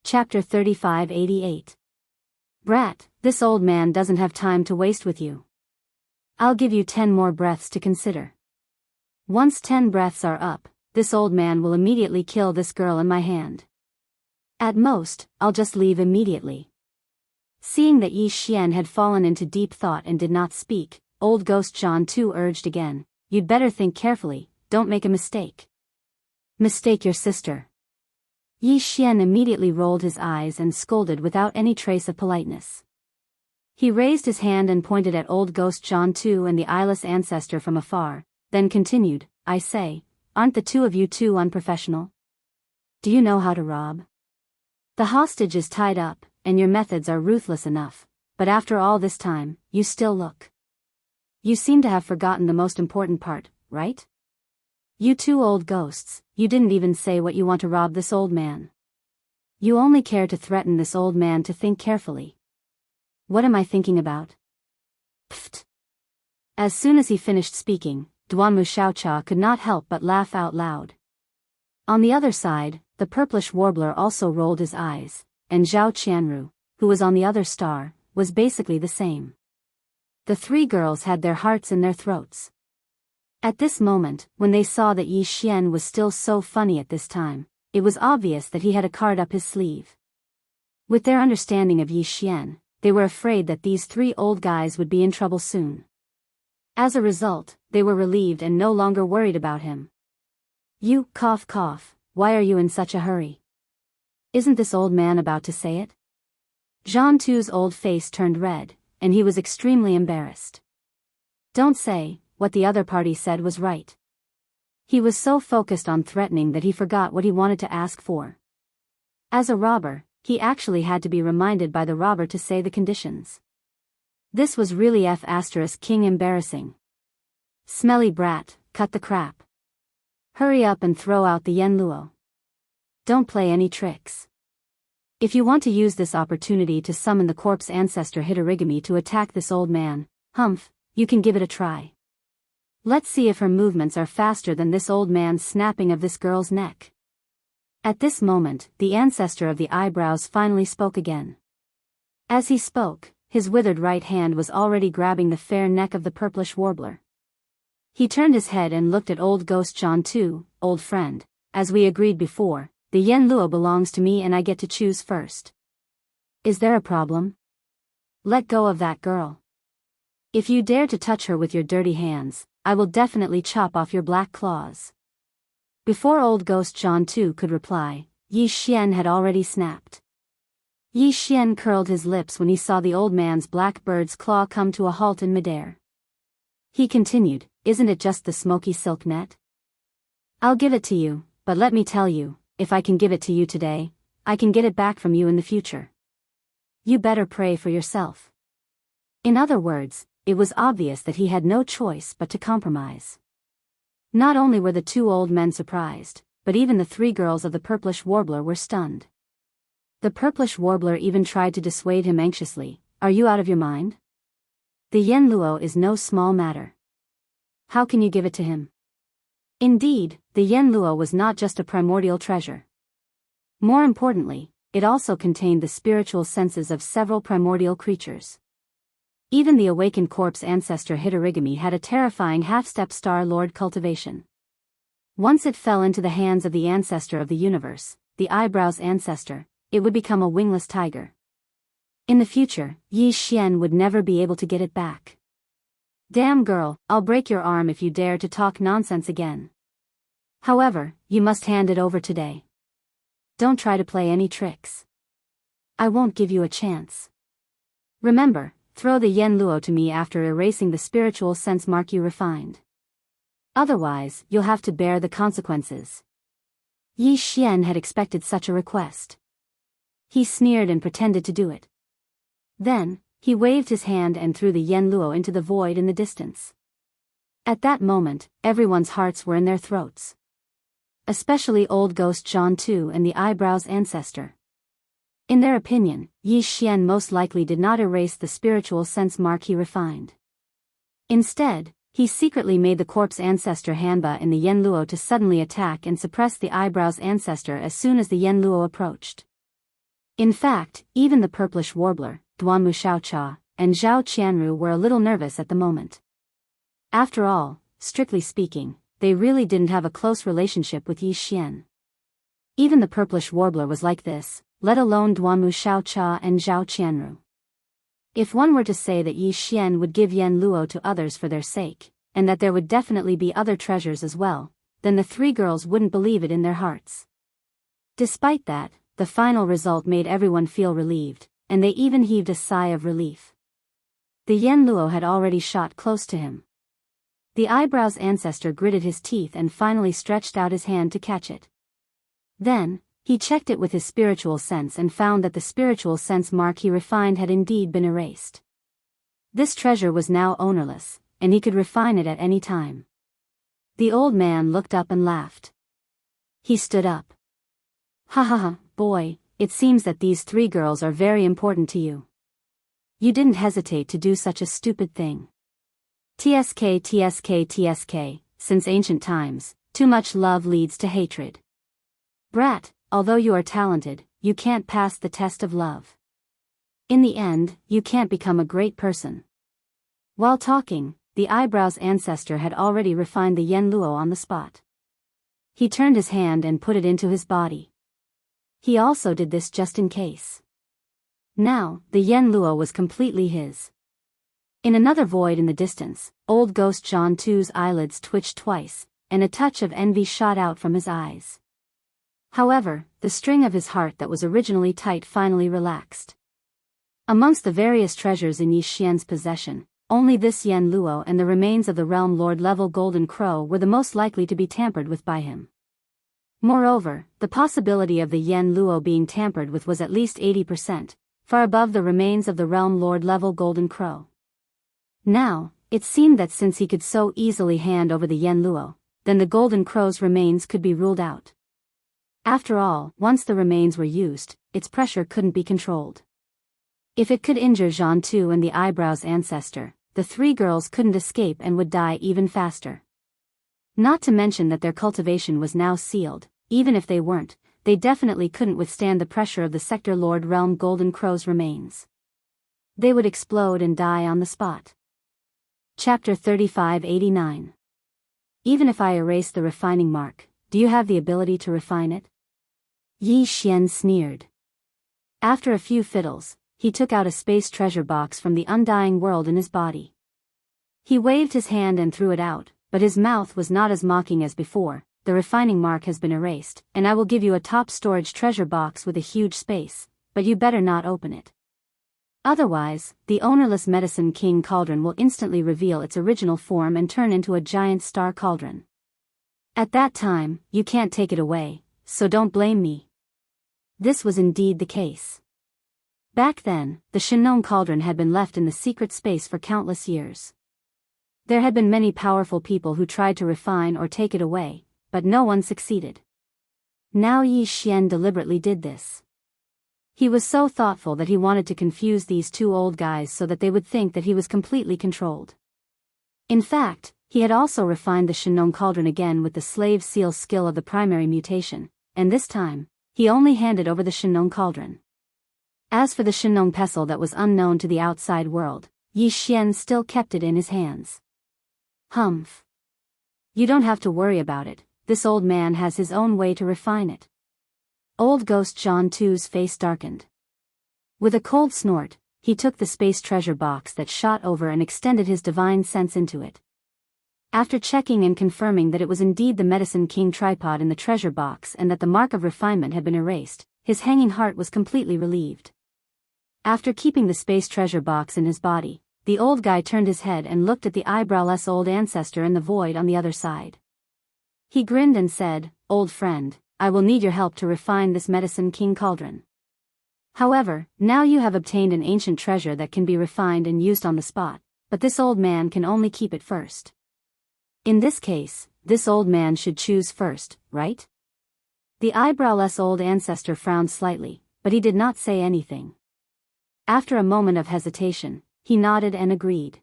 Chapter 3588. Brat, this old man doesn't have time to waste with you. I'll give you 10 more breaths to consider. Once 10 breaths are up, this old man will immediately kill this girl in my hand. At most, I'll just leave immediately. Seeing that Yi Xian had fallen into deep thought and did not speak, old ghost Jianghu urged again, you'd better think carefully, don't make a mistake. Mistake your sister. Yi Xian immediately rolled his eyes and scolded without any trace of politeness. He raised his hand and pointed at old ghost Jianghu and the eyeless ancestor from afar, then continued, I say, aren't the two of you too unprofessional? Do you know how to rob? The hostage is tied up, and your methods are ruthless enough, but after all this time, you still look. You seem to have forgotten the most important part, right? You two old ghosts, you didn't even say what you want to rob this old man. You only care to threaten this old man to think carefully. What am I thinking about? Pfft. As soon as he finished speaking, Wuxia Xianxia could not help but laugh out loud. On the other side, the purplish warbler also rolled his eyes, and Zhao Qianru, who was on the other star, was basically the same. The three girls had their hearts in their throats. At this moment, when they saw that Yi Xian was still so funny at this time, it was obvious that he had a card up his sleeve. With their understanding of Yi Xian, they were afraid that these three old guys would be in trouble soon. As a result, they were relieved and no longer worried about him. You, cough cough, why are you in such a hurry? Isn't this old man about to say it? Jianghu's old face turned red, and he was extremely embarrassed. Don't say, what the other party said was right. He was so focused on threatening that he forgot what he wanted to ask for. As a robber, he actually had to be reminded by the robber to say the conditions. This was really King embarrassing. Smelly brat, cut the crap. Hurry up and throw out the yen luo. Don't play any tricks. If you want to use this opportunity to summon the corpse ancestor Hitorigami to attack this old man, you can give it a try. Let's see if her movements are faster than this old man's snapping of this girl's neck. At this moment, the ancestor of the eyebrows finally spoke again. As he spoke, his withered right hand was already grabbing the fair neck of the purplish warbler. He turned his head and looked at old ghost Jianghu, old friend, as we agreed before, the yen luo belongs to me and I get to choose first. Is there a problem? Let go of that girl. If you dare to touch her with your dirty hands, I will definitely chop off your black claws. Before old ghost Jianghu could reply, Yi Xian had already snapped. Yi Xian curled his lips when he saw the old man's black bird's claw come to a halt in midair. He continued, isn't it just the smoky silk net? I'll give it to you, but let me tell you, if I can give it to you today, I can get it back from you in the future. You better pray for yourself. In other words, it was obvious that he had no choice but to compromise. Not only were the two old men surprised, but even the three girls of the purplish warbler were stunned. The purplish warbler even tried to dissuade him anxiously, are you out of your mind? The yen luo is no small matter. How can you give it to him? Indeed, the yen luo was not just a primordial treasure. More importantly, it also contained the spiritual senses of several primordial creatures. Even the awakened corpse ancestor Hitorigami had a terrifying half-step Star Lord Cultivation. Once it fell into the hands of the ancestor of the universe, the eyebrows ancestor, it would become a wingless tiger. In the future, Yi Xian would never be able to get it back. Damn girl, I'll break your arm if you dare to talk nonsense again. However, you must hand it over today. Don't try to play any tricks. I won't give you a chance. Remember, throw the yen luo to me after erasing the spiritual sense mark you refined. Otherwise, you'll have to bear the consequences. Yi Xian had expected such a request. He sneered and pretended to do it. Then, he waved his hand and threw the yen luo into the void in the distance. At that moment, everyone's hearts were in their throats. Especially old ghost Jianghu and the eyebrows ancestor. In their opinion, Yi Xian most likely did not erase the spiritual sense mark he refined. Instead, he secretly made the corpse ancestor Hanba in the yen luo to suddenly attack and suppress the eyebrows ancestor as soon as the yen luo approached. In fact, even the purplish warbler, Duanmu Xiaocha, and Zhao Qianru were a little nervous at the moment. After all, strictly speaking, they really didn't have a close relationship with Yi Xian. Even the purplish warbler was like this, let alone Duanmu Xiaocha and Zhao Qianru. If one were to say that Yi Xian would give Yan Luo to others for their sake, and that there would definitely be other treasures as well, then the three girls wouldn't believe it in their hearts. Despite that, the final result made everyone feel relieved, and they even heaved a sigh of relief. The Yan Luo had already shot close to him. The eyebrow's ancestor gritted his teeth and finally stretched out his hand to catch it. Then, he checked it with his spiritual sense and found that the spiritual sense mark he refined had indeed been erased. This treasure was now ownerless, and he could refine it at any time. The old man looked up and laughed. He stood up. Ha ha ha, boy, it seems that these three girls are very important to you. You didn't hesitate to do such a stupid thing. TSK TSK TSK, since ancient times, too much love leads to hatred. Brat, although you are talented, you can't pass the test of love. In the end, you can't become a great person. While talking, the eyebrow's ancestor had already refined the Yan Luo on the spot. He turned his hand and put it into his body. He also did this just in case. Now, the Yan Luo was completely his. In another void in the distance, old ghost Jianghu's eyelids twitched twice, and a touch of envy shot out from his eyes. However, the string of his heart that was originally tight finally relaxed. Amongst the various treasures in Yi Xian's possession, only this Yan Luo and the remains of the realm lord level golden crow were the most likely to be tampered with by him. Moreover, the possibility of the Yan Luo being tampered with was at least 80%, far above the remains of the realm lord level golden crow. Now, it seemed that since he could so easily hand over the Yan Luo, then the golden crow's remains could be ruled out. After all, once the remains were used, its pressure couldn't be controlled. If it could injure Jianghu and the eyebrow's ancestor, the three girls couldn't escape and would die even faster. Not to mention that their cultivation was now sealed. Even if they weren't, they definitely couldn't withstand the pressure of the Sector Lord Realm Golden Crow's remains. They would explode and die on the spot. Chapter 3589. Even if I erase the refining mark, do you have the ability to refine it? Yi Xian sneered. After a few fiddles, he took out a space treasure box from the undying world in his body. He waved his hand and threw it out, but his mouth was not as mocking as before. The refining mark has been erased, and I will give you a top storage treasure box with a huge space, but you better not open it. Otherwise, the ownerless Medicine King cauldron will instantly reveal its original form and turn into a giant star cauldron. At that time, you can't take it away, so don't blame me. This was indeed the case. Back then, the Shenong cauldron had been left in the secret space for countless years. There had been many powerful people who tried to refine or take it away, but no one succeeded. Now Yi Xian deliberately did this. He was so thoughtful that he wanted to confuse these two old guys so that they would think that he was completely controlled. In fact, he had also refined the Shenong cauldron again with the slave seal skill of the primary mutation, and this time, he only handed over the Shenong cauldron. As for the Shenong pestle that was unknown to the outside world, Yi Xian still kept it in his hands. Humph. You don't have to worry about it, this old man has his own way to refine it. Old ghost Jianghu's face darkened. With a cold snort, he took the space treasure box that shot over and extended his divine sense into it. After checking and confirming that it was indeed the Medicine King tripod in the treasure box and that the mark of refinement had been erased, his hanging heart was completely relieved. After keeping the space treasure box in his body, the old guy turned his head and looked at the eyebrowless old ancestor in the void on the other side. He grinned and said, "Old friend, I will need your help to refine this Medicine King cauldron. However, now you have obtained an ancient treasure that can be refined and used on the spot, but this old man can only keep it first. In this case, this old man should choose first, right?" The eyebrowless old ancestor frowned slightly, but he did not say anything. After a moment of hesitation, he nodded and agreed.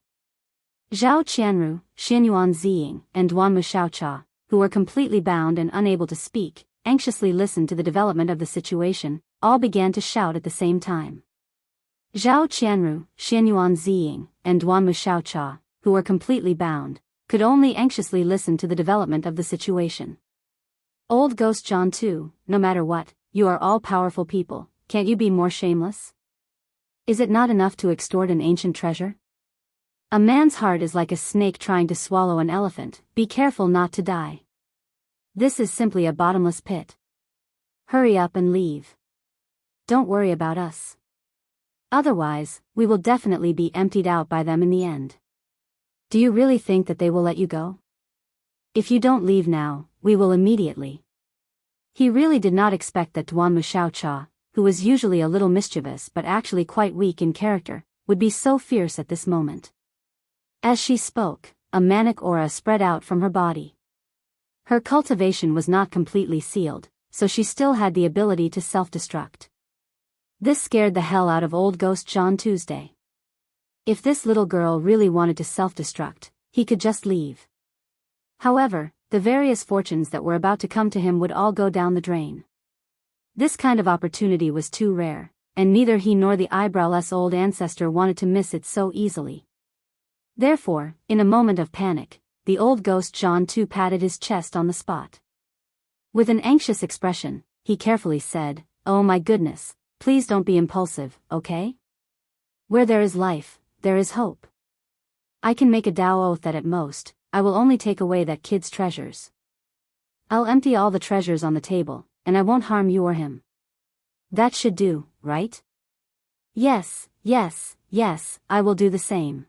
Zhao Qianru, Xianyuan Ziying, and Duanmu Xiaocha, who were completely bound and unable to speak, anxiously listened to the development of the situation, all began to shout at the same time. Zhao Qianru, Xianyuan Ziying, and Duanmu Xiaocha, who were completely bound, could only anxiously listen to the development of the situation. Old Ghost John too, no matter what, you are all powerful people, can't you be more shameless? Is it not enough to extort an ancient treasure? A man's heart is like a snake trying to swallow an elephant, be careful not to die. This is simply a bottomless pit. Hurry up and leave. Don't worry about us. Otherwise, we will definitely be emptied out by them in the end. Do you really think that they will let you go? If you don't leave now, we will immediately. He really did not expect that Duanmu Xiaocha, who was usually a little mischievous but actually quite weak in character, would be so fierce at this moment. As she spoke, a manic aura spread out from her body. Her cultivation was not completely sealed, so she still had the ability to self-destruct. This scared the hell out of old Ghost John Tuesday. If this little girl really wanted to self-destruct, he could just leave. However, the various fortunes that were about to come to him would all go down the drain. This kind of opportunity was too rare, and neither he nor the eyebrowless old ancestor wanted to miss it so easily. Therefore, in a moment of panic, the old ghost John too patted his chest on the spot. With an anxious expression, he carefully said, "Oh my goodness, please don't be impulsive, okay? Where there is life, there is hope. I can make a Dao oath that at most, I will only take away that kid's treasures. I'll empty all the treasures on the table, and I won't harm you or him. That should do, right? Yes, yes, yes, I will do the same.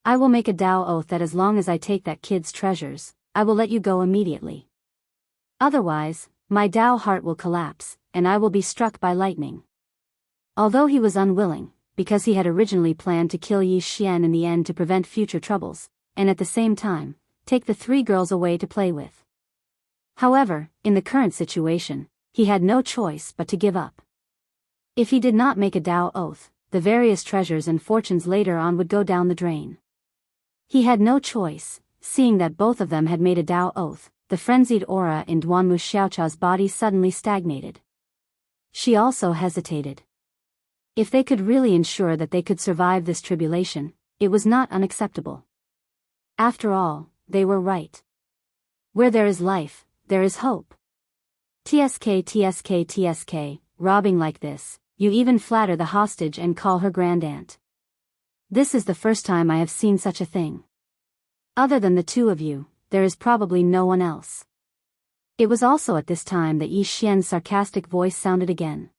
I will make a Dao oath that as long as I take that kid's treasures, I will let you go immediately. Otherwise, my Dao heart will collapse, and I will be struck by lightning." Although he was unwilling, because he had originally planned to kill Yi Xian in the end to prevent future troubles, and at the same time, take the three girls away to play with. However, in the current situation, he had no choice but to give up. If he did not make a Dao oath, the various treasures and fortunes later on would go down the drain. He had no choice, seeing that both of them had made a Dao oath. The frenzied aura in Duanmu Xiaocha's body suddenly stagnated. She also hesitated. If they could really ensure that they could survive this tribulation, it was not unacceptable. After all, they were right. Where there is life, there is hope. TSK, robbing like this, you even flatter the hostage and call her grandaunt. This is the first time I have seen such a thing. Other than the two of you, there is probably no one else. It was also at this time that Yi Xian's sarcastic voice sounded again.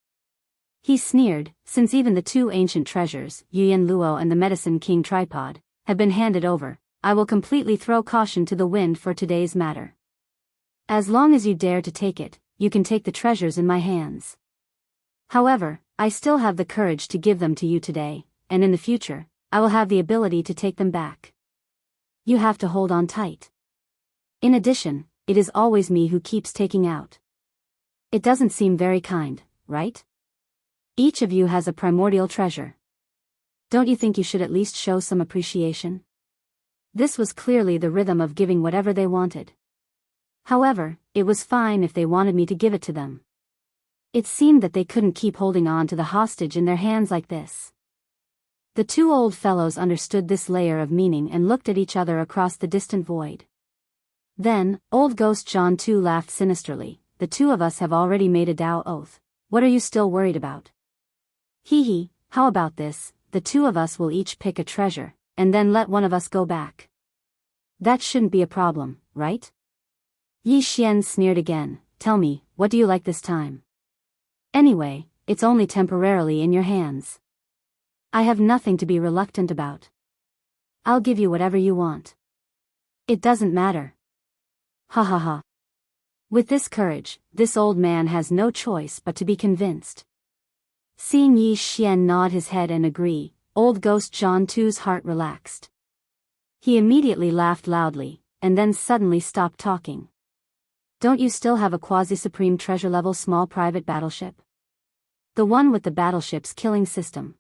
He sneered, since even the two ancient treasures, Yuyan Luo and the Medicine King tripod, have been handed over, I will completely throw caution to the wind for today's matter. As long as you dare to take it, you can take the treasures in my hands. However, I still have the courage to give them to you today, and in the future, I will have the ability to take them back. You have to hold on tight. In addition, it is always me who keeps taking out. It doesn't seem very kind, right? Each of you has a primordial treasure. Don't you think you should at least show some appreciation? This was clearly the rhythm of giving whatever they wanted. However, it was fine if they wanted me to give it to them. It seemed that they couldn't keep holding on to the hostage in their hands like this. The two old fellows understood this layer of meaning and looked at each other across the distant void. Then, old ghost John too laughed sinisterly. The two of us have already made a Dao oath. What are you still worried about? Hee hee, how about this, the two of us will each pick a treasure, and then let one of us go back. That shouldn't be a problem, right? Yi Xian sneered again. Tell me, what do you like this time? Anyway, it's only temporarily in your hands. I have nothing to be reluctant about. I'll give you whatever you want. It doesn't matter. Ha ha ha. With this courage, this old man has no choice but to be convinced. Seeing Yi Xian nod his head and agree, old ghost John too's heart relaxed. He immediately laughed loudly, and then suddenly stopped talking. Don't you still have a quasi-supreme treasure-level small private battleship? The one with the battleship's killing system.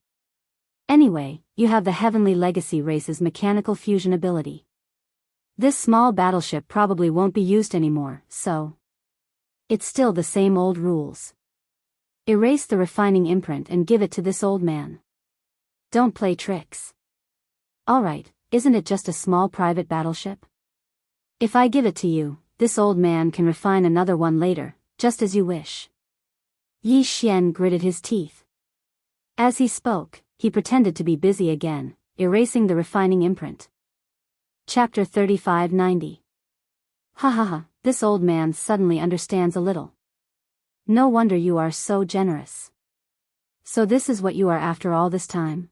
Anyway, you have the Heavenly Legacy race's mechanical fusion ability. This small battleship probably won't be used anymore, so... It's still the same old rules. Erase the refining imprint and give it to this old man. Don't play tricks. Alright, isn't it just a small private battleship? If I give it to you, this old man can refine another one later, just as you wish. Yi Xian gritted his teeth. As he spoke, he pretended to be busy again, erasing the refining imprint. Chapter 3590. Ha ha ha, this old man suddenly understands a little. No wonder you are so generous. So this is what you are after all this time?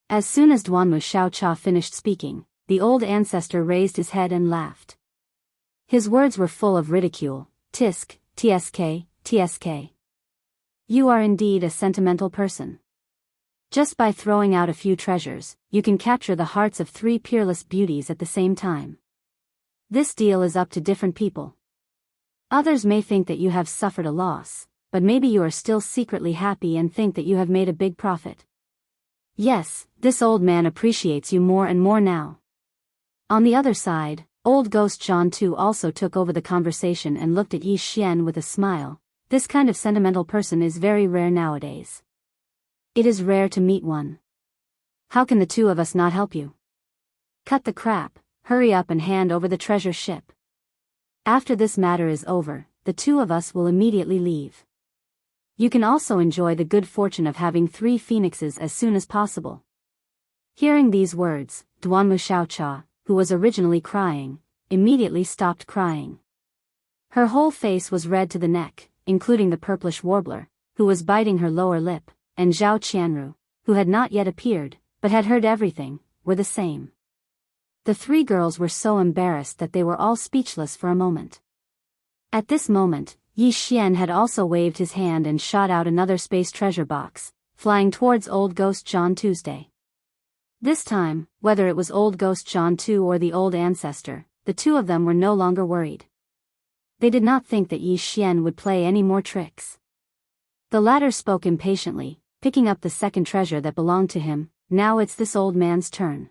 As soon as Duanmu Xiaocha finished speaking, the old ancestor raised his head and laughed. His words were full of ridicule. Tisk, tsk, tsk. You are indeed a sentimental person. Just by throwing out a few treasures, you can capture the hearts of 3 peerless beauties at the same time. This deal is up to different people. Others may think that you have suffered a loss, but maybe you are still secretly happy and think that you have made a big profit. Yes, this old man appreciates you more and more now. On the other side, old ghost Jianghu also took over the conversation and looked at Yi Xian with a smile. This kind of sentimental person is very rare nowadays. It is rare to meet one. How can the two of us not help you? Cut the crap, hurry up and hand over the treasure ship. After this matter is over, the two of us will immediately leave. You can also enjoy the good fortune of having 3 phoenixes as soon as possible. Hearing these words, Duanmu Xiaocha, who was originally crying, immediately stopped crying. Her whole face was red to the neck, including the purplish warbler, who was biting her lower lip, and Zhao Qianru, who had not yet appeared, but had heard everything, were the same. The 3 girls were so embarrassed that they were all speechless for a moment. At this moment, Yi Xian had also waved his hand and shot out another space treasure box, flying towards old ghost John Tuesday. This time, whether it was old ghost John Tu or the old ancestor, the two of them were no longer worried. They did not think that Yi Xian would play any more tricks. The latter spoke impatiently, picking up the second treasure that belonged to him. Now it's this old man's turn.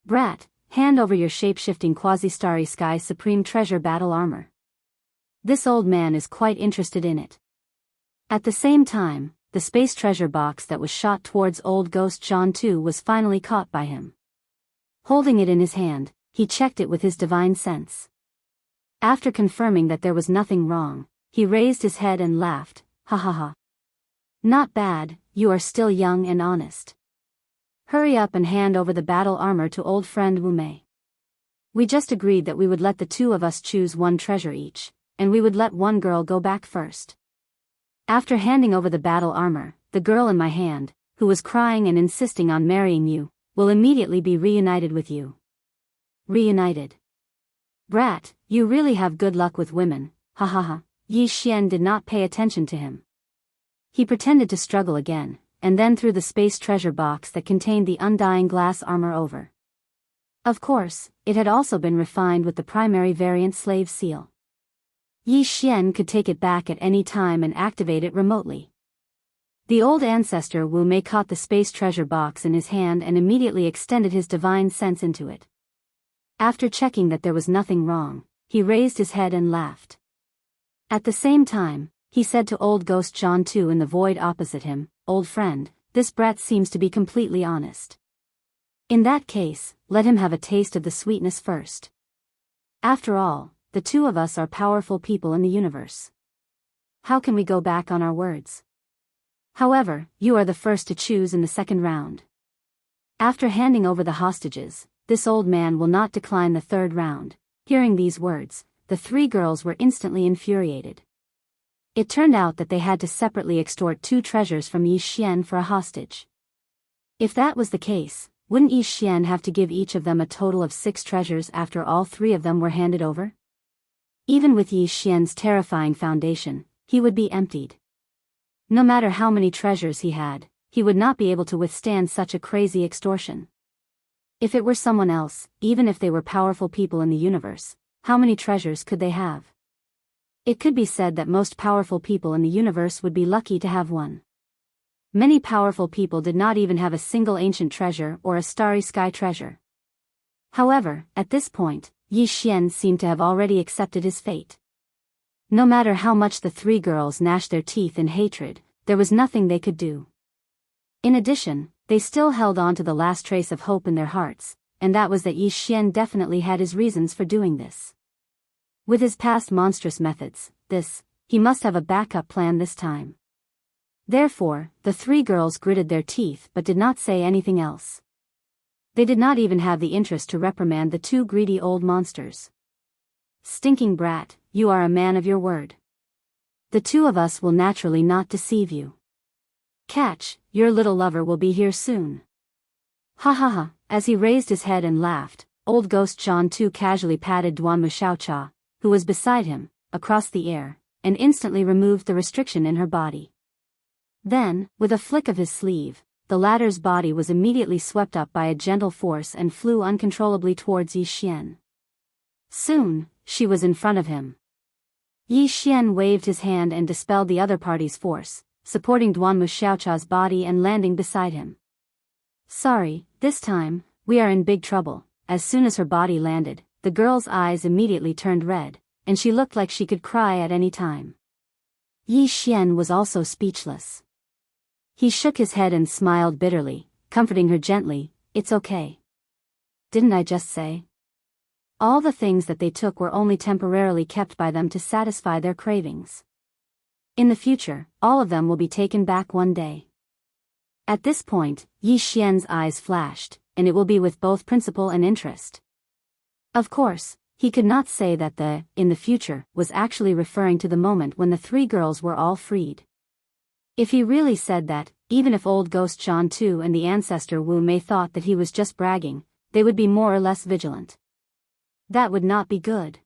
Brat, hand over your shape-shifting quasi-starry sky supreme treasure battle armor. This old man is quite interested in it. At the same time, the space treasure box that was shot towards old ghost John Tu was finally caught by him. Holding it in his hand, he checked it with his divine sense. After confirming that there was nothing wrong, he raised his head and laughed. Ha ha ha. Not bad, you are still young and honest. Hurry up and hand over the battle armor to old friend Wu Mei. We just agreed that we would let the two of us choose 1 treasure each, and we would let one girl go back first. After handing over the battle armor, the girl in my hand, who was crying and insisting on marrying you, will immediately be reunited with you. Reunited. Brat, you really have good luck with women, ha ha ha. Yi Xian did not pay attention to him. He pretended to struggle again, and then threw the space treasure box that contained the undying glass armor over. Of course, it had also been refined with the primary variant slave seal. Yi Xian could take it back at any time and activate it remotely. The old ancestor Wu Mei caught the space treasure box in his hand and immediately extended his divine sense into it. After checking that there was nothing wrong, he raised his head and laughed. At the same time, he said to old ghost John Tu in the void opposite him, Old friend, this brat seems to be completely honest. In that case, let him have a taste of the sweetness first. After all, the two of us are powerful people in the universe. How can we go back on our words? However, you are the first to choose in the second round. After handing over the hostages, this old man will not decline the third round. Hearing these words, the 3 girls were instantly infuriated. It turned out that they had to separately extort 2 treasures from Yi Xian for a hostage. If that was the case, wouldn't Yi Xian have to give each of them a total of 6 treasures after all 3 of them were handed over? Even with Yi Xian's terrifying foundation, he would be emptied. No matter how many treasures he had, he would not be able to withstand such a crazy extortion. If it were someone else, even if they were powerful people in the universe, how many treasures could they have? It could be said that most powerful people in the universe would be lucky to have one. Many powerful people did not even have a single ancient treasure or a starry sky treasure. However, at this point, Yi Xian seemed to have already accepted his fate. No matter how much the three girls gnashed their teeth in hatred, there was nothing they could do. In addition, they still held on to the last trace of hope in their hearts, and that was that Yi Xian definitely had his reasons for doing this. With his past monstrous methods, he must have a backup plan this time. Therefore, the three girls gritted their teeth but did not say anything else. They did not even have the interest to reprimand the two greedy old monsters. Stinking brat, you are a man of your word. The two of us will naturally not deceive you. Catch, your little lover will be here soon. Ha ha ha, as he raised his head and laughed, old ghost Jianghu casually patted Wuxia Xianxia, who was beside him, across the air, and instantly removed the restriction in her body. Then, with a flick of his sleeve, the latter's body was immediately swept up by a gentle force and flew uncontrollably towards Yi Xian. Soon, she was in front of him. Yi Xian waved his hand and dispelled the other party's force, supporting Wuxia Xianxia's body and landing beside him. Sorry, this time, we are in big trouble. As soon as her body landed, the girl's eyes immediately turned red, and she looked like she could cry at any time. Yi Xian was also speechless. He shook his head and smiled bitterly, comforting her gently, "It's okay. Didn't I just say? All the things that they took were only temporarily kept by them to satisfy their cravings. In the future, all of them will be taken back one day." At this point, Yi Xian's eyes flashed, and it will be with both principle and interest. Of course, he could not say that in the future, was actually referring to the moment when the three girls were all freed. If he really said that, even if old ghost Jianghu and the ancestor Wu Mei thought that he was just bragging, they would be more or less vigilant. That would not be good.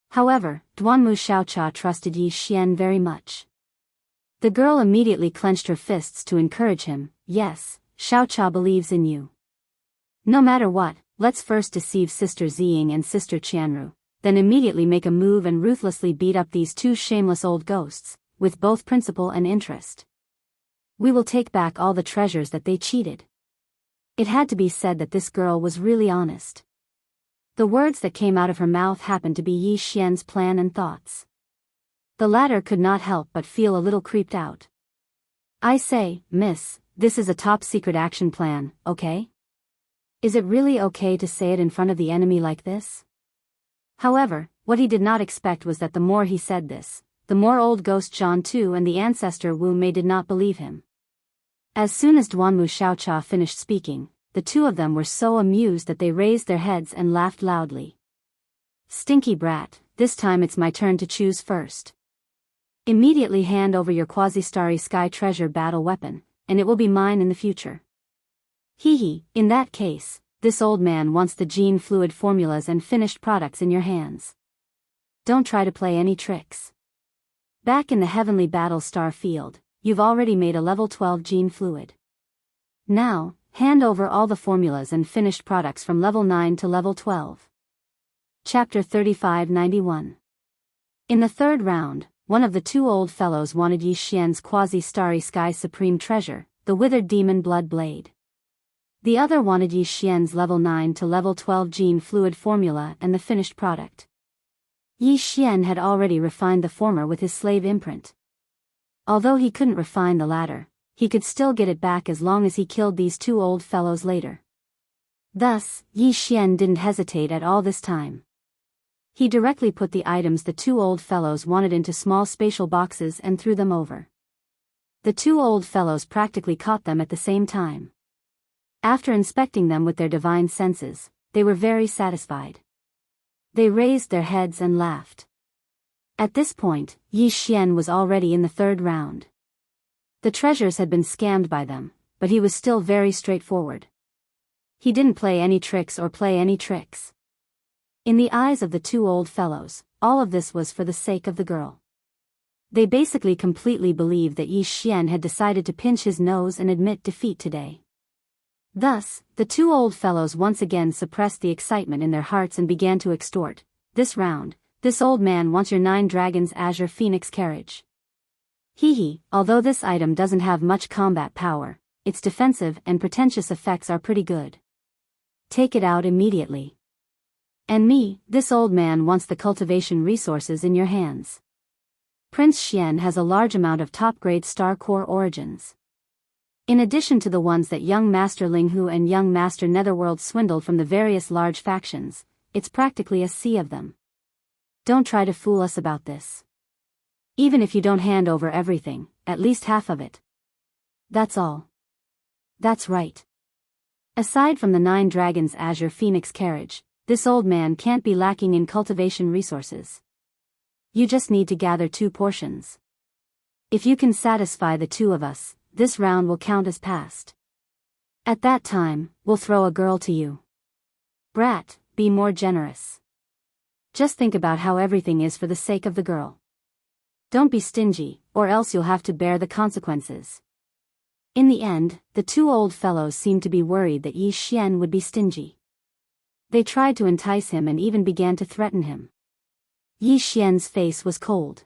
However, Wuxia Xianxia trusted Yi Xian very much. The girl immediately clenched her fists to encourage him. "Yes, Xianxia believes in you. No matter what, let's first deceive Sister Ziying and Sister Qianru, then immediately make a move and ruthlessly beat up these two shameless old ghosts, with both principle and interest. We will take back all the treasures that they cheated." It had to be said that this girl was really honest. The words that came out of her mouth happened to be Yi Xian's plan and thoughts. The latter could not help but feel a little creeped out. "I say, miss, this is a top-secret action plan, okay? Is it really okay to say it in front of the enemy like this?" However, what he did not expect was that the more he said this, the more old ghost Jianghu and the ancestor Wu Mei did not believe him. As soon as Wuxia Xianxia finished speaking, the two of them were so amused that they raised their heads and laughed loudly. "Stinky brat, this time it's my turn to choose first. Immediately hand over your quasi-starry sky treasure battle weapon, and it will be mine in the future." Hee, in that case, this old man wants the gene fluid formulas and finished products in your hands. Don't try to play any tricks. Back in the heavenly battle star field, you've already made a level 12 gene fluid. Now, hand over all the formulas and finished products from level 9 to level 12. Chapter 3591. In the third round, one of the two old fellows wanted Yi Xian's quasi-starry sky supreme treasure, the withered demon blood blade. The other wanted Yi Xian's level 9 to level 12 gene fluid formula and the finished product. Yi Xian had already refined the former with his slave imprint. Although he couldn't refine the latter, he could still get it back as long as he killed these two old fellows later. Thus, Yi Xian didn't hesitate at all this time. He directly put the items the two old fellows wanted into small spatial boxes and threw them over. The two old fellows practically caught them at the same time. After inspecting them with their divine senses, they were very satisfied. They raised their heads and laughed. At this point, Yi Xian was already in the third round. The treasures had been scammed by them, but he was still very straightforward. He didn't play any tricks. In the eyes of the two old fellows, all of this was for the sake of the girl. They basically completely believed that Yi Xian had decided to pinch his nose and admit defeat today. Thus, the two old fellows once again suppressed the excitement in their hearts and began to extort. "This round, this old man wants your 9 dragons azure phoenix carriage." Although this item doesn't have much combat power, its defensive and pretentious effects are pretty good. Take it out immediately. "And me, this old man wants the cultivation resources in your hands. Prince Xian has a large amount of top-grade star core origins. In addition to the ones that young Master Linghu and young Master Netherworld swindled from the various large factions, it's practically a sea of them. Don't try to fool us about this. Even if you don't hand over everything, at least half of it. That's all. That's right. Aside from the 9 Dragons Azure Phoenix carriage, this old man can't be lacking in cultivation resources. You just need to gather 2 portions. If you can satisfy the 2 of us, this round will count as passed. At that time, we'll throw a girl to you. Brat, be more generous. Just think about how everything is for the sake of the girl. Don't be stingy, or else you'll have to bear the consequences. In the end, the 2 old fellows seemed to be worried that Yi Xian would be stingy. They tried to entice him and even began to threaten him. Yi Xian's face was cold.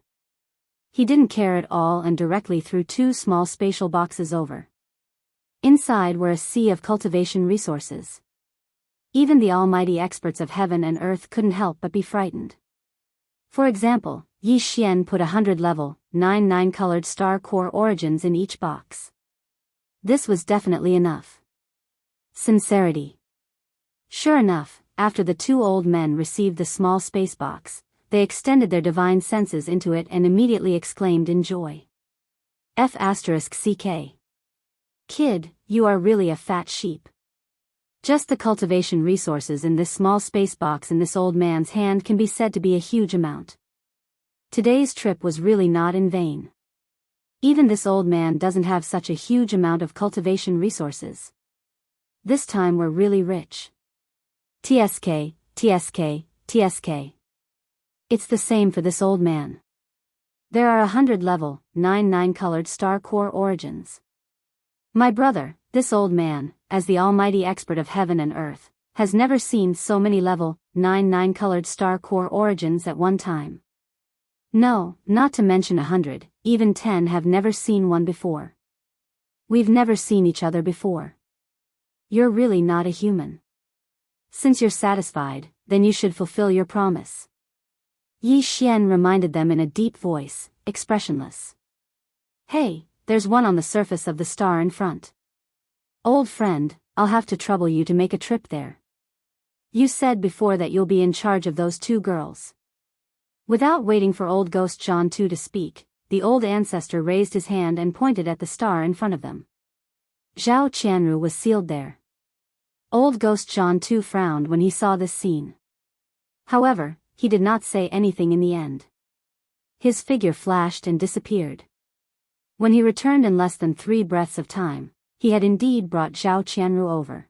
He didn't care at all and directly threw 2 small spatial boxes over. Inside were a sea of cultivation resources. Even the almighty experts of heaven and earth couldn't help but be frightened. For example, Yi Xian put 100 level, 9 colored star core origins in each box. This was definitely enough. Sincerity. Sure enough, after the 2 old men received the small space box, they extended their divine senses into it and immediately exclaimed in joy. F*CK. Kid, you are really a fat sheep. Just the cultivation resources in this small space box in this old man's hand can be said to be a huge amount. Today's trip was really not in vain. Even this old man doesn't have such a huge amount of cultivation resources. This time we're really rich. TSK. It's the same for this old man. There are 100 level, 9 colored star core origins. My brother, this old man, as the almighty expert of heaven and earth, has never seen so many level, 9 colored star core origins at one time. No, not to mention 100, even 10 have never seen one before. We've never seen each other before. You're really not a human. Since you're satisfied, then you should fulfill your promise. Yi Xian reminded them in a deep voice, expressionless. Hey, there's one on the surface of the star in front. Old friend, I'll have to trouble you to make a trip there. You said before that you'll be in charge of those 2 girls. Without waiting for old Ghost Jianghu to speak, the old ancestor raised his hand and pointed at the star in front of them. Zhao Qianru was sealed there. Old Ghost Jianghu frowned when he saw this scene. However, he did not say anything in the end. His figure flashed and disappeared. When he returned in less than 3 breaths of time, he had indeed brought Zhao Qianru over.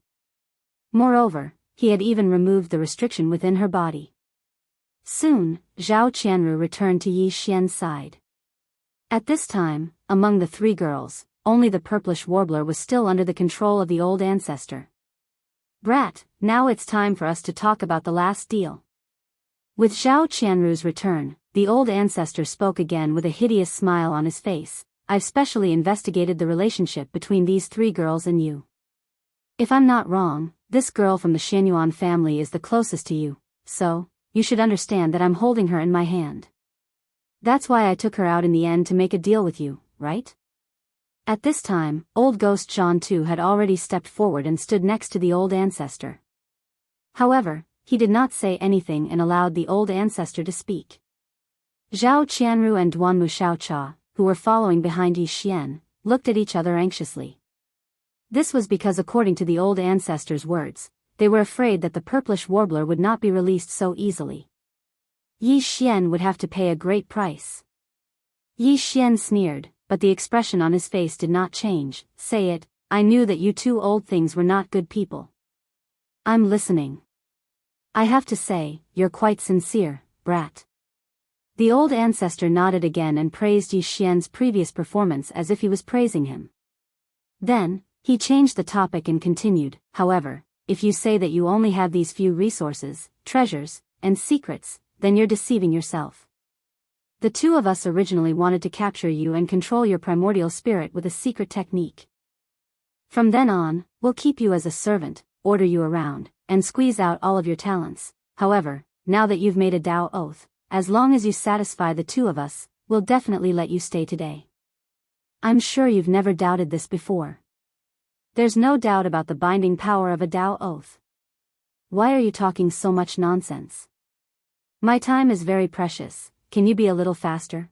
Moreover, he had even removed the restriction within her body. Soon, Zhao Qianru returned to Yi Xian's side. At this time, among the 3 girls, only the purplish warbler was still under the control of the old ancestor. Brat, now it's time for us to talk about the last deal. With Zhao Qianru's return, the old ancestor spoke again with a hideous smile on his face. I've specially investigated the relationship between these 3 girls and you. If I'm not wrong, this girl from the Xianyuan family is the closest to you, so you should understand that I'm holding her in my hand. That's why I took her out in the end to make a deal with you, right? At this time, old Ghost Jianghu had already stepped forward and stood next to the old ancestor. However, he did not say anything and allowed the old ancestor to speak. Zhao Qianru and Duanmu Xiaocha, who were following behind Yi Xian, looked at each other anxiously. This was because according to the old ancestor's words, they were afraid that the purplish warbler would not be released so easily. Yi Xian would have to pay a great price. Yi Xian sneered, but the expression on his face did not change. Say it, I knew that you 2 old things were not good people. I'm listening. I have to say, you're quite sincere, brat. The old ancestor nodded again and praised Yi Xian's previous performance as if he was praising him. Then, he changed the topic and continued, however, if you say that you only have these few resources, treasures, and secrets, then you're deceiving yourself. The 2 of us originally wanted to capture you and control your primordial spirit with a secret technique. From then on, we'll keep you as a servant, order you around, and squeeze out all of your talents. However, now that you've made a Dao oath, as long as you satisfy the 2 of us, we'll definitely let you stay today. I'm sure you've never doubted this before. There's no doubt about the binding power of a Dao oath. Why are you talking so much nonsense? My time is very precious, can you be a little faster?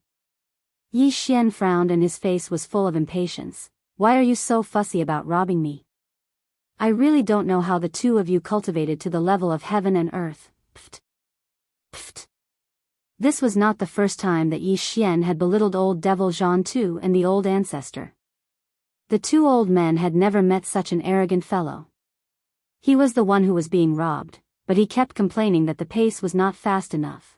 Yi Xian frowned and his face was full of impatience. Why are you so fussy about robbing me? I really don't know how the two of you cultivated to the level of heaven and earth. Pft. Pft. This was not the first time that Yi Xian had belittled old devil Jianghu and the old ancestor. The two old men had never met such an arrogant fellow. He was the one who was being robbed, but he kept complaining that the pace was not fast enough.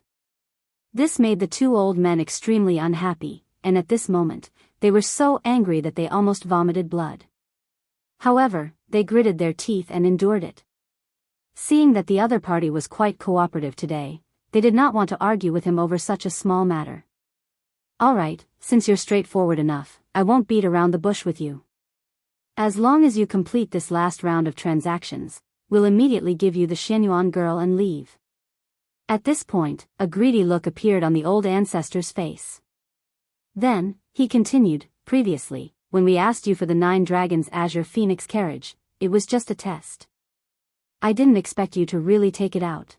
This made the two old men extremely unhappy, and at this moment, they were so angry that they almost vomited blood. However, they gritted their teeth and endured it. Seeing that the other party was quite cooperative today, they did not want to argue with him over such a small matter. All right, since you're straightforward enough, I won't beat around the bush with you. As long as you complete this last round of transactions, we'll immediately give you the Xianyuan girl and leave. At this point, a greedy look appeared on the old ancestor's face. Then, he continued, previously, when we asked you for the 9 Dragons Azure Phoenix carriage, it was just a test. I didn't expect you to really take it out.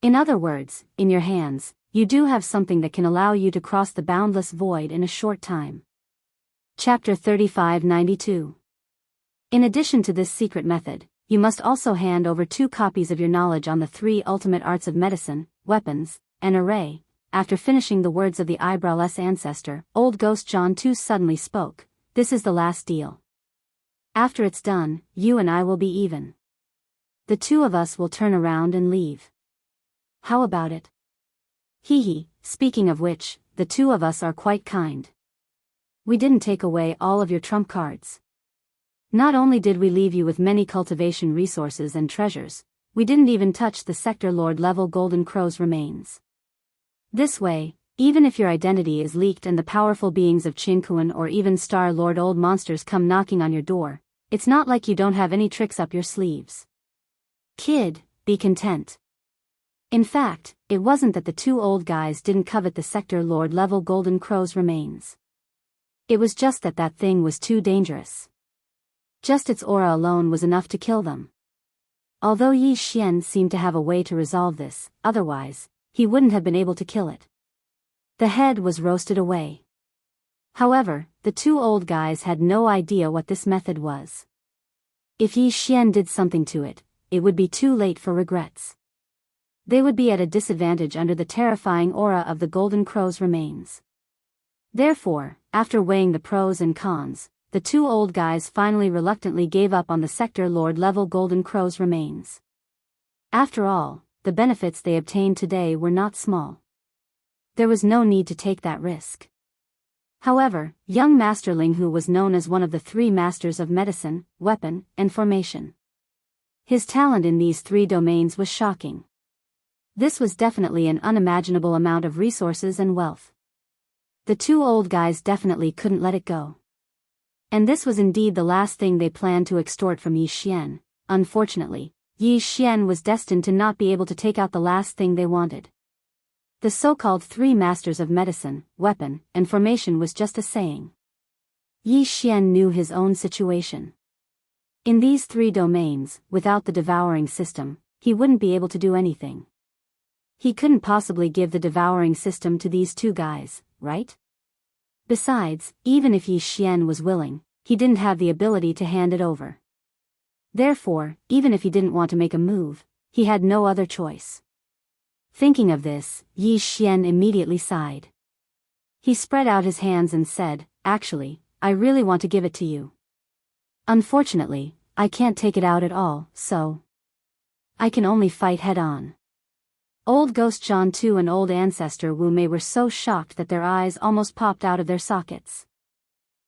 In other words, in your hands, you do have something that can allow you to cross the boundless void in a short time. Chapter 3592. In addition to this secret method, you must also hand over 2 copies of your knowledge on the 3 ultimate arts of medicine, weapons, and array. After finishing the words of the eyebrowless ancestor, old ghost John 2 suddenly spoke. This is the last deal. After it's done, you and I will be even. The two of us will turn around and leave. How about it? Hee hee, speaking of which, the two of us are quite kind. We didn't take away all of your trump cards. Not only did we leave you with many cultivation resources and treasures, we didn't even touch the Sector Lord level Golden Crow's remains. This way, even if your identity is leaked and the powerful beings of Jianghu or even Star Lord old monsters come knocking on your door, it's not like you don't have any tricks up your sleeves. Kid, be content. In fact, it wasn't that the two old guys didn't covet the Sector Lord level Golden Crow's remains. It was just that that thing was too dangerous. Just its aura alone was enough to kill them. Although Yi Xian seemed to have a way to resolve this, otherwise, he wouldn't have been able to kill it. The head was roasted away. However, the two old guys had no idea what this method was. If Yi Xian did something to it, it would be too late for regrets. They would be at a disadvantage under the terrifying aura of the Golden Crow's remains. Therefore, after weighing the pros and cons, the two old guys finally reluctantly gave up on the Sector Lord level Golden Crow's remains. After all, the benefits they obtained today were not small. There was no need to take that risk. However, young Master Linghu was known as one of the 3 masters of medicine, weapon, and formation. His talent in these 3 domains was shocking. This was definitely an unimaginable amount of resources and wealth. The two old guys definitely couldn't let it go. And this was indeed the last thing they planned to extort from Yi Xian. Unfortunately, Yi Xian was destined to not be able to take out the last thing they wanted. The so-called 3 masters of medicine, weapon, and formation was just a saying. Yi Xian knew his own situation. In these 3 domains, without the devouring system, he wouldn't be able to do anything. He couldn't possibly give the devouring system to these 2 guys, right? Besides, even if Yi Xian was willing, he didn't have the ability to hand it over. Therefore, even if he didn't want to make a move, he had no other choice. Thinking of this, Yi Xian immediately sighed. He spread out his hands and said, "Actually, I really want to give it to you. Unfortunately, I can't take it out at all, so I can only fight head-on." Old Ghost John 2 and old Ancestor Wu Mei were so shocked that their eyes almost popped out of their sockets.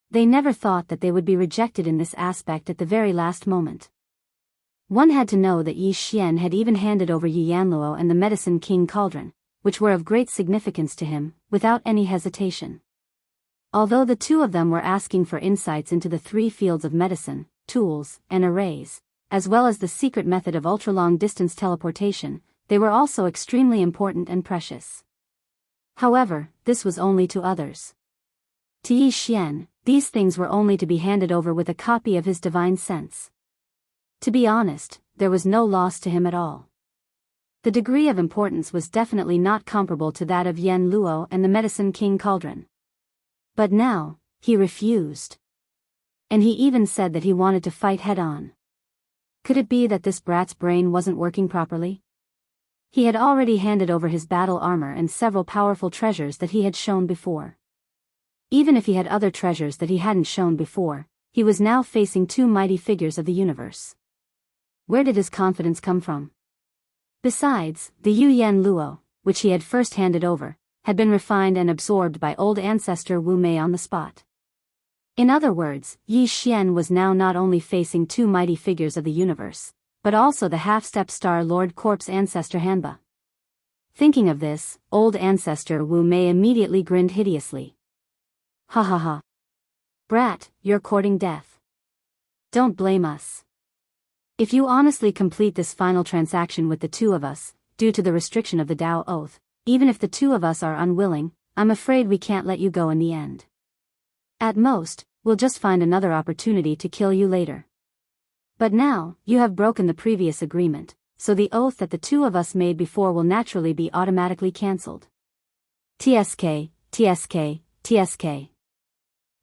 They never thought that they would be rejected in this aspect at the very last moment. One had to know that Yi Xian had even handed over Yi Yanluo and the Medicine King Cauldron, which were of great significance to him, without any hesitation. Although the two of them were asking for insights into the 3 fields of medicine, tools, and arrays, as well as the secret method of ultra-long distance teleportation, they were also extremely important and precious. However, this was only to others. To Yi Xian, these things were only to be handed over with a copy of his divine sense. To be honest, there was no loss to him at all. The degree of importance was definitely not comparable to that of Yen Luo and the Medicine King Cauldron. But now, he refused. And he even said that he wanted to fight head-on. Could it be that this brat's brain wasn't working properly? He had already handed over his battle armor and several powerful treasures that he had shown before. Even if he had other treasures that he hadn't shown before, he was now facing two mighty figures of the universe. Where did his confidence come from? Besides, the Yu Yen Luo, which he had first handed over, had been refined and absorbed by old ancestor Wu Mei on the spot. In other words, Yi Xian was now not only facing two mighty figures of the universe, but also the half-step star Lord Corpse ancestor Hanba. Thinking of this, old ancestor Wu Mei immediately grinned hideously. Ha ha ha. Brat, you're courting death. Don't blame us. If you honestly complete this final transaction with the two of us, due to the restriction of the Dao Oath, even if the two of us are unwilling, I'm afraid we can't let you go in the end. At most, we'll just find another opportunity to kill you later. But now, you have broken the previous agreement, so the oath that the two of us made before will naturally be automatically cancelled. TSK, TSK, TSK.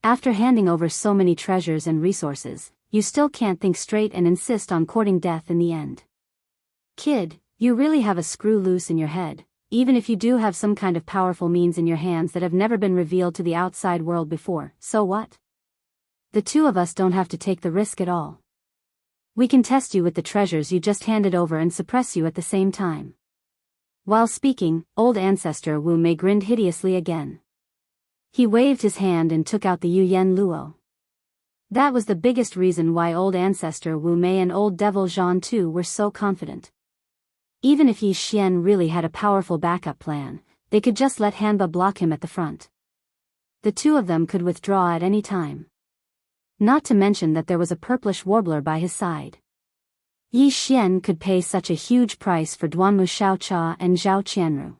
After handing over so many treasures and resources, you still can't think straight and insist on courting death in the end. Kid, you really have a screw loose in your head, even if you do have some kind of powerful means in your hands that have never been revealed to the outside world before, so what? The two of us don't have to take the risk at all. We can test you with the treasures you just handed over and suppress you at the same time. While speaking, old ancestor Wu Mei grinned hideously again. He waved his hand and took out the Yu Yen Luo. That was the biggest reason why old ancestor Wu Mei and old devil Zhan Tu were so confident. Even if Yi Xian really had a powerful backup plan, they could just let Hanba block him at the front. The two of them could withdraw at any time. Not to mention that there was a purplish warbler by his side. Yi Xian could pay such a huge price for Duanmu Xiaocha and Zhao Qianru.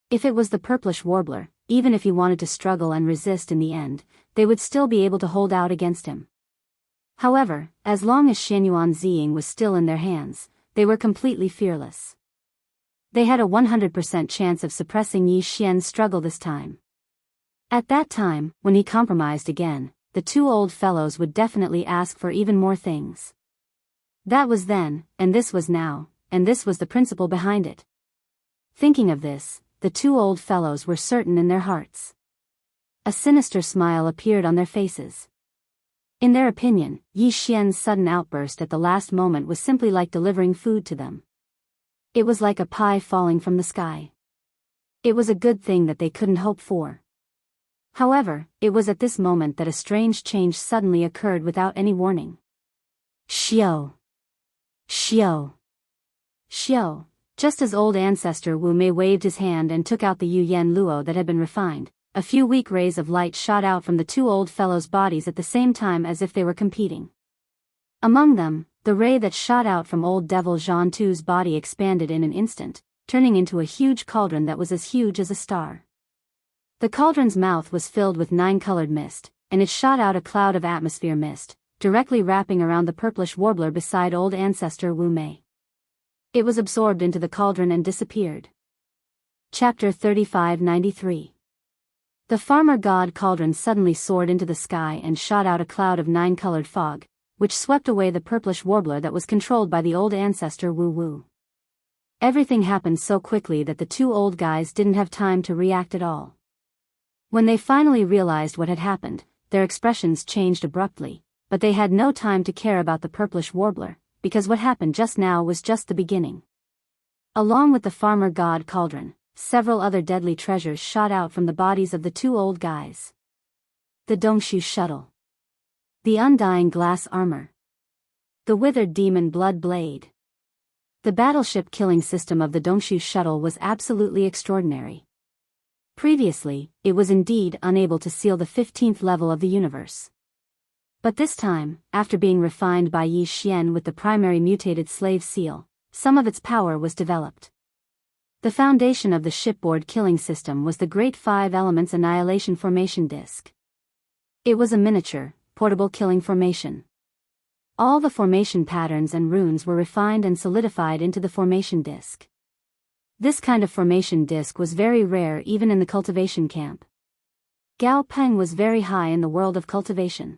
If it was the purplish warbler, even if he wanted to struggle and resist in the end, they would still be able to hold out against him. However, as long as Xianyuan Ziying was still in their hands, they were completely fearless. They had a 100% chance of suppressing Yi Xian's struggle this time. At that time, when he compromised again, the two old fellows would definitely ask for even more things. That was then, and this was now, and this was the principle behind it. Thinking of this, the two old fellows were certain in their hearts. A sinister smile appeared on their faces. In their opinion, Yi Xian's sudden outburst at the last moment was simply like delivering food to them. It was like a pie falling from the sky. It was a good thing that they couldn't hope for. However, it was at this moment that a strange change suddenly occurred without any warning. Xiao! Xiao! Xiao! Just as old ancestor Wu Mei waved his hand and took out the Yu Yen Luo that had been refined, a few weak rays of light shot out from the two old fellows' bodies at the same time as if they were competing. Among them, the ray that shot out from old devil Zhan Tu's body expanded in an instant, turning into a huge cauldron that was as huge as a star. The cauldron's mouth was filled with 9-colored mist, and it shot out a cloud of atmosphere mist, directly wrapping around the purplish warbler beside old ancestor Wu Mei. It was absorbed into the cauldron and disappeared. Chapter 3593. The farmer god cauldron suddenly soared into the sky and shot out a cloud of 9-colored fog, which swept away the purplish warbler that was controlled by the old ancestor Wu Wu. Everything happened so quickly that the two old guys didn't have time to react at all. When they finally realized what had happened, their expressions changed abruptly, but they had no time to care about the purplish warbler, because what happened just now was just the beginning. Along with the farmer god cauldron, several other deadly treasures shot out from the bodies of the two old guys. The Dongshu shuttle. The undying glass armor. The withered demon blood blade. The battleship killing system of the Dongshu shuttle was absolutely extraordinary. Previously, it was indeed unable to seal the 15th level of the universe. But this time, after being refined by Yi Xian with the primary mutated slave seal, some of its power was developed. The foundation of the shipboard killing system was the Great Five Elements Annihilation Formation Disc. It was a miniature, portable killing formation. All the formation patterns and runes were refined and solidified into the formation disc. This kind of formation disc was very rare even in the cultivation camp. Gao Peng was very high in the world of cultivation.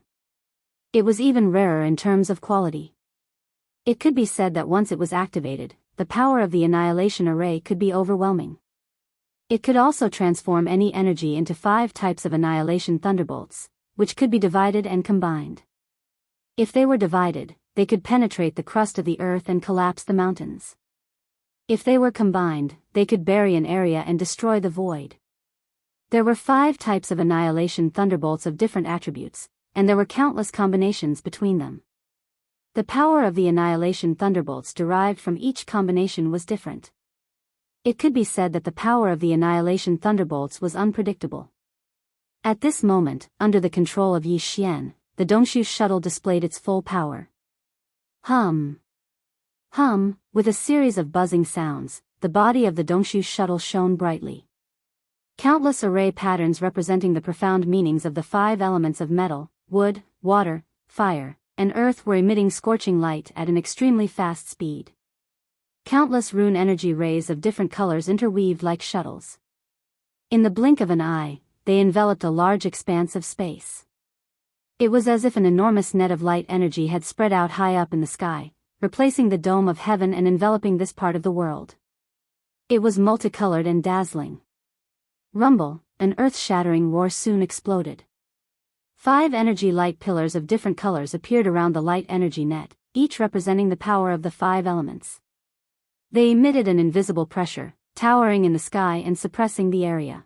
It was even rarer in terms of quality. It could be said that once it was activated, the power of the annihilation array could be overwhelming. It could also transform any energy into 5 types of annihilation thunderbolts, which could be divided and combined. If they were divided, they could penetrate the crust of the earth and collapse the mountains. If they were combined, they could bury an area and destroy the void. There were 5 types of annihilation thunderbolts of different attributes, and there were countless combinations between them. The power of the annihilation thunderbolts derived from each combination was different. It could be said that the power of the annihilation thunderbolts was unpredictable. At this moment, under the control of Yi Xian, the Dongshu shuttle displayed its full power. Hum. Hum, with a series of buzzing sounds, the body of the Dongshu shuttle shone brightly. Countless array patterns representing the profound meanings of the 5 elements of metal, wood, water, fire, and earth were emitting scorching light at an extremely fast speed. Countless rune energy rays of different colors interweaved like shuttles. In the blink of an eye, they enveloped a large expanse of space. It was as if an enormous net of light energy had spread out high up in the sky, replacing the dome of heaven and enveloping this part of the world. It was multicolored and dazzling. Rumble, an earth-shattering roar soon exploded. 5 energy light pillars of different colors appeared around the light energy net, each representing the power of the 5 elements. They emitted an invisible pressure, towering in the sky and suppressing the area.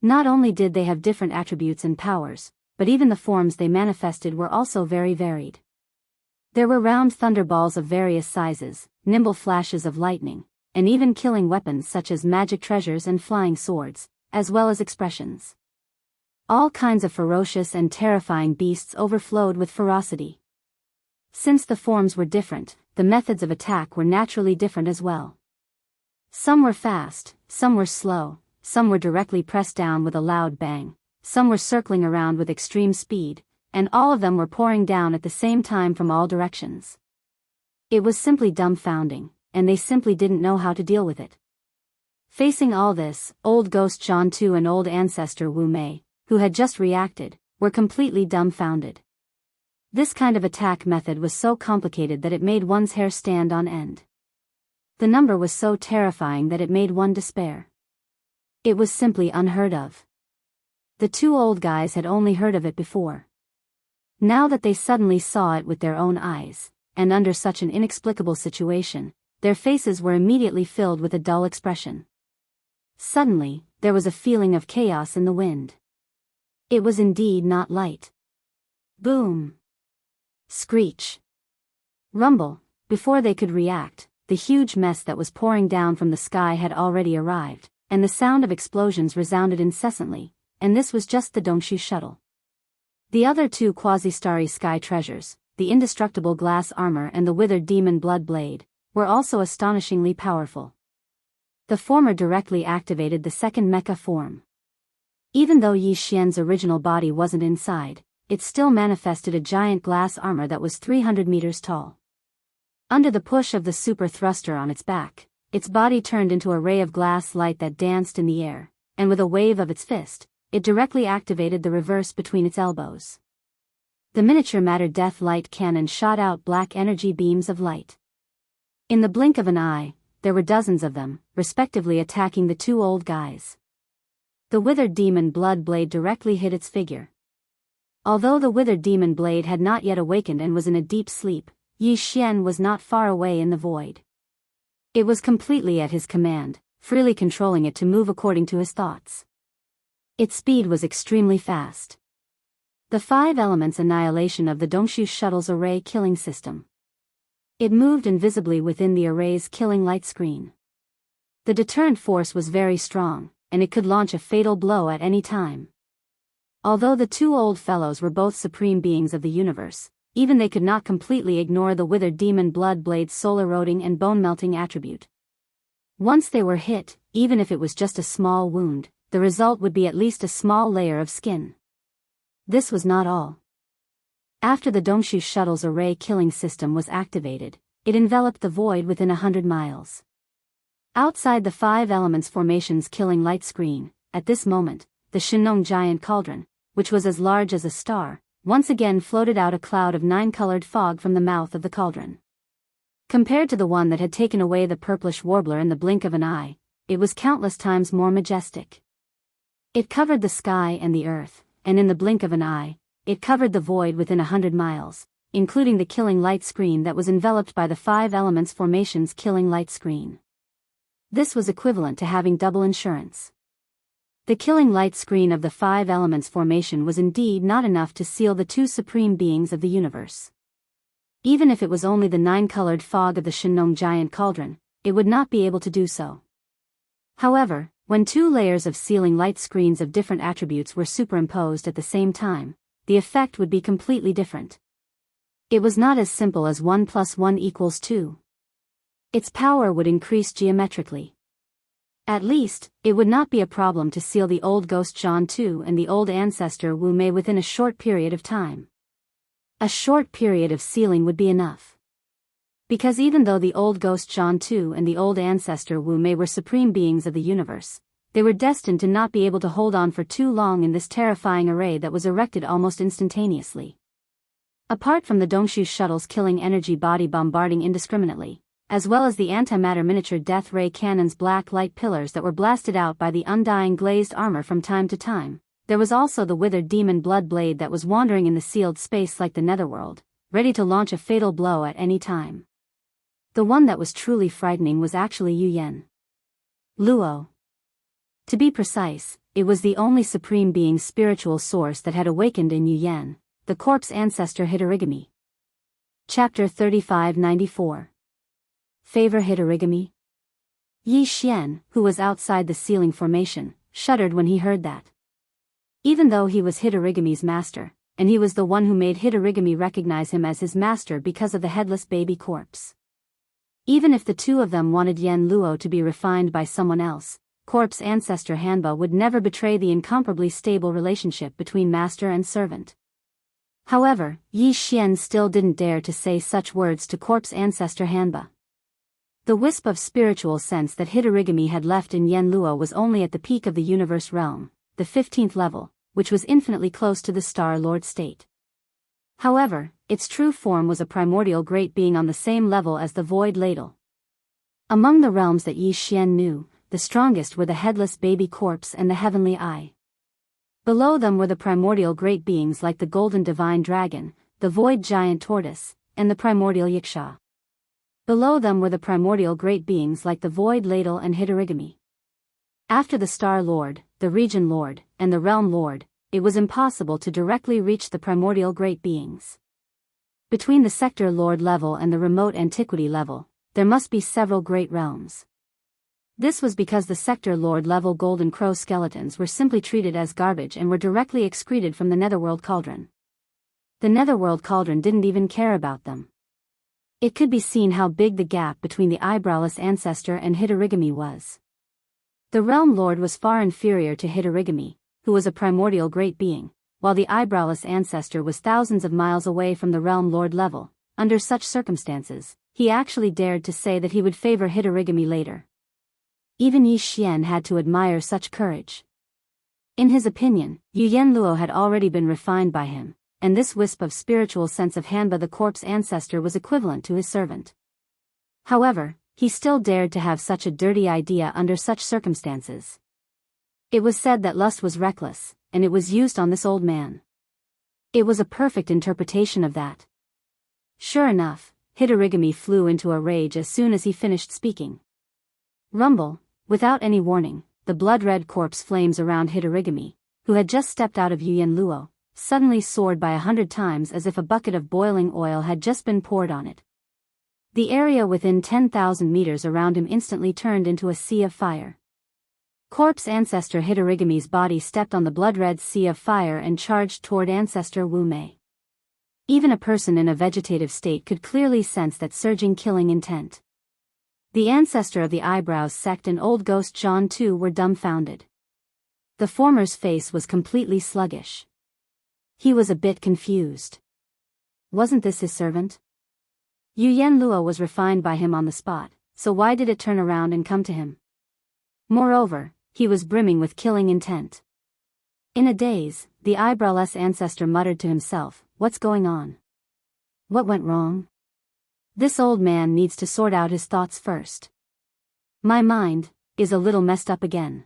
Not only did they have different attributes and powers, but even the forms they manifested were also very varied. There were round thunderballs of various sizes, nimble flashes of lightning, and even killing weapons such as magic treasures and flying swords, as well as expressions. All kinds of ferocious and terrifying beasts overflowed with ferocity. Since the forms were different, the methods of attack were naturally different as well. Some were fast, some were slow, some were directly pressed down with a loud bang, some were circling around with extreme speed, and all of them were pouring down at the same time from all directions. It was simply dumbfounding, and they simply didn't know how to deal with it. Facing all this, old ghost John Tu and old ancestor Wu Mei, who had just reacted, were completely dumbfounded. This kind of attack method was so complicated that it made one's hair stand on end. The number was so terrifying that it made one despair. It was simply unheard of. The 2 old guys had only heard of it before. Now that they suddenly saw it with their own eyes, and under such an inexplicable situation, their faces were immediately filled with a dull expression. Suddenly, there was a feeling of chaos in the wind. It was indeed not light. Boom! Screech! Rumble! Before they could react, the huge mess that was pouring down from the sky had already arrived, and the sound of explosions resounded incessantly, and this was just the Dongshu shuttle. The other 2 quasi-starry sky treasures, the indestructible glass armor and the withered demon blood blade, were also astonishingly powerful. The former directly activated the second mecha form. Even though Yi Xian's original body wasn't inside, it still manifested a giant glass armor that was 300 meters tall. Under the push of the super thruster on its back, its body turned into a ray of glass light that danced in the air, and with a wave of its fist, it directly activated the reverse between its elbows. The miniature matter death light cannon shot out black energy beams of light. In the blink of an eye, there were dozens of them, respectively attacking the 2 old guys. The withered demon blood blade directly hit its figure. Although the withered demon blade had not yet awakened and was in a deep sleep, Yi Xian was not far away in the void. It was completely at his command, freely controlling it to move according to his thoughts. Its speed was extremely fast. The 5 elements annihilation of the Dongshu shuttle's array killing system. It moved invisibly within the array's killing light screen. The deterrent force was very strong, and it could launch a fatal blow at any time. Although the 2 old fellows were both supreme beings of the universe, even they could not completely ignore the withered demon blood blade's soul-eroding and bone-melting attribute. Once they were hit, even if it was just a small wound, the result would be at least a small layer of skin. This was not all. After the Dongshu shuttle's array killing system was activated, it enveloped the void within 100 miles. Outside the 5 elements formation's killing light screen, at this moment, the Shinong giant cauldron, which was as large as a star, once again floated out a cloud of 9-colored fog from the mouth of the cauldron. Compared to the one that had taken away the purplish warbler in the blink of an eye, it was countless times more majestic. It covered the sky and the earth, and in the blink of an eye, it covered the void within 100 miles, including the killing light screen that was enveloped by the 5 elements formation's killing light screen. This was equivalent to having double insurance. The killing light screen of the 5 elements formation was indeed not enough to seal the 2 supreme beings of the universe. Even if it was only the 9-colored fog of the Shinong giant cauldron, it would not be able to do so. However, when 2 layers of sealing light screens of different attributes were superimposed at the same time, the effect would be completely different. It was not as simple as 1 + 1 = 2. Its power would increase geometrically. At least, it would not be a problem to seal the old ghost Jianghu and the old ancestor Wu Mei within a short period of time. A short period of sealing would be enough. Because even though the old ghost Jianghu and the old ancestor Wu Mei were supreme beings of the universe, they were destined to not be able to hold on for too long in this terrifying array that was erected almost instantaneously. Apart from the Dongshu shuttle's killing energy body bombarding indiscriminately, as well as the antimatter miniature death ray cannon's black light pillars that were blasted out by the undying glazed armor from time to time, there was also the withered demon blood blade that was wandering in the sealed space like the netherworld, ready to launch a fatal blow at any time. The one that was truly frightening was actually Yuyan Luo. To be precise, it was the only supreme being's spiritual source that had awakened in Yuyan, the corpse ancestor Hitorigami. Chapter 3594. Favor Hitorigami? Yi Xian, who was outside the sealing formation, shuddered when he heard that. Even though he was Hitorigami's master, and he was the one who made Hitorigami recognize him as his master because of the headless baby corpse. Even if the two of them wanted Yen Luo to be refined by someone else, corpse ancestor Hanba would never betray the incomparably stable relationship between master and servant. However, Yi Xian still didn't dare to say such words to corpse ancestor Hanba. The wisp of spiritual sense that Hitorigami had left in Yen Luo was only at the peak of the universe realm, the 15th level, which was infinitely close to the Star Lord state. However, its true form was a primordial great being on the same level as the void ladle. Among the realms that Yi Xian knew, the strongest were the headless baby corpse and the heavenly eye. Below them were the primordial great beings like the golden divine dragon, the void giant tortoise, and the primordial yiksha. Below them were the primordial great beings like the void ladle and Hitorigami. After the Star Lord, the Region Lord, and the Realm Lord, it was impossible to directly reach the primordial great beings. Between the Sector Lord level and the remote antiquity level, there must be several great realms. This was because the Sector Lord level Golden Crow skeletons were simply treated as garbage and were directly excreted from the Netherworld Cauldron. The Netherworld Cauldron didn't even care about them. It could be seen how big the gap between the eyebrowless ancestor and Hitorigami was. The Realm Lord was far inferior to Hitorigami, who was a primordial great being, while the eyebrowless ancestor was thousands of miles away from the Realm Lord level. Under such circumstances, he actually dared to say that he would favor Hitorigami later. Even Yi Xian had to admire such courage. In his opinion, Yuyan Luo had already been refined by him, and this wisp of spiritual sense of Hanba the corpse ancestor was equivalent to his servant. However, he still dared to have such a dirty idea under such circumstances. It was said that lust was reckless, and it was used on this old man. It was a perfect interpretation of that. Sure enough, Hitorigami flew into a rage as soon as he finished speaking. Rumble, without any warning, the blood-red corpse flames around Hitorigami, who had just stepped out of Yuyan Luo, suddenly soared by 100 times as if a bucket of boiling oil had just been poured on it. The area within 10,000 meters around him instantly turned into a sea of fire. Corpse ancestor Hitorigami's body stepped on the blood-red sea of fire and charged toward ancestor Wu Mei. Even a person in a vegetative state could clearly sense that surging killing intent. The ancestor of the Eyebrows sect and old ghost Jianghu were dumbfounded. The former's face was completely sluggish. He was a bit confused. Wasn't this his servant? Yu Yanluo was refined by him on the spot, so why did it turn around and come to him? Moreover, he was brimming with killing intent. In a daze, the eyebrowless ancestor muttered to himself, "What's going on? What went wrong? This old man needs to sort out his thoughts first. My mind is a little messed up again."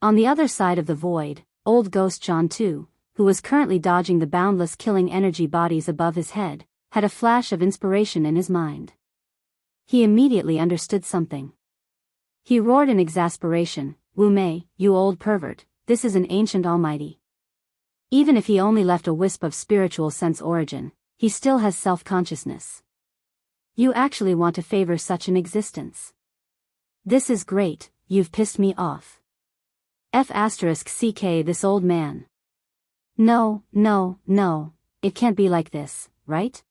On the other side of the void, old ghost Jianghu, who was currently dodging the boundless killing energy bodies above his head, had a flash of inspiration in his mind. He immediately understood something. He roared in exasperation, "Wu Mei, you old pervert, this is an ancient almighty. Even if he only left a wisp of spiritual sense origin, he still has self-consciousness. You actually want to favor such an existence. This is great, you've pissed me off. *CK this old man. No, it can't be like this, right?"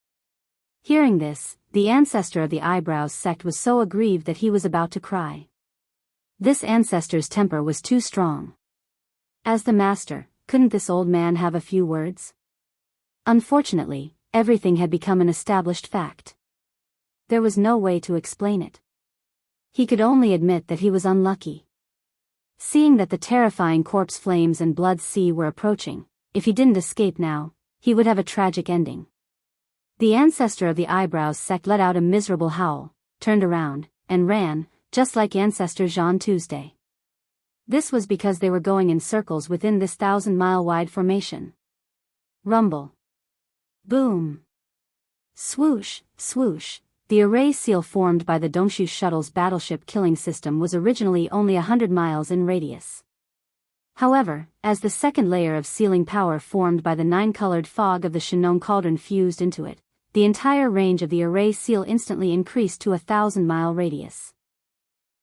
Hearing this, the ancestor of the Eyebrows sect was so aggrieved that he was about to cry. This ancestor's temper was too strong. As the master, couldn't this old man have a few words? Unfortunately, everything had become an established fact. There was no way to explain it. He could only admit that he was unlucky. Seeing that the terrifying corpse flames and blood sea were approaching, if he didn't escape now, he would have a tragic ending. The ancestor of the Eyebrows sect let out a miserable howl, turned around, and ran, just like ancestor Jean Tuesday. This was because they were going in circles within this 1,000-mile-wide formation. Rumble. Boom. Swoosh, swoosh. The array seal formed by the Dongshu shuttle's battleship killing system was originally only 100 miles in radius. However, as the second layer of sealing power formed by the 9-colored fog of the Shinong cauldron fused into it, the entire range of the array seal instantly increased to a 1,000-mile radius.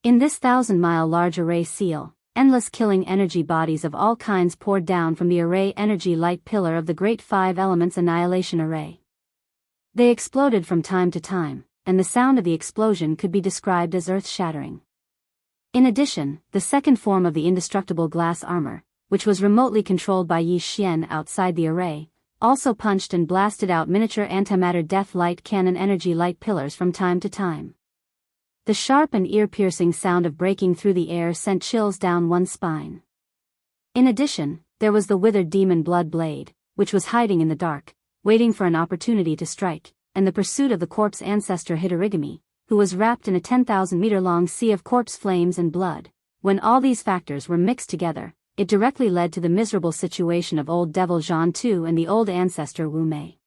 In this 1,000-mile large array seal, endless killing energy bodies of all kinds poured down from the array energy light pillar of the Great Five Elements Annihilation Array. They exploded from time to time, and the sound of the explosion could be described as earth-shattering. In addition, the second form of the indestructible glass armor, which was remotely controlled by Yi Xian outside the array, also punched and blasted out miniature antimatter death light cannon energy light pillars from time to time. The sharp and ear-piercing sound of breaking through the air sent chills down one's spine. In addition, there was the withered demon blood blade, which was hiding in the dark, waiting for an opportunity to strike, and the pursuit of the corpse ancestor Hitorigami, who was wrapped in a 10,000-meter-long sea of corpse flames and blood. When all these factors were mixed together, it directly led to the miserable situation of old devil Jianghu and the old ancestor Wu Mei.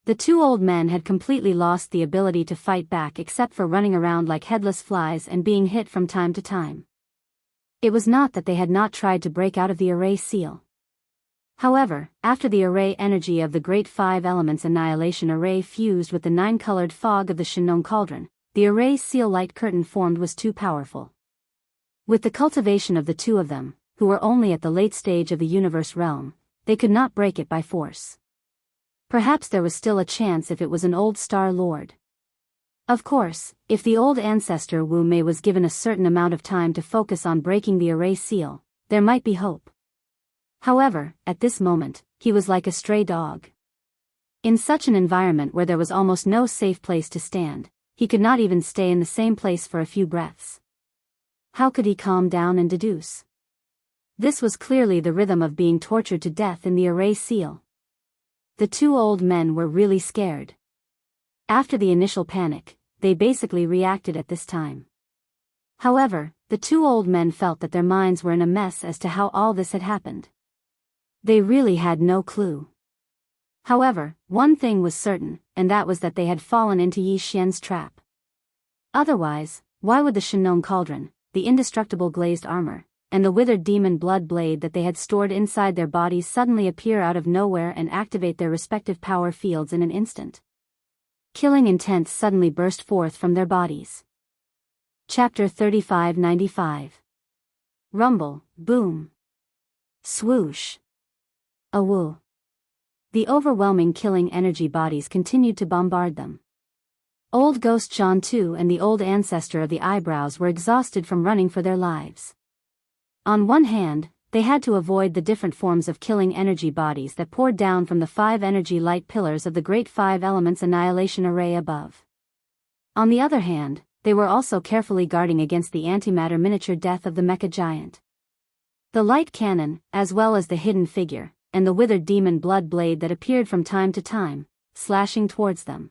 The two old men had completely lost the ability to fight back except for running around like headless flies and being hit from time to time. It was not that they had not tried to break out of the array seal. However, after the array energy of the Great Five Elements Annihilation Array fused with the 9-colored fog of the Shinong Cauldron, the array seal light curtain formed was too powerful. With the cultivation of the two of them, who were only at the late stage of the universe realm, they could not break it by force. Perhaps there was still a chance if it was an old Star Lord. Of course, if the old ancestor Wu Mei was given a certain amount of time to focus on breaking the array seal, there might be hope. However, at this moment, he was like a stray dog. In such an environment where there was almost no safe place to stand, he could not even stay in the same place for a few breaths. How could he calm down and deduce? This was clearly the rhythm of being tortured to death in the array seal. The two old men were really scared. After the initial panic, they basically reacted at this time. However, the two old men felt that their minds were in a mess as to how all this had happened. They really had no clue. However, one thing was certain, and that was that they had fallen into Yi Xian's trap. Otherwise, why would the Shinong Cauldron, the indestructible glazed armor, and the withered demon blood blade that they had stored inside their bodies suddenly appear out of nowhere and activate their respective power fields in an instant? Killing intent suddenly burst forth from their bodies. Chapter 3595. Rumble, boom. Swoosh. Awoo. The overwhelming killing energy bodies continued to bombard them. Old Ghost Jianghu and the old ancestor of the eyebrows were exhausted from running for their lives. On one hand, they had to avoid the different forms of killing energy bodies that poured down from the 5 energy light pillars of the Great 5 Elements Annihilation Array above. On the other hand, they were also carefully guarding against the antimatter miniature death of the mecha giant. The light cannon, as well as the hidden figure, and the withered demon blood blade that appeared from time to time, slashing towards them.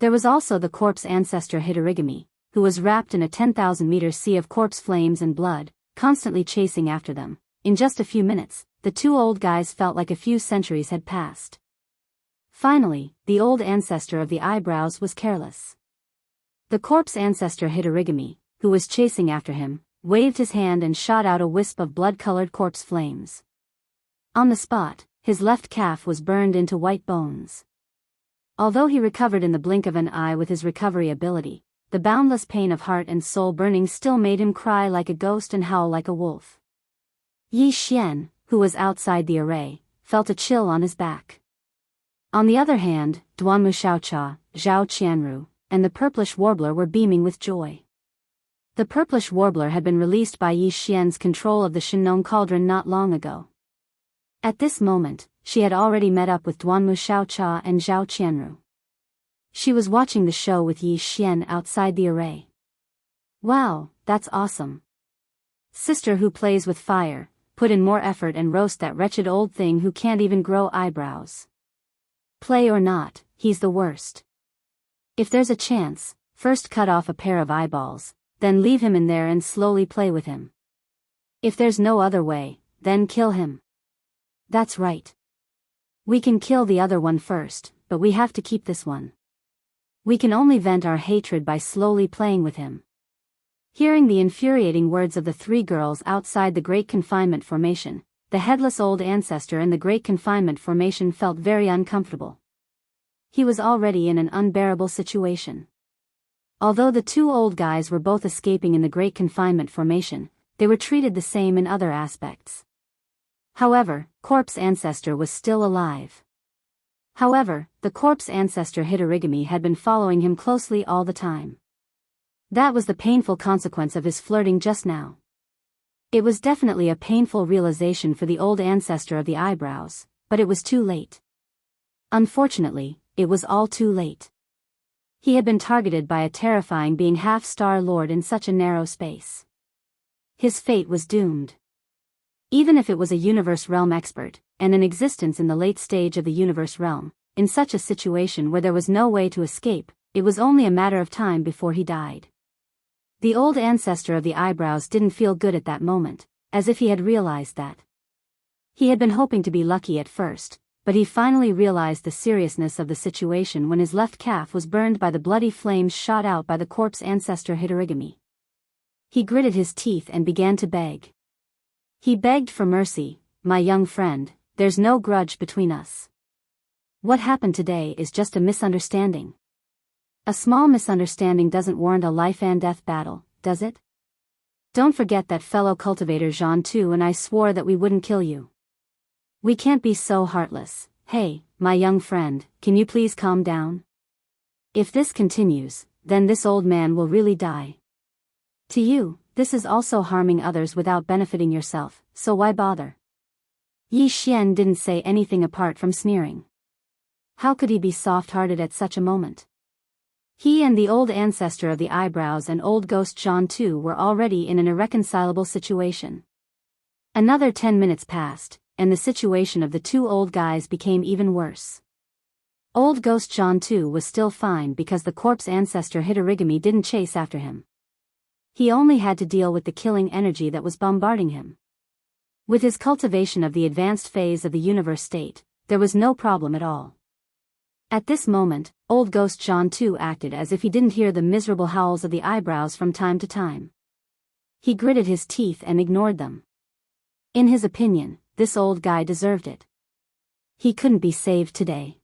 There was also the corpse ancestor Hitorigami, who was wrapped in a 10,000-meter sea of corpse flames and blood, constantly chasing after them. In just a few minutes, the 2 old guys felt like a few centuries had passed. Finally, the old ancestor of the eyebrows was careless. The corpse ancestor Hitorigami, who was chasing after him, waved his hand and shot out a wisp of blood-colored corpse flames. On the spot, his left calf was burned into white bones. Although he recovered in the blink of an eye with his recovery ability, the boundless pain of heart and soul burning still made him cry like a ghost and howl like a wolf. Yi Xian, who was outside the array, felt a chill on his back. On the other hand, Duanmu Xiaocha, Zhao Qianru, and the purplish warbler were beaming with joy. The purplish warbler had been released by Yi Xian's control of the Shinnon cauldron not long ago. At this moment, she had already met up with Duanmu Xiaocha and Zhao Qianru. She was watching the show with Yi Xian outside the array. Wow, that's awesome. Sister who plays with fire, put in more effort and roast that wretched old thing who can't even grow eyebrows. Play or not, he's the worst. If there's a chance, first cut off a pair of eyeballs, then leave him in there and slowly play with him. If there's no other way, then kill him. That's right. We can kill the other one first, but we have to keep this one. We can only vent our hatred by slowly playing with him. Hearing the infuriating words of the 3 girls outside the Great Confinement Formation, the headless old ancestor in the Great Confinement Formation felt very uncomfortable. He was already in an unbearable situation. Although the 2 old guys were both escaping in the Great Confinement Formation, they were treated the same in other aspects. However, corpse ancestor was still alive. However, the corpse ancestor Hitorigami had been following him closely all the time. That was the painful consequence of his flirting just now. It was definitely a painful realization for the old ancestor of the eyebrows, but it was too late. Unfortunately, it was all too late. He had been targeted by a terrifying being half-star lord in such a narrow space. His fate was doomed. Even if it was a universe realm expert, and in existence in the late stage of the universe realm, in such a situation where there was no way to escape, it was only a matter of time before he died. The old ancestor of the eyebrows didn't feel good at that moment, as if he had realized that. He had been hoping to be lucky at first, but he finally realized the seriousness of the situation when his left calf was burned by the bloody flames shot out by the corpse ancestor Hitorigami. He gritted his teeth and began to beg. He begged for mercy, "My young friend, there's no grudge between us. What happened today is just a misunderstanding. A small misunderstanding doesn't warrant a life and death battle, does it? Don't forget that fellow cultivator Jianghu and I swore that we wouldn't kill you. We can't be so heartless. Hey, my young friend, can you please calm down? If this continues, then this old man will really die. To you, this is also harming others without benefiting yourself, so why bother?" Yi Xian didn't say anything apart from sneering. How could he be soft-hearted at such a moment? He and the old ancestor of the eyebrows and old ghost Jianghu were already in an irreconcilable situation. Another 10 minutes passed, and the situation of the 2 old guys became even worse. Old ghost Jianghu was still fine because the corpse ancestor Hitorigami didn't chase after him. He only had to deal with the killing energy that was bombarding him. With his cultivation of the advanced phase of the universe state, there was no problem at all. At this moment, old ghost Jianghu acted as if he didn't hear the miserable howls of the eyebrows from time to time. He gritted his teeth and ignored them. In his opinion, this old guy deserved it. He couldn't be saved today.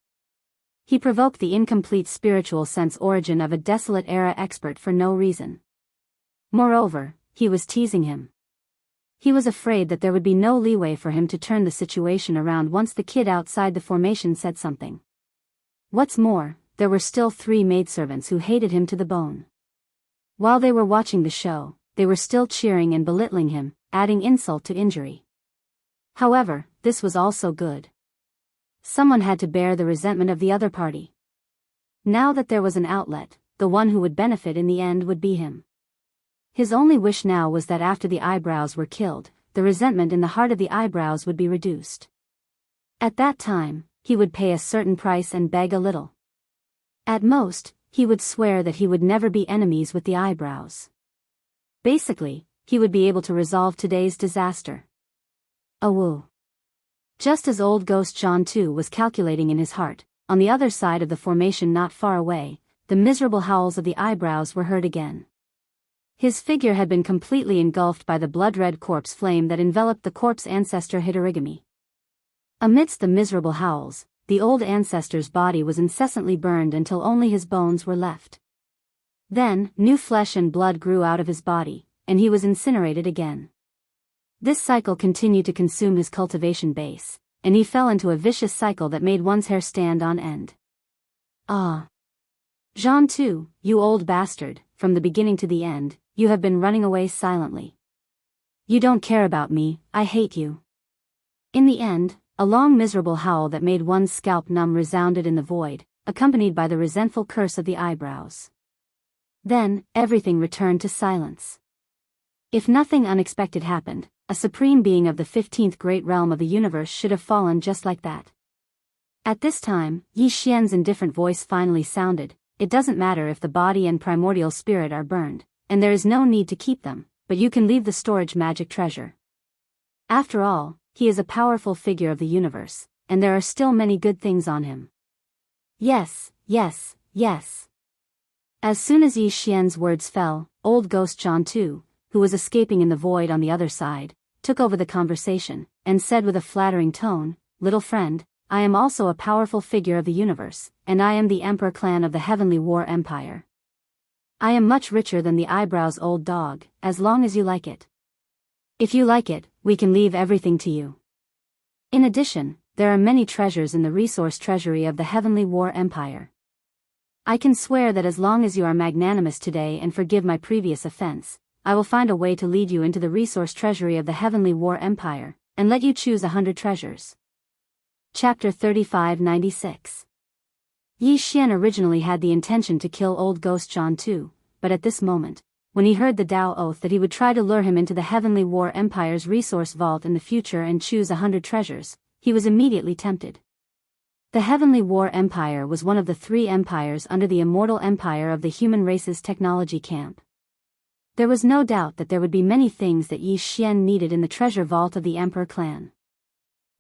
He provoked the incomplete spiritual sense origin of a desolate era expert for no reason. Moreover, he was teasing him. He was afraid that there would be no leeway for him to turn the situation around once the kid outside the formation said something. What's more, there were still 3 maidservants who hated him to the bone. While they were watching the show, they were still cheering and belittling him, adding insult to injury. However, this was also good. Someone had to bear the resentment of the other party. Now that there was an outlet, the one who would benefit in the end would be him. His only wish now was that after the eyebrows were killed, the resentment in the heart of the eyebrows would be reduced. At that time, he would pay a certain price and beg a little. At most, he would swear that he would never be enemies with the eyebrows. Basically, he would be able to resolve today's disaster. Awoo. Just as old ghost Jianghu was calculating in his heart, on the other side of the formation not far away, the miserable howls of the eyebrows were heard again. His figure had been completely engulfed by the blood-red corpse flame that enveloped the corpse ancestor Hitorigami. Amidst the miserable howls, the old ancestor's body was incessantly burned until only his bones were left. Then, new flesh and blood grew out of his body, and he was incinerated again. This cycle continued to consume his cultivation base, and he fell into a vicious cycle that made one's hair stand on end. Ah! Jianghu, you old bastard, from the beginning to the end, you have been running away silently. You don't care about me, I hate you. In the end, a long miserable howl that made one's scalp numb resounded in the void, accompanied by the resentful curse of the eyebrows. Then, everything returned to silence. If nothing unexpected happened, a supreme being of the 15th great realm of the universe should have fallen just like that. At this time, Yi Xian's indifferent voice finally sounded, "It doesn't matter if the body and primordial spirit are burned, and there is no need to keep them, but you can leave the storage magic treasure. After all, he is a powerful figure of the universe, and there are still many good things on him." Yes, yes, yes. As soon as Yi Xian's words fell, old ghost Jianghu, who was escaping in the void on the other side, took over the conversation, and said with a flattering tone, "Little friend, I am also a powerful figure of the universe, and I am the Emperor clan of the Heavenly War Empire. I am much richer than the eyebrows old dog, as long as you like it. If you like it, we can leave everything to you. In addition, there are many treasures in the resource treasury of the Heavenly War Empire. I can swear that as long as you are magnanimous today and forgive my previous offense, I will find a way to lead you into the resource treasury of the Heavenly War Empire, and let you choose 100 treasures." Chapter 3596. Yi Xian originally had the intention to kill old ghost Jianghu, but at this moment, when he heard the Dao oath that he would try to lure him into the Heavenly War Empire's resource vault in the future and choose 100 treasures, he was immediately tempted. The Heavenly War Empire was one of the 3 empires under the immortal empire of the human race's technology camp. There was no doubt that there would be many things that Yi Xian needed in the treasure vault of the Emperor clan.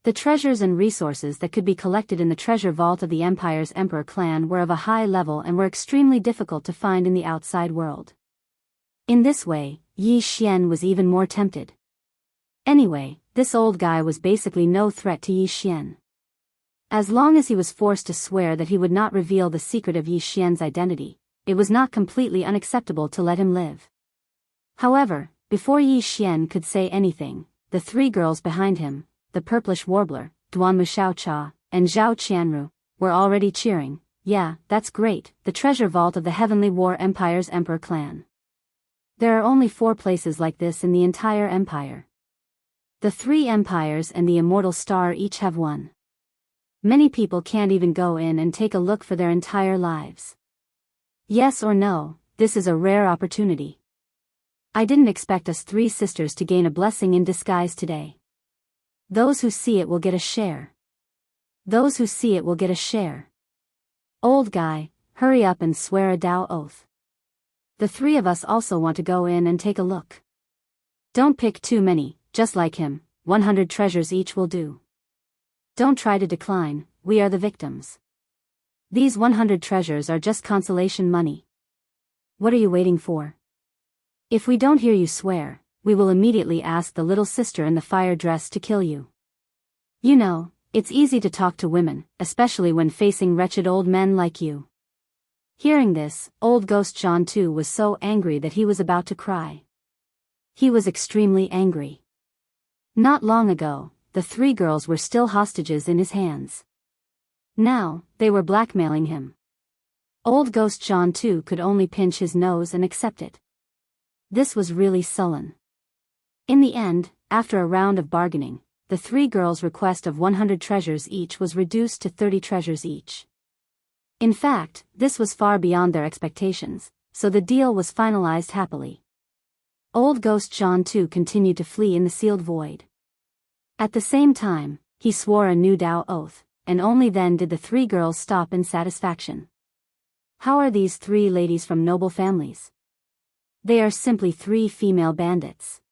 The treasures and resources that could be collected in the treasure vault of the Empire's Emperor clan were of a high level and were extremely difficult to find in the outside world. In this way, Yi Xian was even more tempted. Anyway, this old guy was basically no threat to Yi Xian. As long as he was forced to swear that he would not reveal the secret of Yi Xian's identity, it was not completely unacceptable to let him live. However, before Yi Xian could say anything, the 3 girls behind him, the purplish warbler, Duanmu Xiaocha, and Zhao Qianru, were already cheering. "Yeah, that's great, the treasure vault of the Heavenly War Empire's Emperor clan. There are only 4 places like this in the entire empire. The 3 empires and the immortal star each have one. Many people can't even go in and take a look for their entire lives. Yes or no, this is a rare opportunity. I didn't expect us 3 sisters to gain a blessing in disguise today. Those who see it will get a share. Those who see it will get a share. Old guy, hurry up and swear a Dao oath. The 3 of us also want to go in and take a look. Don't pick too many, just like him, 100 treasures each will do. Don't try to decline, we are the victims. These 100 treasures are just consolation money. What are you waiting for? If we don't hear you swear, we will immediately ask the little sister in the fire dress to kill you. You know, it's easy to talk to women, especially when facing wretched old men like you." Hearing this, old ghost Jianghu was so angry that he was about to cry. He was extremely angry. Not long ago, the 3 girls were still hostages in his hands. Now, they were blackmailing him. Old Ghost Jianghu could only pinch his nose and accept it. This was really sullen. In the end, after a round of bargaining, the three girls' request of 100 treasures each was reduced to 30 treasures each. In fact, this was far beyond their expectations, so the deal was finalized happily. Old Ghost Jianghu continued to flee in the sealed void. At the same time, he swore a new Dao oath, and only then did the three girls stop in satisfaction. How are these three ladies from noble families? They are simply three female bandits.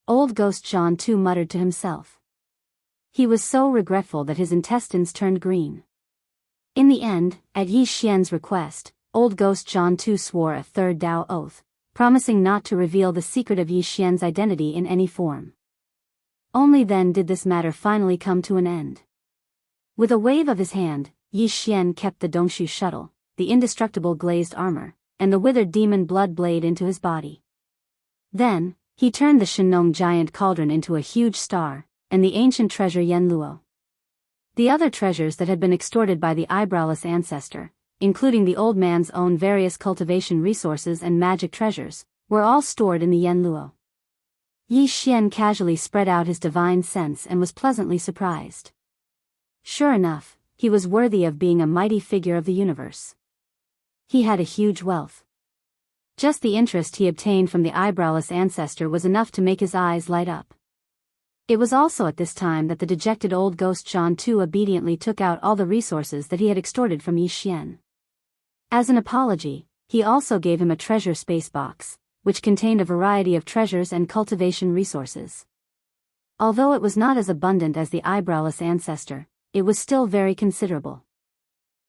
Old Ghost Jianghu muttered to himself. He was so regretful that his intestines turned green. In the end, at Yi Xian's request, Old Ghost Jianghu swore a third Dao oath, promising not to reveal the secret of Yi Xian's identity in any form. Only then did this matter finally come to an end. With a wave of his hand, Yi Xian kept the Dongshu shuttle, the indestructible glazed armor, and the withered demon blood blade into his body. Then, he turned the Shenong giant cauldron into a huge star, and the ancient treasure Yanluo. The other treasures that had been extorted by the eyebrowless ancestor, including the old man's own various cultivation resources and magic treasures, were all stored in the Yanluo. Yi Xian casually spread out his divine sense and was pleasantly surprised. Sure enough, he was worthy of being a mighty figure of the universe. He had a huge wealth. Just the interest he obtained from the eyebrowless ancestor was enough to make his eyes light up. It was also at this time that the dejected old ghost Jianghu obediently took out all the resources that he had extorted from Yi Xian. As an apology, he also gave him a treasure space box, which contained a variety of treasures and cultivation resources. Although it was not as abundant as the eyebrowless ancestor, it was still very considerable.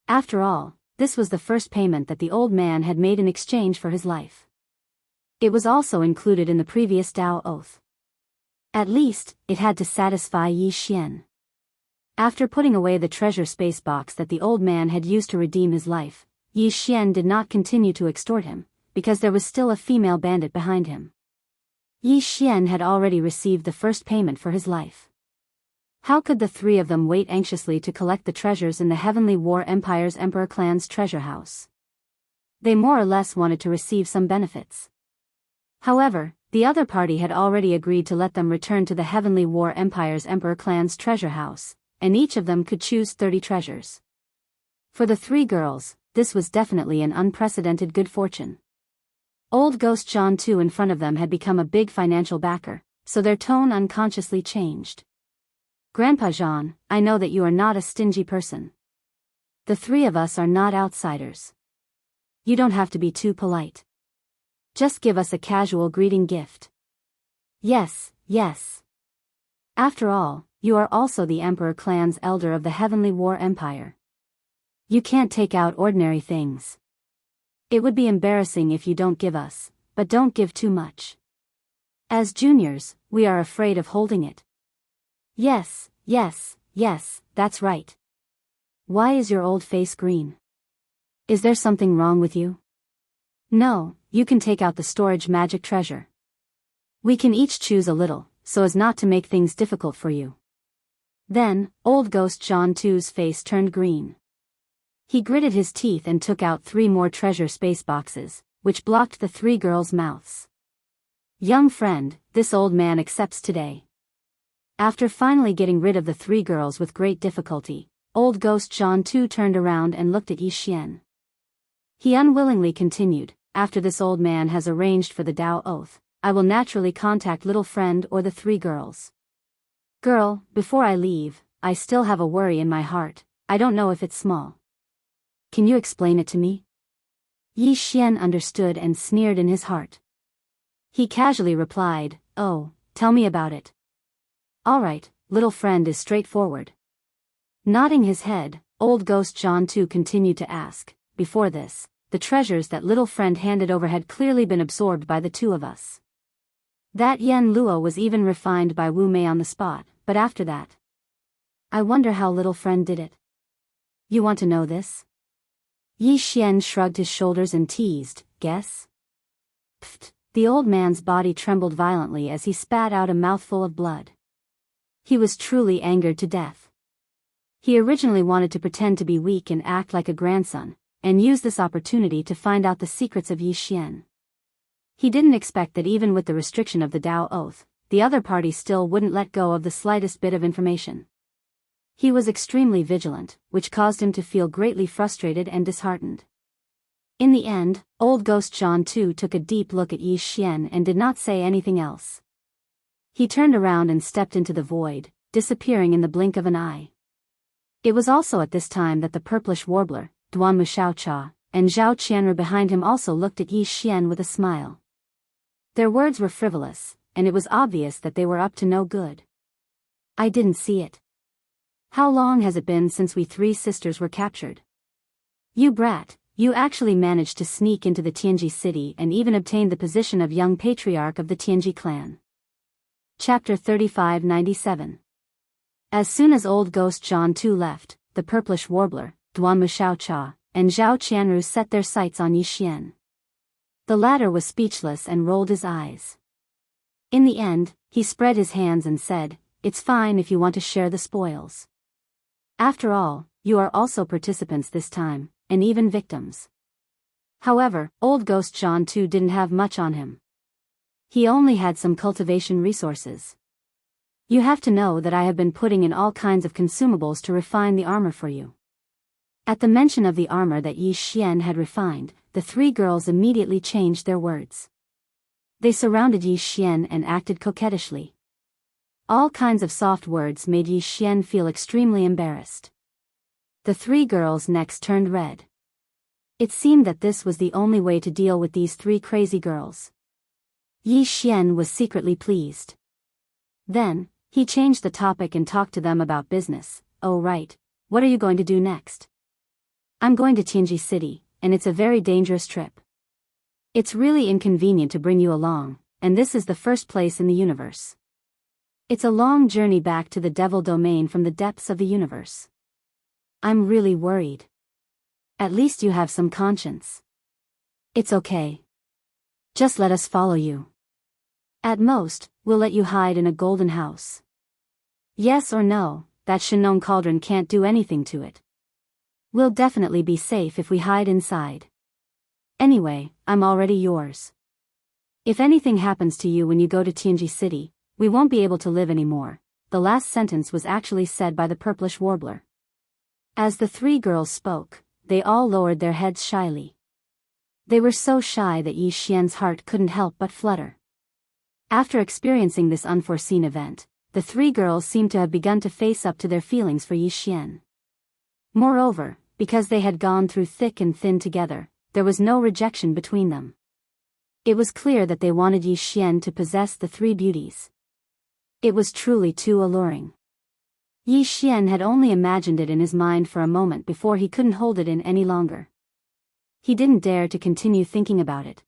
After all, this was the first payment that the old man had made in exchange for his life. It was also included in the previous Dao oath. At least, it had to satisfy Yi Xian. After putting away the treasure space box that the old man had used to redeem his life, Yi Xian did not continue to extort him, because there was still a female bandit behind him. Yi Xian had already received the first payment for his life. How could the three of them wait anxiously to collect the treasures in the Heavenly War Empire's Emperor clan's treasure house? They more or less wanted to receive some benefits. However, the other party had already agreed to let them return to the Heavenly War Empire's Emperor clan's treasure house, and each of them could choose 30 treasures. For the three girls, this was definitely an unprecedented good fortune. Old Ghost Jianghu in front of them had become a big financial backer, so their tone unconsciously changed. Grandpa Jean, I know that you are not a stingy person. The three of us are not outsiders. You don't have to be too polite. Just give us a casual greeting gift. Yes, yes. After all, you are also the Emperor clan's elder of the Heavenly War Empire. You can't take out ordinary things. It would be embarrassing if you don't give us, but don't give too much. As juniors, we are afraid of holding it. Yes, yes, yes, that's right. Why is your old face green? Is there something wrong with you? No, you can take out the storage magic treasure. We can each choose a little, so as not to make things difficult for you. Then, old ghost Jianghu's face turned green. He gritted his teeth and took out 3 more treasure space boxes, which blocked the 3 girls' mouths. Young friend, this old man accepts today. After finally getting rid of the 3 girls with great difficulty, old ghost Jianghu turned around and looked at Yi Xian. He unwillingly continued, after this old man has arranged for the Dao oath, I will naturally contact little friend or the 3 girls. Girl, before I leave, I still have a worry in my heart, I don't know if it's small. Can you explain it to me? Yi Xian understood and sneered in his heart. He casually replied, oh, tell me about it. Alright, little friend is straightforward. Nodding his head, old ghost Jianghu continued to ask, before this, the treasures that little friend handed over had clearly been absorbed by the 2 of us. That Yan Luo was even refined by Wu Mei on the spot, but after that. I wonder how little friend did it. You want to know this? Yi Xian shrugged his shoulders and teased, guess? Pfft, the old man's body trembled violently as he spat out a mouthful of blood. He was truly angered to death. He originally wanted to pretend to be weak and act like a grandson, and use this opportunity to find out the secrets of Yi Xian. He didn't expect that even with the restriction of the Dao Oath, the other party still wouldn't let go of the slightest bit of information. He was extremely vigilant, which caused him to feel greatly frustrated and disheartened. In the end, old Ghost John too took a deep look at Yi Xian and did not say anything else. He turned around and stepped into the void, disappearing in the blink of an eye. It was also at this time that the purplish warbler, Duan Muxiaocha, and Zhao Qianru behind him also looked at Yi Xian with a smile. Their words were frivolous, and it was obvious that they were up to no good. I didn't see it. How long has it been since we three sisters were captured? You brat, you actually managed to sneak into the Tianji city and even obtained the position of young patriarch of the Tianji clan. Chapter 3597. As soon as old Ghost John too left, the purplish warbler, Duan Muxiaocha, and Zhao Qianru set their sights on Yi Xian. The latter was speechless and rolled his eyes. In the end, he spread his hands and said, "It's fine if you want to share the spoils. After all, you are also participants this time, and even victims." However, old Ghost John too didn't have much on him. He only had some cultivation resources. You have to know that I have been putting in all kinds of consumables to refine the armor for you. At the mention of the armor that Yi Xian had refined, the three girls immediately changed their words. They surrounded Yi Xian and acted coquettishly. All kinds of soft words made Yi Xian feel extremely embarrassed. The three girls' necks turned red. It seemed that this was the only way to deal with these three crazy girls. Yi Xian was secretly pleased. Then, he changed the topic and talked to them about business. "Oh right, what are you going to do next?" "I'm going to Tianji City, and it's a very dangerous trip. It's really inconvenient to bring you along, and this is the first place in the universe. It's a long journey back to the devil domain from the depths of the universe. I'm really worried." "At least you have some conscience." "It's okay. Just let us follow you. At most, we'll let you hide in a golden house. Yes or no, that Shinong cauldron can't do anything to it. We'll definitely be safe if we hide inside. Anyway, I'm already yours. If anything happens to you when you go to Tianji City, we won't be able to live anymore." The last sentence was actually said by the purplish warbler. As the three girls spoke, they all lowered their heads shyly. They were so shy that Yi Xian's heart couldn't help but flutter. After experiencing this unforeseen event, the three girls seemed to have begun to face up to their feelings for Yi Xian. Moreover, because they had gone through thick and thin together, there was no rejection between them. It was clear that they wanted Yi Xian to possess the three beauties. It was truly too alluring. Yi Xian had only imagined it in his mind for a moment before he couldn't hold it in any longer. He didn't dare to continue thinking about it.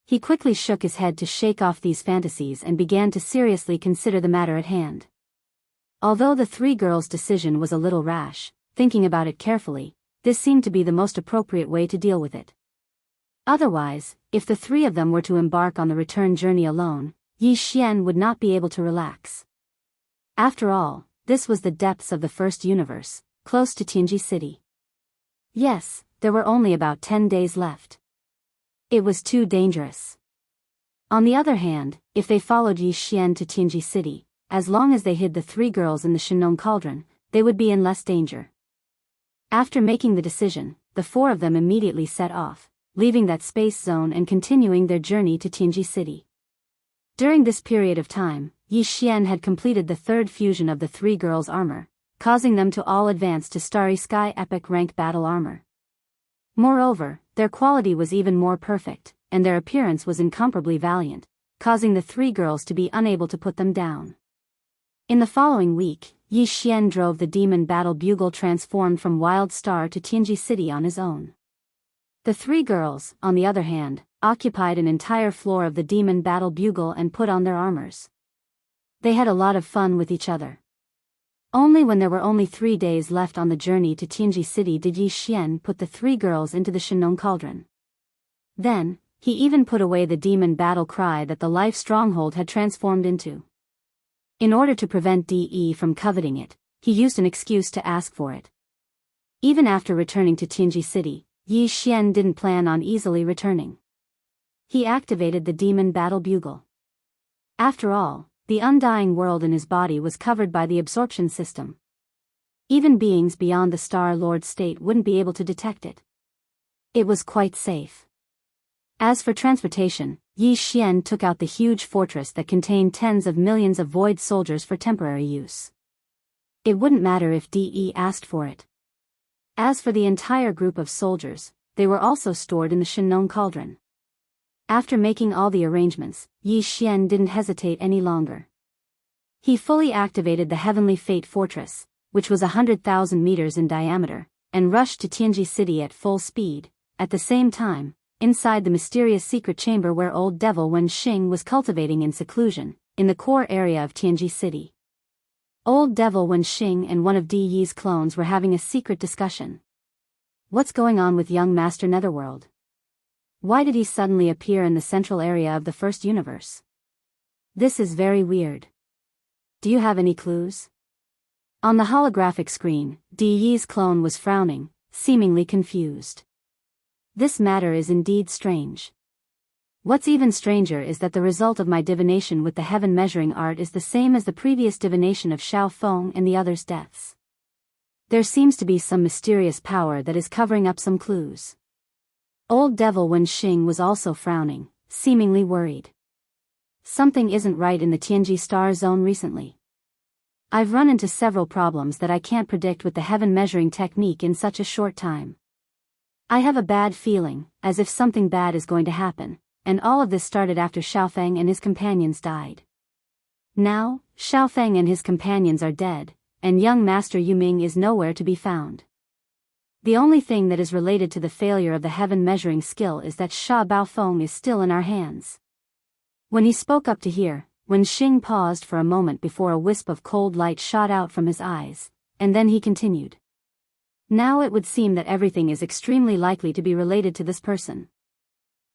He quickly shook his head to shake off these fantasies and began to seriously consider the matter at hand. Although the three girls' decision was a little rash, thinking about it carefully, this seemed to be the most appropriate way to deal with it. Otherwise, if the three of them were to embark on the return journey alone, Yi Xian would not be able to relax. After all, this was the depths of the first universe, close to Tianji City. Yes, there were only about 10 days left. It was too dangerous. On the other hand, if they followed Yi Xian to Tianji City, as long as they hid the three girls in the Shinong cauldron, they would be in less danger. After making the decision, the four of them immediately set off, leaving that space zone and continuing their journey to Tianji City. During this period of time, Yi Xian had completed the third fusion of the three girls' armor, causing them to all advance to Starry Sky Epic Rank Battle Armor. Moreover, their quality was even more perfect, and their appearance was incomparably valiant, causing the three girls to be unable to put them down. In the following week, Yi Xian drove the demon battle bugle transformed from Wild Star to Tianji City on his own. The three girls, on the other hand, occupied an entire floor of the demon battle bugle and put on their armors. They had a lot of fun with each other. Only when there were only 3 days left on the journey to Tianji City did Yi Xian put the three girls into the Shinong cauldron. Then, he even put away the demon battle cry that the life stronghold had transformed into. In order to prevent DE from coveting it, he used an excuse to ask for it. Even after returning to Tianji City, Yi Xian didn't plan on easily returning. He activated the demon battle bugle. After all, the undying world in his body was covered by the absorption system. Even beings beyond the Star Lord state wouldn't be able to detect it. It was quite safe. As for transportation, Yi Xian took out the huge fortress that contained tens of millions of void soldiers for temporary use. It wouldn't matter if DE asked for it. As for the entire group of soldiers, they were also stored in the Shinnon cauldron. After making all the arrangements, Yi Xian didn't hesitate any longer. He fully activated the Heavenly Fate Fortress, which was 100,000 meters in diameter, and rushed to Tianji City at full speed. At the same time, inside the mysterious secret chamber where Old Devil Wenxing was cultivating in seclusion, in the core area of Tianji City. Old Devil Wenxing and one of Di Yi's clones were having a secret discussion. What's going on with young Master Netherworld? Why did he suddenly appear in the central area of the first universe? This is very weird. Do you have any clues? On the holographic screen, Di Yi's clone was frowning, seemingly confused. This matter is indeed strange. What's even stranger is that the result of my divination with the heaven measuring art is the same as the previous divination of Xiao Feng and the others' deaths. There seems to be some mysterious power that is covering up some clues. Old Devil Wenxing was also frowning, seemingly worried. Something isn't right in the Tianji Star Zone recently. I've run into several problems that I can't predict with the heaven measuring technique in such a short time. I have a bad feeling, as if something bad is going to happen, and all of this started after Xiaofeng and his companions died. Now, Xiaofeng and his companions are dead, and young Master Yuming is nowhere to be found. The only thing that is related to the failure of the heaven measuring skill is that Sha Baofeng is still in our hands. When he spoke up to hear, Wenxing paused for a moment before a wisp of cold light shot out from his eyes, and then he continued. Now it would seem that everything is extremely likely to be related to this person.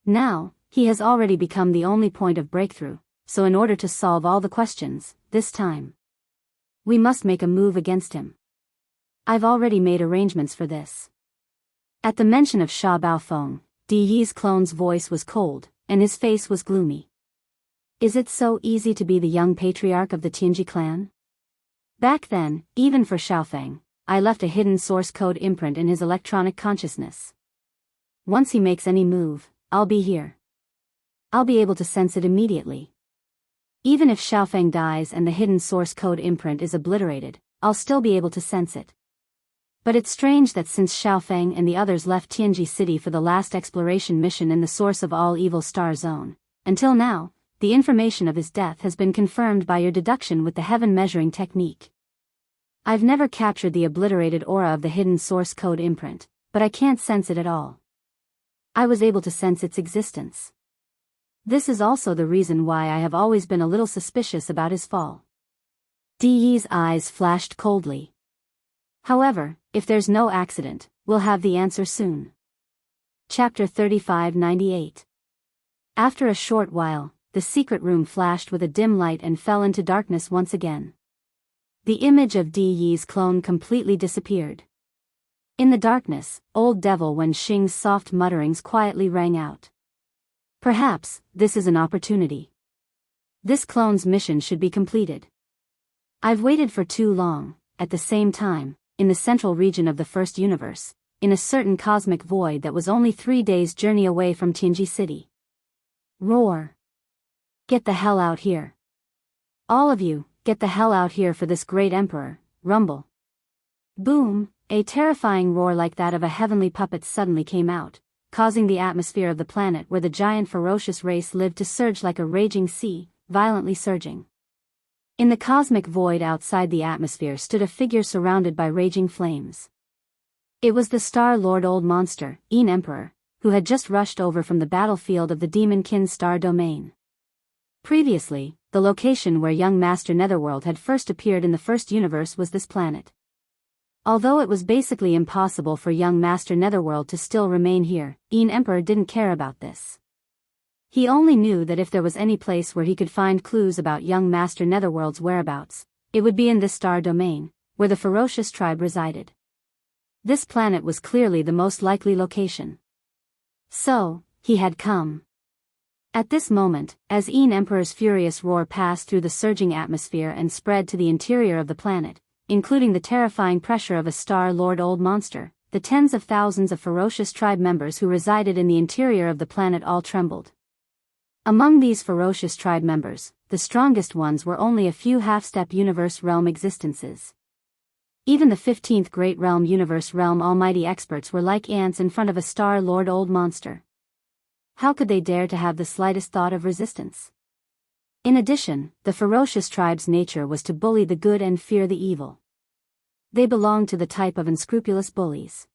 Now, he has already become the only point of breakthrough, so in order to solve all the questions, this time, we must make a move against him. I've already made arrangements for this. At the mention of Sha Baofeng, Di Yi's clone's voice was cold, and his face was gloomy. Is it so easy to be the young patriarch of the Tianji clan? Back then, even for Xiaofeng, I left a hidden source code imprint in his electronic consciousness. Once he makes any move, I'll be here. I'll be able to sense it immediately. Even if Xiaofeng dies and the hidden source code imprint is obliterated, I'll still be able to sense it. But it's strange that since Xiaofeng and the others left Tianji City for the last exploration mission in the source of all evil star zone, until now, the information of his death has been confirmed by your deduction with the heaven measuring technique. I've never captured the obliterated aura of the hidden source code imprint, but I can't sense it at all. I was able to sense its existence. This is also the reason why I have always been a little suspicious about his fall. Di Yi's eyes flashed coldly. However, if there's no accident, we'll have the answer soon. Chapter 3598. After a short while, the secret room flashed with a dim light and fell into darkness once again. The image of Di Yi's clone completely disappeared. In the darkness, Old Devil Wenxing's soft mutterings quietly rang out. Perhaps, this is an opportunity. This clone's mission should be completed. I've waited for too long. At the same time, in the central region of the first universe, in a certain cosmic void that was only 3 days' journey away from Tianji City. Roar. Get the hell out here. All of you, get the hell out here for this great emperor, rumble. Boom, a terrifying roar like that of a heavenly puppet suddenly came out, causing the atmosphere of the planet where the giant ferocious race lived to surge like a raging sea, violently surging. In the cosmic void outside the atmosphere stood a figure surrounded by raging flames. It was the Star Lord Old Monster, Een Emperor, who had just rushed over from the battlefield of the Demon-kin Star Domain. Previously, the location where young Master Netherworld had first appeared in the first universe was this planet. Although it was basically impossible for young Master Netherworld to still remain here, Een Emperor didn't care about this. He only knew that if there was any place where he could find clues about young Master Netherworld's whereabouts, it would be in this star domain, where the ferocious tribe resided. This planet was clearly the most likely location. So, he had come. At this moment, as Yin Emperor's furious roar passed through the surging atmosphere and spread to the interior of the planet, including the terrifying pressure of a Star-Lord Old Monster, the tens of thousands of ferocious tribe members who resided in the interior of the planet all trembled. Among these ferocious tribe members, the strongest ones were only a few half-step universe realm existences. Even the 15th Great Realm Universe Realm Almighty experts were like ants in front of a Star-Lord Old Monster. How could they dare to have the slightest thought of resistance? In addition, the ferocious tribe's nature was to bully the good and fear the evil. They belonged to the type of unscrupulous bullies.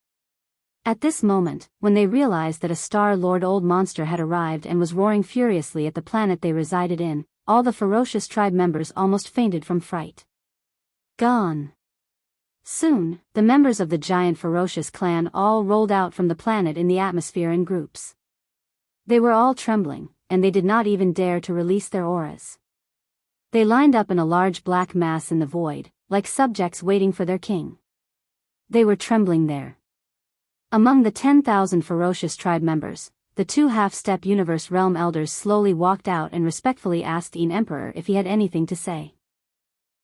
At this moment, when they realized that a Star-Lord Old Monster had arrived and was roaring furiously at the planet they resided in, all the ferocious tribe members almost fainted from fright. Gone. Soon, the members of the giant ferocious clan all rolled out from the planet in the atmosphere in groups. They were all trembling, and they did not even dare to release their auras. They lined up in a large black mass in the void, like subjects waiting for their king. They were trembling there. Among the 10,000 ferocious tribe members, the two half-step universe realm elders slowly walked out and respectfully asked Yin Emperor if he had anything to say.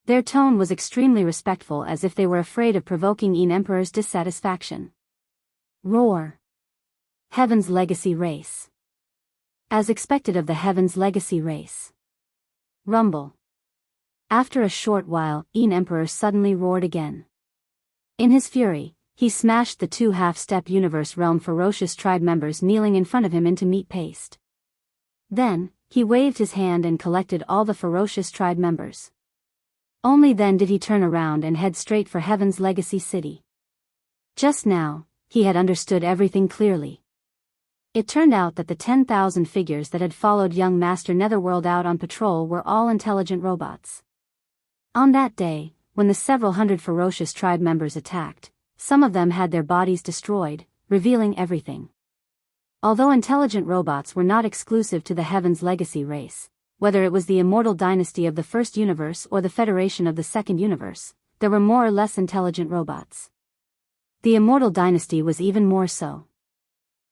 Their tone was extremely respectful, as if they were afraid of provoking Yin Emperor's dissatisfaction. Roar. Heaven's Legacy Race. As expected of the Heaven's Legacy race. Rumble. After a short while, Yin Emperor suddenly roared again. In his fury, he smashed the two half-step universe realm ferocious tribe members kneeling in front of him into meat paste. Then, he waved his hand and collected all the ferocious tribe members. Only then did he turn around and head straight for Heaven's Legacy City. Just now, he had understood everything clearly. It turned out that the 10,000 figures that had followed young Master Netherworld out on patrol were all intelligent robots. On that day, when the several hundred ferocious tribe members attacked, some of them had their bodies destroyed, revealing everything. Although intelligent robots were not exclusive to the Heaven's Legacy race, whether it was the immortal dynasty of the first universe or the Federation of the second universe, there were more or less intelligent robots. The immortal dynasty was even more so.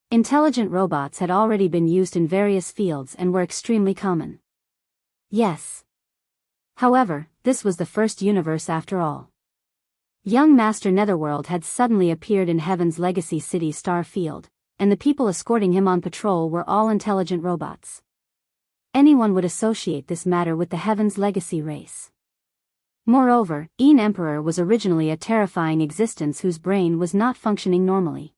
Intelligent robots had already been used in various fields and were extremely common. Yes. However, this was the first universe after all. Young Master Netherworld had suddenly appeared in Heaven's Legacy City Star Field, and the people escorting him on patrol were all intelligent robots. Anyone would associate this matter with the Heaven's Legacy race. Moreover, Yin Emperor was originally a terrifying existence whose brain was not functioning normally.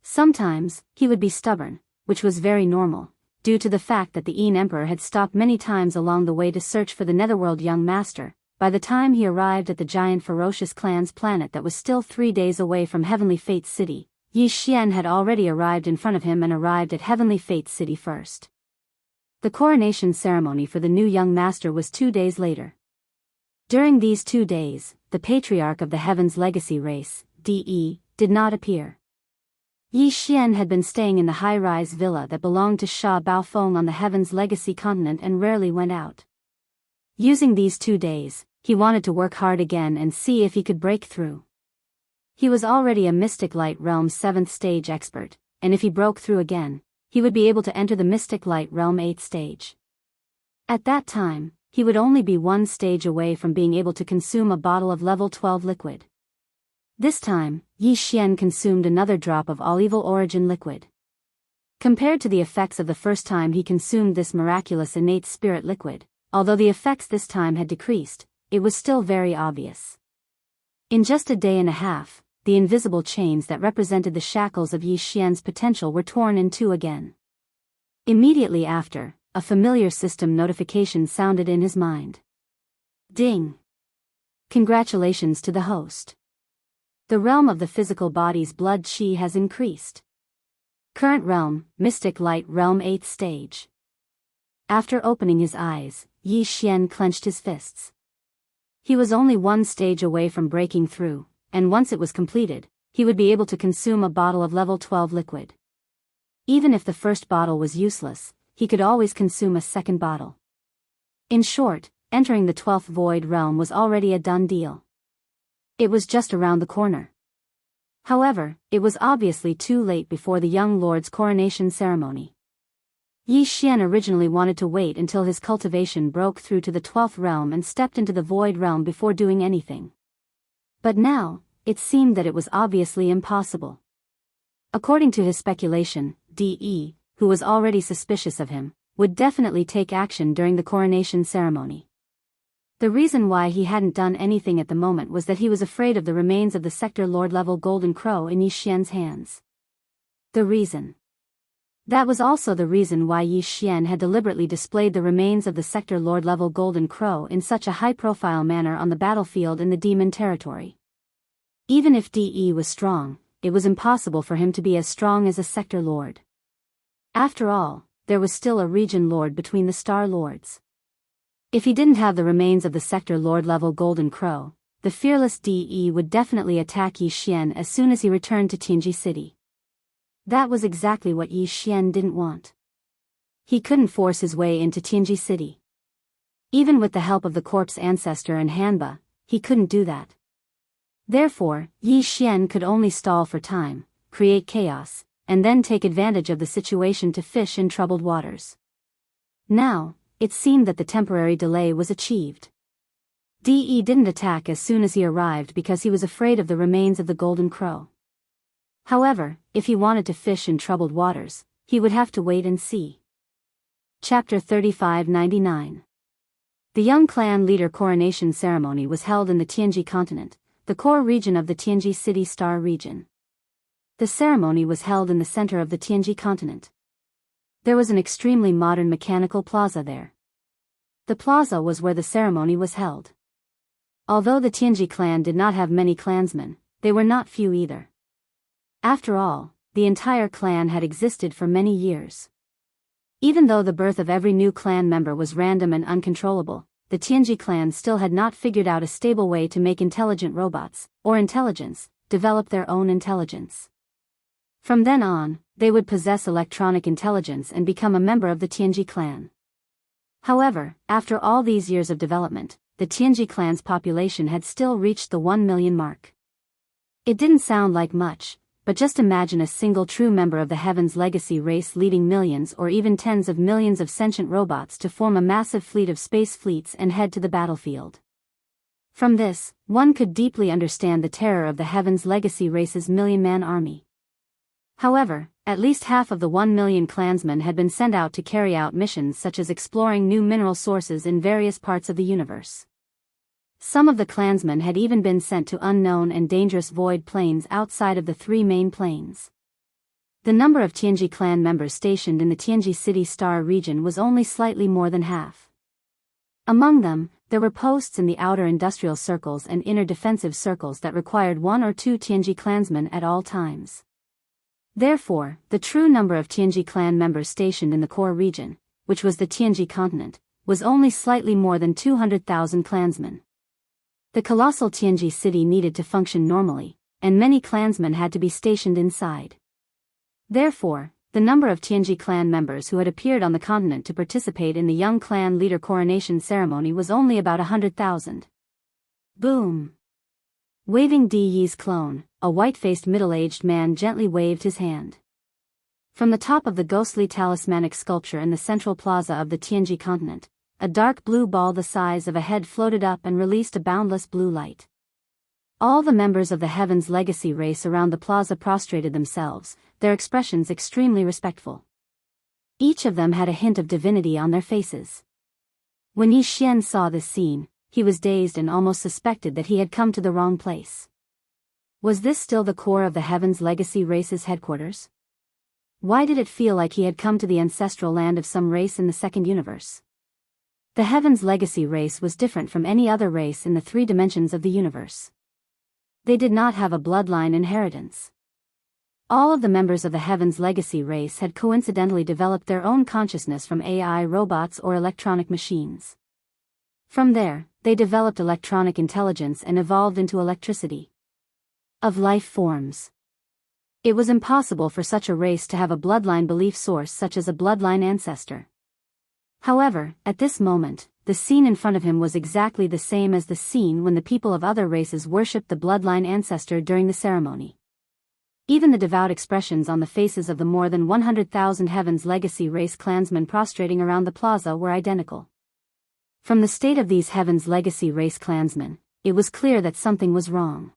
Sometimes, he would be stubborn, which was very normal, due to the fact that the Yin Emperor had stopped many times along the way to search for the Netherworld young master. By the time he arrived at the giant ferocious clan's planet that was still 3 days away from Heavenly Fate's city, Yi Xian had already arrived in front of him and arrived at Heavenly Fate's city first. The coronation ceremony for the new young master was 2 days later. During these 2 days, the patriarch of the Heaven's Legacy race, DE, did not appear. Yi Xian had been staying in the high-rise villa that belonged to Sha Baofeng on the Heaven's Legacy continent and rarely went out. Using these 2 days, he wanted to work hard again and see if he could break through. He was already a Mystic Light Realm 7th stage expert, and if he broke through again, he would be able to enter the Mystic Light Realm 8th stage. At that time, he would only be 1 stage away from being able to consume a bottle of level 12 liquid. This time, Yi Xian consumed another drop of all-evil origin liquid. Compared to the effects of the first time he consumed this miraculous innate spirit liquid, although the effects this time had decreased, it was still very obvious. In just a day and a half, the invisible chains that represented the shackles of Yi Xian's potential were torn in two again. Immediately after, a familiar system notification sounded in his mind. Ding! Congratulations to the host. The realm of the physical body's blood chi has increased. Current realm, Mystic Light Realm 8th stage. After opening his eyes, Yi Xian clenched his fists. He was only 1 stage away from breaking through, and once it was completed, he would be able to consume a bottle of level 12 liquid. Even if the first bottle was useless, he could always consume a second bottle. In short, entering the 12th void realm was already a done deal. It was just around the corner. However, it was obviously too late before the young lord's coronation ceremony. Yi Xian originally wanted to wait until his cultivation broke through to the 12th realm and stepped into the void realm before doing anything. But now, it seemed that it was obviously impossible. According to his speculation, De, who was already suspicious of him, would definitely take action during the coronation ceremony. The reason why he hadn't done anything at the moment was that he was afraid of the remains of the Sector Lord-level Golden Crow in Yi Xian's hands. The reason. That was also the reason why Yi Xian had deliberately displayed the remains of the Sector Lord-level Golden Crow in such a high-profile manner on the battlefield in the demon territory. Even if De was strong, it was impossible for him to be as strong as a Sector Lord. After all, there was still a region lord between the Star Lords. If he didn't have the remains of the Sector Lord-level Golden Crow, the fearless De would definitely attack Yi Xian as soon as he returned to Tianji City. That was exactly what Yi Xian didn't want. He couldn't force his way into Tianji City. Even with the help of the corpse ancestor and Hanba, he couldn't do that. Therefore, Yi Xian could only stall for time, create chaos, and then take advantage of the situation to fish in troubled waters. Now, it seemed that the temporary delay was achieved. De didn't attack as soon as he arrived because he was afraid of the remains of the Golden Crow. However, if he wanted to fish in troubled waters, he would have to wait and see. Chapter 3599. The young clan leader coronation ceremony was held in the Tianji continent, the core region of the Tianji City Star region. The ceremony was held in the center of the Tianji continent. There was an extremely modern mechanical plaza there. The plaza was where the ceremony was held. Although the Tianji clan did not have many clansmen, they were not few either. After all, the entire clan had existed for many years. Even though the birth of every new clan member was random and uncontrollable, the Tianji clan still had not figured out a stable way to make intelligent robots, or intelligence, develop their own intelligence. From then on, they would possess electronic intelligence and become a member of the Tianji clan. However, after all these years of development, the Tianji clan's population had still reached the 1 million mark. It didn't sound like much, but just imagine a single true member of the Heaven's legacy race leading millions or even tens of millions of sentient robots to form a massive fleet of space fleets and head to the battlefield. From this, one could deeply understand the terror of the Heaven's legacy race's million-man army. However, at least half of the 1 million clansmen had been sent out to carry out missions such as exploring new mineral sources in various parts of the universe. Some of the clansmen had even been sent to unknown and dangerous void planes outside of the 3 main planes. The number of Tianji clan members stationed in the Tianji City Star region was only slightly more than half. Among them, there were posts in the outer industrial circles and inner defensive circles that required 1 or 2 Tianji clansmen at all times. Therefore, the true number of Tianji clan members stationed in the core region, which was the Tianji continent, was only slightly more than 200,000 clansmen. The colossal Tianji city needed to function normally, and many clansmen had to be stationed inside. Therefore, the number of Tianji clan members who had appeared on the continent to participate in the young clan leader coronation ceremony was only about 100,000. Boom! Waving Di Yi's clone, a white-faced middle-aged man gently waved his hand. From the top of the ghostly talismanic sculpture in the central plaza of the Tianji continent, a dark blue ball the size of a head floated up and released a boundless blue light. All the members of the Heaven's legacy race around the plaza prostrated themselves, their expressions extremely respectful. Each of them had a hint of divinity on their faces. When Yi Xian saw this scene, he was dazed and almost suspected that he had come to the wrong place. Was this still the core of the Heaven's legacy race's headquarters? Why did it feel like he had come to the ancestral land of some race in the second universe? The Heaven's legacy race was different from any other race in the 3 dimensions of the universe. They did not have a bloodline inheritance. All of the members of the Heaven's legacy race had coincidentally developed their own consciousness from AI robots or electronic machines. From there, they developed electronic intelligence and evolved into electricity. Of life forms. It was impossible for such a race to have a bloodline belief source such as a bloodline ancestor. However, at this moment, the scene in front of him was exactly the same as the scene when the people of other races worshipped the bloodline ancestor during the ceremony. Even the devout expressions on the faces of the more than 100,000 Heaven's Legacy race clansmen prostrating around the plaza were identical. From the state of these Heaven's Legacy race clansmen, it was clear that something was wrong.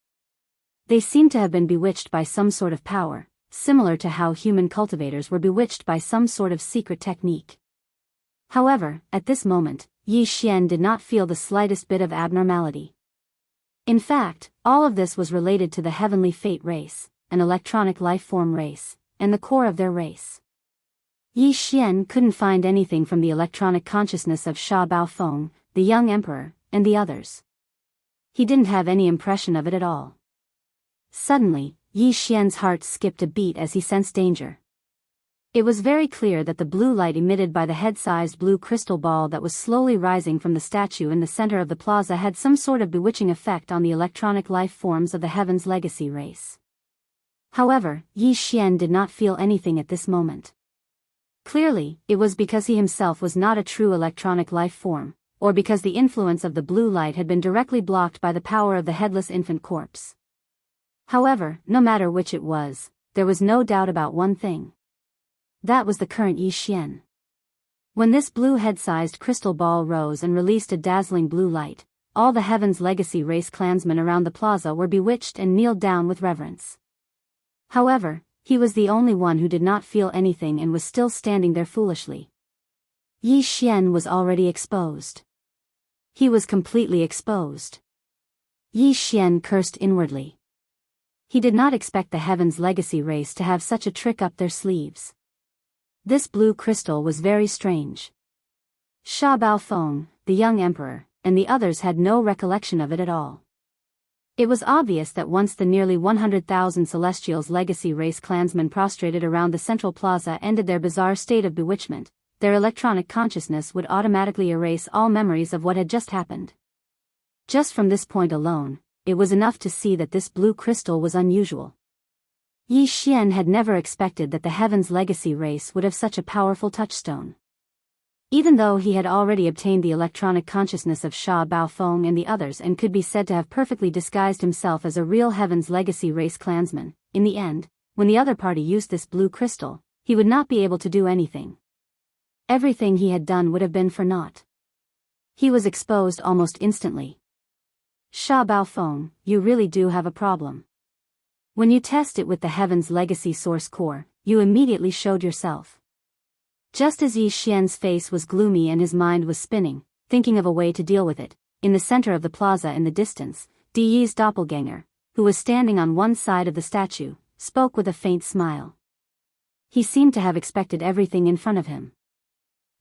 They seemed to have been bewitched by some sort of power, similar to how human cultivators were bewitched by some sort of secret technique. However, at this moment, Yi Xian did not feel the slightest bit of abnormality. In fact, all of this was related to the Heavenly Fate race, an electronic life form race, and the core of their race. Yi Xian couldn't find anything from the electronic consciousness of Sha Baofeng, the young emperor, and the others. He didn't have any impression of it at all. Suddenly, Yi Xian's heart skipped a beat as he sensed danger. It was very clear that the blue light emitted by the head-sized blue crystal ball that was slowly rising from the statue in the center of the plaza had some sort of bewitching effect on the electronic life forms of the Heaven's Legacy race. However, Yi Xian did not feel anything at this moment. Clearly, it was because he himself was not a true electronic life form, or because the influence of the blue light had been directly blocked by the power of the headless infant corpse. However, no matter which it was, there was no doubt about one thing. That was the current Yi Xian. When this blue head-sized crystal ball rose and released a dazzling blue light, all the Heaven's Legacy race clansmen around the plaza were bewitched and kneeled down with reverence. However, he was the only one who did not feel anything and was still standing there foolishly. Yi Xian was already exposed. He was completely exposed. Yi Xian cursed inwardly. He did not expect the Heaven's Legacy race to have such a trick up their sleeves. This blue crystal was very strange. Sha Baofeng, the young emperor, and the others had no recollection of it at all. It was obvious that once the nearly 100,000 Celestials Legacy race clansmen prostrated around the central plaza ended their bizarre state of bewitchment, their electronic consciousness would automatically erase all memories of what had just happened. Just from this point alone, it was enough to see that this blue crystal was unusual. Yi Xian had never expected that the Heaven's Legacy race would have such a powerful touchstone. Even though he had already obtained the electronic consciousness of Sha Baofeng and the others and could be said to have perfectly disguised himself as a real Heaven's Legacy race clansman, in the end, when the other party used this blue crystal, he would not be able to do anything. Everything he had done would have been for naught. He was exposed almost instantly. Sha Baofeng, you really do have a problem. When you test it with the Heaven's Legacy source core, you immediately showed yourself. Just as Yi Xian's face was gloomy and his mind was spinning, thinking of a way to deal with it, in the center of the plaza in the distance, Di Yi's doppelganger, who was standing on one side of the statue, spoke with a faint smile. He seemed to have expected everything in front of him.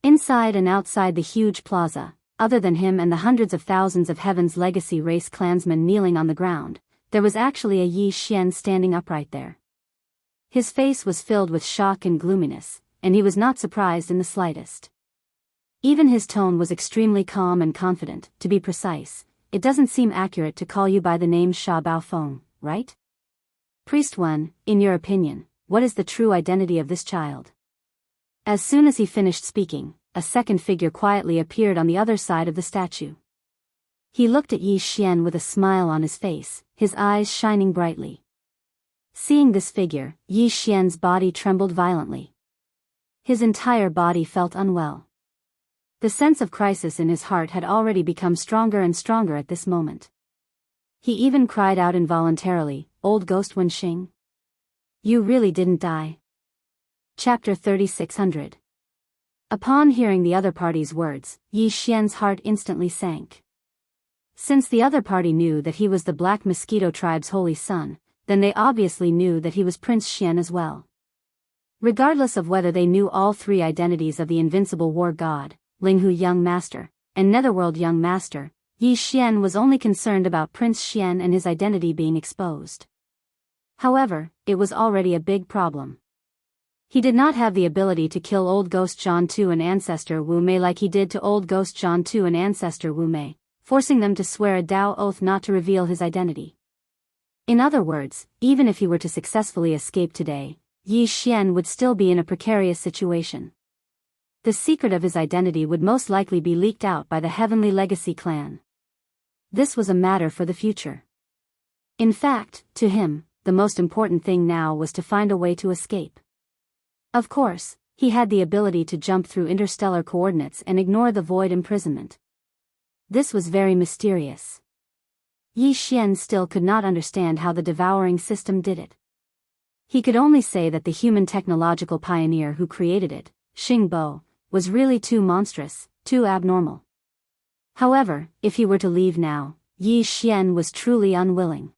Inside and outside the huge plaza, other than him and the hundreds of thousands of Heaven's Legacy race clansmen kneeling on the ground, there was actually a Yi Xian standing upright there. His face was filled with shock and gloominess, and he was not surprised in the slightest. Even his tone was extremely calm and confident. To be precise, it doesn't seem accurate to call you by the name Sha Baofeng, right? Priest 1, in your opinion, what is the true identity of this child? As soon as he finished speaking, a second figure quietly appeared on the other side of the statue. He looked at Yi Xian with a smile on his face, his eyes shining brightly. Seeing this figure, Yi Xian's body trembled violently. His entire body felt unwell. The sense of crisis in his heart had already become stronger and stronger at this moment. He even cried out involuntarily, "Old Ghost Wenxing? You really didn't die?" Chapter 3600. Upon hearing the other party's words, Yi Xian's heart instantly sank. Since the other party knew that he was the Black Mosquito tribe's holy son, then they obviously knew that he was Prince Xian as well. Regardless of whether they knew all three identities of the invincible war god, Linghu Young Master, and Netherworld Young Master, Yi Xian was only concerned about Prince Xian and his identity being exposed. However, it was already a big problem. He did not have the ability to kill Old Ghost Jianghu and Ancestor Wu Mei like he did to Old Ghost Jianghu and Ancestor Wu Mei, forcing them to swear a Dao oath not to reveal his identity. In other words, even if he were to successfully escape today, Yi Xian would still be in a precarious situation. The secret of his identity would most likely be leaked out by the Heavenly Legacy clan. This was a matter for the future. In fact, to him, the most important thing now was to find a way to escape. Of course, he had the ability to jump through interstellar coordinates and ignore the void imprisonment. This was very mysterious. Yi Xian still could not understand how the devouring system did it. He could only say that the human technological pioneer who created it, Xing Bo, was really too monstrous, too abnormal. However, if he were to leave now, Yi Xian was truly unwilling.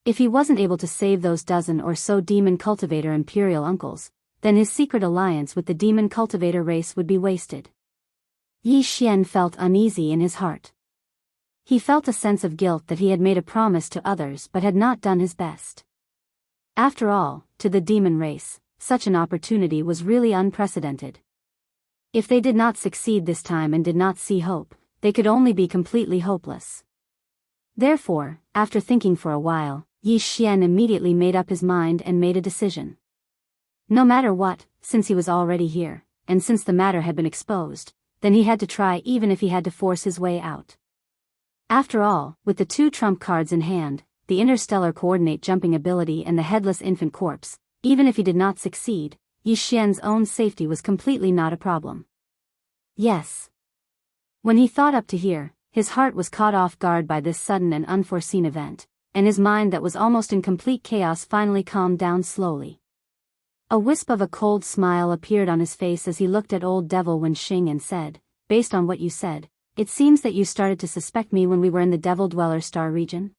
If he wasn't able to save those dozen or so demon cultivator imperial uncles, then his secret alliance with the demon cultivator race would be wasted. Yi Xian felt uneasy in his heart. He felt a sense of guilt that he had made a promise to others but had not done his best. After all, to the demon race, such an opportunity was really unprecedented. If they did not succeed this time and did not see hope, they could only be completely hopeless. Therefore, after thinking for a while, Yi Xian immediately made up his mind and made a decision. No matter what, since he was already here, and since the matter had been exposed, then he had to try even if he had to force his way out. After all, with the 2 trump cards in hand, the interstellar coordinate jumping ability and the headless infant corpse, even if he did not succeed, Yi Xian's own safety was completely not a problem. Yes. When he thought up to here, his heart was caught off guard by this sudden and unforeseen event, and his mind that was almost in complete chaos finally calmed down slowly. A wisp of a cold smile appeared on his face as he looked at old Devil Wenxing and said, "Based on what you said, it seems that you started to suspect me when we were in the Devil Dweller Star region?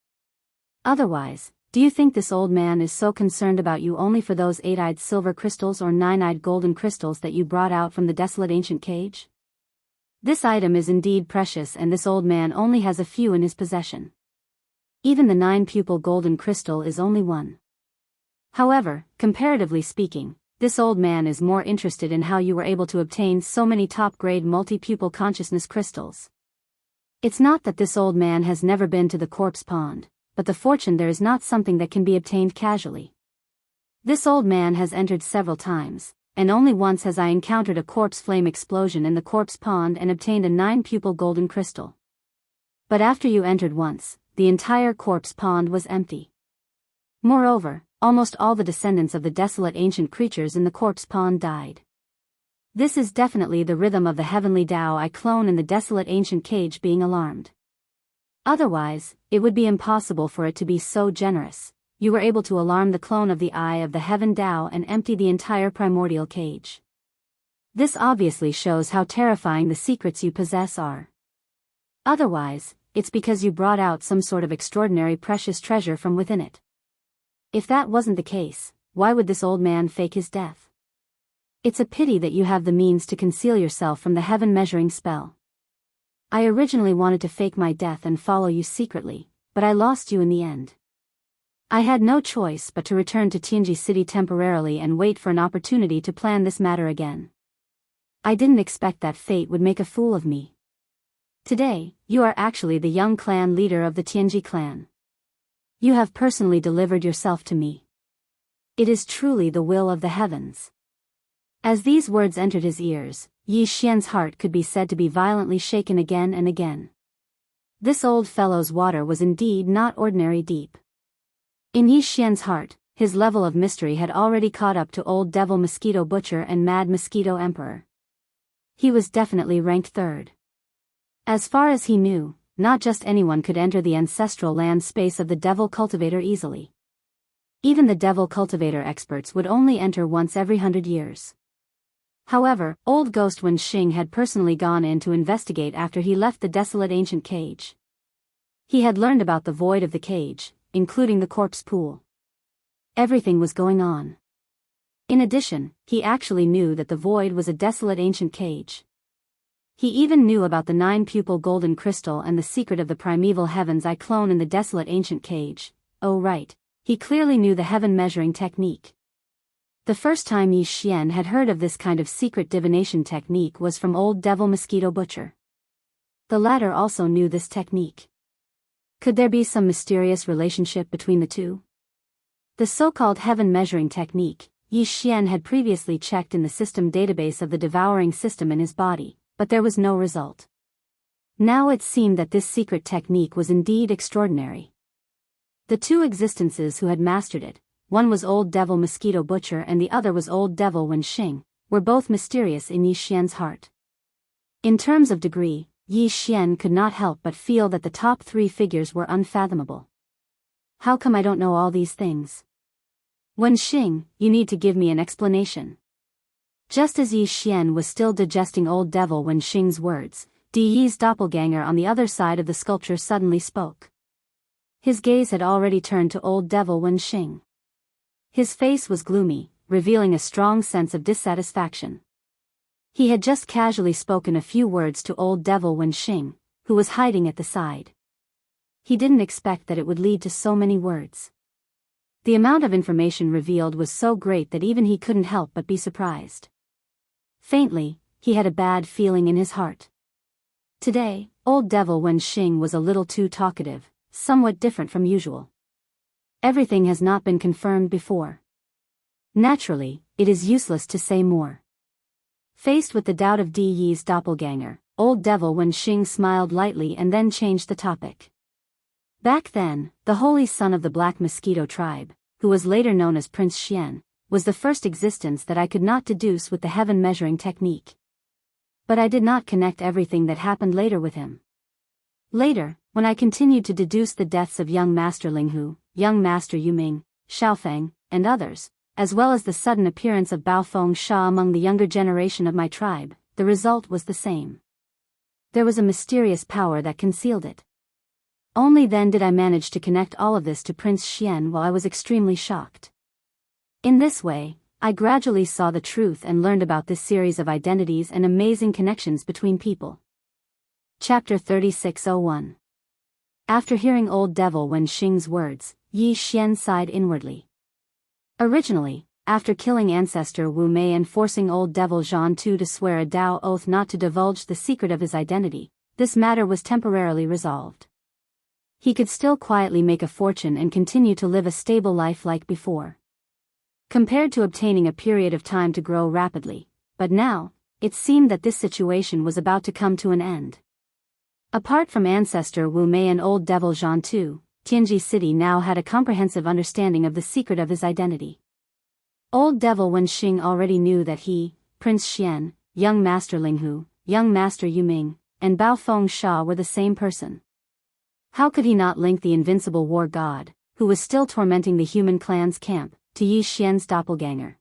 Otherwise, do you think this old man is so concerned about you only for those 8-eyed silver crystals or 9-eyed golden crystals that you brought out from the desolate ancient cage? This item is indeed precious and this old man only has a few in his possession. Even the 9-pupil golden crystal is only one. However, comparatively speaking, this old man is more interested in how you were able to obtain so many top-grade multi-pupil consciousness crystals. It's not that this old man has never been to the corpse pond, but the fortune there is not something that can be obtained casually. This old man has entered several times, and only once has I encountered a corpse flame explosion in the corpse pond and obtained a 9-pupil golden crystal. But after you entered once, the entire corpse pond was empty. Moreover, almost all the descendants of the desolate ancient creatures in the corpse pond died. This is definitely the rhythm of the heavenly Tao I clone in the desolate ancient cage being alarmed. Otherwise, it would be impossible for it to be so generous. You were able to alarm the clone of the Eye of the Heaven Tao and empty the entire primordial cage. This obviously shows how terrifying the secrets you possess are. Otherwise, it's because you brought out some sort of extraordinary precious treasure from within it. If that wasn't the case, why would this old man fake his death? It's a pity that you have the means to conceal yourself from the heaven measuring spell. I originally wanted to fake my death and follow you secretly, but I lost you in the end. I had no choice but to return to Tianji City temporarily and wait for an opportunity to plan this matter again. I didn't expect that fate would make a fool of me. Today, you are actually the young clan leader of the Tianji clan. You have personally delivered yourself to me. It is truly the will of the heavens." As these words entered his ears, Yi Xian's heart could be said to be violently shaken again and again. This old fellow's water was indeed not ordinary deep. In Yi Xian's heart, his level of mystery had already caught up to Old Devil Mosquito Butcher and Mad Mosquito Emperor. He was definitely ranked third. As far as he knew, not just anyone could enter the ancestral land space of the Devil Cultivator easily. Even the Devil Cultivator experts would only enter once every 100 years. However, old Ghost Wenxing had personally gone in to investigate after he left the desolate ancient cage. He had learned about the void of the cage, including the corpse pool. Everything was going on. In addition, he actually knew that the void was a desolate ancient cage. He even knew about the 9-pupil golden crystal and the secret of the primeval heavens I clone in the desolate ancient cage. Oh right, he clearly knew the heaven measuring technique. The first time Yi Xian had heard of this kind of secret divination technique was from Old Devil Mosquito Butcher. The latter also knew this technique. Could there be some mysterious relationship between the two? The so-called heaven measuring technique, Yi Xian had previously checked in the system database of the devouring system in his body, but there was no result. Now it seemed that this secret technique was indeed extraordinary. The two existences who had mastered it, one was Old Devil Mosquito Butcher and the other was Old Devil Wenxing, were both mysterious in Yi Xian's heart. In terms of degree, Yi Xian could not help but feel that the top three figures were unfathomable. How come I don't know all these things? Wenxing, you need to give me an explanation. Just as Yi Xian was still digesting Old Devil Wenxing's words, Di Yi's doppelganger on the other side of the sculpture suddenly spoke. His gaze had already turned to Old Devil Wenxing. His face was gloomy, revealing a strong sense of dissatisfaction. He had just casually spoken a few words to Old Devil Wenxing, who was hiding at the side. He didn't expect that it would lead to so many words. The amount of information revealed was so great that even he couldn't help but be surprised. Faintly, he had a bad feeling in his heart. Today, Old Devil Wenxing was a little too talkative, somewhat different from usual. Everything has not been confirmed before. Naturally, it is useless to say more. Faced with the doubt of Di Yi's doppelganger, Old Devil Wenxing smiled lightly and then changed the topic. Back then, the holy son of the Black Mosquito tribe, who was later known as Prince Xian, was the first existence that I could not deduce with the heaven measuring technique. But I did not connect everything that happened later with him. Later, when I continued to deduce the deaths of young Master Linghu, young Master Yuming, Xiaofeng, and others, as well as the sudden appearance of Baofeng Sha among the younger generation of my tribe, the result was the same. There was a mysterious power that concealed it. Only then did I manage to connect all of this to Prince Xian while I was extremely shocked. In this way, I gradually saw the truth and learned about this series of identities and amazing connections between people. Chapter 3601. After hearing Old Devil Wenxing's words, Yi Xian sighed inwardly. Originally, after killing Ancestor Wu Mei and forcing Old Devil Jianghu to swear a Dao oath not to divulge the secret of his identity, this matter was temporarily resolved. He could still quietly make a fortune and continue to live a stable life like before. Compared to obtaining a period of time to grow rapidly, but now, it seemed that this situation was about to come to an end. Apart from Ancestor Wu Mei and Old Devil Jianghu, Tianji City now had a comprehensive understanding of the secret of his identity. Old Devil Wenxing already knew that he, Prince Xian, young Master Linghu, young Master Yuming, and Baofeng Sha were the same person. How could he not link the invincible war god, who was still tormenting the human clan's camp, to Yi Xian's doppelganger?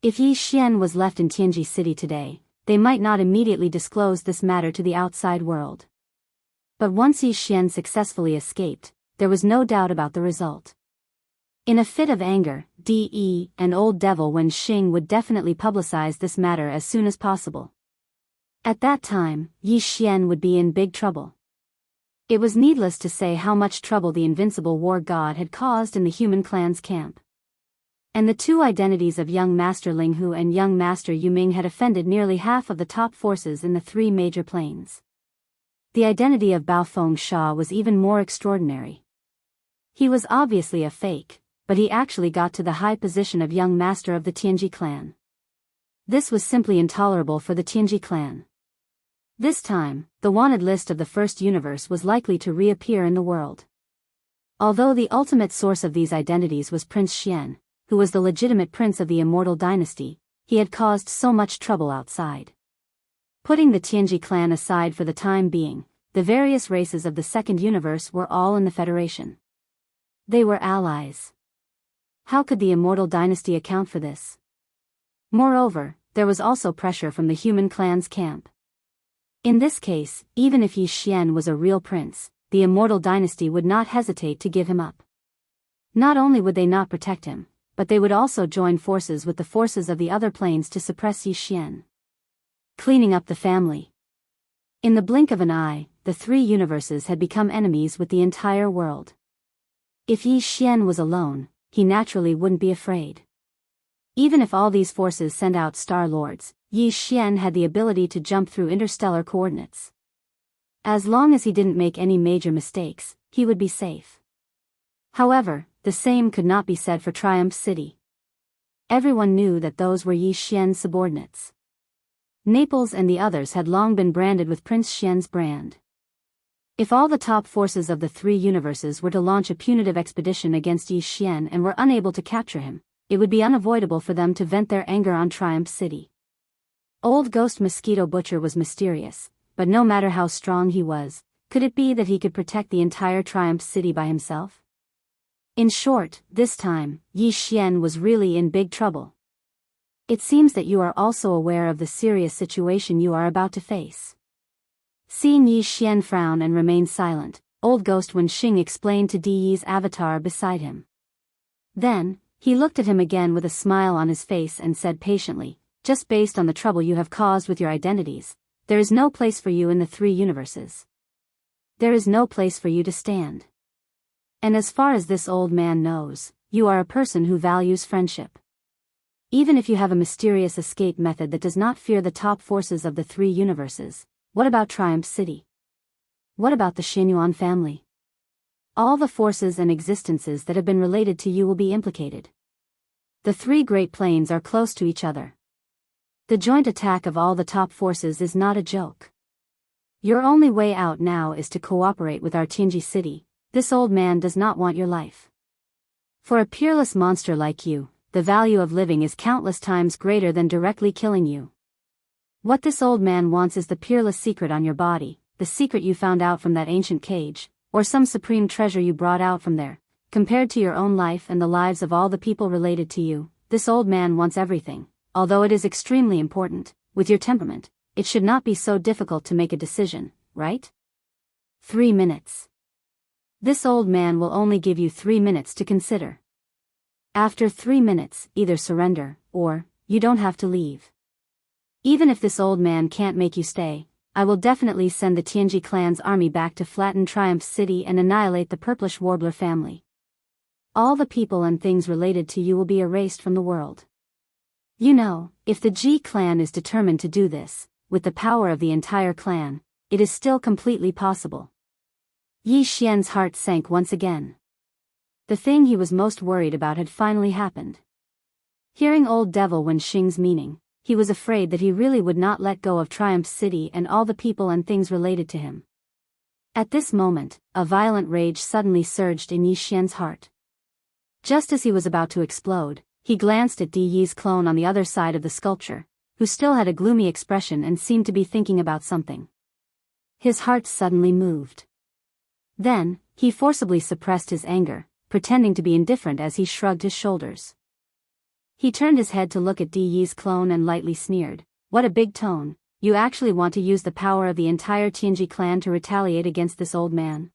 If Yi Xian was left in Tianji City today, they might not immediately disclose this matter to the outside world. But once Yi Xian successfully escaped, there was no doubt about the result. In a fit of anger, Di and Old Devil Wenxing would definitely publicize this matter as soon as possible. At that time, Yi Xian would be in big trouble. It was needless to say how much trouble the invincible war god had caused in the human clan's camp. And the two identities of young Master Linghu and young Master Yuming had offended nearly half of the top forces in the three major planes. The identity of Baofeng Sha was even more extraordinary. He was obviously a fake, but he actually got to the high position of young master of the Tianji clan. This was simply intolerable for the Tianji clan. This time, the wanted list of the first universe was likely to reappear in the world. Although the ultimate source of these identities was Prince Xian, who was the legitimate prince of the immortal dynasty, he had caused so much trouble outside. Putting the Tianji clan aside for the time being, the various races of the second universe were all in the Federation. They were allies. How could the immortal dynasty account for this? Moreover, there was also pressure from the human clan's camp. In this case, even if Yi Xian was a real prince, the immortal dynasty would not hesitate to give him up. Not only would they not protect him, but they would also join forces with the forces of the other planes to suppress Yi Xian. Cleaning up the family. In the blink of an eye, the three universes had become enemies with the entire world. If Yi Xian was alone, he naturally wouldn't be afraid. Even if all these forces sent out Star Lords, Yi Xian had the ability to jump through interstellar coordinates. As long as he didn't make any major mistakes, he would be safe. However, the same could not be said for Triumph City. Everyone knew that those were Yi Xian's subordinates. Naples and the others had long been branded with Prince Xian's brand. If all the top forces of the three universes were to launch a punitive expedition against Yi Xian and were unable to capture him, it would be unavoidable for them to vent their anger on Triumph City. Old Ghost Mosquito Butcher was mysterious, but no matter how strong he was, could it be that he could protect the entire Triumph City by himself? In short, this time, Yi Xian was really in big trouble. It seems that you are also aware of the serious situation you are about to face. Seeing Yi Xian frown and remain silent, Old Ghost Wenxing explained to Di Yi's avatar beside him. Then, he looked at him again with a smile on his face and said patiently, just based on the trouble you have caused with your identities, there is no place for you in the three universes. There is no place for you to stand. And as far as this old man knows, you are a person who values friendship. Even if you have a mysterious escape method that does not fear the top forces of the three universes, what about Triumph City? What about the Xinyuan family? All the forces and existences that have been related to you will be implicated. The three Great Plains are close to each other. The joint attack of all the top forces is not a joke. Your only way out now is to cooperate with our Tianji City. This old man does not want your life. For a peerless monster like you, the value of living is countless times greater than directly killing you. What this old man wants is the peerless secret on your body, the secret you found out from that ancient cage, or some supreme treasure you brought out from there. Compared to your own life and the lives of all the people related to you, this old man wants everything. Although it is extremely important, with your temperament, it should not be so difficult to make a decision, right? 3 minutes. This old man will only give you 3 minutes to consider. After 3 minutes, either surrender, or, you don't have to leave. Even if this old man can't make you stay, I will definitely send the Tianji clan's army back to flatten Triumph City and annihilate the Purplish Warbler family. All the people and things related to you will be erased from the world. You know, if the Ji clan is determined to do this, with the power of the entire clan, it is still completely possible. Yi Xian's heart sank once again. The thing he was most worried about had finally happened. Hearing old Devil Wenxing's meaning, he was afraid that he really would not let go of Triumph City and all the people and things related to him. At this moment, a violent rage suddenly surged in Yi Xian's heart. Just as he was about to explode, he glanced at Di Yi's clone on the other side of the sculpture, who still had a gloomy expression and seemed to be thinking about something. His heart suddenly moved. Then, he forcibly suppressed his anger, pretending to be indifferent as he shrugged his shoulders. He turned his head to look at Di Yi's clone and lightly sneered, "What a big tone, you actually want to use the power of the entire Tianji clan to retaliate against this old man?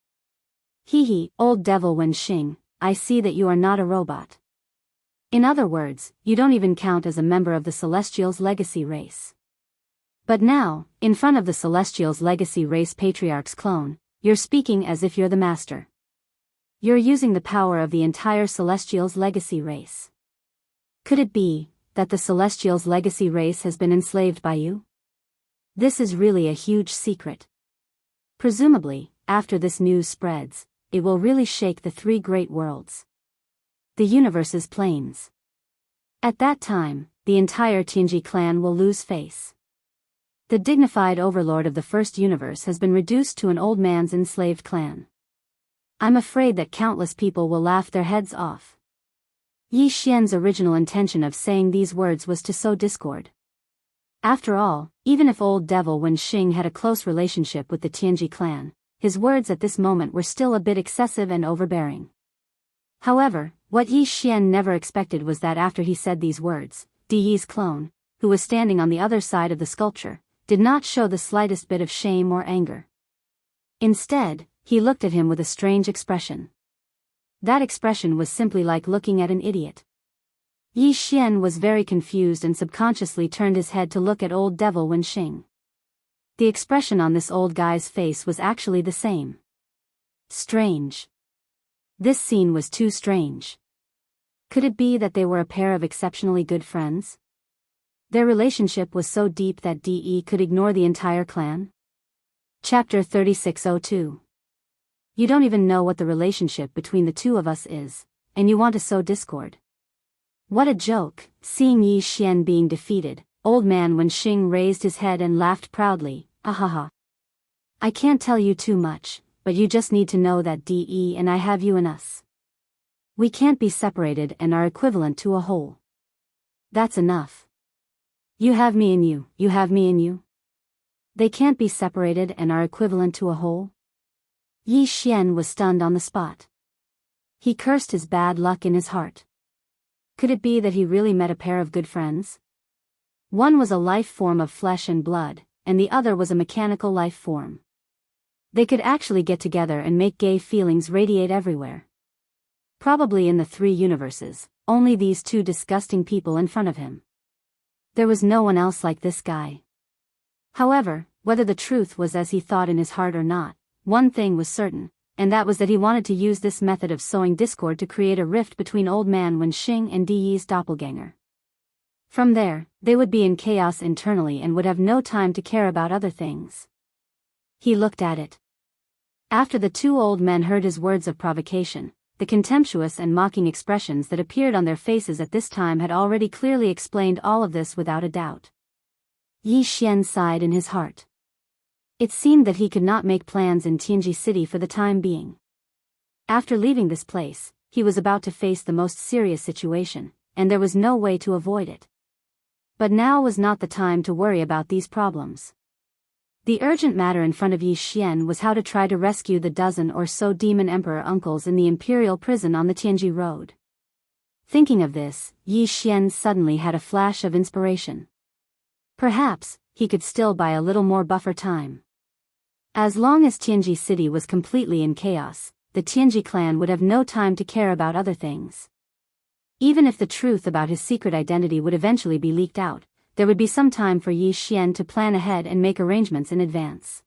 Hee, old Devil Wenxing, I see that you are not a robot. In other words, you don't even count as a member of the Celestials' legacy race. But now, in front of the Celestials' legacy race patriarch's clone, you're speaking as if you're the master. You're using the power of the entire Celestials' legacy race. Could it be that the Celestials' legacy race has been enslaved by you? This is really a huge secret. Presumably, after this news spreads, it will really shake the three great worlds. The universe's planes. At that time, the entire Tianji clan will lose face. The dignified overlord of the first universe has been reduced to an old man's enslaved clan. I'm afraid that countless people will laugh their heads off. Yi Xian's original intention of saying these words was to sow discord. After all, even if old Devil Wenxing had a close relationship with the Tianji clan, his words at this moment were still a bit excessive and overbearing. However, what Yi Xian never expected was that after he said these words, Di Yi's clone, who was standing on the other side of the sculpture, did not show the slightest bit of shame or anger. Instead, he looked at him with a strange expression. That expression was simply like looking at an idiot. Yi Xian was very confused and subconsciously turned his head to look at old Devil Wenxing. The expression on this old guy's face was actually the same. Strange. This scene was too strange. Could it be that they were a pair of exceptionally good friends? Their relationship was so deep that DE could ignore the entire clan? Chapter 3602. You don't even know what the relationship between the two of us is, and you want to sow discord. What a joke. Seeing Yi Xian being defeated, old man Wenxing raised his head and laughed proudly, ahaha. I can't tell you too much, but you just need to know that DE and I have you and us. We can't be separated and are equivalent to a whole. That's enough. You have me in you, you have me in you. They can't be separated and are equivalent to a whole? Yi Xian was stunned on the spot. He cursed his bad luck in his heart. Could it be that he really met a pair of good friends? One was a life form of flesh and blood, and the other was a mechanical life form. They could actually get together and make gay feelings radiate everywhere. Probably in the 3 universes, only these 2 disgusting people in front of him. There was no one else like this guy. However, whether the truth was as he thought in his heart or not, one thing was certain, and that was that he wanted to use this method of sowing discord to create a rift between Old Man Wenxing and Di's doppelganger. From there, they would be in chaos internally and would have no time to care about other things. He looked at it. After the 2 old men heard his words of provocation, the contemptuous and mocking expressions that appeared on their faces at this time had already clearly explained all of this without a doubt. Yi Xian sighed in his heart. It seemed that he could not make plans in Tianji City for the time being. After leaving this place, he was about to face the most serious situation, and there was no way to avoid it. But now was not the time to worry about these problems. The urgent matter in front of Yi Xian was how to try to rescue the dozen or so demon emperor uncles in the imperial prison on the Tianji road. Thinking of this, Yi Xian suddenly had a flash of inspiration. Perhaps, he could still buy a little more buffer time. As long as Tianji City was completely in chaos, the Tianji clan would have no time to care about other things. Even if the truth about his secret identity would eventually be leaked out, there would be some time for Yi Xian to plan ahead and make arrangements in advance.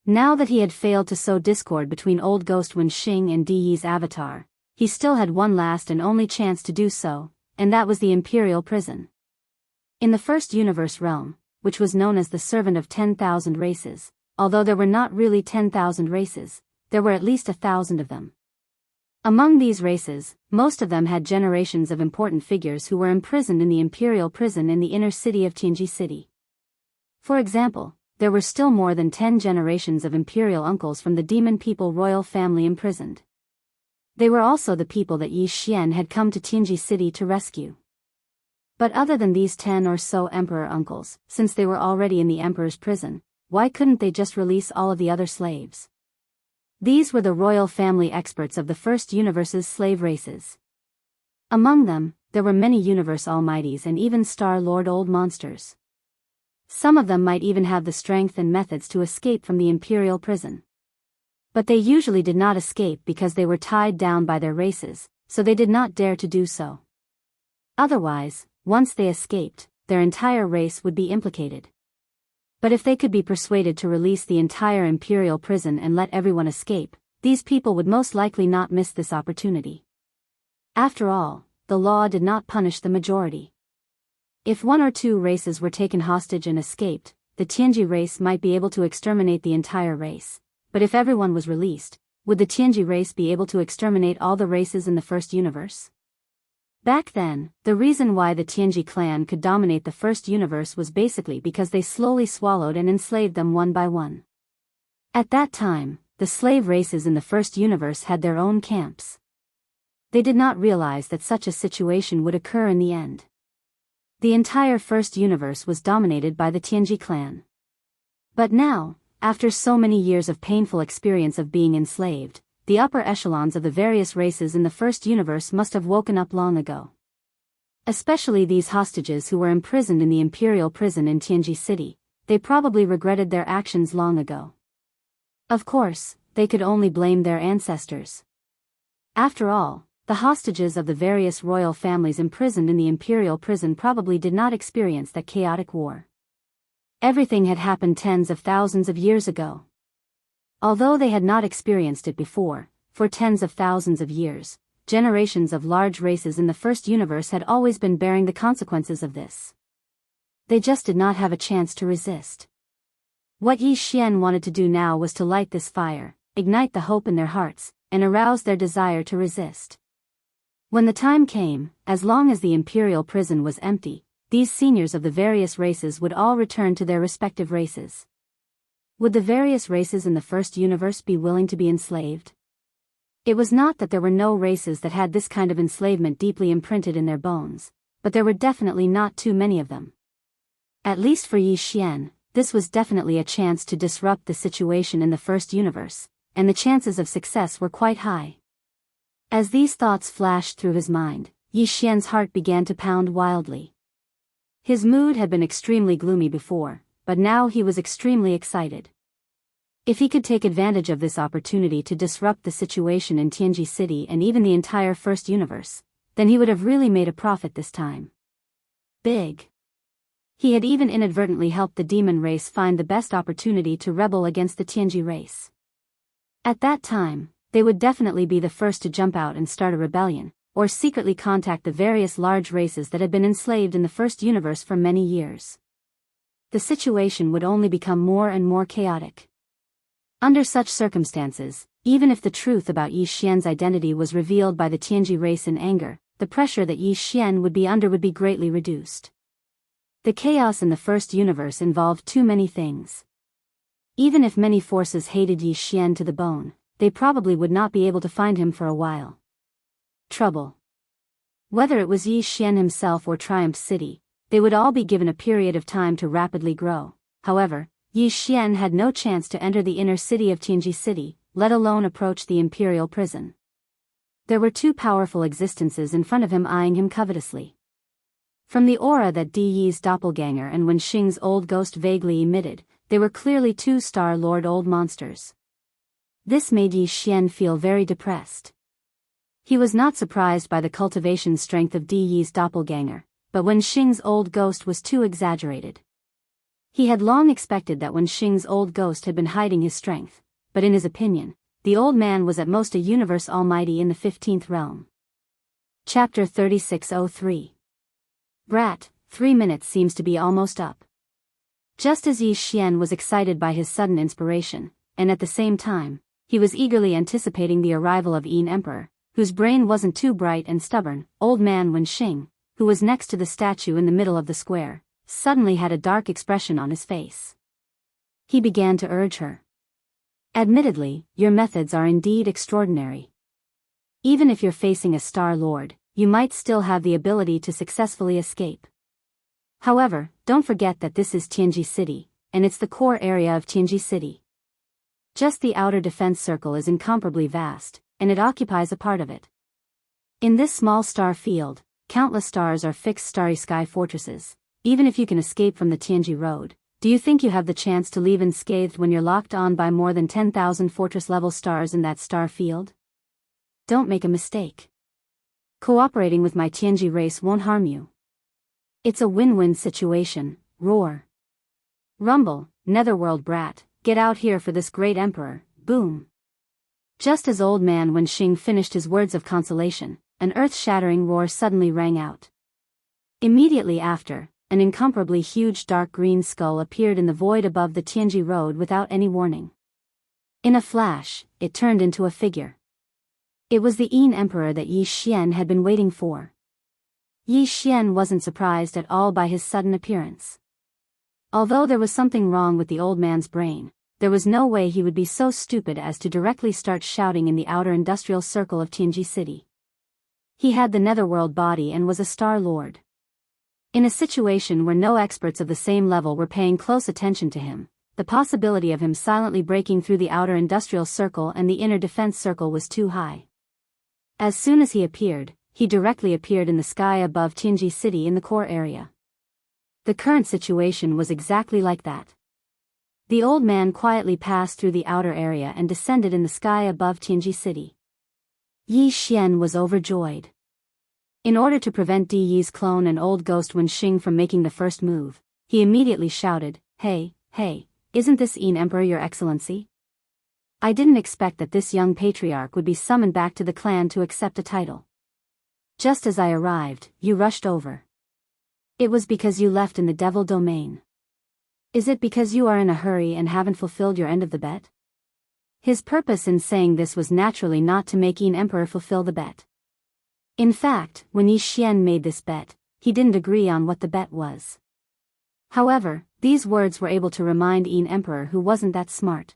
Now that he had failed to sow discord between Old Ghost Wenxing and Di's avatar, he still had one last and only chance to do so, and that was the imperial prison. In the first universe realm, which was known as the Servant of 10,000 Races, although there were not really 10,000 races, there were at least 1,000 of them. Among these races, most of them had generations of important figures who were imprisoned in the imperial prison in the inner city of Tianji City. For example, there were still more than 10 generations of imperial uncles from the demon people royal family imprisoned. They were also the people that Yi Xian had come to Tianji City to rescue. But other than these 10 or so emperor uncles, since they were already in the emperor's prison, why couldn't they just release all of the other slaves? These were the royal family experts of the first universe's slave races. Among them, there were many universe almighties and even Star-Lord old monsters. Some of them might even have the strength and methods to escape from the imperial prison. But they usually did not escape because they were tied down by their races, so they did not dare to do so. Otherwise, once they escaped, their entire race would be implicated. But if they could be persuaded to release the entire imperial prison and let everyone escape, these people would most likely not miss this opportunity. After all, the law did not punish the majority. If 1 or 2 races were taken hostage and escaped, the Tianji race might be able to exterminate the entire race. But if everyone was released, would the Tianji race be able to exterminate all the races in the first universe? Back then, the reason why the Tianji clan could dominate the first universe was basically because they slowly swallowed and enslaved them one by one. At that time, the slave races in the first universe had their own camps. They did not realize that such a situation would occur in the end. The entire first universe was dominated by the Tianji clan. But now, after so many years of painful experience of being enslaved, the upper echelons of the various races in the first universe must have woken up long ago. Especially these hostages who were imprisoned in the imperial prison in Tianji City, they probably regretted their actions long ago. Of course, they could only blame their ancestors. After all, the hostages of the various royal families imprisoned in the imperial prison probably did not experience that chaotic war. Everything had happened tens of thousands of years ago. Although they had not experienced it before, for tens of thousands of years, generations of large races in the first universe had always been bearing the consequences of this. They just did not have a chance to resist. What Yi Xian wanted to do now was to light this fire, ignite the hope in their hearts, and arouse their desire to resist. When the time came, as long as the imperial prison was empty, these seniors of the various races would all return to their respective races. Would the various races in the first universe be willing to be enslaved? It was not that there were no races that had this kind of enslavement deeply imprinted in their bones, but there were definitely not too many of them. At least for Yi Xian, this was definitely a chance to disrupt the situation in the first universe, and the chances of success were quite high. As these thoughts flashed through his mind, Yi Xian's heart began to pound wildly. His mood had been extremely gloomy before, but now he was extremely excited. If he could take advantage of this opportunity to disrupt the situation in Tianji City and even the entire first universe, then he would have really made a profit this time. Big. He had even inadvertently helped the demon race find the best opportunity to rebel against the Tianji race. At that time, they would definitely be the first to jump out and start a rebellion, or secretly contact the various large races that had been enslaved in the first universe for many years. The situation would only become more and more chaotic. Under such circumstances, even if the truth about Yi Xian's identity was revealed by the Tianji race in anger, the pressure that Yi Xian would be under would be greatly reduced. The chaos in the first universe involved too many things. Even if many forces hated Yi Xian to the bone, they probably would not be able to find him for a while. Trouble. Whether it was Yi Xian himself or Triumph City, they would all be given a period of time to rapidly grow. However, Yi Xian had no chance to enter the inner city of Tianji City, let alone approach the imperial prison. There were two powerful existences in front of him eyeing him covetously. From the aura that Di Yi's doppelganger and Wen Xing's old ghost vaguely emitted, they were clearly two Star Lord old monsters. This made Yi Xian feel very depressed. He was not surprised by the cultivation strength of Di Yi's doppelganger, but Wen Xing's old ghost was too exaggerated. He had long expected that Wen Xing's old ghost had been hiding his strength, but in his opinion, the old man was at most a universe almighty in the 15th realm. Chapter 3603. Brat, 3 minutes seems to be almost up. Just as Yi Xian was excited by his sudden inspiration, and at the same time, he was eagerly anticipating the arrival of Yin Emperor, whose brain wasn't too bright and stubborn, old man Wen Xing, who was next to the statue in the middle of the square, suddenly had a dark expression on his face. He began to urge her. Admittedly, your methods are indeed extraordinary. Even if you're facing a Star Lord, you might still have the ability to successfully escape. However, don't forget that this is Tianji City, and it's the core area of Tianji City. Just the outer defense circle is incomparably vast, and it occupies a part of it. In this small star field, countless stars are fixed starry sky fortresses. Even if you can escape from the Tianji road, do you think you have the chance to leave unscathed when you're locked on by more than 10,000 fortress-level stars in that star field? Don't make a mistake. Cooperating with my Tianji race won't harm you. It's a win-win situation. Roar. Rumble, Netherworld brat, get out here for this great emperor. Boom. Just as old man Wen Xing finished his words of consolation, an earth-shattering roar suddenly rang out. Immediately after, an incomparably huge dark green skull appeared in the void above the Tianji road without any warning. In a flash, it turned into a figure. It was the Yin Emperor that Yi Xian had been waiting for. Yi Xian wasn't surprised at all by his sudden appearance. Although there was something wrong with the old man's brain, there was no way he would be so stupid as to directly start shouting in the outer industrial circle of Tianji City. He had the Netherworld body and was a Star Lord. In a situation where no experts of the same level were paying close attention to him, the possibility of him silently breaking through the outer industrial circle and the inner defense circle was too high. As soon as he appeared, he directly appeared in the sky above Tianji City in the core area. The current situation was exactly like that. The old man quietly passed through the outer area and descended in the sky above Tianji City. Yi Xian was overjoyed. In order to prevent Di Yi's clone and old ghost Wen Xing from making the first move, he immediately shouted, Hey, isn't this Yin Emperor your excellency? I didn't expect that this young patriarch would be summoned back to the clan to accept a title. Just as I arrived, you rushed over. It was because you left in the devil domain. Is it because you are in a hurry and haven't fulfilled your end of the bet? His purpose in saying this was naturally not to make Yin Emperor fulfill the bet. In fact, when Yi Xian made this bet, he didn't agree on what the bet was. However, these words were able to remind Yin Emperor who wasn't that smart.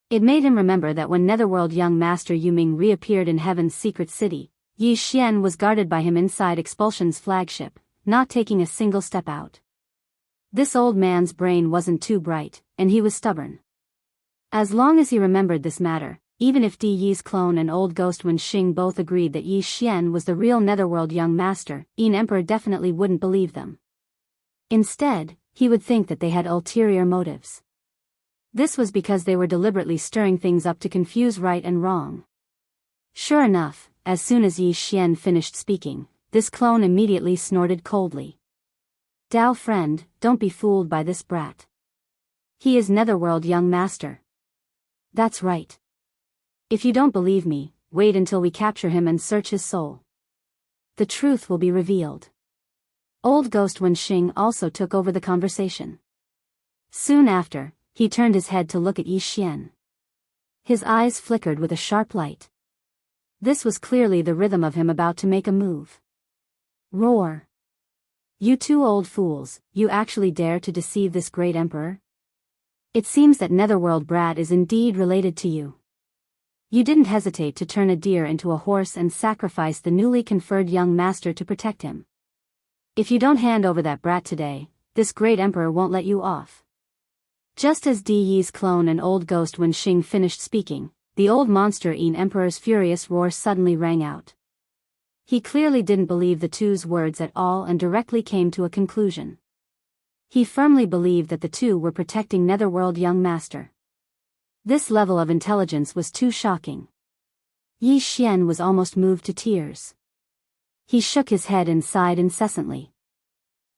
It made him remember that when Netherworld young Master Yuming reappeared in Heaven's secret city, Yi Xian was guarded by him inside Expulsion's flagship, not taking a single step out. This old man's brain wasn't too bright, and he was stubborn. As long as he remembered this matter, even if Di Yi's clone and old ghost Wenxing both agreed that Yi Xian was the real Netherworld young master, Yin Emperor definitely wouldn't believe them. Instead, he would think that they had ulterior motives. This was because they were deliberately stirring things up to confuse right and wrong. Sure enough, as soon as Yi Xian finished speaking, this clone immediately snorted coldly. Dao friend, don't be fooled by this brat. He is Netherworld young master. That's right. If you don't believe me, wait until we capture him and search his soul. The truth will be revealed. Old ghost Wenxing also took over the conversation. Soon after, he turned his head to look at Yi Xian. His eyes flickered with a sharp light. This was clearly the rhythm of him about to make a move. Roar. You two old fools, you actually dare to deceive this great emperor? It seems that Netherworld brat is indeed related to you. You didn't hesitate to turn a deer into a horse and sacrifice the newly conferred young master to protect him. If you don't hand over that brat today, this great emperor won't let you off. Just as Di Yi's clone and old ghost Wenxing finished speaking, the old monster Yin Emperor's furious roar suddenly rang out. He clearly didn't believe the two's words at all and directly came to a conclusion. He firmly believed that the two were protecting Netherworld young master. This level of intelligence was too shocking. Yi Xian was almost moved to tears. He shook his head and sighed incessantly.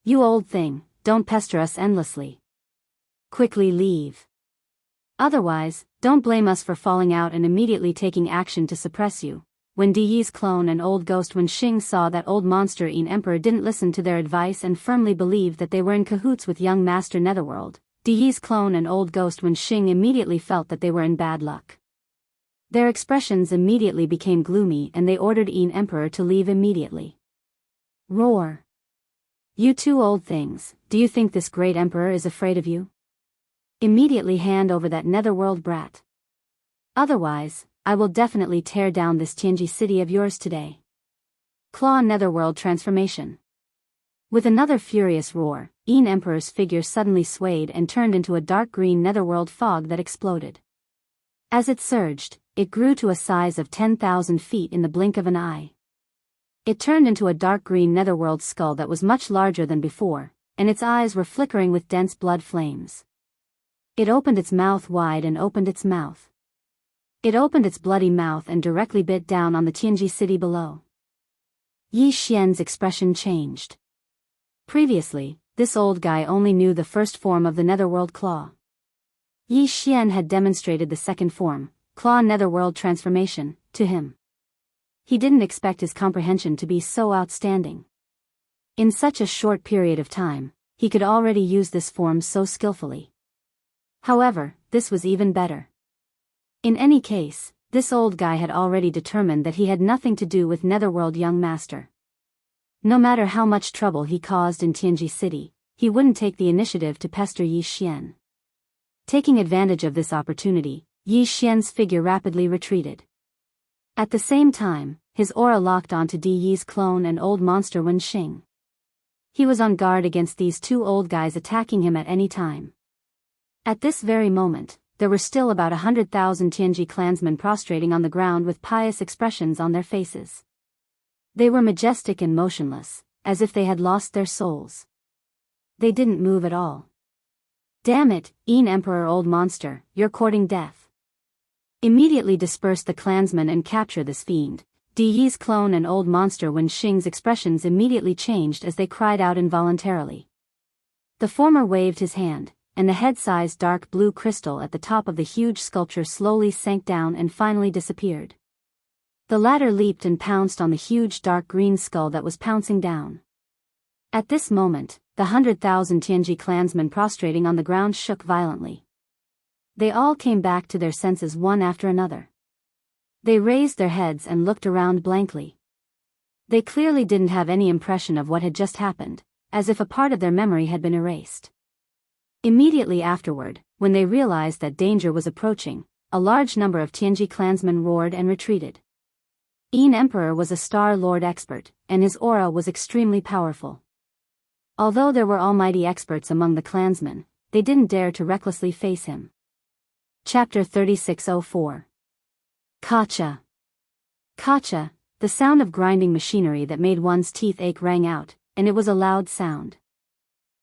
You old thing, don't pester us endlessly. Quickly leave. Otherwise, don't blame us for falling out and immediately taking action to suppress you. When Di Yi's clone and old ghost Wenxing saw that old monster Yin Emperor didn't listen to their advice and firmly believed that they were in cahoots with young master Netherworld, Di Yi's clone and old ghost Wenxing immediately felt that they were in bad luck. Their expressions immediately became gloomy and they ordered Yin Emperor to leave immediately. Roar. You two old things, do you think this great emperor is afraid of you? Immediately hand over that Netherworld brat. Otherwise, I will definitely tear down this Tianji city of yours today. Claw Netherworld transformation. With another furious roar, Yin Emperor's figure suddenly swayed and turned into a dark green Netherworld fog that exploded. As it surged, it grew to a size of 10,000 feet in the blink of an eye. It turned into a dark green Netherworld skull that was much larger than before, and its eyes were flickering with dense blood flames. It opened its mouth wide and opened its mouth. It opened its bloody mouth and directly bit down on the Tianji city below. Yi Xian's expression changed. Previously, this old guy only knew the first form of the Netherworld claw. Yi Xian had demonstrated the second form, claw Netherworld transformation, to him. He didn't expect his comprehension to be so outstanding. In such a short period of time, he could already use this form so skillfully. However, this was even better. In any case, this old guy had already determined that he had nothing to do with Netherworld young master. No matter how much trouble he caused in Tianji city, he wouldn't take the initiative to pester Yi Xian. Taking advantage of this opportunity, Yi Xian's figure rapidly retreated. At the same time, his aura locked onto Di Yi's clone and old monster Wenxing. He was on guard against these two old guys attacking him at any time. At this very moment, there were still about 100,000 Tianji clansmen prostrating on the ground with pious expressions on their faces. They were majestic and motionless, as if they had lost their souls. They didn't move at all. Damn it, Yin Emperor old monster, you're courting death. Immediately disperse the clansmen and capture this fiend. Di Yi's clone and old monster Wenxing's expressions immediately changed as they cried out involuntarily. The former waved his hand, and the head-sized dark blue crystal at the top of the huge sculpture slowly sank down and finally disappeared. The latter leaped and pounced on the huge dark green skull that was pouncing down. At this moment, the 100,000 Tianji clansmen prostrating on the ground shook violently. They all came back to their senses one after another. They raised their heads and looked around blankly. They clearly didn't have any impression of what had just happened, as if a part of their memory had been erased. Immediately afterward, when they realized that danger was approaching, a large number of Tianji clansmen roared and retreated. Yin Emperor was a Star Lord expert, and his aura was extremely powerful. Although there were almighty experts among the clansmen, they didn't dare to recklessly face him. Chapter 3604. Kacha. Kacha, the sound of grinding machinery that made one's teeth ache rang out, and it was a loud sound.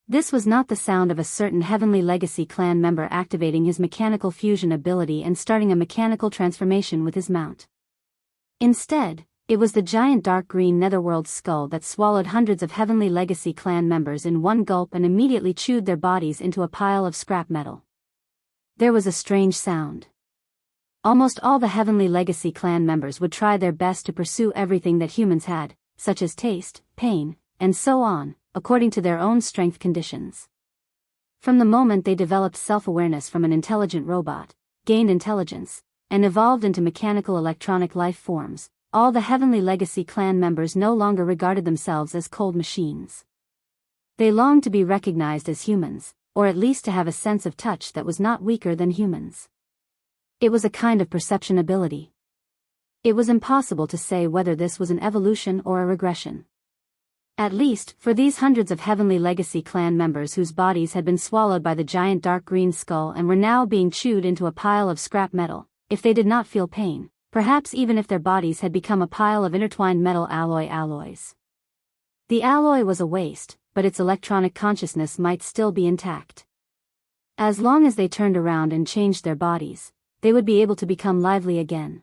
This was not the sound of a certain Heavenly Legacy clan member activating his mechanical fusion ability and starting a mechanical transformation with his mount. Instead, it was the giant dark green netherworld skull that swallowed hundreds of Heavenly Legacy clan members in one gulp and immediately chewed their bodies into a pile of scrap metal. There was a strange sound. Almost all the Heavenly Legacy clan members would try their best to pursue everything that humans had, such as taste, pain, and so on, according to their own strength conditions. From the moment they developed self-awareness from an intelligent robot, gained intelligence, and evolved into mechanical electronic life forms, all the Heavenly Legacy clan members no longer regarded themselves as cold machines. They longed to be recognized as humans, or at least to have a sense of touch that was not weaker than humans. It was a kind of perception ability. It was impossible to say whether this was an evolution or a regression. At least, for these hundreds of Heavenly Legacy clan members whose bodies had been swallowed by the giant dark green skull and were now being chewed into a pile of scrap metal, if they did not feel pain, perhaps even if their bodies had become a pile of intertwined metal alloys. The alloy was a waste, but its electronic consciousness might still be intact. As long as they turned around and changed their bodies, they would be able to become lively again.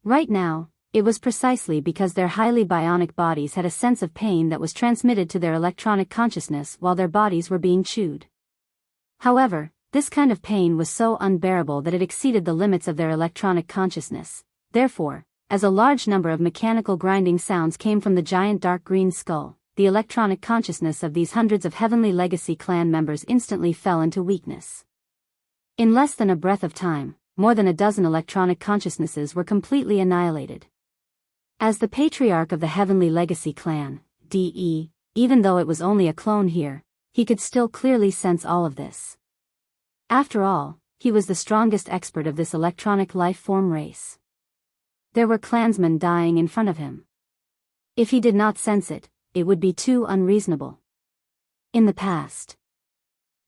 Right now, it was precisely because their highly bionic bodies had a sense of pain that was transmitted to their electronic consciousness while their bodies were being chewed. However, this kind of pain was so unbearable that it exceeded the limits of their electronic consciousness. Therefore, as a large number of mechanical grinding sounds came from the giant dark green skull, the electronic consciousness of these hundreds of Heavenly Legacy clan members instantly fell into weakness. In less than a breath of time, more than a dozen electronic consciousnesses were completely annihilated. As the patriarch of the Heavenly Legacy clan, DE, even though it was only a clone here, he could still clearly sense all of this. After all, he was the strongest expert of this electronic life form race. There were clansmen dying in front of him. If he did not sense it, it would be too unreasonable. In the past,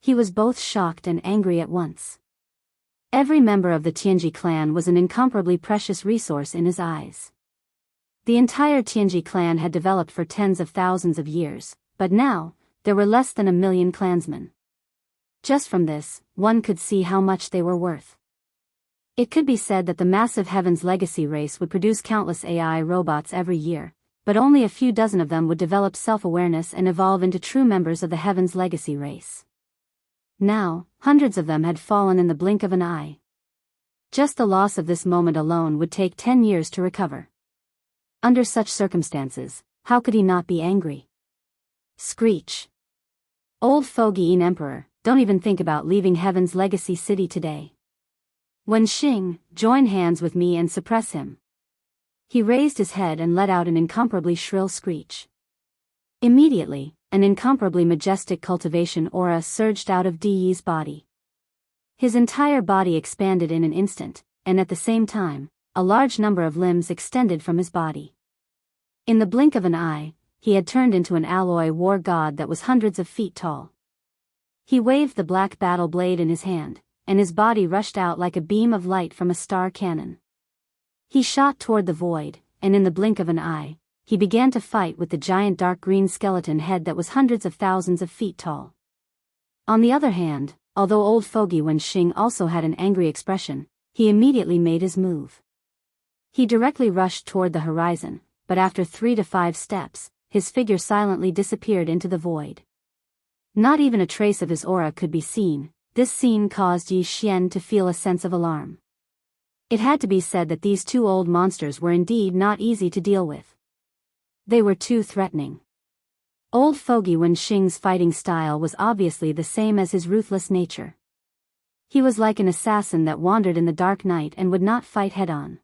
he was both shocked and angry at once. Every member of the Tianji clan was an incomparably precious resource in his eyes. The entire Tianji clan had developed for tens of thousands of years, but now, there were less than 1 million clansmen. Just from this, one could see how much they were worth. It could be said that the massive Heaven's Legacy race would produce countless AI robots every year, but only a few dozen of them would develop self-awareness and evolve into true members of the Heaven's Legacy race. Now, hundreds of them had fallen in the blink of an eye. Just the loss of this moment alone would take 10 years to recover. Under such circumstances, how could he not be angry? Screech. Old fogey Yin Emperor, don't even think about leaving Heaven's Legacy City today. Wen Xing, join hands with me and suppress him. He raised his head and let out an incomparably shrill screech. Immediately, an incomparably majestic cultivation aura surged out of Di's body. His entire body expanded in an instant, and at the same time, a large number of limbs extended from his body. In the blink of an eye, he had turned into an alloy war god that was hundreds of feet tall. He waved the black battle blade in his hand, and his body rushed out like a beam of light from a star cannon. He shot toward the void, and in the blink of an eye, he began to fight with the giant dark green skeleton head that was hundreds of thousands of feet tall. On the other hand, although old fogey Wen Xing also had an angry expression, he immediately made his move. He directly rushed toward the horizon, but after 3 to 5 steps, his figure silently disappeared into the void. Not even a trace of his aura could be seen. This scene caused Yi Xian to feel a sense of alarm. It had to be said that these two old monsters were indeed not easy to deal with. They were too threatening. Old fogey Wen Xing's fighting style was obviously the same as his ruthless nature. He was like an assassin that wandered in the dark night and would not fight head-on.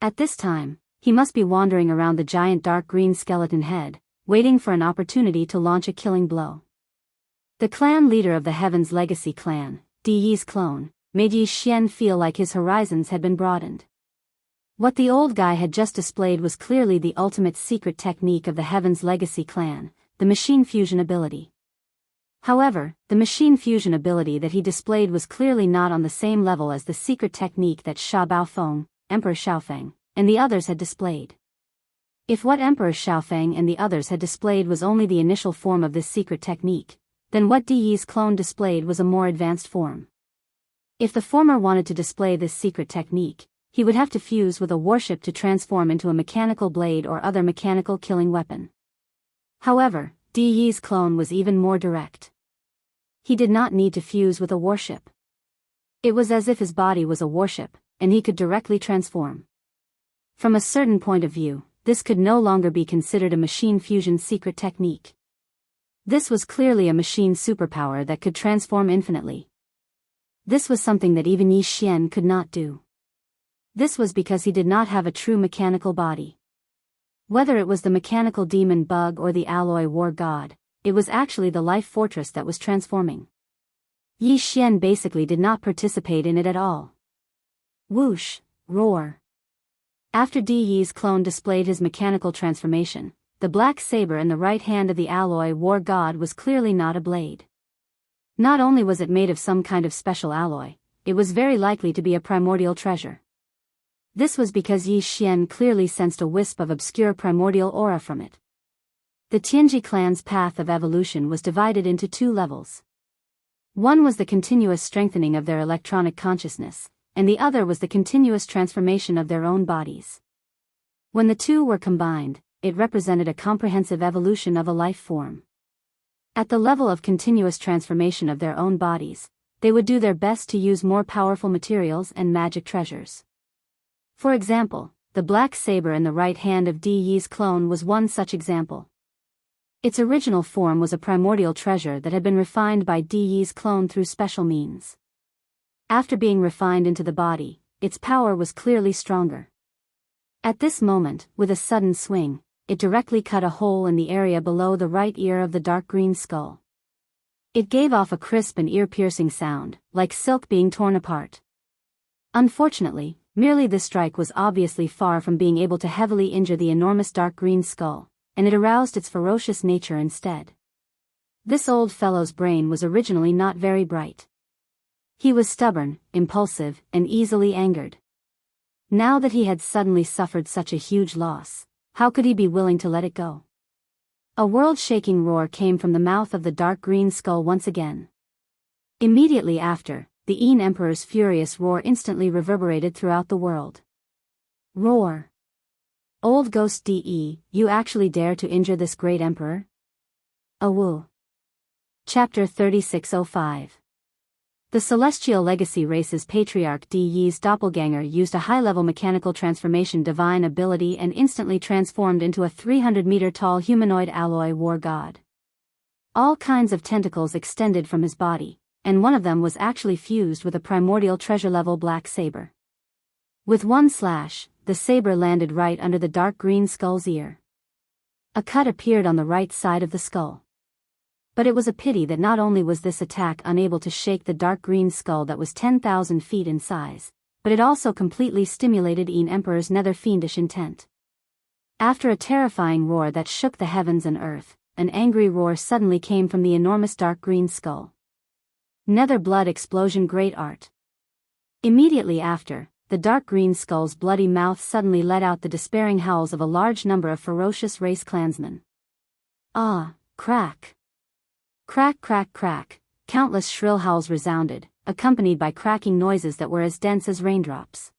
At this time, he must be wandering around the giant dark green skeleton head, waiting for an opportunity to launch a killing blow. The clan leader of the Heaven's Legacy clan, Di Yi's clone, made Yi Xian feel like his horizons had been broadened. What the old guy had just displayed was clearly the ultimate secret technique of the Heaven's Legacy clan, the machine fusion ability. However, the machine fusion ability that he displayed was clearly not on the same level as the secret technique that Sha Baofeng, Emperor Xiaofeng, and the others had displayed. If what Emperor Xiaofeng and the others had displayed was only the initial form of this secret technique, then what Di Yi's clone displayed was a more advanced form. If the former wanted to display this secret technique, he would have to fuse with a warship to transform into a mechanical blade or other mechanical killing weapon. However, Di Yi's clone was even more direct. He did not need to fuse with a warship. It was as if his body was a warship, and he could directly transform. From a certain point of view, this could no longer be considered a machine fusion secret technique. This was clearly a machine superpower that could transform infinitely. This was something that even Yi Xian could not do. This was because he did not have a true mechanical body. Whether it was the mechanical demon bug or the alloy war god, it was actually the life fortress that was transforming. Yi Xian basically did not participate in it at all. Whoosh, roar. After Di Yi's clone displayed his mechanical transformation, the black saber in the right hand of the alloy war god was clearly not a blade. Not only was it made of some kind of special alloy, it was very likely to be a primordial treasure. This was because Yi Xian clearly sensed a wisp of obscure primordial aura from it. The Tianji clan's path of evolution was divided into two levels. One was the continuous strengthening of their electronic consciousness, and the other was the continuous transformation of their own bodies. When the two were combined, it represented a comprehensive evolution of a life form. At the level of continuous transformation of their own bodies, they would do their best to use more powerful materials and magic treasures. For example, the black saber in the right hand of Di Yi's clone was one such example. Its original form was a primordial treasure that had been refined by Di Yi's clone through special means. After being refined into the body, its power was clearly stronger. At this moment, with a sudden swing, it directly cut a hole in the area below the right ear of the dark green skull. It gave off a crisp and ear-piercing sound, like silk being torn apart. Unfortunately, merely this strike was obviously far from being able to heavily injure the enormous dark green skull, and it aroused its ferocious nature instead. This old fellow's brain was originally not very bright. He was stubborn, impulsive, and easily angered. Now that he had suddenly suffered such a huge loss, how could he be willing to let it go? A world-shaking roar came from the mouth of the dark green skull once again. Immediately after, the Yin Emperor's furious roar instantly reverberated throughout the world. Roar! Old Ghost De, you actually dare to injure this great emperor? Awoo. Chapter 3605. The Celestial Legacy race's patriarch Di Yi's doppelganger used a high-level mechanical transformation divine ability and instantly transformed into a 300-meter-tall humanoid alloy war god. All kinds of tentacles extended from his body, and one of them was actually fused with a primordial treasure-level black saber. With one slash, the saber landed right under the dark green skull's ear. A cut appeared on the right side of the skull. But it was a pity that not only was this attack unable to shake the dark green skull that was 10,000 feet in size, but it also completely stimulated Yin Emperor's nether fiendish intent. After a terrifying roar that shook the heavens and earth, an angry roar suddenly came from the enormous dark green skull. Nether blood explosion great art. Immediately after, the dark green skull's bloody mouth suddenly let out the despairing howls of a large number of ferocious race clansmen. Ah, crack! Crack crack crack, countless shrill howls resounded, accompanied by cracking noises that were as dense as raindrops.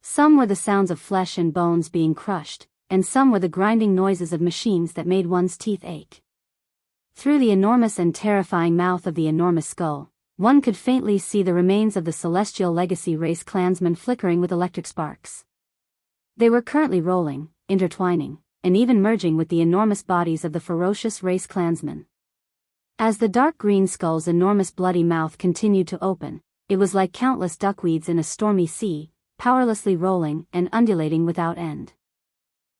Some were the sounds of flesh and bones being crushed, and some were the grinding noises of machines that made one's teeth ache. Through the enormous and terrifying mouth of the enormous skull, one could faintly see the remains of the Celestial Legacy race clansmen flickering with electric sparks. They were currently rolling, intertwining, and even merging with the enormous bodies of the ferocious race clansmen. As the dark green skull's enormous bloody mouth continued to open, it was like countless duckweeds in a stormy sea, powerlessly rolling and undulating without end.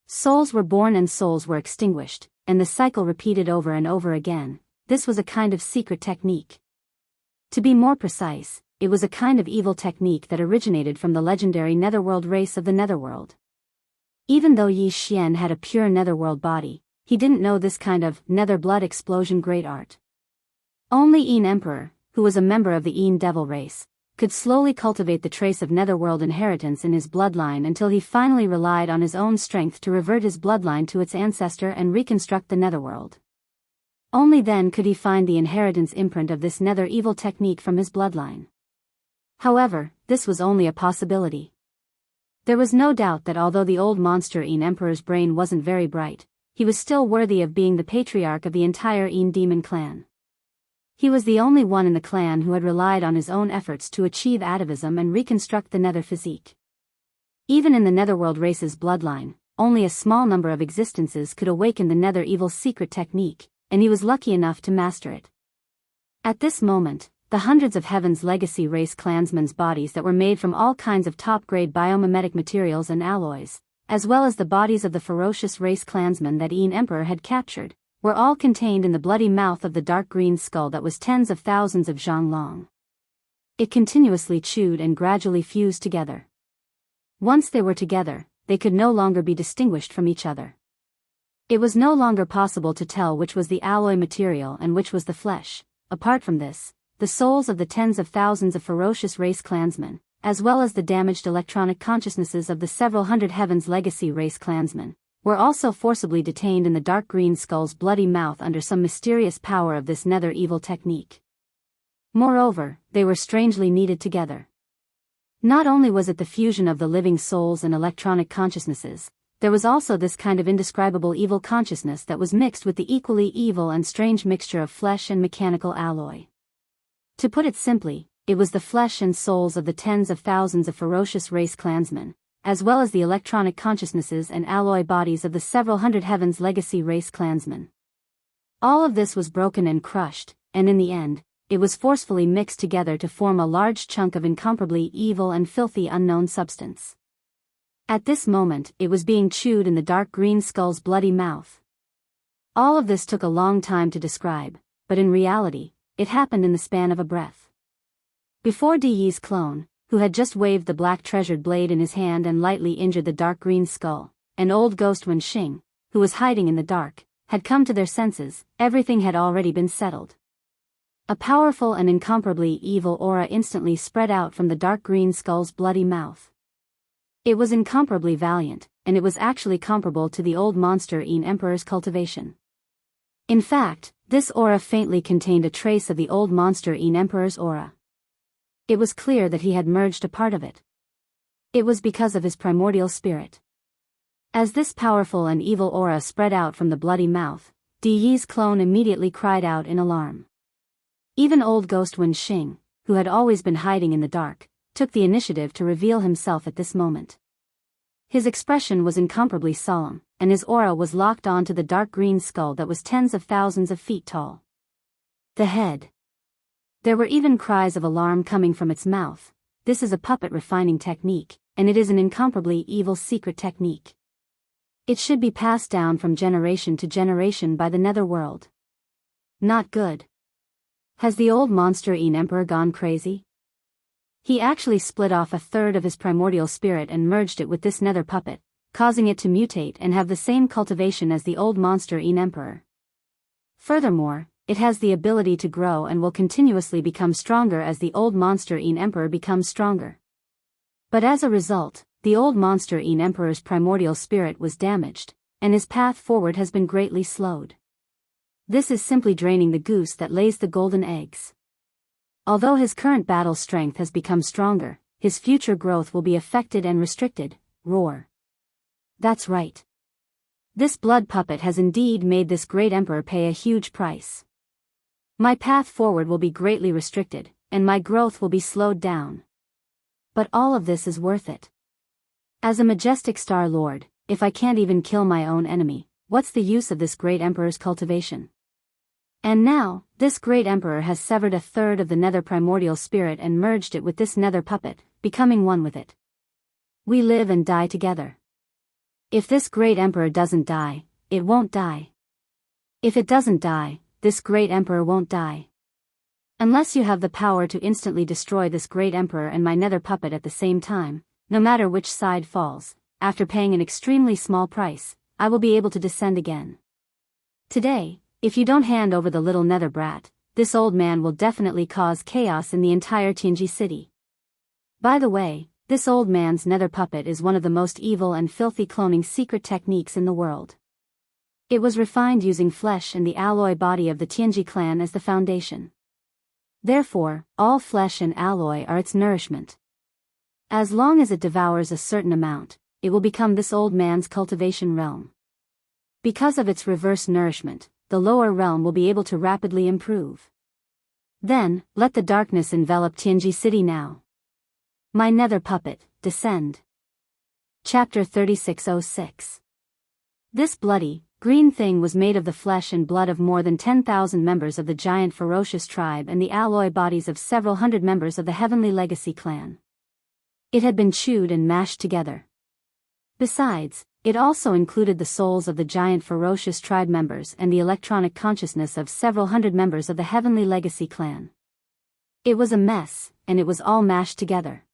Souls were born and souls were extinguished, and the cycle repeated over and over again. This was a kind of secret technique. To be more precise, it was a kind of evil technique that originated from the legendary Netherworld race of the Netherworld. Even though Yi Xian had a pure Netherworld body, he didn't know this kind of nether blood explosion great art. Only Yin Emperor, who was a member of the Yin Devil race, could slowly cultivate the trace of Netherworld inheritance in his bloodline until he finally relied on his own strength to revert his bloodline to its ancestor and reconstruct the Netherworld. Only then could he find the inheritance imprint of this nether evil technique from his bloodline. However, this was only a possibility. There was no doubt that although the old monster Yin Emperor's brain wasn't very bright, he was still worthy of being the patriarch of the entire Yin Demon clan. He was the only one in the clan who had relied on his own efforts to achieve atavism and reconstruct the nether physique. Even in the Netherworld race's bloodline, only a small number of existences could awaken the nether evil's secret technique, and he was lucky enough to master it. At this moment, the hundreds of Heaven's Legacy race clansmen's bodies that were made from all kinds of top-grade biomimetic materials and alloys, as well as the bodies of the ferocious race clansmen that Yin Emperor had captured, were all contained in the bloody mouth of the dark green skull that was tens of thousands of zhang long. It continuously chewed and gradually fused together. Once they were together, they could no longer be distinguished from each other. It was no longer possible to tell which was the alloy material and which was the flesh. Apart from this, the souls of the tens of thousands of ferocious race clansmen, as well as the damaged electronic consciousnesses of the several hundred Heaven's Legacy race clansmen, were also forcibly detained in the dark green skull's bloody mouth under some mysterious power of this nether evil technique. Moreover, they were strangely needed together. Not only was it the fusion of the living souls and electronic consciousnesses, there was also this kind of indescribable evil consciousness that was mixed with the equally evil and strange mixture of flesh and mechanical alloy. To put it simply, it was the flesh and souls of the tens of thousands of ferocious race clansmen, as well as the electronic consciousnesses and alloy bodies of the several hundred Heaven's Legacy race clansmen. All of this was broken and crushed, and in the end, it was forcefully mixed together to form a large chunk of incomparably evil and filthy unknown substance. At this moment, it was being chewed in the dark green skull's bloody mouth. All of this took a long time to describe, but in reality, it happened in the span of a breath. Before Di Yi's clone, who had just waved the black treasured blade in his hand and lightly injured the dark green skull, an old ghost Wen Xing, who was hiding in the dark, had come to their senses, everything had already been settled. A powerful and incomparably evil aura instantly spread out from the dark green skull's bloody mouth. It was incomparably valiant, and it was actually comparable to the old monster Yin Emperor's cultivation. In fact, this aura faintly contained a trace of the old monster Yin Emperor's aura. It was clear that he had merged a part of it. It was because of his primordial spirit. As this powerful and evil aura spread out from the bloody mouth, Di Yi's clone immediately cried out in alarm. Even old ghost Wen Xing, who had always been hiding in the dark, took the initiative to reveal himself at this moment. His expression was incomparably solemn, and his aura was locked onto the dark green skull that was tens of thousands of feet tall. The head. There were even cries of alarm coming from its mouth. This is a puppet refining technique, and it is an incomparably evil secret technique. It should be passed down from generation to generation by the Netherworld. Not good. Has the old monster Yin Emperor gone crazy? He actually split off a third of his primordial spirit and merged it with this nether puppet, causing it to mutate and have the same cultivation as the old monster Yin Emperor. Furthermore, it has the ability to grow and will continuously become stronger as the old monster Yin Emperor becomes stronger. But as a result, the old monster Yin Emperor's primordial spirit was damaged, and his path forward has been greatly slowed. This is simply draining the goose that lays the golden eggs. Although his current battle strength has become stronger, his future growth will be affected and restricted. Roar. That's right. This blood puppet has indeed made this great emperor pay a huge price. My path forward will be greatly restricted, and my growth will be slowed down. But all of this is worth it. As a majestic Star Lord, if I can't even kill my own enemy, what's the use of this great emperor's cultivation? And now, this great emperor has severed a third of the nether primordial spirit and merged it with this nether puppet, becoming one with it. We live and die together. If this great emperor doesn't die, it won't die. If it doesn't die, this great emperor won't die. Unless you have the power to instantly destroy this great emperor and my nether puppet at the same time, no matter which side falls, after paying an extremely small price, I will be able to descend again. Today, if you don't hand over the little nether brat, this old man will definitely cause chaos in the entire Jianghu city. By the way, this old man's nether puppet is one of the most evil and filthy cloning secret techniques in the world. It was refined using flesh and the alloy body of the Tianji clan as the foundation. Therefore, all flesh and alloy are its nourishment. As long as it devours a certain amount, it will become this old man's cultivation realm. Because of its reverse nourishment, the lower realm will be able to rapidly improve. Then, let the darkness envelop Tianji city now. My nether puppet, descend. Chapter 3606. This bloody, green thing was made of the flesh and blood of more than 10,000 members of the giant ferocious tribe and the alloy bodies of several hundred members of the Heavenly Legacy clan. It had been chewed and mashed together. Besides, it also included the souls of the giant ferocious tribe members and the electronic consciousness of several hundred members of the Heavenly Legacy clan. It was a mess, and it was all mashed together.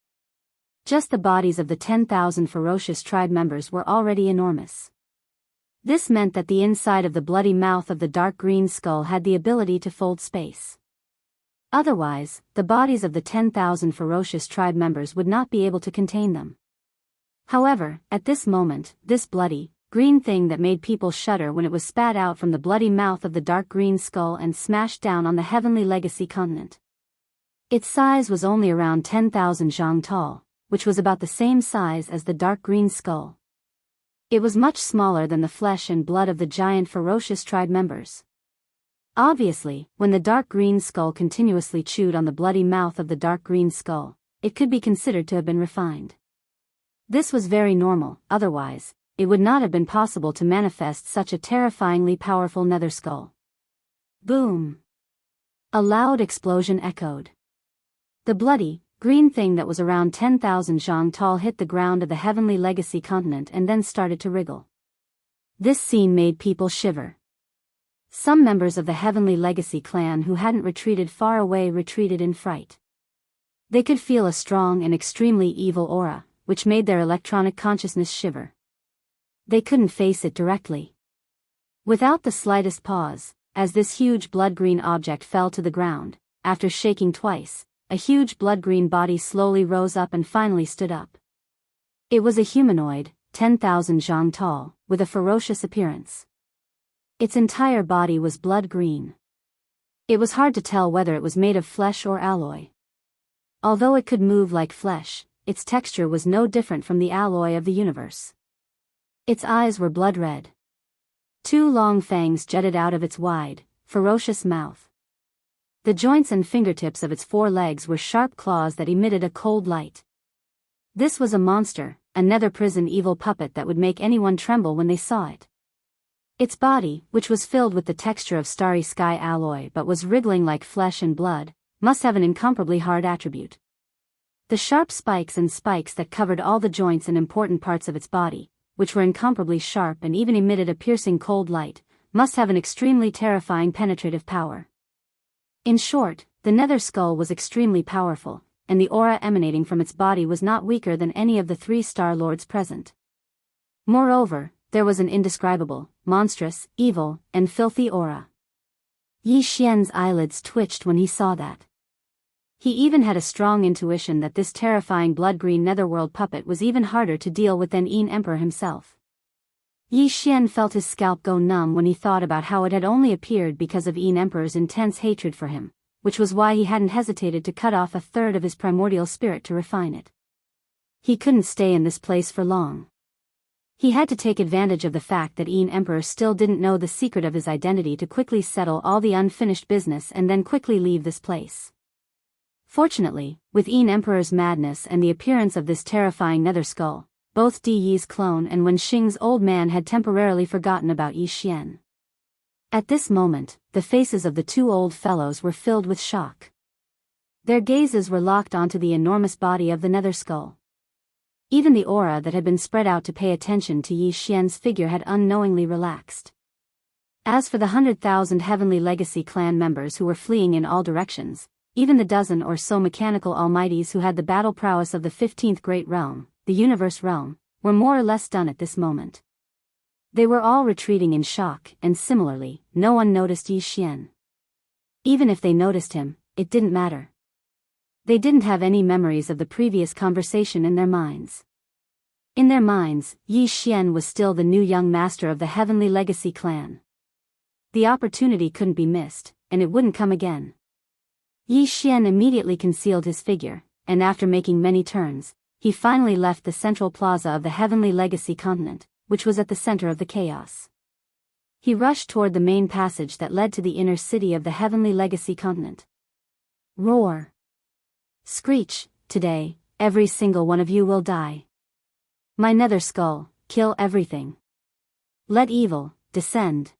Just the bodies of the 10,000 ferocious tribe members were already enormous. This meant that the inside of the bloody mouth of the dark green skull had the ability to fold space. Otherwise, the bodies of the 10,000 ferocious tribe members would not be able to contain them. However, at this moment, this bloody, green thing that made people shudder when it was spat out from the bloody mouth of the dark green skull and smashed down on the Heavenly Legacy continent. Its size was only around 10,000 zhang tall, which was about the same size as the dark green skull. It was much smaller than the flesh and blood of the giant ferocious tribe members. Obviously, when the dark green skull continuously chewed on the bloody mouth of the dark green skull, it could be considered to have been refined. This was very normal, otherwise, it would not have been possible to manifest such a terrifyingly powerful nether skull. Boom! A loud explosion echoed. The bloody, green thing that was around 10,000 zhang tall hit the ground of the Heavenly Legacy continent and then started to wriggle. This scene made people shiver. Some members of the Heavenly Legacy clan who hadn't retreated far away retreated in fright. They could feel a strong and extremely evil aura, which made their electronic consciousness shiver. They couldn't face it directly. Without the slightest pause, as this huge blood-green object fell to the ground, after shaking twice, a huge blood-green body slowly rose up and finally stood up. It was a humanoid, 10,000 zhang tall, with a ferocious appearance. Its entire body was blood-green. It was hard to tell whether it was made of flesh or alloy. Although it could move like flesh, its texture was no different from the alloy of the universe. Its eyes were blood-red. Two long fangs jutted out of its wide, ferocious mouth. The joints and fingertips of its four legs were sharp claws that emitted a cold light. This was a monster, a nether prison evil puppet that would make anyone tremble when they saw it. Its body, which was filled with the texture of starry sky alloy but was wriggling like flesh and blood, must have an incomparably hard attribute. The sharp spikes that covered all the joints and important parts of its body, which were incomparably sharp and even emitted a piercing cold light, must have an extremely terrifying penetrative power. In short, the nether skull was extremely powerful, and the aura emanating from its body was not weaker than any of the 3 Star Lords present. Moreover, there was an indescribable, monstrous, evil, and filthy aura. Yi Xian's eyelids twitched when he saw that. He even had a strong intuition that this terrifying blood-green netherworld puppet was even harder to deal with than Yin Emperor himself. Yi Xian felt his scalp go numb when he thought about how it had only appeared because of Yin Emperor's intense hatred for him, which was why he hadn't hesitated to cut off a third of his primordial spirit to refine it. He couldn't stay in this place for long. He had to take advantage of the fact that Yin Emperor still didn't know the secret of his identity to quickly settle all the unfinished business and then quickly leave this place. Fortunately, with Yin Emperor's madness and the appearance of this terrifying nether skull, both Di Yi's clone and Wen Xing's old man had temporarily forgotten about Yi Xian. At this moment, the faces of the 2 old fellows were filled with shock. Their gazes were locked onto the enormous body of the nether skull. Even the aura that had been spread out to pay attention to Yi Xian's figure had unknowingly relaxed. As for the 100,000 Heavenly Legacy clan members who were fleeing in all directions, even the dozen or so mechanical almighties who had the battle prowess of the 15th Great Realm, the Universe Realm, were more or less done at this moment. They were all retreating in shock, and similarly, no one noticed Yi Xian. Even if they noticed him, it didn't matter. They didn't have any memories of the previous conversation in their minds. In their minds, Yi Xian was still the new young master of the Heavenly Legacy clan. The opportunity couldn't be missed, and it wouldn't come again. Yi Xian immediately concealed his figure, and after making many turns, he finally left the central plaza of the Heavenly Legacy continent, which was at the center of the chaos. He rushed toward the main passage that led to the inner city of the Heavenly Legacy continent. Roar! Screech! Today, every single one of you will die. My nether skull, kill everything. Let evil descend.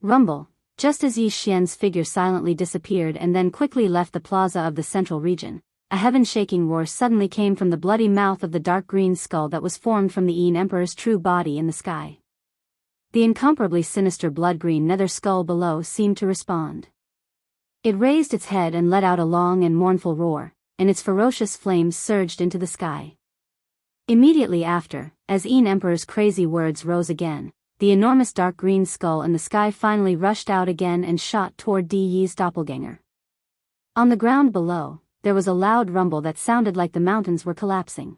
Rumble! Just as Yi Xian's figure silently disappeared and then quickly left the plaza of the central region, a heaven-shaking roar suddenly came from the bloody mouth of the dark green skull that was formed from the Yin Emperor's true body in the sky. The incomparably sinister blood-green nether skull below seemed to respond. It raised its head and let out a long and mournful roar, and its ferocious flames surged into the sky. Immediately after, as Yin Emperor's crazy words rose again, the enormous dark green skull in the sky finally rushed out again and shot toward Di Yi's doppelganger. On the ground below, there was a loud rumble that sounded like the mountains were collapsing.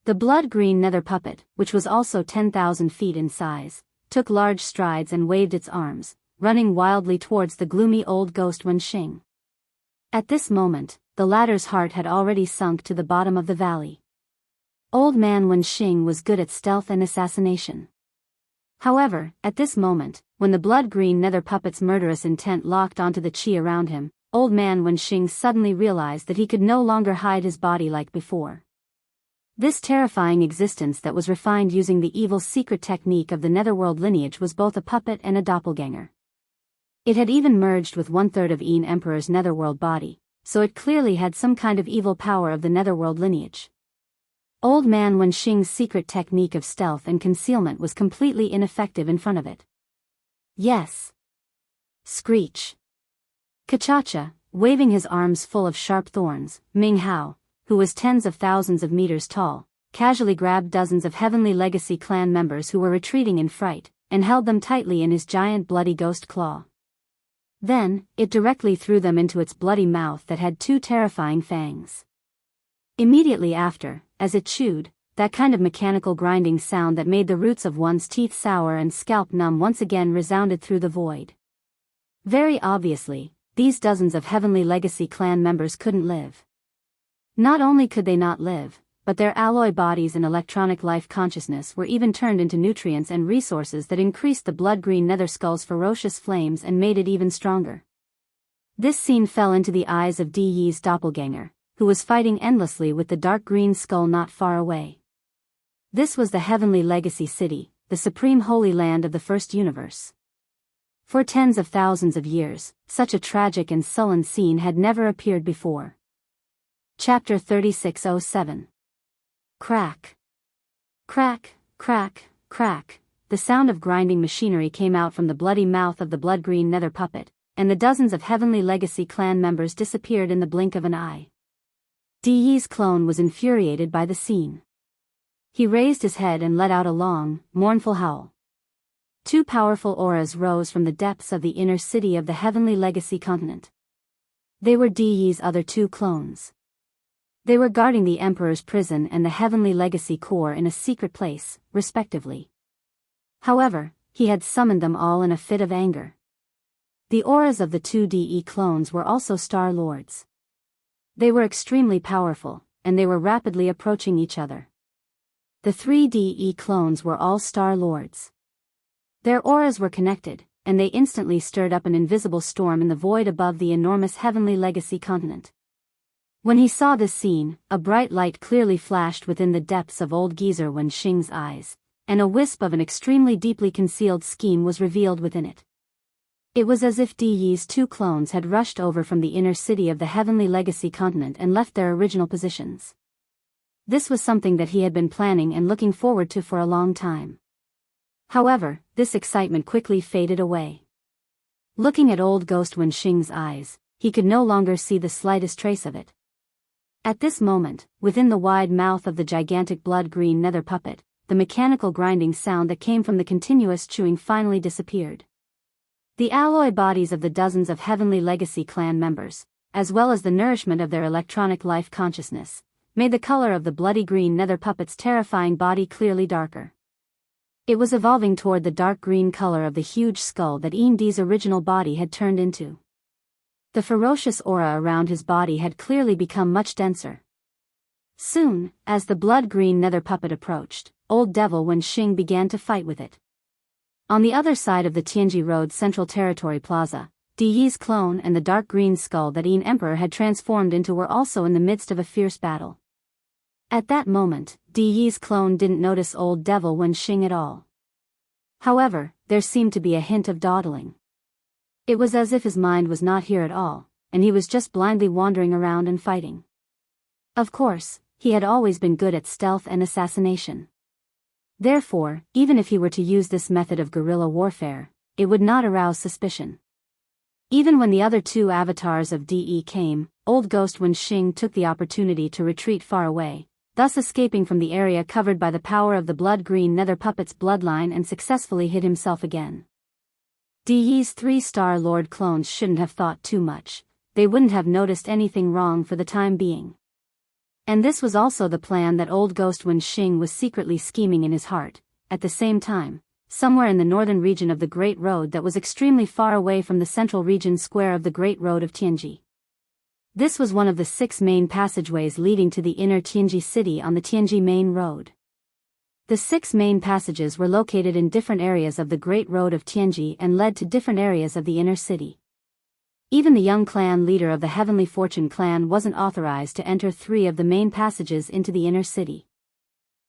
The blood-green nether puppet, which was also 10,000 feet in size, took large strides and waved its arms, running wildly towards the gloomy old ghost Wenxing. At this moment, the latter's heart had already sunk to the bottom of the valley. Old man Wenxing was good at stealth and assassination. However, at this moment, when the blood-green nether puppet's murderous intent locked onto the qi around him, Old man Wenxing suddenly realized that he could no longer hide his body like before. This terrifying existence that was refined using the evil secret technique of the netherworld lineage was both a puppet and a doppelganger. It had even merged with 1/3 of Yin Emperor's netherworld body, so it clearly had some kind of evil power of the netherworld lineage. Old man Wenxing's secret technique of stealth and concealment was completely ineffective in front of it. Yes. Screech. Kachacha, waving his arms full of sharp thorns, Ming Hao, who was tens of thousands of meters tall, casually grabbed dozens of Heavenly Legacy clan members who were retreating in fright, and held them tightly in his giant bloody ghost claw. Then, it directly threw them into its bloody mouth that had 2 terrifying fangs. Immediately after, as it chewed, that kind of mechanical grinding sound that made the roots of one's teeth sour and scalp numb once again resounded through the void. Very obviously, these dozens of Heavenly Legacy clan members couldn't live. Not only could they not live, but their alloy bodies and electronic life consciousness were even turned into nutrients and resources that increased the blood-green nether skull's ferocious flames and made it even stronger. This scene fell into the eyes of Di Yi's doppelganger, who was fighting endlessly with the dark green skull not far away. This was the Heavenly Legacy City, the supreme holy land of the first universe. For tens of thousands of years, such a tragic and sullen scene had never appeared before. Chapter 3607. Crack. Crack, crack, crack. The sound of grinding machinery came out from the bloody mouth of the blood-green nether puppet, and the dozens of Heavenly Legacy clan members disappeared in the blink of an eye. Di Yi's clone was infuriated by the scene. He raised his head and let out a long, mournful howl. 2 powerful auras rose from the depths of the inner city of the Heavenly Legacy continent. They were Di Yi's other 2 clones. They were guarding the Emperor's prison and the Heavenly Legacy core in a secret place, respectively. However, he had summoned them all in a fit of anger. The auras of the 2 DE clones were also Star Lords. They were extremely powerful, and they were rapidly approaching each other. The 3 DE clones were all Star Lords. Their auras were connected, and they instantly stirred up an invisible storm in the void above the enormous Heavenly Legacy continent. When he saw this scene, a bright light clearly flashed within the depths of old geezer Wenxing's eyes, and a wisp of an extremely deeply concealed scheme was revealed within it. It was as if Di Yi's 2 clones had rushed over from the inner city of the Heavenly Legacy continent and left their original positions. This was something that he had been planning and looking forward to for a long time. However, this excitement quickly faded away. Looking at old ghost Wenxing's eyes, he could no longer see the slightest trace of it. At this moment, within the wide mouth of the gigantic blood-green nether puppet, the mechanical grinding sound that came from the continuous chewing finally disappeared. The alloy bodies of the dozens of Heavenly Legacy clan members, as well as the nourishment of their electronic life consciousness, made the color of the bloody green nether puppet's terrifying body clearly darker. It was evolving toward the dark green color of the huge skull that Di's original body had turned into. The ferocious aura around his body had clearly become much denser. Soon, as the blood-green nether puppet approached, Old Devil Wenxing began to fight with it. On the other side of the Tianji Road Central Territory Plaza, Di Yi's clone and the dark green skull that Emperor had transformed into were also in the midst of a fierce battle. At that moment, Di Yi's clone didn't notice Old Devil Wenxing at all. However, there seemed to be a hint of dawdling. It was as if his mind was not here at all, and he was just blindly wandering around and fighting. Of course, he had always been good at stealth and assassination. Therefore, even if he were to use this method of guerrilla warfare, it would not arouse suspicion. Even when the other two avatars of DE came, Old Ghost Wenxing took the opportunity to retreat far away, thus escaping from the area covered by the power of the blood-green nether puppet's bloodline and successfully hid himself again. DE's 3-star Lord clones shouldn't have thought too much, they wouldn't have noticed anything wrong for the time being. And this was also the plan that Old Ghost Wenxing was secretly scheming in his heart. At the same time, somewhere in the northern region of the Great Road that was extremely far away from the central region square of the Great Road of Tianji. This was one of the 6 main passageways leading to the inner Tianji city on the Tianji Main Road. The 6 main passages were located in different areas of the Great Road of Tianji and led to different areas of the inner city. Even the young clan leader of the Heavenly Fortune clan wasn't authorized to enter 3 of the main passages into the inner city.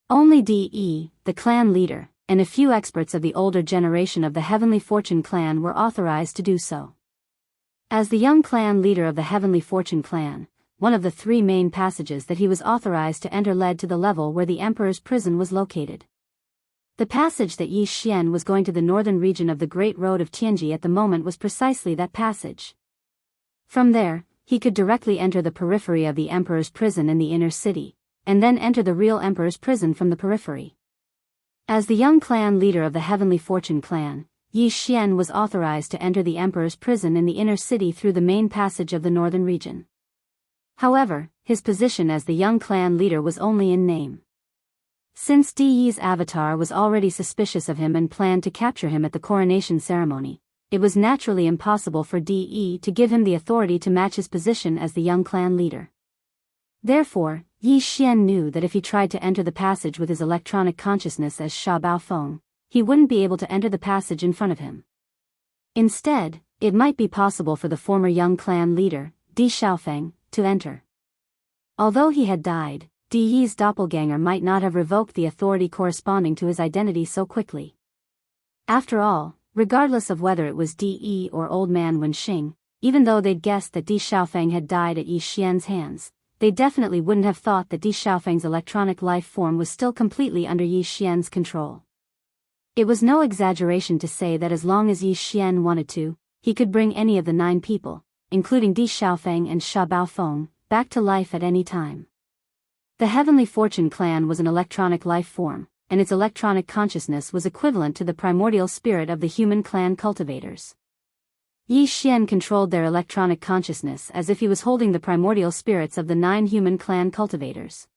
Only DE, the clan leader, and a few experts of the older generation of the Heavenly Fortune clan were authorized to do so. As the young clan leader of the Heavenly Fortune clan, one of the 3 main passages that he was authorized to enter led to the level where the Emperor's prison was located. The passage that Yi Xian was going to the northern region of the Great Road of Tianji at the moment was precisely that passage. From there, he could directly enter the periphery of the Emperor's prison in the inner city, and then enter the real Emperor's prison from the periphery. As the young clan leader of the Heavenly Fortune clan, Yi Xian was authorized to enter the Emperor's prison in the inner city through the main passage of the northern region. However, his position as the young clan leader was only in name. Since DE's avatar was already suspicious of him and planned to capture him at the coronation ceremony, it was naturally impossible for DE to give him the authority to match his position as the young clan leader. Therefore, Yi Xian knew that if he tried to enter the passage with his electronic consciousness as Sha Baofeng, he wouldn't be able to enter the passage in front of him. Instead, it might be possible for the former young clan leader, Di Xiaofeng, to enter. Although he had died, Di Yi's doppelganger might not have revoked the authority corresponding to his identity so quickly. After all, regardless of whether it was DE or Old Man Wenxing, even though they'd guessed that Di Xiaofeng had died at Yi Xian's hands, they definitely wouldn't have thought that Di Xiaofeng's electronic life form was still completely under Yi Xian's control. It was no exaggeration to say that as long as Yi Xian wanted to, he could bring any of the 9 people, including Di Xiaofeng and Sha Baofeng, back to life at any time. The Heavenly Fortune clan was an electronic life form, and its electronic consciousness was equivalent to the primordial spirit of the human clan cultivators. Yi Xian controlled their electronic consciousness as if he was holding the primordial spirits of the 9 human clan cultivators.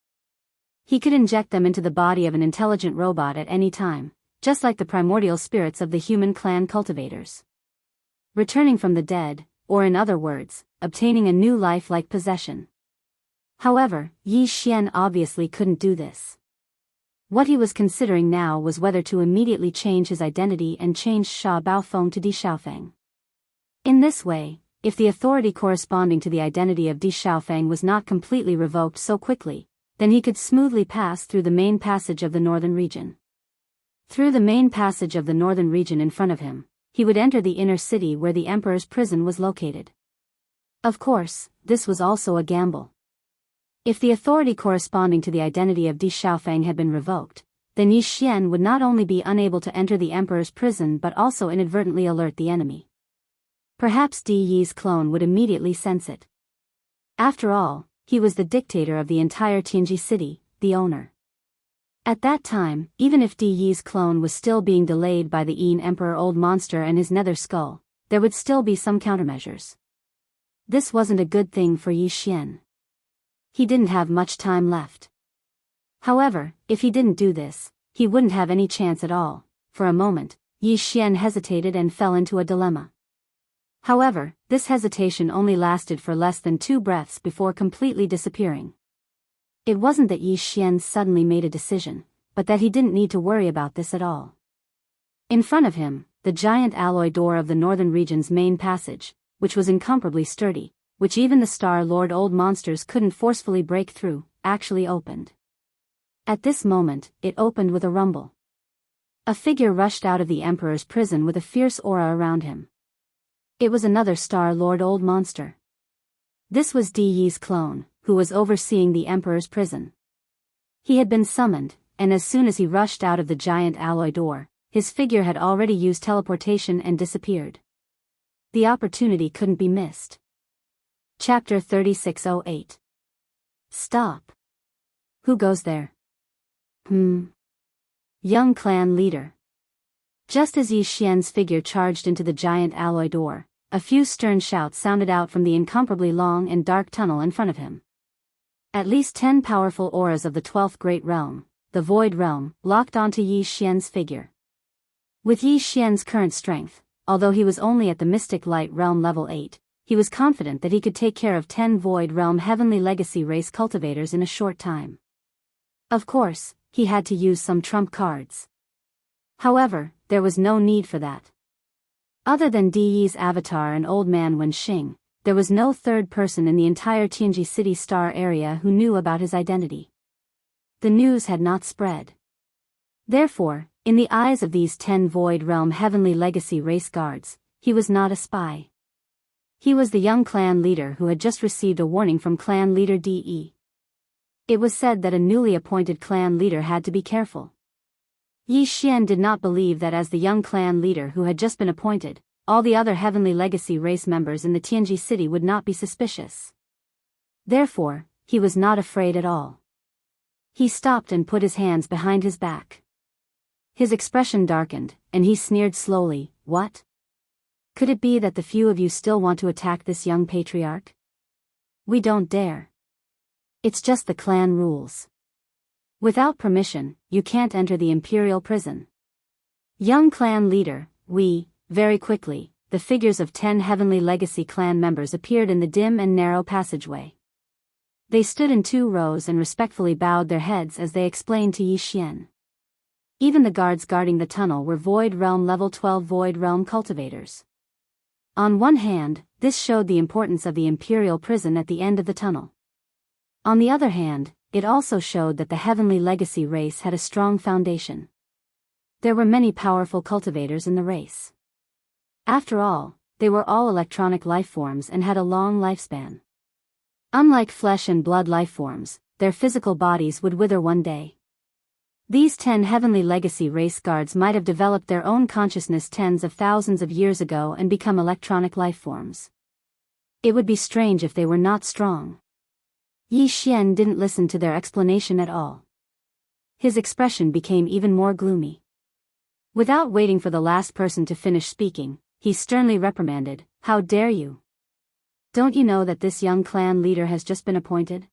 He could inject them into the body of an intelligent robot at any time, just like the primordial spirits of the human clan cultivators. Returning from the dead, or in other words, obtaining a new life-like possession. However, Yi Xian obviously couldn't do this. What he was considering now was whether to immediately change his identity and change Sha Baofeng to Di Xiaofeng. In this way, if the authority corresponding to the identity of Di Xiaofeng was not completely revoked so quickly, then he could smoothly pass through the main passage of the northern region. Through the main passage of the northern region in front of him, he would enter the inner city where the Emperor's prison was located. Of course, this was also a gamble. If the authority corresponding to the identity of Di Xiaofeng had been revoked, then Yi Xian would not only be unable to enter the emperor's prison but also inadvertently alert the enemy. Perhaps Di Yi's clone would immediately sense it. After all, he was the dictator of the entire Tianji city, the owner. At that time, even if Di Yi's clone was still being delayed by the Yin Emperor Old Monster and his nether skull, there would still be some countermeasures. This wasn't a good thing for Yi Xian. He didn't have much time left. However, if he didn't do this, he wouldn't have any chance at all. For a moment, Yi Xian hesitated and fell into a dilemma. However, this hesitation only lasted for less than 2 breaths before completely disappearing. It wasn't that Yi Xian suddenly made a decision, but that he didn't need to worry about this at all. In front of him, the giant alloy door of the northern region's main passage, which was incomparably sturdy, which even the Star Lord Old Monsters couldn't forcefully break through, actually opened. At this moment, it opened with a rumble. A figure rushed out of the Emperor's prison with a fierce aura around him. It was another Star Lord Old Monster. This was Di Yi's clone, who was overseeing the Emperor's prison. He had been summoned, and as soon as he rushed out of the giant alloy door, his figure had already used teleportation and disappeared. The opportunity couldn't be missed. Chapter 3608. Stop. Who goes there? Young clan leader. Just as Yi Xian's figure charged into the giant alloy door, a few stern shouts sounded out from the incomparably long and dark tunnel in front of him. At least 10 powerful auras of the 12th Great Realm, the Void Realm, locked onto Yi Xian's figure. With Yi Xian's current strength, although he was only at the Mystic Light Realm level 8, he was confident that he could take care of 10 Void Realm Heavenly Legacy race cultivators in a short time. Of course, he had to use some trump cards. However, there was no need for that. Other than Di Yi's avatar and Old Man Wenxing, there was no third person in the entire Tianji City Star area who knew about his identity. The news had not spread. Therefore, in the eyes of these 10 Void Realm Heavenly Legacy race guards, he was not a spy. He was the young clan leader who had just received a warning from clan leader Di. It was said that a newly appointed clan leader had to be careful. Yi Xian did not believe that as the young clan leader who had just been appointed, all the other Heavenly Legacy race members in the Tianji city would not be suspicious. Therefore, he was not afraid at all. He stopped and put his hands behind his back. His expression darkened, and he sneered slowly. What? Could it be that the few of you still want to attack this young patriarch? We don't dare. It's just the clan rules. Without permission, you can't enter the imperial prison. Young clan leader, very quickly, the figures of 10 Heavenly Legacy clan members appeared in the dim and narrow passageway. They stood in 2 rows and respectfully bowed their heads as they explained to Yi Xian. Even the guards guarding the tunnel were Void Realm Level 12 Void Realm cultivators. On one hand, this showed the importance of the imperial prison at the end of the tunnel. On the other hand, it also showed that the Heavenly Legacy race had a strong foundation. There were many powerful cultivators in the race. After all, they were all electronic life forms and had a long lifespan. Unlike flesh and blood life forms, their physical bodies would wither one day. These 10 Heavenly Legacy race guards might have developed their own consciousness tens of thousands of years ago and become electronic life forms. It would be strange if they were not strong. Yi Xian didn't listen to their explanation at all. His expression became even more gloomy. Without waiting for the last person to finish speaking, he sternly reprimanded, "How dare you? Don't you know that this young clan leader has just been appointed?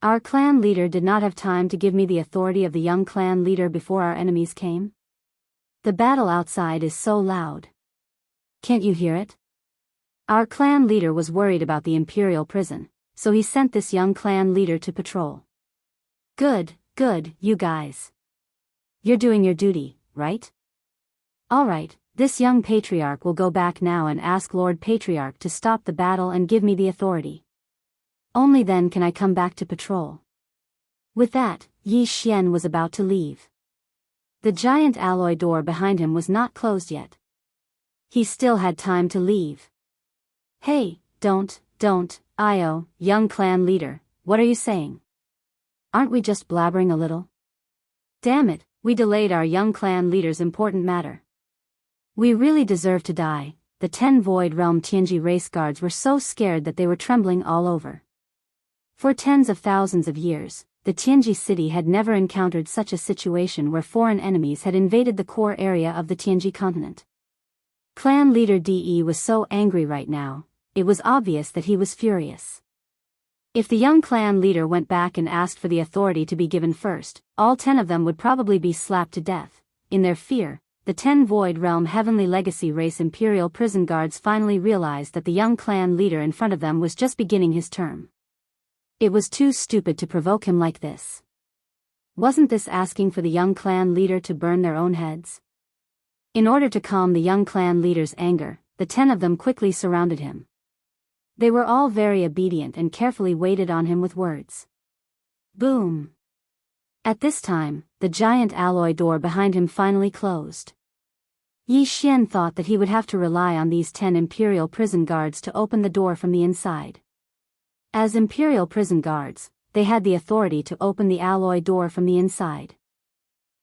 Our clan leader did not have time to give me the authority of the young clan leader before our enemies came? The battle outside is so loud. Can't you hear it? Our clan leader was worried about the imperial prison, so he sent this young clan leader to patrol. Good, you guys. You're doing your duty, right? Alright, this young patriarch will go back now and ask Lord Patriarch to stop the battle and give me the authority. Only then can I come back to patrol." With that, Yi Xian was about to leave. The giant alloy door behind him was not closed yet. He still had time to leave. "Hey, don't, young clan leader, what are you saying? Aren't we just blabbering a little? Damn it, we delayed our young clan leader's important matter. We really deserve to die. The 10 Void Realm Tianji race guards were so scared that they were trembling all over. For tens of thousands of years, the Tianji city had never encountered such a situation where foreign enemies had invaded the core area of the Tianji continent. Clan leader De was so angry right now, it was obvious that he was furious. If the young clan leader went back and asked for the authority to be given first, all 10 of them would probably be slapped to death. In their fear, the 10 Void Realm Heavenly Legacy race Imperial prison guards finally realized that the young clan leader in front of them was just beginning his term. It was too stupid to provoke him like this. Wasn't this asking for the young clan leader to burn their own heads? In order to calm the young clan leader's anger, the 10 of them quickly surrounded him. They were all very obedient and carefully waited on him with words. Boom! At this time, the giant alloy door behind him finally closed. Yi Xian thought that he would have to rely on these 10 Imperial prison guards to open the door from the inside. As Imperial prison guards, they had the authority to open the alloy door from the inside.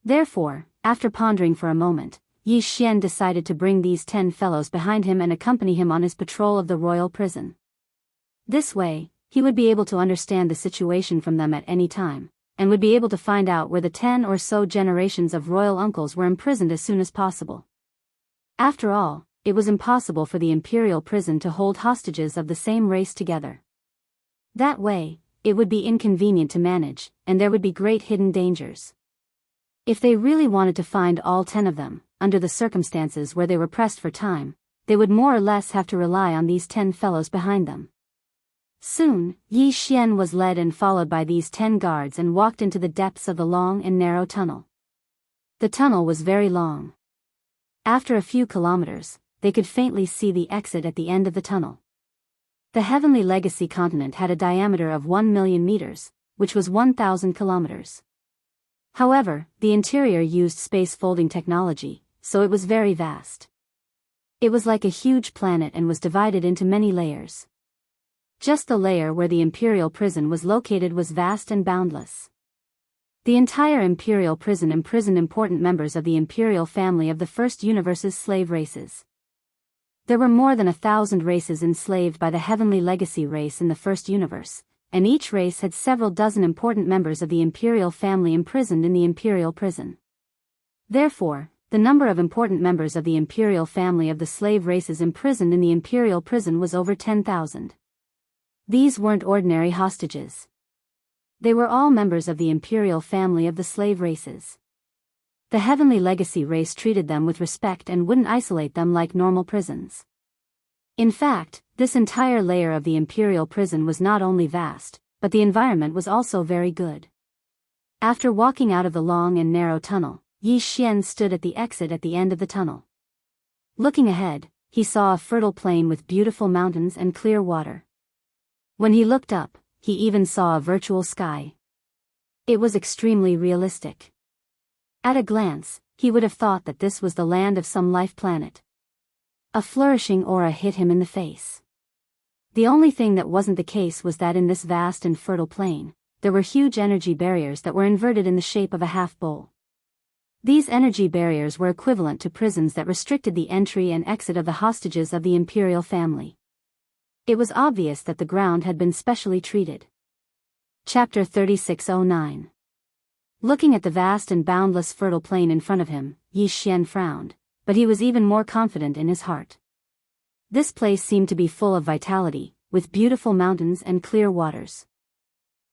Therefore, after pondering for a moment, Yi Xian decided to bring these 10 fellows behind him and accompany him on his patrol of the royal prison. This way, he would be able to understand the situation from them at any time, and would be able to find out where the 10 or so generations of royal uncles were imprisoned as soon as possible. After all, it was impossible for the Imperial prison to hold hostages of the same race together. That way, it would be inconvenient to manage, and there would be great hidden dangers. If they really wanted to find all 10 of them, under the circumstances where they were pressed for time, they would more or less have to rely on these 10 fellows behind them. Soon, Yi Xian was led and followed by these 10 guards and walked into the depths of the long and narrow tunnel. The tunnel was very long. After a few kilometers, they could faintly see the exit at the end of the tunnel. The Heavenly Legacy continent had a diameter of 1 million meters, which was 1,000 kilometers. However, the interior used space folding technology, so it was very vast. It was like a huge planet and was divided into many layers. Just the layer where the Imperial prison was located was vast and boundless. The entire Imperial prison imprisoned important members of the Imperial family of the first universe's slave races. There were more than 1,000 races enslaved by the Heavenly Legacy race in the first universe, and each race had several dozen important members of the Imperial family imprisoned in the Imperial prison. Therefore, the number of important members of the Imperial family of the slave races imprisoned in the Imperial prison was over 10,000. These weren't ordinary hostages. They were all members of the Imperial family of the slave races. The Heavenly Legacy race treated them with respect and wouldn't isolate them like normal prisons. In fact, this entire layer of the Imperial prison was not only vast, but the environment was also very good. After walking out of the long and narrow tunnel, Yi Xian stood at the exit at the end of the tunnel. Looking ahead, he saw a fertile plain with beautiful mountains and clear water. When he looked up, he even saw a virtual sky. It was extremely realistic. At a glance, he would have thought that this was the land of some life planet. A flourishing aura hit him in the face. The only thing that wasn't the case was that in this vast and fertile plain, there were huge energy barriers that were inverted in the shape of a half bowl. These energy barriers were equivalent to prisons that restricted the entry and exit of the hostages of the Imperial family. It was obvious that the ground had been specially treated. Chapter 3609. Looking at the vast and boundless fertile plain in front of him, Yi Xian frowned, but he was even more confident in his heart. This place seemed to be full of vitality, with beautiful mountains and clear waters.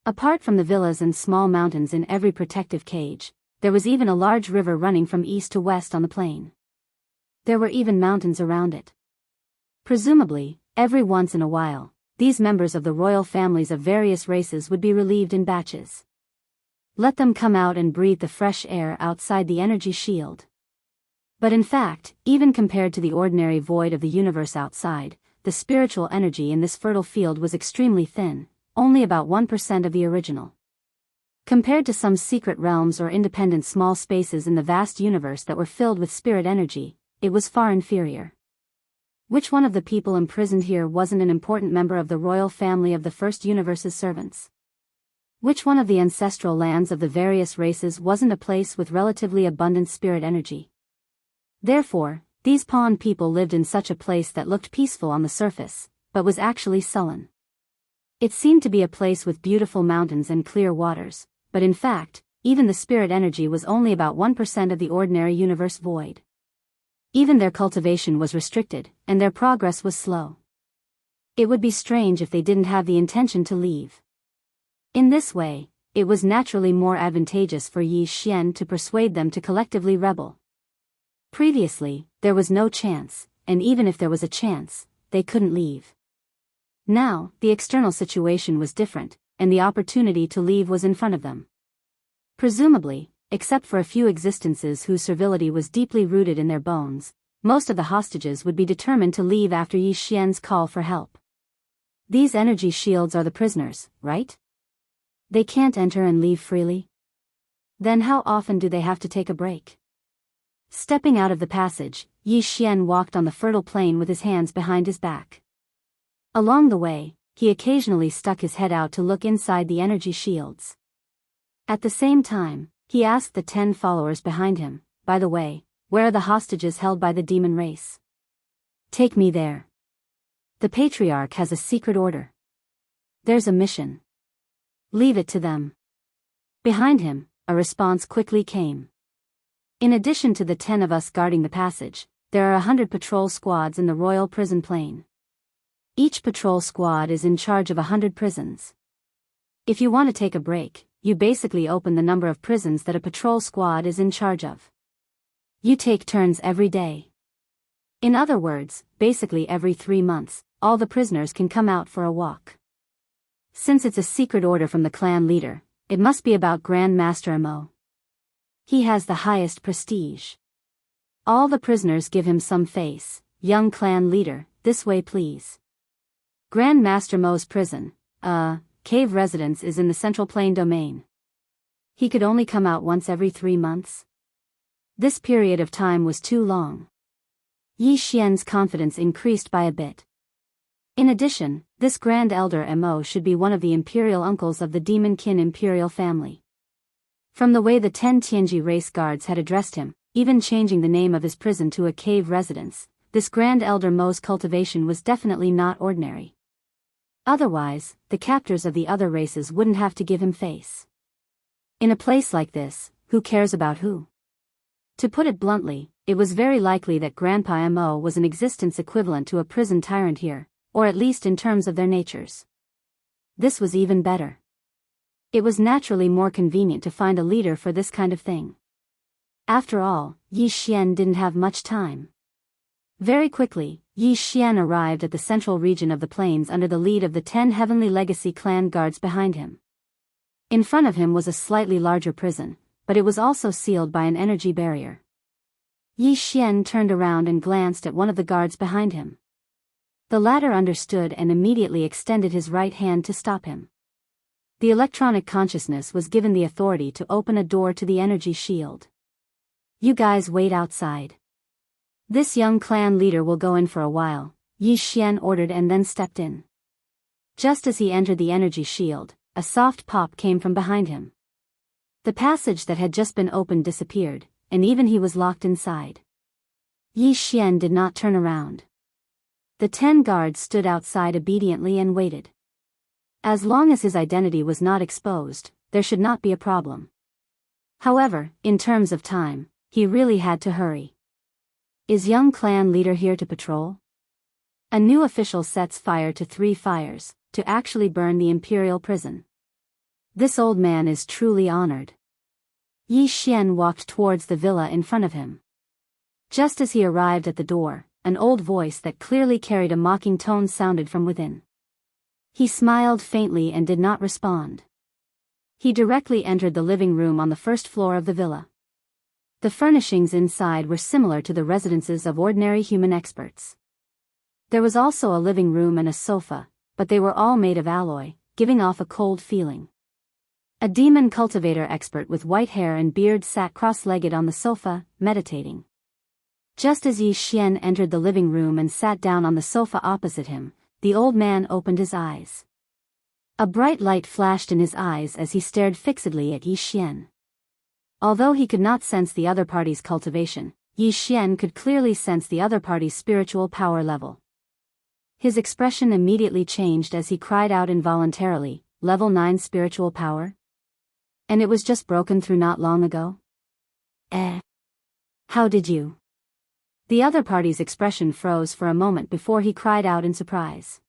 Apart from the villas and small mountains in every protective cage, there was even a large river running from east to west on the plain. There were even mountains around it. Presumably, every once in a while, these members of the royal families of various races would be relieved in batches. Let them come out and breathe the fresh air outside the energy shield. But in fact, even compared to the ordinary void of the universe outside, the spiritual energy in this fertile field was extremely thin, only about 1% of the original. Compared to some secret realms or independent small spaces in the vast universe that were filled with spirit energy, it was far inferior. Which one of the people imprisoned here wasn't an important member of the royal family of the first universe's servants? Which one of the ancestral lands of the various races wasn't a place with relatively abundant spirit energy? Therefore, these pawn people lived in such a place that looked peaceful on the surface, but was actually sullen. It seemed to be a place with beautiful mountains and clear waters, but in fact, even the spirit energy was only about 1% of the ordinary universe void. Even their cultivation was restricted, and their progress was slow. It would be strange if they didn't have the intention to leave. In this way, it was naturally more advantageous for Yi Xian to persuade them to collectively rebel. Previously, there was no chance, and even if there was a chance, they couldn't leave. Now, the external situation was different, and the opportunity to leave was in front of them. Presumably, except for a few existences whose servility was deeply rooted in their bones, most of the hostages would be determined to leave after Yi Xian's call for help. These energy shields are the prisoners, right? They can't enter and leave freely? Then how often do they have to take a break? Stepping out of the passage, Yi Xian walked on the fertile plain with his hands behind his back. Along the way, he occasionally stuck his head out to look inside the energy shields. At the same time, he asked the 10 followers behind him, "By the way, where are the hostages held by the demon race? Take me there. The patriarch has a secret order. There's a mission. Leave it to them." Behind him, a response quickly came. "In addition to the 10 of us guarding the passage, there are 100 patrol squads in the royal prison plain. Each patrol squad is in charge of 100 prisons. If you want to take a break, you basically open the number of prisons that a patrol squad is in charge of. You take turns every day. In other words, basically every 3 months, all the prisoners can come out for a walk. Since it's a secret order from the clan leader, it must be about Grand Master Mo. He has the highest prestige. All the prisoners give him some face. Young clan leader, this way please. Grand Master Mo's prison, cave residence is in the Central Plain domain. He could only come out once every 3 months. This period of time was too long. Yi Xian's confidence increased by a bit. In addition, this Grand Elder Mo should be one of the imperial uncles of the Demon Kin imperial family. From the way the 10 Tianji race guards had addressed him, even changing the name of his prison to a cave residence, this Grand Elder Mo's cultivation was definitely not ordinary. Otherwise, the captors of the other races wouldn't have to give him face. In a place like this, who cares about who? To put it bluntly, it was very likely that Grandpa Mo was an existence equivalent to a prison tyrant here, or at least in terms of their natures. This was even better. It was naturally more convenient to find a leader for this kind of thing. After all, Yi Xian didn't have much time. Very quickly, Yi Xian arrived at the central region of the plains under the lead of the 10 Heavenly Legacy clan guards behind him. In front of him was a slightly larger prison, but it was also sealed by an energy barrier. Yi Xian turned around and glanced at one of the guards behind him. The latter understood and immediately extended his right hand to stop him. The electronic consciousness was given the authority to open a door to the energy shield. "You guys wait outside. This young clan leader will go in for a while," Yi Xian ordered and then stepped in. Just as he entered the energy shield, a soft pop came from behind him. The passage that had just been opened disappeared, and even he was locked inside. Yi Xian did not turn around. The 10 guards stood outside obediently and waited. As long as his identity was not exposed, there should not be a problem. However, in terms of time, he really had to hurry. "Is young clan leader here to patrol?" A new official sets fire to 3 fires, to actually burn the imperial prison. This old man is truly honored. Yi Xian walked towards the villa in front of him. Just as he arrived at the door, an old voice that clearly carried a mocking tone sounded from within. He smiled faintly and did not respond. He directly entered the living room on the first floor of the villa. The furnishings inside were similar to the residences of ordinary human experts. There was also a living room and a sofa, but they were all made of alloy, giving off a cold feeling. A demon cultivator expert with white hair and beard sat cross-legged on the sofa, meditating. Just as Yi Xian entered the living room and sat down on the sofa opposite him, the old man opened his eyes. A bright light flashed in his eyes as he stared fixedly at Yi Xian. Although he could not sense the other party's cultivation, Yi Xian could clearly sense the other party's spiritual power level. His expression immediately changed as he cried out involuntarily, "Level 9 spiritual power? And it was just broken through not long ago? How did you?" The other party's expression froze for a moment before he cried out in surprise.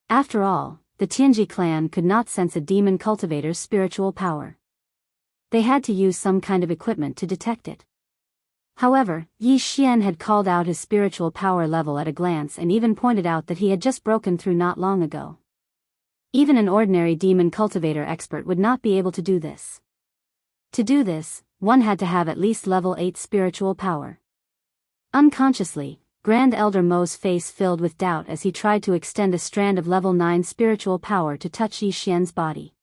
After all, the Tianji clan could not sense a demon cultivator's spiritual power. They had to use some kind of equipment to detect it. However, Yi Xian had called out his spiritual power level at a glance and even pointed out that he had just broken through not long ago. Even an ordinary demon cultivator expert would not be able to do this. To do this, one had to have at least level 8 spiritual power. Unconsciously, Grand Elder Mo's face filled with doubt as he tried to extend a strand of level 9 spiritual power to touch Yi Xian's body.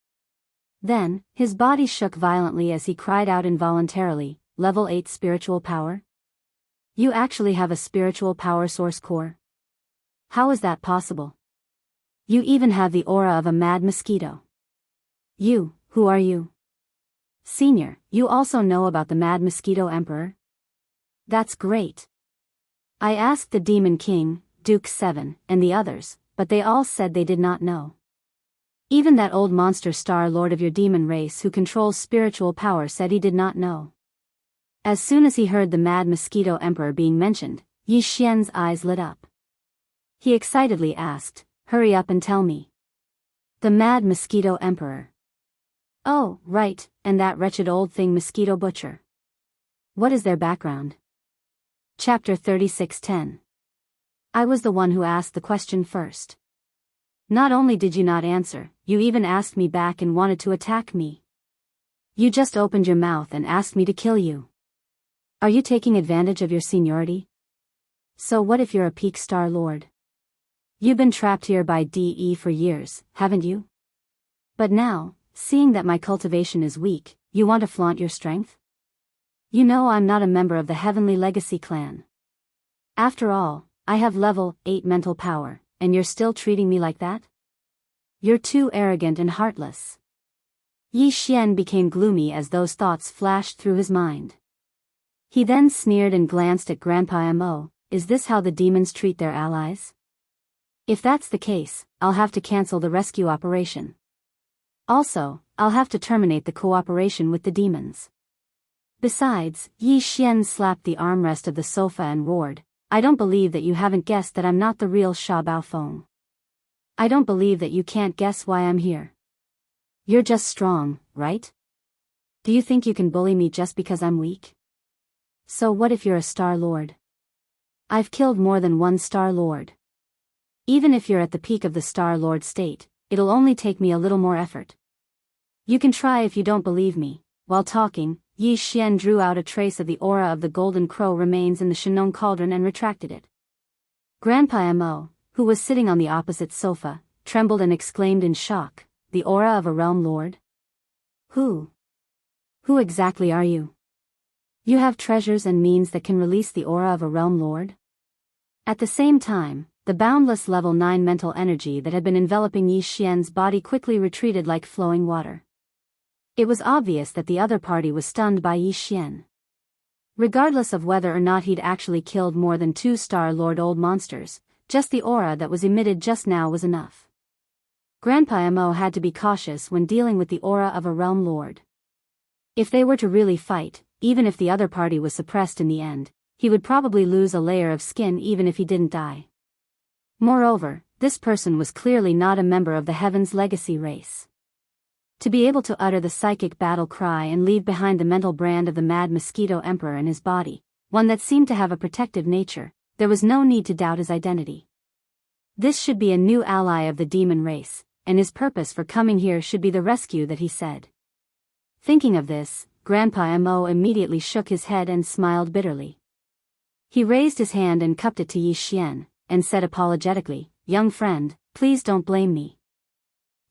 Then, his body shook violently as he cried out involuntarily, "Level 8 spiritual power? You actually have a spiritual power source core? How is that possible? You even have the aura of a mad mosquito. Who are you? Senior, you also know about the mad mosquito emperor? That's great. I asked the Demon King, Duke 7, and the others, but they all said they did not know. Even that old monster Star Lord of your demon race who controls spiritual power said he did not know." As soon as he heard the Mad Mosquito Emperor being mentioned, Yi Xian's eyes lit up. He excitedly asked, "Hurry up and tell me." The Mad Mosquito Emperor. Oh, right, and that wretched old thing Mosquito Butcher. What is their background? Chapter 36:10. I was the one who asked the question first. Not only did you not answer, you even asked me back and wanted to attack me. You just opened your mouth and asked me to kill you. Are you taking advantage of your seniority? So what if you're a peak Star Lord? You've been trapped here by DE for years, haven't you? But now, seeing that my cultivation is weak, you want to flaunt your strength? You know I'm not a member of the Heavenly Legacy clan. After all, I have level 8 mental power, and you're still treating me like that? You're too arrogant and heartless. Yi Xian became gloomy as those thoughts flashed through his mind. He then sneered and glanced at Grandpa Mo. Is this how the demons treat their allies? If that's the case, I'll have to cancel the rescue operation. Also, I'll have to terminate the cooperation with the demons. Besides, Yi Xian slapped the armrest of the sofa and roared, I don't believe that you haven't guessed that I'm not the real Sha Baofeng. I don't believe that you can't guess why I'm here. You're just strong, right? Do you think you can bully me just because I'm weak? So what if you're a Star Lord? I've killed more than one Star Lord. Even if you're at the peak of the Star Lord state, it'll only take me a little more effort. You can try if you don't believe me. While talking, Yi Xian drew out a trace of the aura of the golden crow remains in the Shenong cauldron and retracted it. Grandpa Mo, who was sitting on the opposite sofa, trembled and exclaimed in shock, the aura of a realm lord? Who exactly are you? You have treasures and means that can release the aura of a realm lord? At the same time, the boundless level 9 mental energy that had been enveloping Yi Xian's body quickly retreated like flowing water. It was obvious that the other party was stunned by Yi Xian. Regardless of whether or not he'd actually killed more than 2 Star Lord old monsters, just the aura that was emitted just now was enough. Grandpa Mo had to be cautious when dealing with the aura of a realm lord. If they were to really fight, even if the other party was suppressed in the end, he would probably lose a layer of skin even if he didn't die. Moreover, this person was clearly not a member of the Heaven's Legacy race. To be able to utter the psychic battle cry and leave behind the mental brand of the Mad Mosquito Emperor in his body, one that seemed to have a protective nature, there was no need to doubt his identity. This should be a new ally of the demon race, and his purpose for coming here should be the rescue that he said. Thinking of this, Grandpa Mo immediately shook his head and smiled bitterly. He raised his hand and cupped it to Yi Xian, and said apologetically, Young friend, please don't blame me.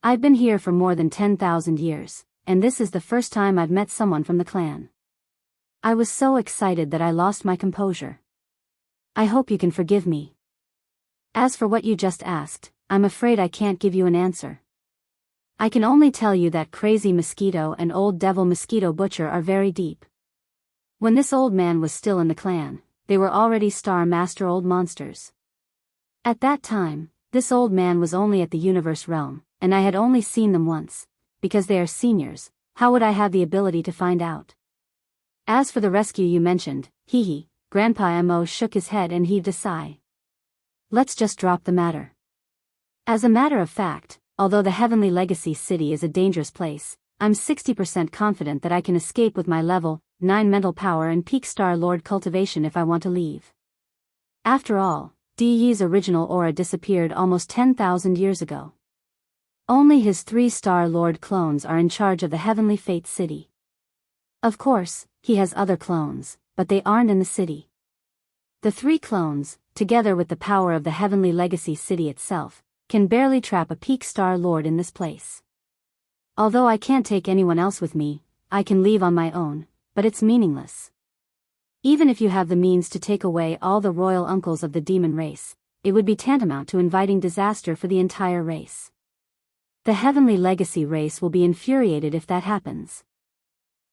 I've been here for more than 10,000 years, and this is the first time I've met someone from the clan. I was so excited that I lost my composure. I hope you can forgive me. As for what you just asked, I'm afraid I can't give you an answer. I can only tell you that crazy mosquito and old devil mosquito butcher are very deep. When this old man was still in the clan, they were already Star Master old monsters. At that time, this old man was only at the universe realm, and I had only seen them once. Because they are seniors, how would I have the ability to find out? As for the rescue you mentioned, hee. Grandpa Mo shook his head and heaved a sigh. Let's just drop the matter. As a matter of fact, although the Heavenly Legacy City is a dangerous place, I'm 60% confident that I can escape with my level 9 mental power and peak Star Lord cultivation if I want to leave. After all, Di's original aura disappeared almost 10,000 years ago. Only his 3 Star Lord clones are in charge of the Heavenly Fate City. Of course, he has other clones, but they aren't in the city. The 3 clones, together with the power of the Heavenly Legacy City itself, can barely trap a peak Star Lord in this place. Although I can't take anyone else with me, I can leave on my own, but it's meaningless. Even if you have the means to take away all the royal uncles of the demon race, it would be tantamount to inviting disaster for the entire race. The Heavenly Legacy race will be infuriated if that happens.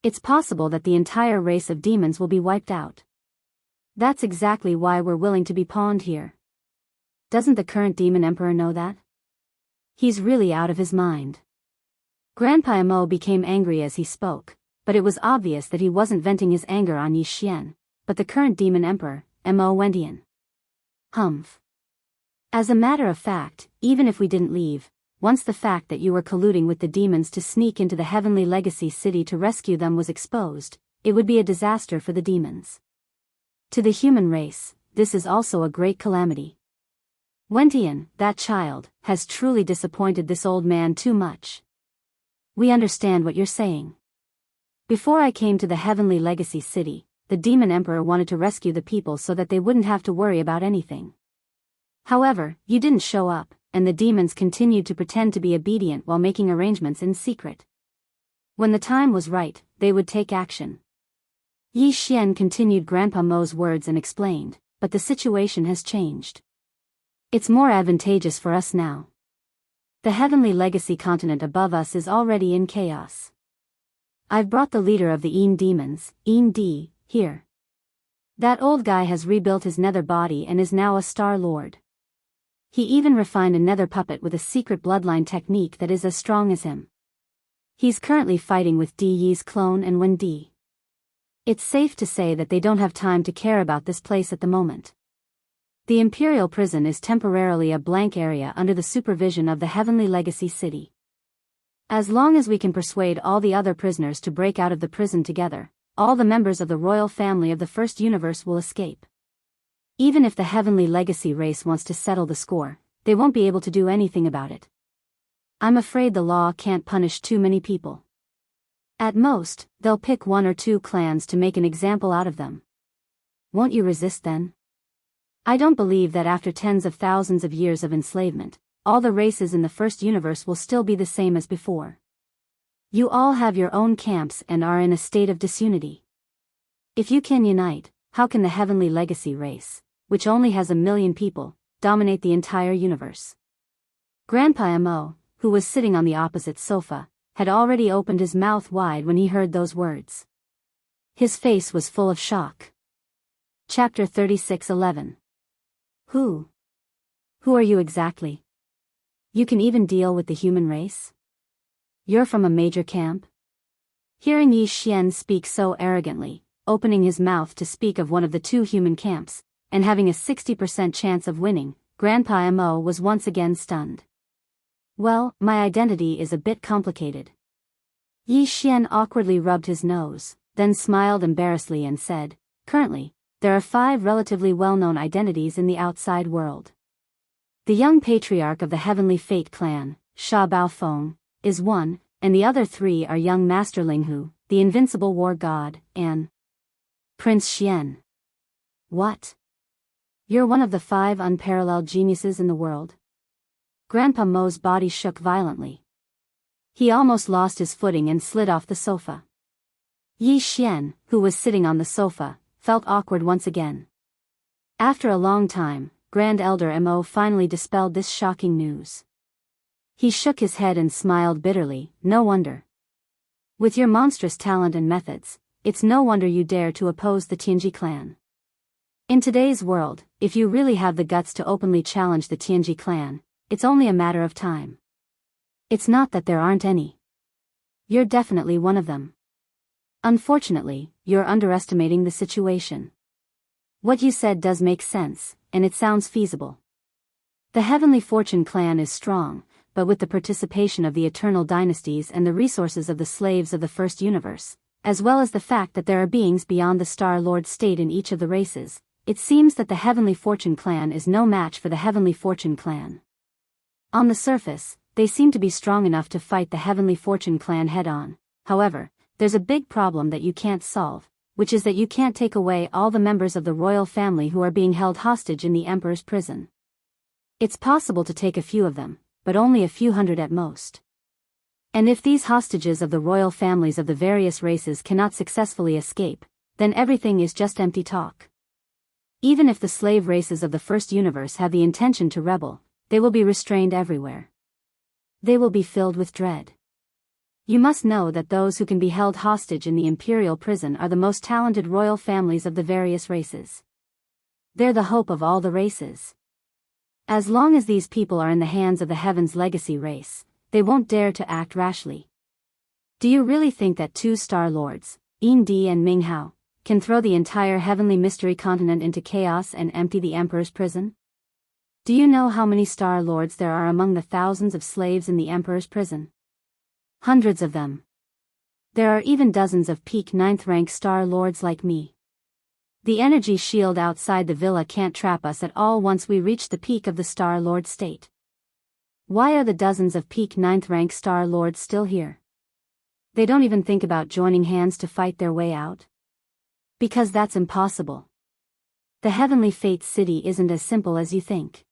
It's possible that the entire race of demons will be wiped out. That's exactly why we're willing to be pawned here. Doesn't the current demon emperor know that? He's really out of his mind. Grandpa Mo became angry as he spoke, but it was obvious that he wasn't venting his anger on Yi Xian, but the current demon emperor, Mo Wendian. Humph. As a matter of fact, even if we didn't leave, once the fact that you were colluding with the demons to sneak into the Heavenly Legacy City to rescue them was exposed, it would be a disaster for the demons. To the human race, this is also a great calamity. Wendian, that child, has truly disappointed this old man too much. We understand what you're saying. Before I came to the Heavenly Legacy City, the Demon Emperor wanted to rescue the people so that they wouldn't have to worry about anything. However, you didn't show up, and the demons continued to pretend to be obedient while making arrangements in secret. When the time was right, they would take action. Yi Xian continued Grandpa Mo's words and explained, but the situation has changed. It's more advantageous for us now. The Heavenly Legacy continent above us is already in chaos. I've brought the leader of the Een demons, Een D, here. That old guy has rebuilt his nether body and is now a Star Lord. He even refined a nether puppet with a secret bloodline technique that is as strong as him. He's currently fighting with Di's clone and Wen Di. It's safe to say that they don't have time to care about this place at the moment. The Imperial Prison is temporarily a blank area under the supervision of the Heavenly Legacy City. As long as we can persuade all the other prisoners to break out of the prison together, all the members of the royal family of the First Universe will escape. Even if the Heavenly Legacy race wants to settle the score, they won't be able to do anything about it. I'm afraid the law can't punish too many people. At most, they'll pick 1 or 2 clans to make an example out of them. Won't you resist then? I don't believe that after tens of thousands of years of enslavement, all the races in the First Universe will still be the same as before. You all have your own camps and are in a state of disunity. If you can unite, how can the Heavenly Legacy race, which only has 1 million people, dominate the entire universe? Grandpa Mo, who was sitting on the opposite sofa, had already opened his mouth wide when he heard those words. His face was full of shock. Chapter 36:11. Who are you exactly? You can even deal with the human race? You're from a major camp? Hearing Yi Xian speak so arrogantly, opening his mouth to speak of one of the 2 human camps, and having a 60% chance of winning, Grandpa Mo was once again stunned. Well, my identity is a bit complicated. Yi Xian awkwardly rubbed his nose, then smiled embarrassedly and said, currently, there are 5 relatively well-known identities in the outside world. The young patriarch of the Heavenly Fate clan, Sha Baofeng, is one, and the other 3 are young Master Linghu, the invincible war god, and Prince Xian. What? You're one of the 5 unparalleled geniuses in the world? Grandpa Mo's body shook violently. He almost lost his footing and slid off the sofa. Yi Xian, who was sitting on the sofa, felt awkward once again. After a long time, Grand Elder Mo finally dispelled this shocking news. He shook his head and smiled bitterly. No wonder. With your monstrous talent and methods, it's no wonder you dare to oppose the Tianji clan. In today's world, if you really have the guts to openly challenge the Tianji clan, it's only a matter of time. It's not that there aren't any. You're definitely one of them. Unfortunately, you're underestimating the situation. What you said does make sense, and it sounds feasible. The Heavenly Fortune clan is strong, but with the participation of the eternal dynasties and the resources of the slaves of the first universe, as well as the fact that there are beings beyond the Star Lord state in each of the races, it seems that the Heavenly Fortune clan is no match for the Heavenly Fortune clan. On the surface, they seem to be strong enough to fight the Heavenly Fortune clan head-on. However, there's a big problem that you can't solve, which is that you can't take away all the members of the royal family who are being held hostage in the Emperor's prison. It's possible to take a few of them, but only a few hundred at most. And if these hostages of the royal families of the various races cannot successfully escape, then everything is just empty talk. Even if the slave races of the first universe have the intention to rebel, they will be restrained everywhere. They will be filled with dread. You must know that those who can be held hostage in the imperial prison are the most talented royal families of the various races. They're the hope of all the races. As long as these people are in the hands of the Heaven's legacy race, they won't dare to act rashly. Do you really think that 2 Star Lords, Yin Di and Ming Hao, can throw the entire heavenly mystery continent into chaos and empty the Emperor's prison? Do you know how many Star Lords there are among the thousands of slaves in the Emperor's prison? Hundreds of them. There are even dozens of peak 9th rank Star Lords like me. The energy shield outside the villa can't trap us at all once we reach the peak of the Star Lord state. Why are the dozens of peak 9th rank Star Lords still here? They don't even think about joining hands to fight their way out? Because that's impossible. The Heavenly Fate City isn't as simple as you think.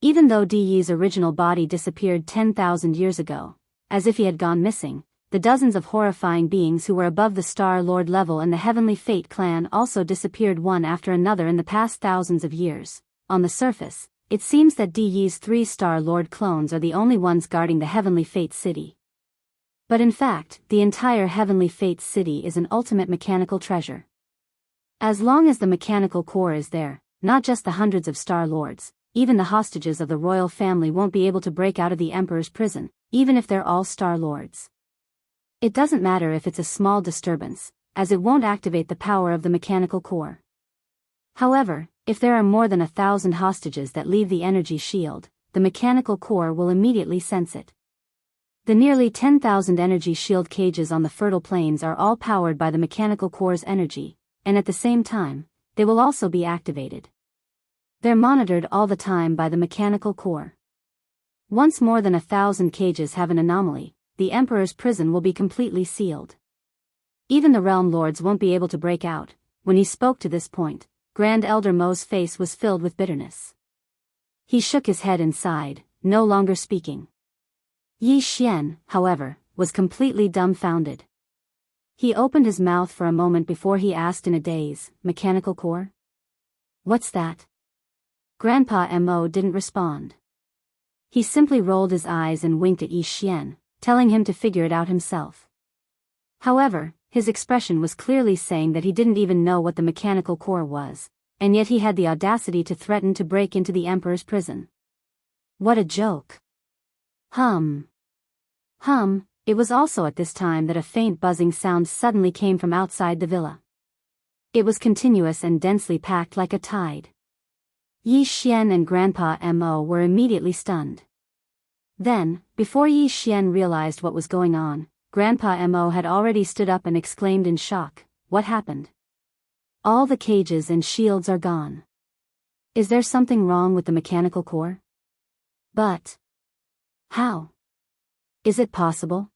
Even though Di Yi's original body disappeared 10,000 years ago, as if he had gone missing, the dozens of horrifying beings who were above the Star Lord level in the Heavenly Fate clan also disappeared one after another in the past thousands of years. On the surface, it seems that Di Yi's 3 Star Lord clones are the only ones guarding the Heavenly Fate City. But in fact, the entire Heavenly Fate City is an ultimate mechanical treasure. As long as the mechanical core is there, not just the hundreds of Star Lords, even the hostages of the royal family won't be able to break out of the Emperor's prison, even if they're all Star Lords. It doesn't matter if it's a small disturbance, as it won't activate the power of the mechanical core. However, if there are more than 1,000 hostages that leave the energy shield, the mechanical core will immediately sense it. The nearly 10,000 energy shield cages on the fertile plains are all powered by the mechanical core's energy, and at the same time, they will also be activated. They're monitored all the time by the mechanical core. Once more than 1,000 cages have an anomaly, the Emperor's prison will be completely sealed. Even the Realm Lords won't be able to break out. When he spoke to this point, Grand Elder Mo's face was filled with bitterness. He shook his head and sighed, no longer speaking. Yi Xian, however, was completely dumbfounded. He opened his mouth for a moment before he asked in a daze, "Mechanical core? What's that?" Grandpa Mo didn't respond. He simply rolled his eyes and winked at Yi Xian, telling him to figure it out himself. However, his expression was clearly saying that he didn't even know what the mechanical core was, and yet he had the audacity to threaten to break into the Emperor's prison. What a joke. It was also at this time that a faint buzzing sound suddenly came from outside the villa. It was continuous and densely packed like a tide. Yi Xian and Grandpa Mo were immediately stunned. Then, before Yi Xian realized what was going on, Grandpa Mo had already stood up and exclaimed in shock, "What happened? All the cages and shields are gone. Is there something wrong with the mechanical core? But how? Is it possible?"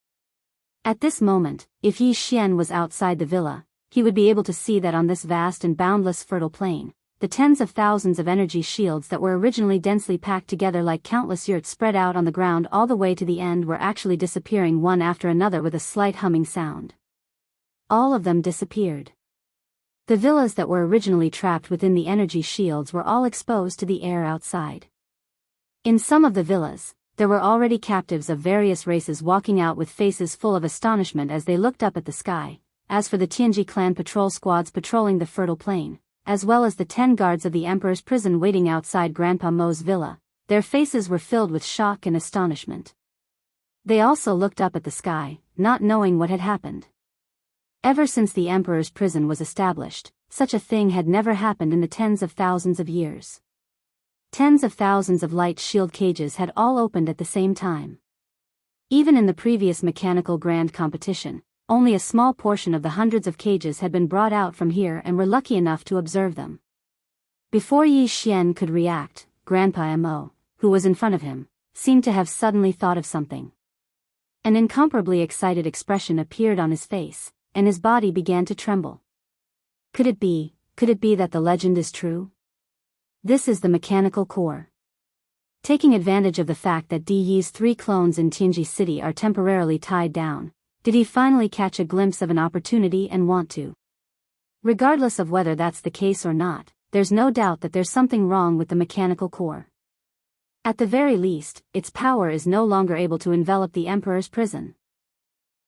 At this moment, if Yi Xian was outside the villa, he would be able to see that on this vast and boundless fertile plain, the tens of thousands of energy shields that were originally densely packed together like countless yurts spread out on the ground all the way to the end were actually disappearing one after another with a slight humming sound. All of them disappeared. The villas that were originally trapped within the energy shields were all exposed to the air outside. In some of the villas, there were already captives of various races walking out with faces full of astonishment as they looked up at the sky. As for the Tianji clan patrol squads patrolling the fertile plain, as well as the 10 guards of the emperor's prison waiting outside Grandpa Mo's villa, their faces were filled with shock and astonishment. They also looked up at the sky, not knowing what had happened. Ever since the emperor's prison was established, such a thing had never happened in the tens of thousands of years. Tens of thousands of light shield cages had all opened at the same time. Even in the previous mechanical grand competition, only a small portion of the hundreds of cages had been brought out from here and were lucky enough to observe them. Before Yi Xian could react, Grandpa Mo, who was in front of him, seemed to have suddenly thought of something. An incomparably excited expression appeared on his face, and his body began to tremble. Could it be that the legend is true? This is the mechanical core. Taking advantage of the fact that Di Yi's 3 clones in Tianji City are temporarily tied down, did he finally catch a glimpse of an opportunity and want to? Regardless of whether that's the case or not, there's no doubt that there's something wrong with the mechanical core. At the very least, its power is no longer able to envelop the Emperor's prison.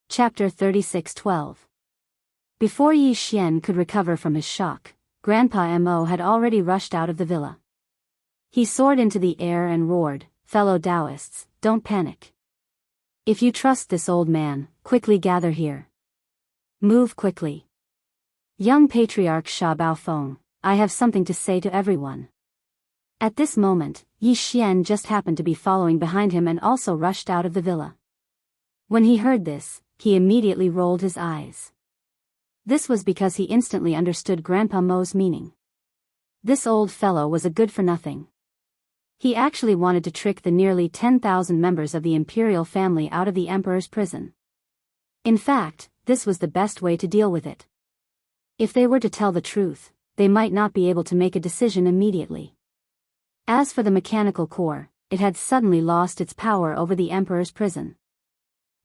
Chapter 36:12. Before Yi Xian could recover from his shock, Grandpa Mo had already rushed out of the villa. He soared into the air and roared, "Fellow Daoists, don't panic. If you trust this old man, quickly gather here. Move quickly. Young Patriarch Sha Baofeng, I have something to say to everyone." At this moment, Yi Xian just happened to be following behind him and also rushed out of the villa. When he heard this, he immediately rolled his eyes. This was because he instantly understood Grandpa Mo's meaning. This old fellow was a good-for-nothing. He actually wanted to trick the nearly 10,000 members of the imperial family out of the emperor's prison. In fact, this was the best way to deal with it. If they were to tell the truth, they might not be able to make a decision immediately. As for the mechanical core, it had suddenly lost its power over the emperor's prison.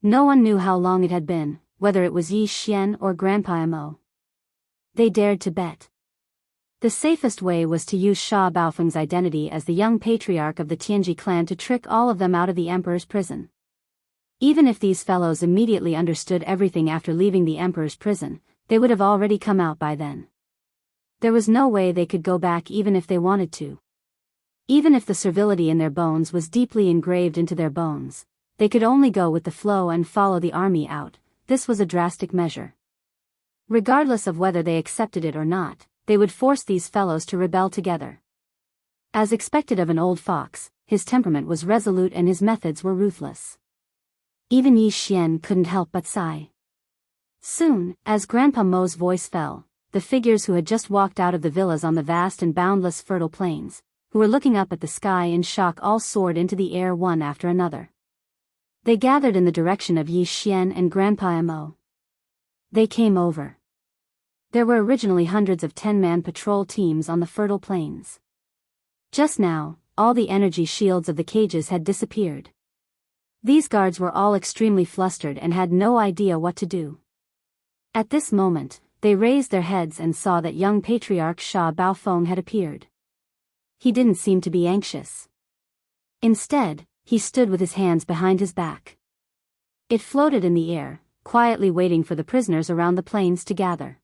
No one knew how long it had been, whether it was Yi Xian or Grandpa Mo. They dared to bet. The safest way was to use Sha Baofeng's identity as the young patriarch of the Tianji clan to trick all of them out of the emperor's prison. Even if these fellows immediately understood everything after leaving the emperor's prison, they would have already come out by then. There was no way they could go back even if they wanted to. Even if the servility in their bones was deeply engraved into their bones, they could only go with the flow and follow the army out. This was a drastic measure. Regardless of whether they accepted it or not, they would force these fellows to rebel together. As expected of an old fox, his temperament was resolute and his methods were ruthless. Even Yi Xian couldn't help but sigh. Soon, as Grandpa Mo's voice fell, the figures who had just walked out of the villas on the vast and boundless fertile plains, who were looking up at the sky in shock, all soared into the air one after another. They gathered in the direction of Yi Xian and Grandpa Mo. They came over. There were originally hundreds of 10-man patrol teams on the fertile plains. Just now, all the energy shields of the cages had disappeared. These guards were all extremely flustered and had no idea what to do. At this moment, they raised their heads and saw that young Patriarch Sha Baofeng had appeared. He didn't seem to be anxious. Instead, he stood with his hands behind his back. It floated in the air, quietly waiting for the prisoners around the plains to gather.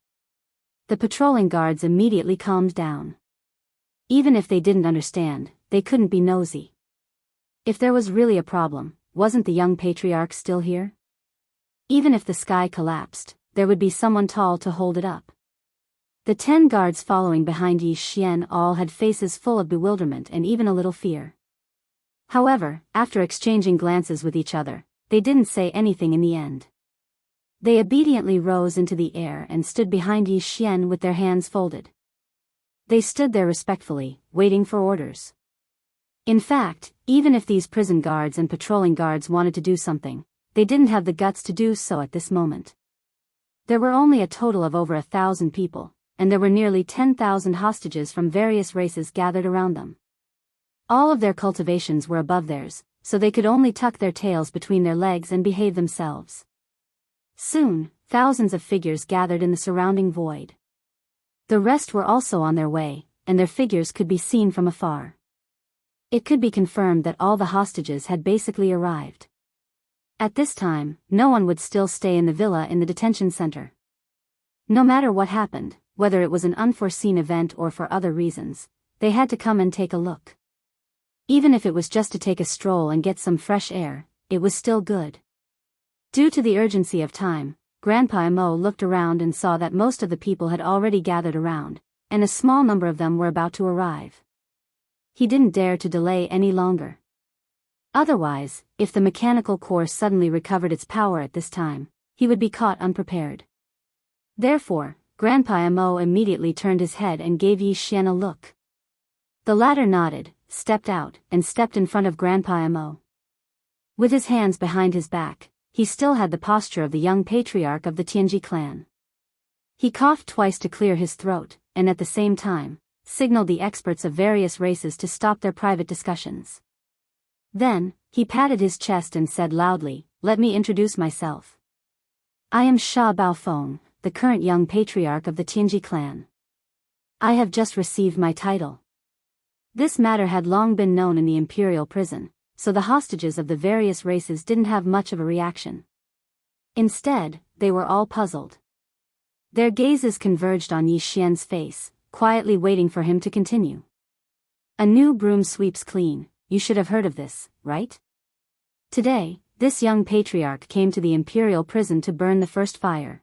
The patrolling guards immediately calmed down. Even if they didn't understand, they couldn't be nosy. If there was really a problem, wasn't the young patriarch still here? Even if the sky collapsed, there would be someone tall to hold it up. The 10 guards following behind Yi Xian all had faces full of bewilderment and even a little fear. However, after exchanging glances with each other, they didn't say anything in the end. They obediently rose into the air and stood behind Yi Xian with their hands folded. They stood there respectfully, waiting for orders. In fact, even if these prison guards and patrolling guards wanted to do something, they didn't have the guts to do so at this moment. There were only a total of over 1,000 people, and there were nearly 10,000 hostages from various races gathered around them. All of their cultivations were above theirs, so they could only tuck their tails between their legs and behave themselves. Soon, thousands of figures gathered in the surrounding void. The rest were also on their way, and their figures could be seen from afar. It could be confirmed that all the hostages had basically arrived. At this time, no one would still stay in the villa in the detention center. No matter what happened, whether it was an unforeseen event or for other reasons, they had to come and take a look. Even if it was just to take a stroll and get some fresh air, it was still good. Due to the urgency of time, Grandpa Mo looked around and saw that most of the people had already gathered around, and a small number of them were about to arrive. He didn't dare to delay any longer. Otherwise, if the mechanical core suddenly recovered its power at this time, he would be caught unprepared. Therefore, Grandpa Mo immediately turned his head and gave Yi Xian a look. The latter nodded, stepped out, and stepped in front of Grandpa Mo. With his hands behind his back, he still had the posture of the young patriarch of the Tianji clan. He coughed twice to clear his throat, and at the same time, signaled the experts of various races to stop their private discussions. Then, he patted his chest and said loudly, "Let me introduce myself. I am Sha Baofeng, the current young patriarch of the Tianji clan. I have just received my title." This matter had long been known in the imperial prison, so the hostages of the various races didn't have much of a reaction. Instead, they were all puzzled. Their gazes converged on Yi Xian's face, quietly waiting for him to continue. "A new broom sweeps clean, you should have heard of this, right? Today, this young patriarch came to the imperial prison to burn the first fire."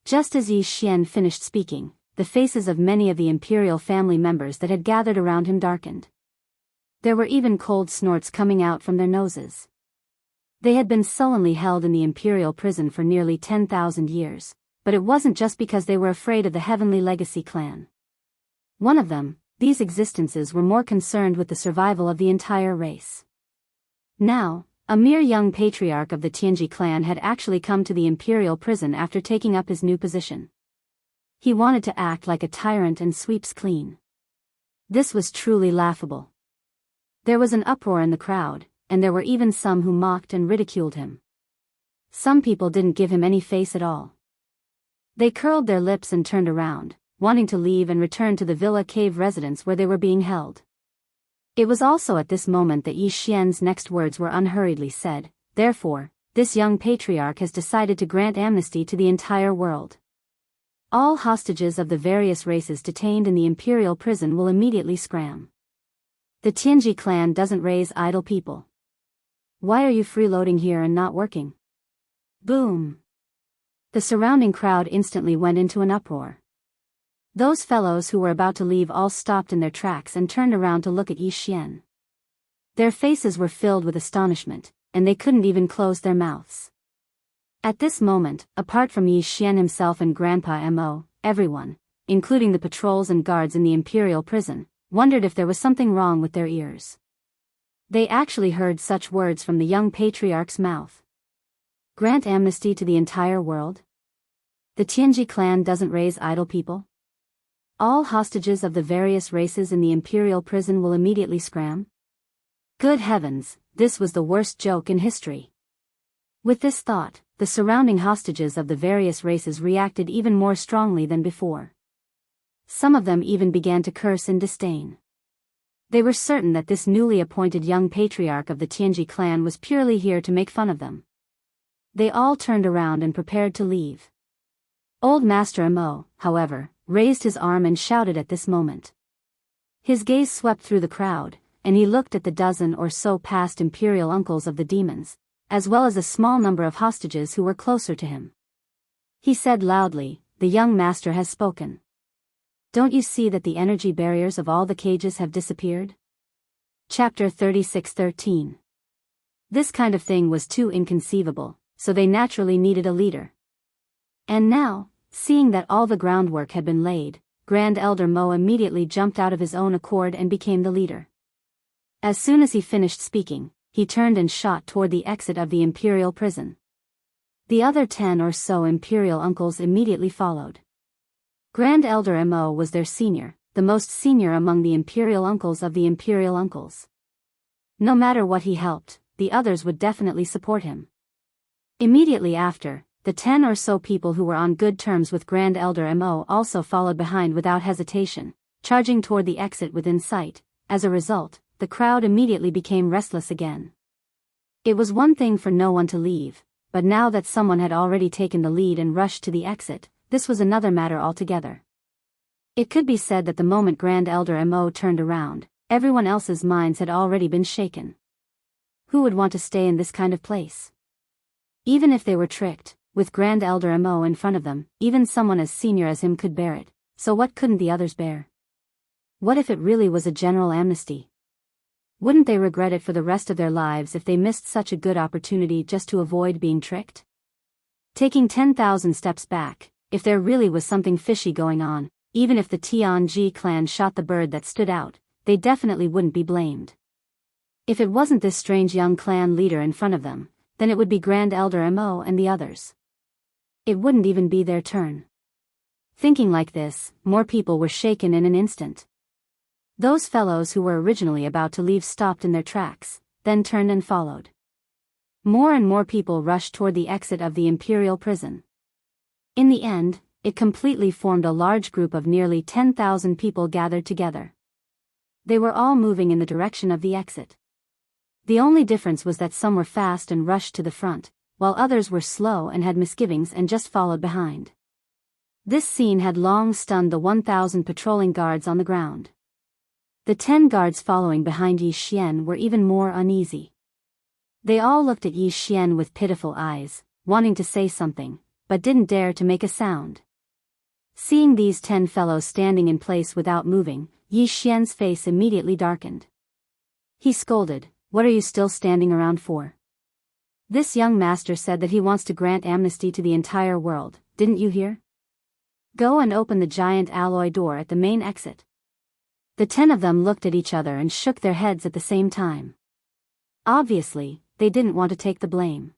Just as Yi Xian finished speaking, the faces of many of the imperial family members that had gathered around him darkened. There were even cold snorts coming out from their noses. They had been sullenly held in the imperial prison for nearly 10,000 years, but it wasn't just because they were afraid of the Heavenly Legacy clan. One of them, these existences were more concerned with the survival of the entire race. Now, a mere young patriarch of the Tianji clan had actually come to the imperial prison after taking up his new position. He wanted to act like a tyrant and sweeps clean. This was truly laughable. There was an uproar in the crowd, and there were even some who mocked and ridiculed him. Some people didn't give him any face at all. They curled their lips and turned around, wanting to leave and return to the villa cave residence where they were being held. It was also at this moment that Yi Xian's next words were unhurriedly said, "Therefore, this young patriarch has decided to grant amnesty to the entire world. All hostages of the various races detained in the imperial prison will immediately scram. The Tianji clan doesn't raise idle people. Why are you freeloading here and not working?" Boom! The surrounding crowd instantly went into an uproar. Those fellows who were about to leave all stopped in their tracks and turned around to look at Yi Xian. Their faces were filled with astonishment, and they couldn't even close their mouths. At this moment, apart from Yi Xian himself and Grandpa Mo, everyone, including the patrols and guards in the imperial prison, wondered if there was something wrong with their ears. They actually heard such words from the young patriarch's mouth. Grant amnesty to the entire world? The Tianji clan doesn't raise idle people? All hostages of the various races in the imperial prison will immediately scram? Good heavens, this was the worst joke in history. With this thought, the surrounding hostages of the various races reacted even more strongly than before. Some of them even began to curse in disdain. They were certain that this newly appointed young patriarch of the Tianji clan was purely here to make fun of them. They all turned around and prepared to leave. Old Master Mo, however, raised his arm and shouted at this moment. His gaze swept through the crowd, and he looked at the dozen or so past imperial uncles of the demons, as well as a small number of hostages who were closer to him. He said loudly, "The young master has spoken. Don't you see that the energy barriers of all the cages have disappeared?" Chapter 36:13. This kind of thing was too inconceivable, so they naturally needed a leader. And now, seeing that all the groundwork had been laid, Grand Elder Mo immediately jumped out of his own accord and became the leader. As soon as he finished speaking, he turned and shot toward the exit of the imperial prison. The other 10 or so imperial uncles immediately followed. Grand Elder Mo was their senior, the most senior among the imperial uncles of the imperial uncles. No matter what he helped, the others would definitely support him. Immediately after, the 10 or so people who were on good terms with Grand Elder Mo also followed behind without hesitation, charging toward the exit within sight. As a result, the crowd immediately became restless again. It was one thing for no one to leave, but now that someone had already taken the lead and rushed to the exit, this was another matter altogether. It could be said that the moment Grand Elder Mo turned around, everyone else's minds had already been shaken. Who would want to stay in this kind of place? Even if they were tricked, with Grand Elder Mo in front of them, even someone as senior as him could bear it, so what couldn't the others bear? What if it really was a general amnesty? Wouldn't they regret it for the rest of their lives if they missed such a good opportunity just to avoid being tricked? Taking 10,000 steps back, if there really was something fishy going on, even if the Tianji clan shot the bird that stood out, they definitely wouldn't be blamed. If it wasn't this strange young clan leader in front of them, then it would be Grand Elder Mo and the others. It wouldn't even be their turn. Thinking like this, more people were shaken in an instant. Those fellows who were originally about to leave stopped in their tracks, then turned and followed. More and more people rushed toward the exit of the imperial prison. In the end, it completely formed a large group of nearly 10,000 people gathered together. They were all moving in the direction of the exit. The only difference was that some were fast and rushed to the front, while others were slow and had misgivings and just followed behind. This scene had long stunned the 1,000 patrolling guards on the ground. The 10 guards following behind Yi Xian were even more uneasy. They all looked at Yi Xian with pitiful eyes, wanting to say something, but didn't dare to make a sound. Seeing these 10 fellows standing in place without moving, Yi Xian's face immediately darkened. He scolded, "What are you still standing around for? This young master said that he wants to grant amnesty to the entire world, didn't you hear? Go and open the giant alloy door at the main exit." The 10 of them looked at each other and shook their heads at the same time. Obviously, they didn't want to take the blame.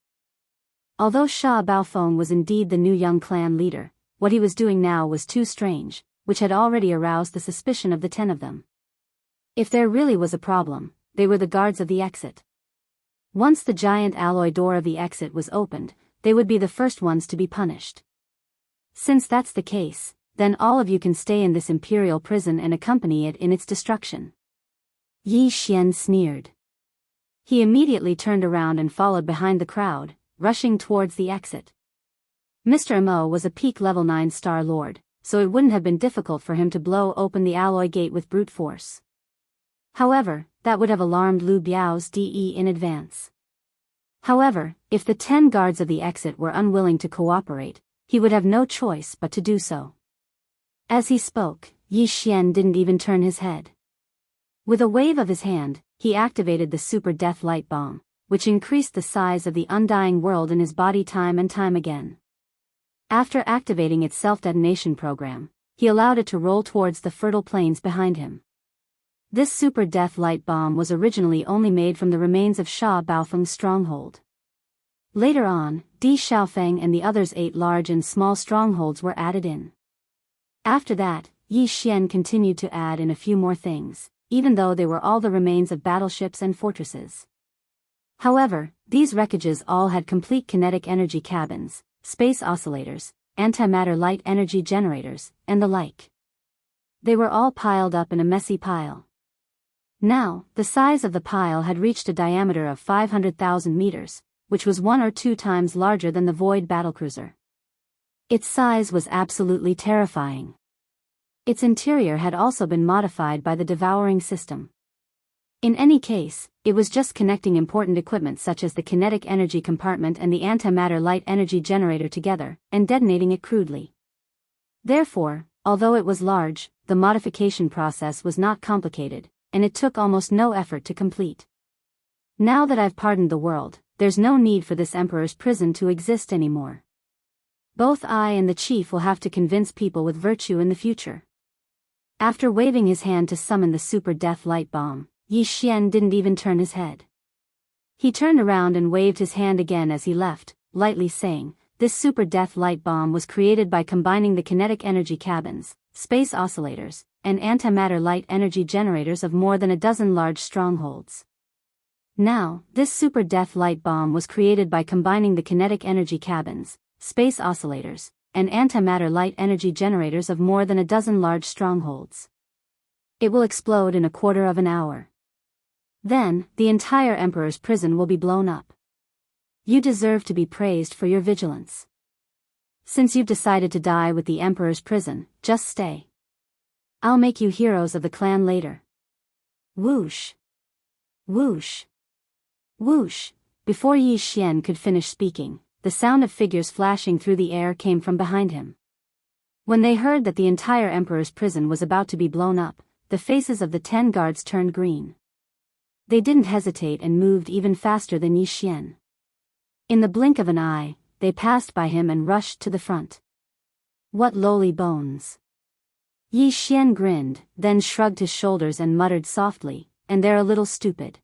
Although Sha Baofeng was indeed the new young clan leader, what he was doing now was too strange, which had already aroused the suspicion of the 10 of them. If there really was a problem, they were the guards of the exit. Once the giant alloy door of the exit was opened, they would be the first ones to be punished. Since that's the case, then all of you can stay in this imperial prison and accompany it in its destruction. Yi Xian sneered. He immediately turned around and followed behind the crowd, rushing towards the exit. Mr. Mo was a peak level 9 star lord, so it wouldn't have been difficult for him to blow open the alloy gate with brute force. However, that would have alarmed Lu Biao's DE in advance. However, if the 10 guards of the exit were unwilling to cooperate, he would have no choice but to do so. As he spoke, Yi Xian didn't even turn his head. With a wave of his hand, he activated the super death light bomb, which increased the size of the undying world in his body time and time again. After activating its self-detonation program, he allowed it to roll towards the fertile plains behind him. This super death light bomb was originally only made from the remains of Sha Baofeng's stronghold. Later on, Di Xiaofeng and the others' 8 large and small strongholds were added in. After that, Yi Xian continued to add in a few more things, even though they were all the remains of battleships and fortresses. However, these wreckages all had complete kinetic energy cabins, space oscillators, antimatter light energy generators, and the like. They were all piled up in a messy pile. Now, the size of the pile had reached a diameter of 500,000 meters, which was 1 or 2 times larger than the Void battlecruiser. Its size was absolutely terrifying. Its interior had also been modified by the devouring system. In any case, it was just connecting important equipment such as the kinetic energy compartment and the antimatter light energy generator together, and detonating it crudely. Therefore, although it was large, the modification process was not complicated, and it took almost no effort to complete. Now that I've pardoned the world, there's no need for this emperor's prison to exist anymore. Both I and the chief will have to convince people with virtue in the future. After waving his hand to summon the super death light bomb, Yi Xian didn't even turn his head. He turned around and waved his hand again as he left, lightly saying, "This super death light bomb was created by combining the kinetic energy cabins, space oscillators, and antimatter light energy generators of more than a dozen large strongholds. Now, this super death light bomb was created by combining the kinetic energy cabins, space oscillators, and antimatter light energy generators of more than a dozen large strongholds. It will explode in a quarter of an hour. Then, the entire Emperor's prison will be blown up. You deserve to be praised for your vigilance. Since you've decided to die with the Emperor's prison, just stay. I'll make you heroes of the clan later. Whoosh. Whoosh. Whoosh. Before Yi Xian could finish speaking, the sound of figures flashing through the air came from behind him. When they heard that the entire Emperor's prison was about to be blown up, the faces of the 10 guards turned green. They didn't hesitate and moved even faster than Yi Xian. In the blink of an eye, they passed by him and rushed to the front. What lowly bones! Yi Xian grinned, then shrugged his shoulders and muttered softly, and they're a little stupid.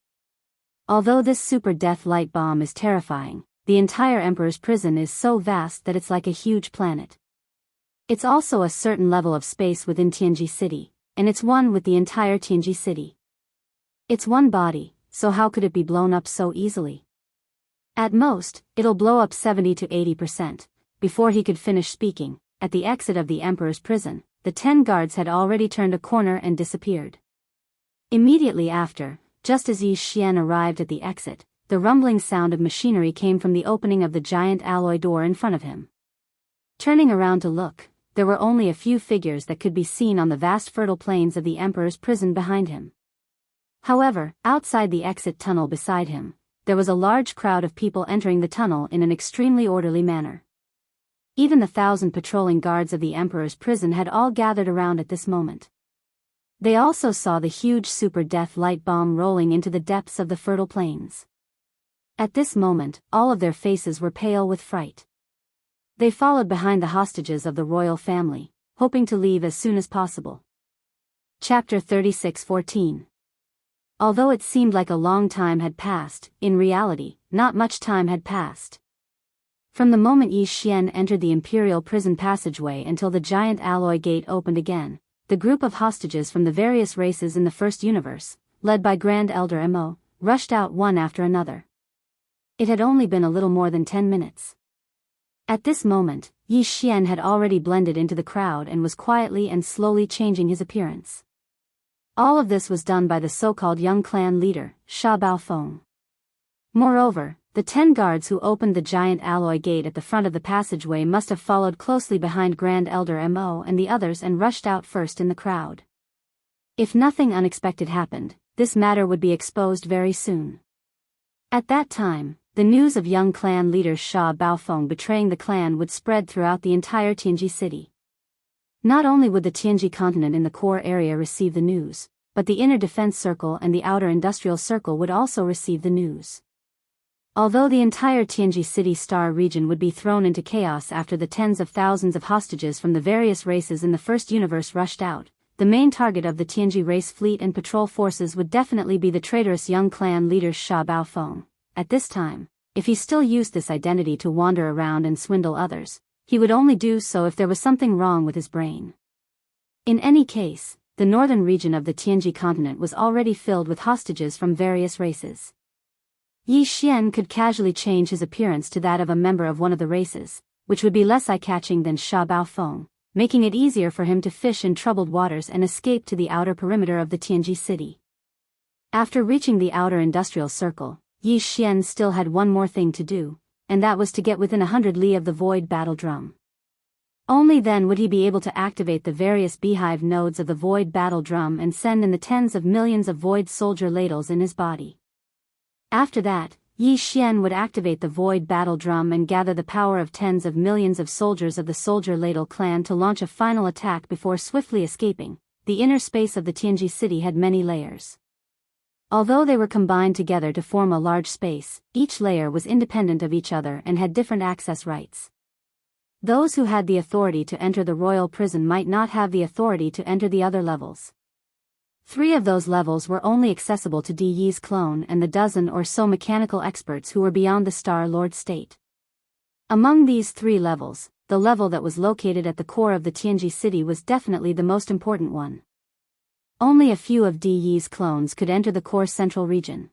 Although this super death light bomb is terrifying, the entire Emperor's prison is so vast that it's like a huge planet. It's also a certain level of space within Tianji City, and it's one with the entire Tianji City. It's one body, so how could it be blown up so easily? At most, it'll blow up 70 to 80%. Before he could finish speaking, at the exit of the Emperor's prison, the 10 guards had already turned a corner and disappeared. Immediately after, just as Yi Xian arrived at the exit, the rumbling sound of machinery came from the opening of the giant alloy door in front of him. Turning around to look, there were only a few figures that could be seen on the vast fertile plains of the Emperor's prison behind him. However, outside the exit tunnel beside him, there was a large crowd of people entering the tunnel in an extremely orderly manner. Even the 1,000 patrolling guards of the Emperor's prison had all gathered around at this moment. They also saw the huge super death light bomb rolling into the depths of the fertile plains. At this moment, all of their faces were pale with fright. They followed behind the hostages of the royal family, hoping to leave as soon as possible. Chapter 36:14. Although it seemed like a long time had passed, in reality, not much time had passed. From the moment Yi Xian entered the imperial prison passageway until the giant alloy gate opened again, the group of hostages from the various races in the First Universe, led by Grand Elder Mo, rushed out one after another. It had only been a little more than 10 minutes. At this moment, Yi Xian had already blended into the crowd and was quietly and slowly changing his appearance. All of this was done by the so-called young clan leader, Sha Baofeng. Moreover, the 10 guards who opened the giant alloy gate at the front of the passageway must have followed closely behind Grand Elder Mo and the others and rushed out first in the crowd. If nothing unexpected happened, this matter would be exposed very soon. At that time, the news of young clan leader Sha Baofeng betraying the clan would spread throughout the entire Tianji city. Not only would the Tianji continent in the core area receive the news, but the inner defense circle and the outer industrial circle would also receive the news. Although the entire Tianji City Star region would be thrown into chaos after the tens of thousands of hostages from the various races in the First Universe rushed out, the main target of the Tianji race fleet and patrol forces would definitely be the traitorous young clan leader Sha Baofeng. At this time, if he still used this identity to wander around and swindle others, he would only do so if there was something wrong with his brain. In any case, the northern region of the Tianji continent was already filled with hostages from various races. Yi Xian could casually change his appearance to that of a member of one of the races, which would be less eye-catching than Sha Baofeng, making it easier for him to fish in troubled waters and escape to the outer perimeter of the Tianji city. After reaching the outer industrial circle, Yi Xian still had one more thing to do, and that was to get within 100 li of the void battle drum. Only then would he be able to activate the various beehive nodes of the void battle drum and send in the tens of millions of void soldier ladles in his body. After that, Yi Xian would activate the void battle drum and gather the power of tens of millions of soldiers of the Soldier Ladle clan to launch a final attack before swiftly escaping. The inner space of the Tianji city had many layers. Although they were combined together to form a large space, each layer was independent of each other and had different access rights. Those who had the authority to enter the royal prison might not have the authority to enter the other levels. 3 of those levels were only accessible to Di Yi's clone and the dozen or so mechanical experts who were beyond the Star Lord state. Among these 3 levels, the level that was located at the core of the Tianji city was definitely the most important one. Only a few of Di Yi's clones could enter the core central region.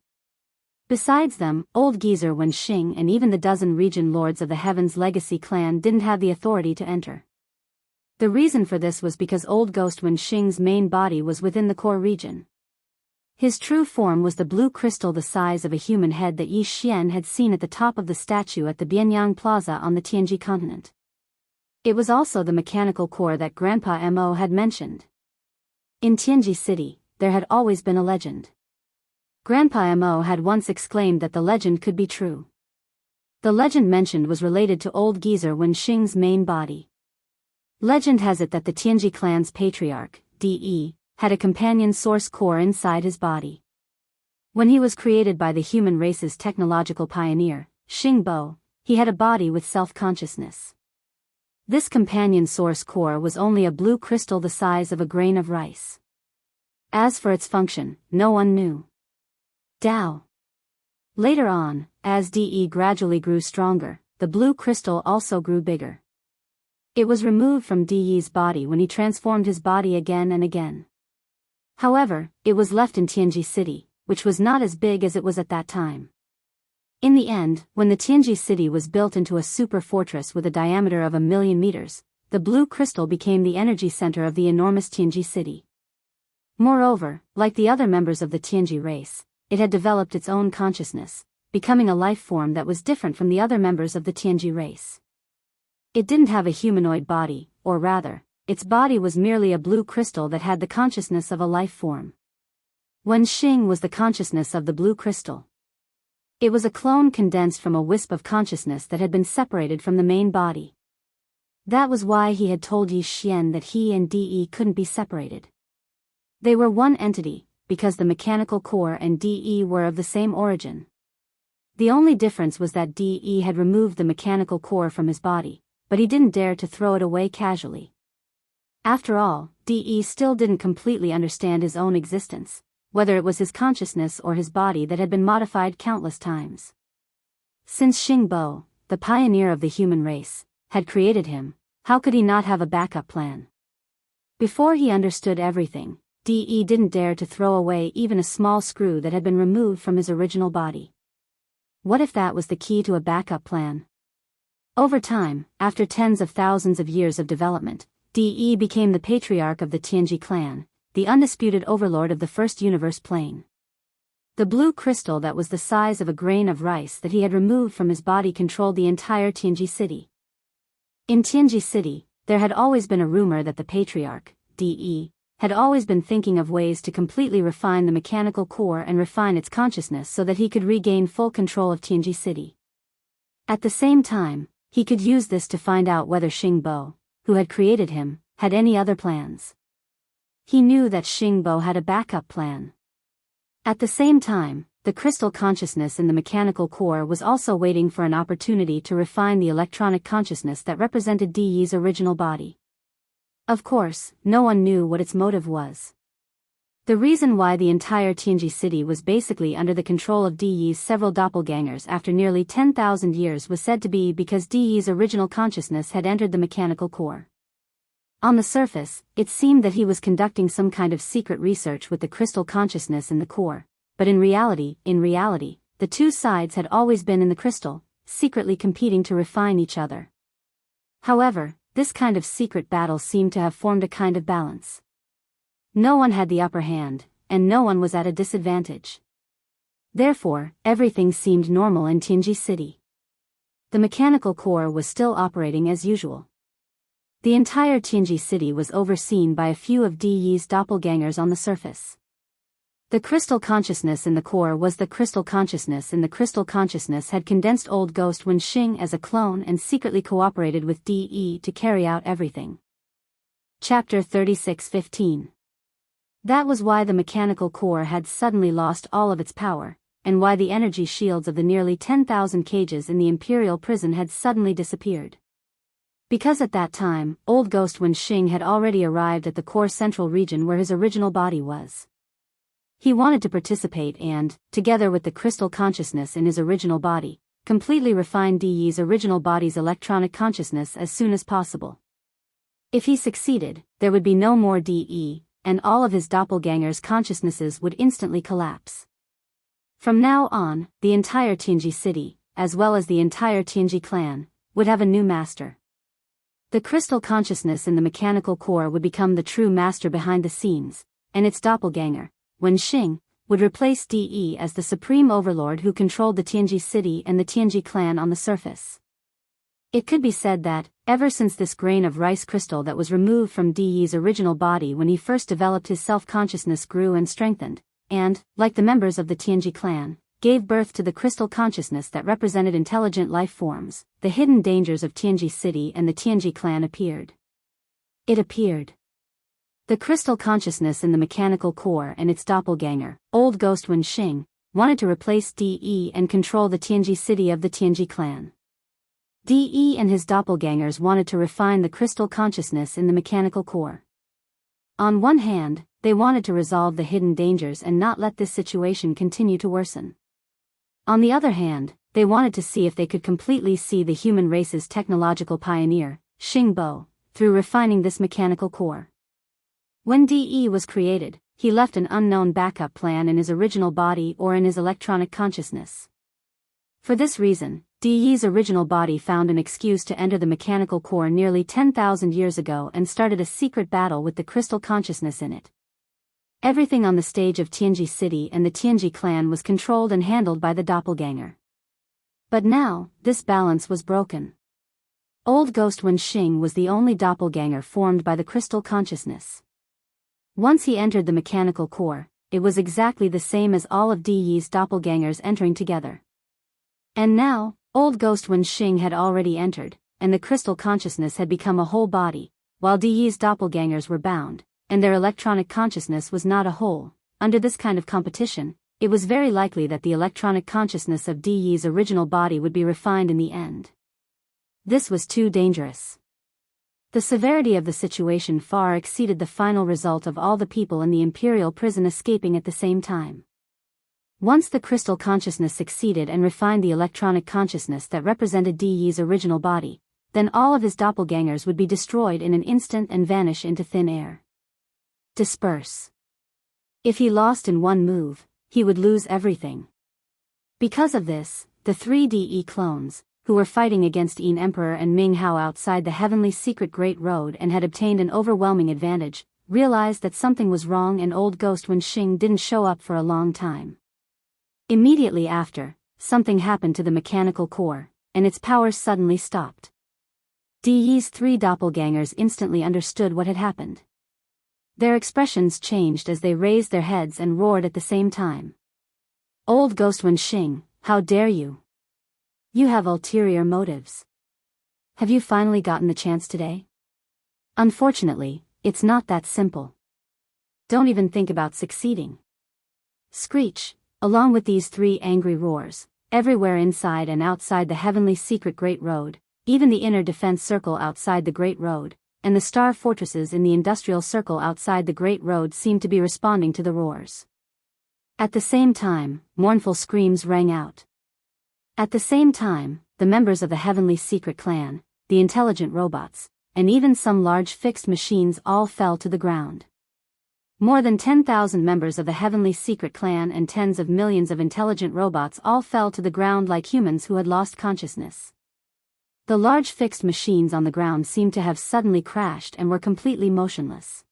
Besides them, Old Geezer Wenxing and even the dozen region lords of the Heaven's Legacy clan didn't have the authority to enter. The reason for this was because Old Ghost Wenxing's main body was within the core region. His true form was the blue crystal the size of a human head that Yi Xian had seen at the top of the statue at the Bianyang Plaza on the Tianji continent. It was also the mechanical core that Grandpa Mo had mentioned. In Tianji City, there had always been a legend. Grandpa Mo had once exclaimed that the legend could be true. The legend mentioned was related to old geezer Wen Xing's main body. Legend has it that the Tianji clan's patriarch, De, had a companion source core inside his body. When he was created by the human race's technological pioneer, Xingbo, he had a body with self-consciousness. This companion source core was only a blue crystal the size of a grain of rice. As for its function, no one knew. Dao. Later on, as De gradually grew stronger, the blue crystal also grew bigger. It was removed from De's body when he transformed his body again and again. However, it was left in Tianji City, which was not as big as it was at that time. In the end, when the Tianji City was built into a super fortress with a diameter of 1,000,000 meters, the blue crystal became the energy center of the enormous Tianji City. Moreover, like the other members of the Tianji race, it had developed its own consciousness, becoming a life form that was different from the other members of the Tianji race. It didn't have a humanoid body, or rather, its body was merely a blue crystal that had the consciousness of a life form. Wen Xing was the consciousness of the blue crystal. It was a clone condensed from a wisp of consciousness that had been separated from the main body. That was why he had told Yi Xian that he and De couldn't be separated. They were one entity, because the mechanical core and De were of the same origin. The only difference was that De had removed the mechanical core from his body, but he didn't dare to throw it away casually. After all, De still didn't completely understand his own existence, whether it was his consciousness or his body that had been modified countless times. Since Xingbo, the pioneer of the human race, had created him, how could he not have a backup plan? Before he understood everything, De didn't dare to throw away even a small screw that had been removed from his original body. What if that was the key to a backup plan? Over time, after tens of thousands of years of development, De became the patriarch of the Tianji clan, the undisputed overlord of the first universe plane. The blue crystal that was the size of a grain of rice that he had removed from his body controlled the entire Tianji city. In Tianji city, there had always been a rumor that the patriarch, De, had always been thinking of ways to completely refine the mechanical core and refine its consciousness so that he could regain full control of Tianji city. At the same time, he could use this to find out whether Xingbo, who had created him, had any other plans. He knew that Xingbo had a backup plan. At the same time, the crystal consciousness in the mechanical core was also waiting for an opportunity to refine the electronic consciousness that represented De's original body. Of course, no one knew what its motive was. The reason why the entire Tianji city was basically under the control of De's several doppelgangers after nearly 10,000 years was said to be because De's original consciousness had entered the mechanical core. On the surface, it seemed that he was conducting some kind of secret research with the crystal consciousness in the core, but in reality, the two sides had always been in the crystal, secretly competing to refine each other. However, this kind of secret battle seemed to have formed a kind of balance. No one had the upper hand, and no one was at a disadvantage. Therefore, everything seemed normal in Tianji city. The mechanical core was still operating as usual. The entire Tianji city was overseen by a few of De's doppelgangers on the surface. The crystal consciousness in the core was the crystal consciousness, and the crystal consciousness had condensed old ghost Wen Xing as a clone and secretly cooperated with De to carry out everything. Chapter 36:15. That was why the mechanical core had suddenly lost all of its power, and why the energy shields of the nearly 10,000 cages in the imperial prison had suddenly disappeared. Because at that time, old ghost Wen Xing had already arrived at the core central region where his original body was. He wanted to participate and, together with the crystal consciousness in his original body, completely refine De's original body's electronic consciousness as soon as possible. If he succeeded, there would be no more De, and all of his doppelgangers' consciousnesses would instantly collapse. From now on, the entire Tianji city, as well as the entire Tianji clan, would have a new master. The crystal consciousness in the mechanical core would become the true master behind the scenes, and its doppelganger, Wen Xing, would replace De as the supreme overlord who controlled the Tianji city and the Tianji clan on the surface. It could be said that, ever since this grain of rice crystal that was removed from De's original body when he first developed his self-consciousness grew and strengthened, and, like the members of the Tianji clan, gave birth to the crystal consciousness that represented intelligent life forms, the hidden dangers of Tianji city and the Tianji clan appeared. It appeared. The crystal consciousness in the mechanical core and its doppelganger, Old Ghost Wen Xing, wanted to replace De and control the Tianji city of the Tianji clan. De and his doppelgangers wanted to refine the crystal consciousness in the mechanical core. On one hand, they wanted to resolve the hidden dangers and not let this situation continue to worsen. On the other hand, they wanted to see if they could completely see the human race's technological pioneer, Xing Bo, through refining this mechanical core. When De was created, he left an unknown backup plan in his original body or in his electronic consciousness. For this reason, De's original body found an excuse to enter the mechanical core nearly 10,000 years ago and started a secret battle with the crystal consciousness in it. Everything on the stage of Tianji city and the Tianji clan was controlled and handled by the doppelganger. But now, this balance was broken. Old Ghost Wen Xing was the only doppelganger formed by the crystal consciousness. Once he entered the mechanical core, it was exactly the same as all of De's doppelgangers entering together. And now, Old Ghost Wen Xing had already entered, and the crystal consciousness had become a whole body, while De's doppelgangers were bound, and their electronic consciousness was not a whole. Under this kind of competition, it was very likely that the electronic consciousness of De's original body would be refined in the end. This was too dangerous. The severity of the situation far exceeded the final result of all the people in the imperial prison escaping at the same time. Once the crystal consciousness succeeded and refined the electronic consciousness that represented De's original body, then all of his doppelgangers would be destroyed in an instant and vanish into thin air. Disperse. If he lost in one move, he would lose everything. Because of this, the three De clones, who were fighting against Yin Emperor and Ming Hao outside the heavenly secret Great Road and had obtained an overwhelming advantage, realized that something was wrong and Old Ghost Wen Xing didn't show up for a long time. Immediately after, something happened to the mechanical core, and its powers suddenly stopped. De's three doppelgangers instantly understood what had happened. Their expressions changed as they raised their heads and roared at the same time. Old Ghost Wen Xing, how dare you! You have ulterior motives. Have you finally gotten the chance today? Unfortunately, it's not that simple. Don't even think about succeeding. Screech, along with these three angry roars, everywhere inside and outside the heavenly secret Great Road, even the inner defense circle outside the Great Road, and the star fortresses in the industrial circle outside the Great Road seemed to be responding to the roars. At the same time, mournful screams rang out. At the same time, the members of the Heavenly Secret Clan, the intelligent robots, and even some large fixed machines all fell to the ground. More than 10,000 members of the Heavenly Secret Clan and tens of millions of intelligent robots all fell to the ground like humans who had lost consciousness. The large fixed machines on the ground seemed to have suddenly crashed and were completely motionless.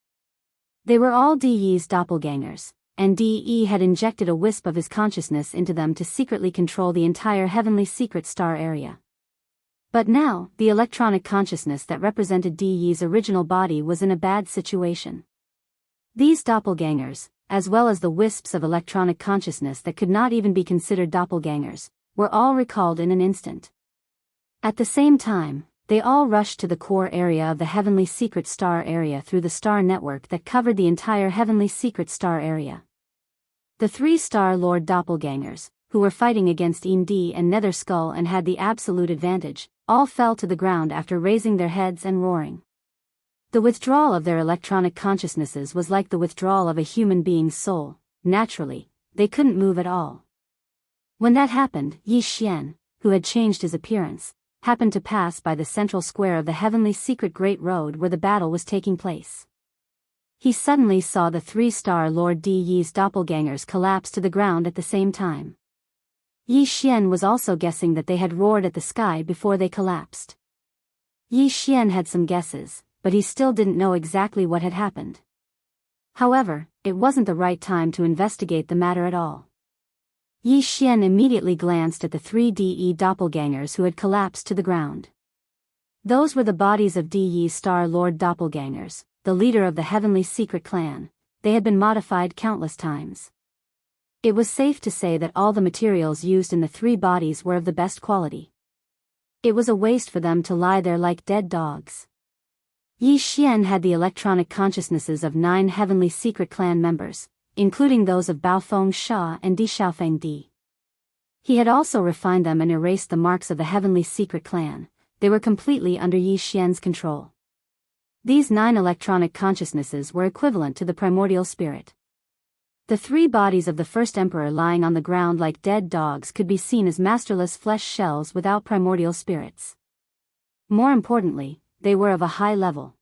They were all De's doppelgangers, and De had injected a wisp of his consciousness into them to secretly control the entire heavenly secret star area. But now, the electronic consciousness that represented De's original body was in a bad situation. These doppelgangers, as well as the wisps of electronic consciousness that could not even be considered doppelgangers, were all recalled in an instant. At the same time, they all rushed to the core area of the heavenly secret star area through the star network that covered the entire heavenly secret star area. The three Star Lord doppelgangers, who were fighting against Yin Di and Nether Skull and had the absolute advantage, all fell to the ground after raising their heads and roaring. The withdrawal of their electronic consciousnesses was like the withdrawal of a human being's soul. Naturally, they couldn't move at all. When that happened, Yi Xian, who had changed his appearance, happened to pass by the central square of the heavenly secret Great Road where the battle was taking place. He suddenly saw the three-star Lord De's doppelgangers collapse to the ground at the same time. Yi Xian was also guessing that they had roared at the sky before they collapsed. Yi Xian had some guesses, but he still didn't know exactly what had happened. However, it wasn't the right time to investigate the matter at all. Yi Xian immediately glanced at the 3DE doppelgangers who had collapsed to the ground. Those were the bodies of Di's Star Lord doppelgangers, the leader of the Heavenly Secret Clan. They had been modified countless times. It was safe to say that all the materials used in the three bodies were of the best quality. It was a waste for them to lie there like dead dogs. Yi Xian had the electronic consciousnesses of 9 Heavenly Secret Clan members, including those of Baofeng Sha and Di Xiaofeng Di. He had also refined them and erased the marks of the Heavenly Secret Clan. They were completely under Yi Xian's control. These 9 electronic consciousnesses were equivalent to the primordial spirit. The 3 bodies of the first emperor lying on the ground like dead dogs could be seen as masterless flesh shells without primordial spirits. More importantly, they were of a high level.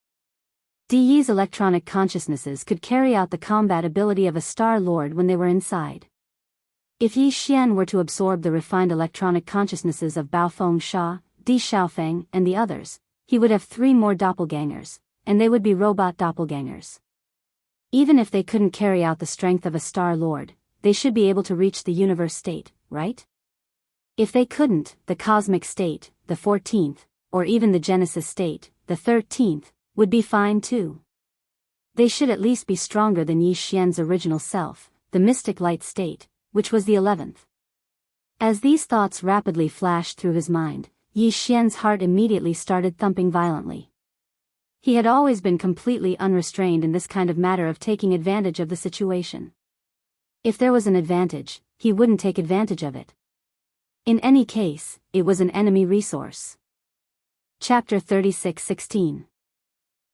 Di's electronic consciousnesses could carry out the combat ability of a Star Lord when they were inside. If Yi Xian were to absorb the refined electronic consciousnesses of Baofeng Sha, Di Xiaofeng, and the others, he would have 3 more doppelgangers, and they would be robot doppelgangers. Even if they couldn't carry out the strength of a Star Lord, they should be able to reach the universe state, right? If they couldn't, the cosmic state, the 14th, or even the Genesis state, the 13th, would be fine too. They should at least be stronger than Yi Xian's original self, the mystic light state, which was the 11th. As these thoughts rapidly flashed through his mind, Yi Xian's heart immediately started thumping violently. He had always been completely unrestrained in this kind of matter of taking advantage of the situation. If there was an advantage, he wouldn't take advantage of it. In any case, it was an enemy resource. Chapter 36:16.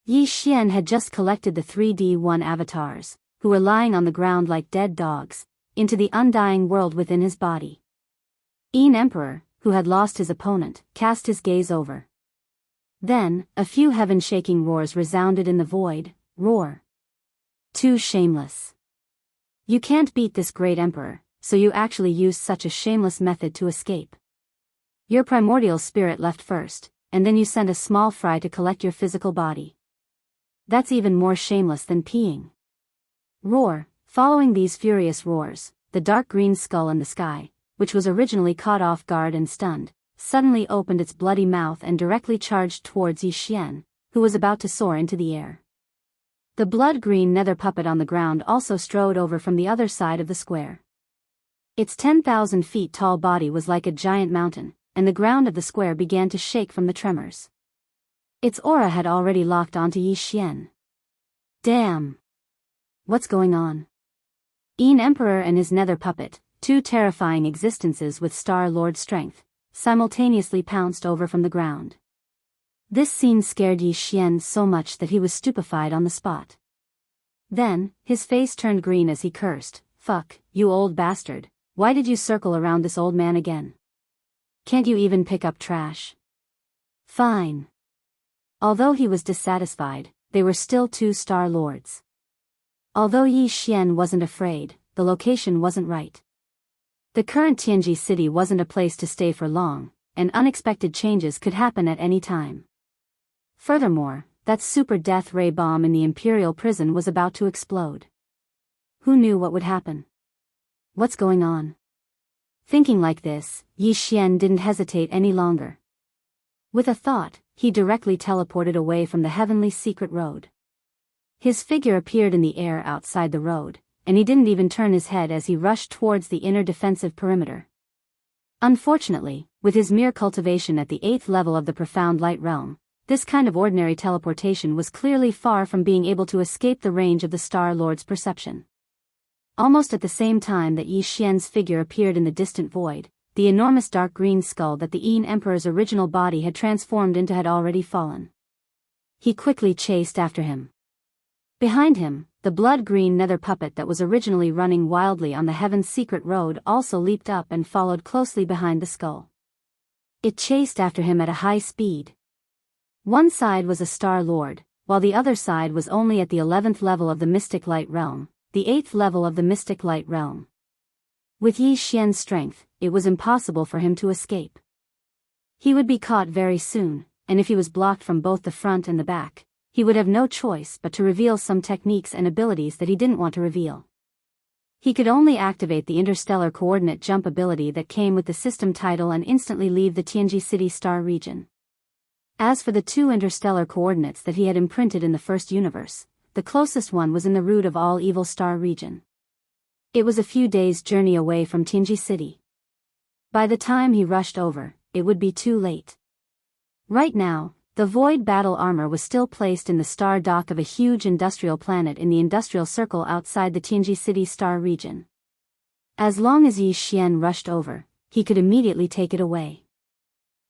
Yi Xian had just collected the 3D1 avatars, who were lying on the ground like dead dogs, into the undying world within his body. Yin Emperor, who had lost his opponent, cast his gaze over. Then, a few heaven-shaking roars resounded in the void. Roar. Too shameless. You can't beat this great emperor, so you actually used such a shameless method to escape. Your primordial spirit left first, and then you sent a small fry to collect your physical body. That's even more shameless than peeing. Roar. Following these furious roars, the dark green skull in the sky, which was originally caught off guard and stunned, suddenly opened its bloody mouth and directly charged towards Yi Xian, who was about to soar into the air. The blood-green nether puppet on the ground also strode over from the other side of the square. Its 10,000 feet tall body was like a giant mountain, and the ground of the square began to shake from the tremors. Its aura had already locked onto Yi Xian. Damn! What's going on? Yin Emperor and his nether puppet, 2 terrifying existences with Star Lord strength, simultaneously pounced over from the ground. This scene scared Yi Xian so much that he was stupefied on the spot. Then, his face turned green as he cursed, "Fuck, you old bastard, why did you circle around this old man again? Can't you even pick up trash?" Fine. Although he was dissatisfied, they were still 2 Star Lords. Although Yi Xian wasn't afraid, the location wasn't right. The current Tianji city wasn't a place to stay for long, and unexpected changes could happen at any time. Furthermore, that super death ray bomb in the imperial prison was about to explode. Who knew what would happen? What's going on? Thinking like this, Yi Xian didn't hesitate any longer. With a thought, he directly teleported away from the heavenly secret road. His figure appeared in the air outside the road, and he didn't even turn his head as he rushed towards the inner defensive perimeter. Unfortunately, with his mere cultivation at the 8th level of the profound light realm, this kind of ordinary teleportation was clearly far from being able to escape the range of the Star Lord's perception. Almost at the same time that Yi Xian's figure appeared in the distant void, the enormous dark green skull that the Yin Emperor's original body had transformed into had already fallen. He quickly chased after him. Behind him, the blood-green nether puppet that was originally running wildly on the Heaven's Secret Road also leaped up and followed closely behind the skull. It chased after him at a high speed. One side was a Star Lord, while the other side was only at the 11th level of the Mystic Light Realm, the 8th level of the Mystic Light Realm. With Yi Xian's strength, it was impossible for him to escape. He would be caught very soon, and if he was blocked from both the front and the back, he would have no choice but to reveal some techniques and abilities that he didn't want to reveal. He could only activate the interstellar coordinate jump ability that came with the system title and instantly leave the Tianji City star region. As for the 2 interstellar coordinates that he had imprinted in the first universe, the closest one was in the root of all evil star region. It was a few days' journey away from Tianji City. By the time he rushed over, it would be too late. Right now, the void battle armor was still placed in the star dock of a huge industrial planet in the industrial circle outside the Tianji City star region. As long as Yi Xian rushed over, he could immediately take it away.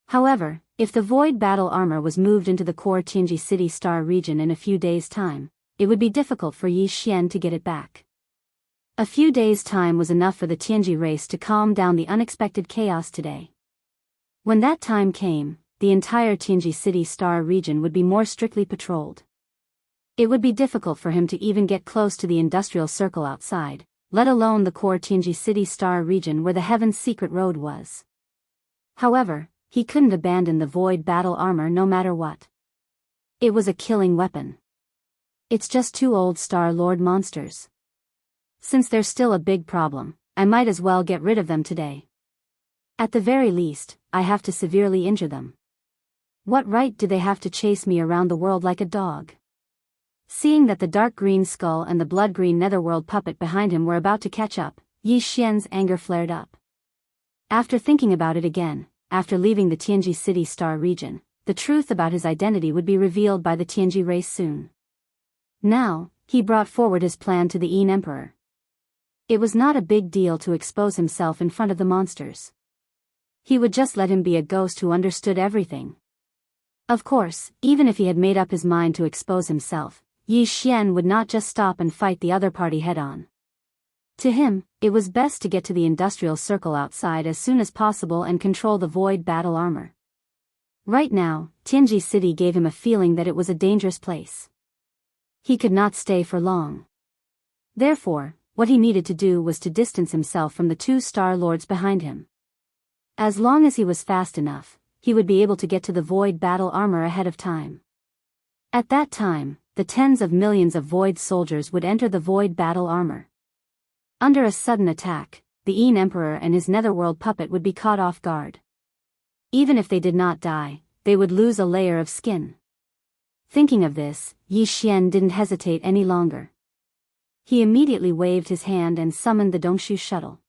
However, if the void battle armor was moved into the core Tianji City star region in a few days' time, it would be difficult for Yi Xian to get it back. A few days' time was enough for the Tianji race to calm down the unexpected chaos today. When that time came, the entire Tianji City star region would be more strictly patrolled. It would be difficult for him to even get close to the industrial circle outside, let alone the core Tianji City star region where the Heaven's Secret Road was. However, he couldn't abandon the void battle armor no matter what. It was a killing weapon. It's just 2 old Star Lord monsters. Since they're still a big problem, I might as well get rid of them today. At the very least, I have to severely injure them. What right do they have to chase me around the world like a dog? Seeing that the dark green skull and the blood green netherworld puppet behind him were about to catch up, Yi Xian's anger flared up. After thinking about it again, after leaving the Tianji City star region, the truth about his identity would be revealed by the Tianji race soon. Now, he brought forward his plan to the Yin Emperor. It was not a big deal to expose himself in front of the monsters. He would just let him be a ghost who understood everything. Of course, even if he had made up his mind to expose himself, Yi Xian would not just stop and fight the other party head-on. To him, it was best to get to the industrial circle outside as soon as possible and control the void battle armor. Right now, Tianji City gave him a feeling that it was a dangerous place. He could not stay for long. Therefore, what he needed to do was to distance himself from the 2 Star Lords behind him. As long as he was fast enough, he would be able to get to the void battle armor ahead of time. At that time, the tens of millions of void soldiers would enter the void battle armor. Under a sudden attack, the Yin Emperor and his netherworld puppet would be caught off guard. Even if they did not die, they would lose a layer of skin. Thinking of this, Yi Xian didn't hesitate any longer. He immediately waved his hand and summoned the Dongshu shuttle.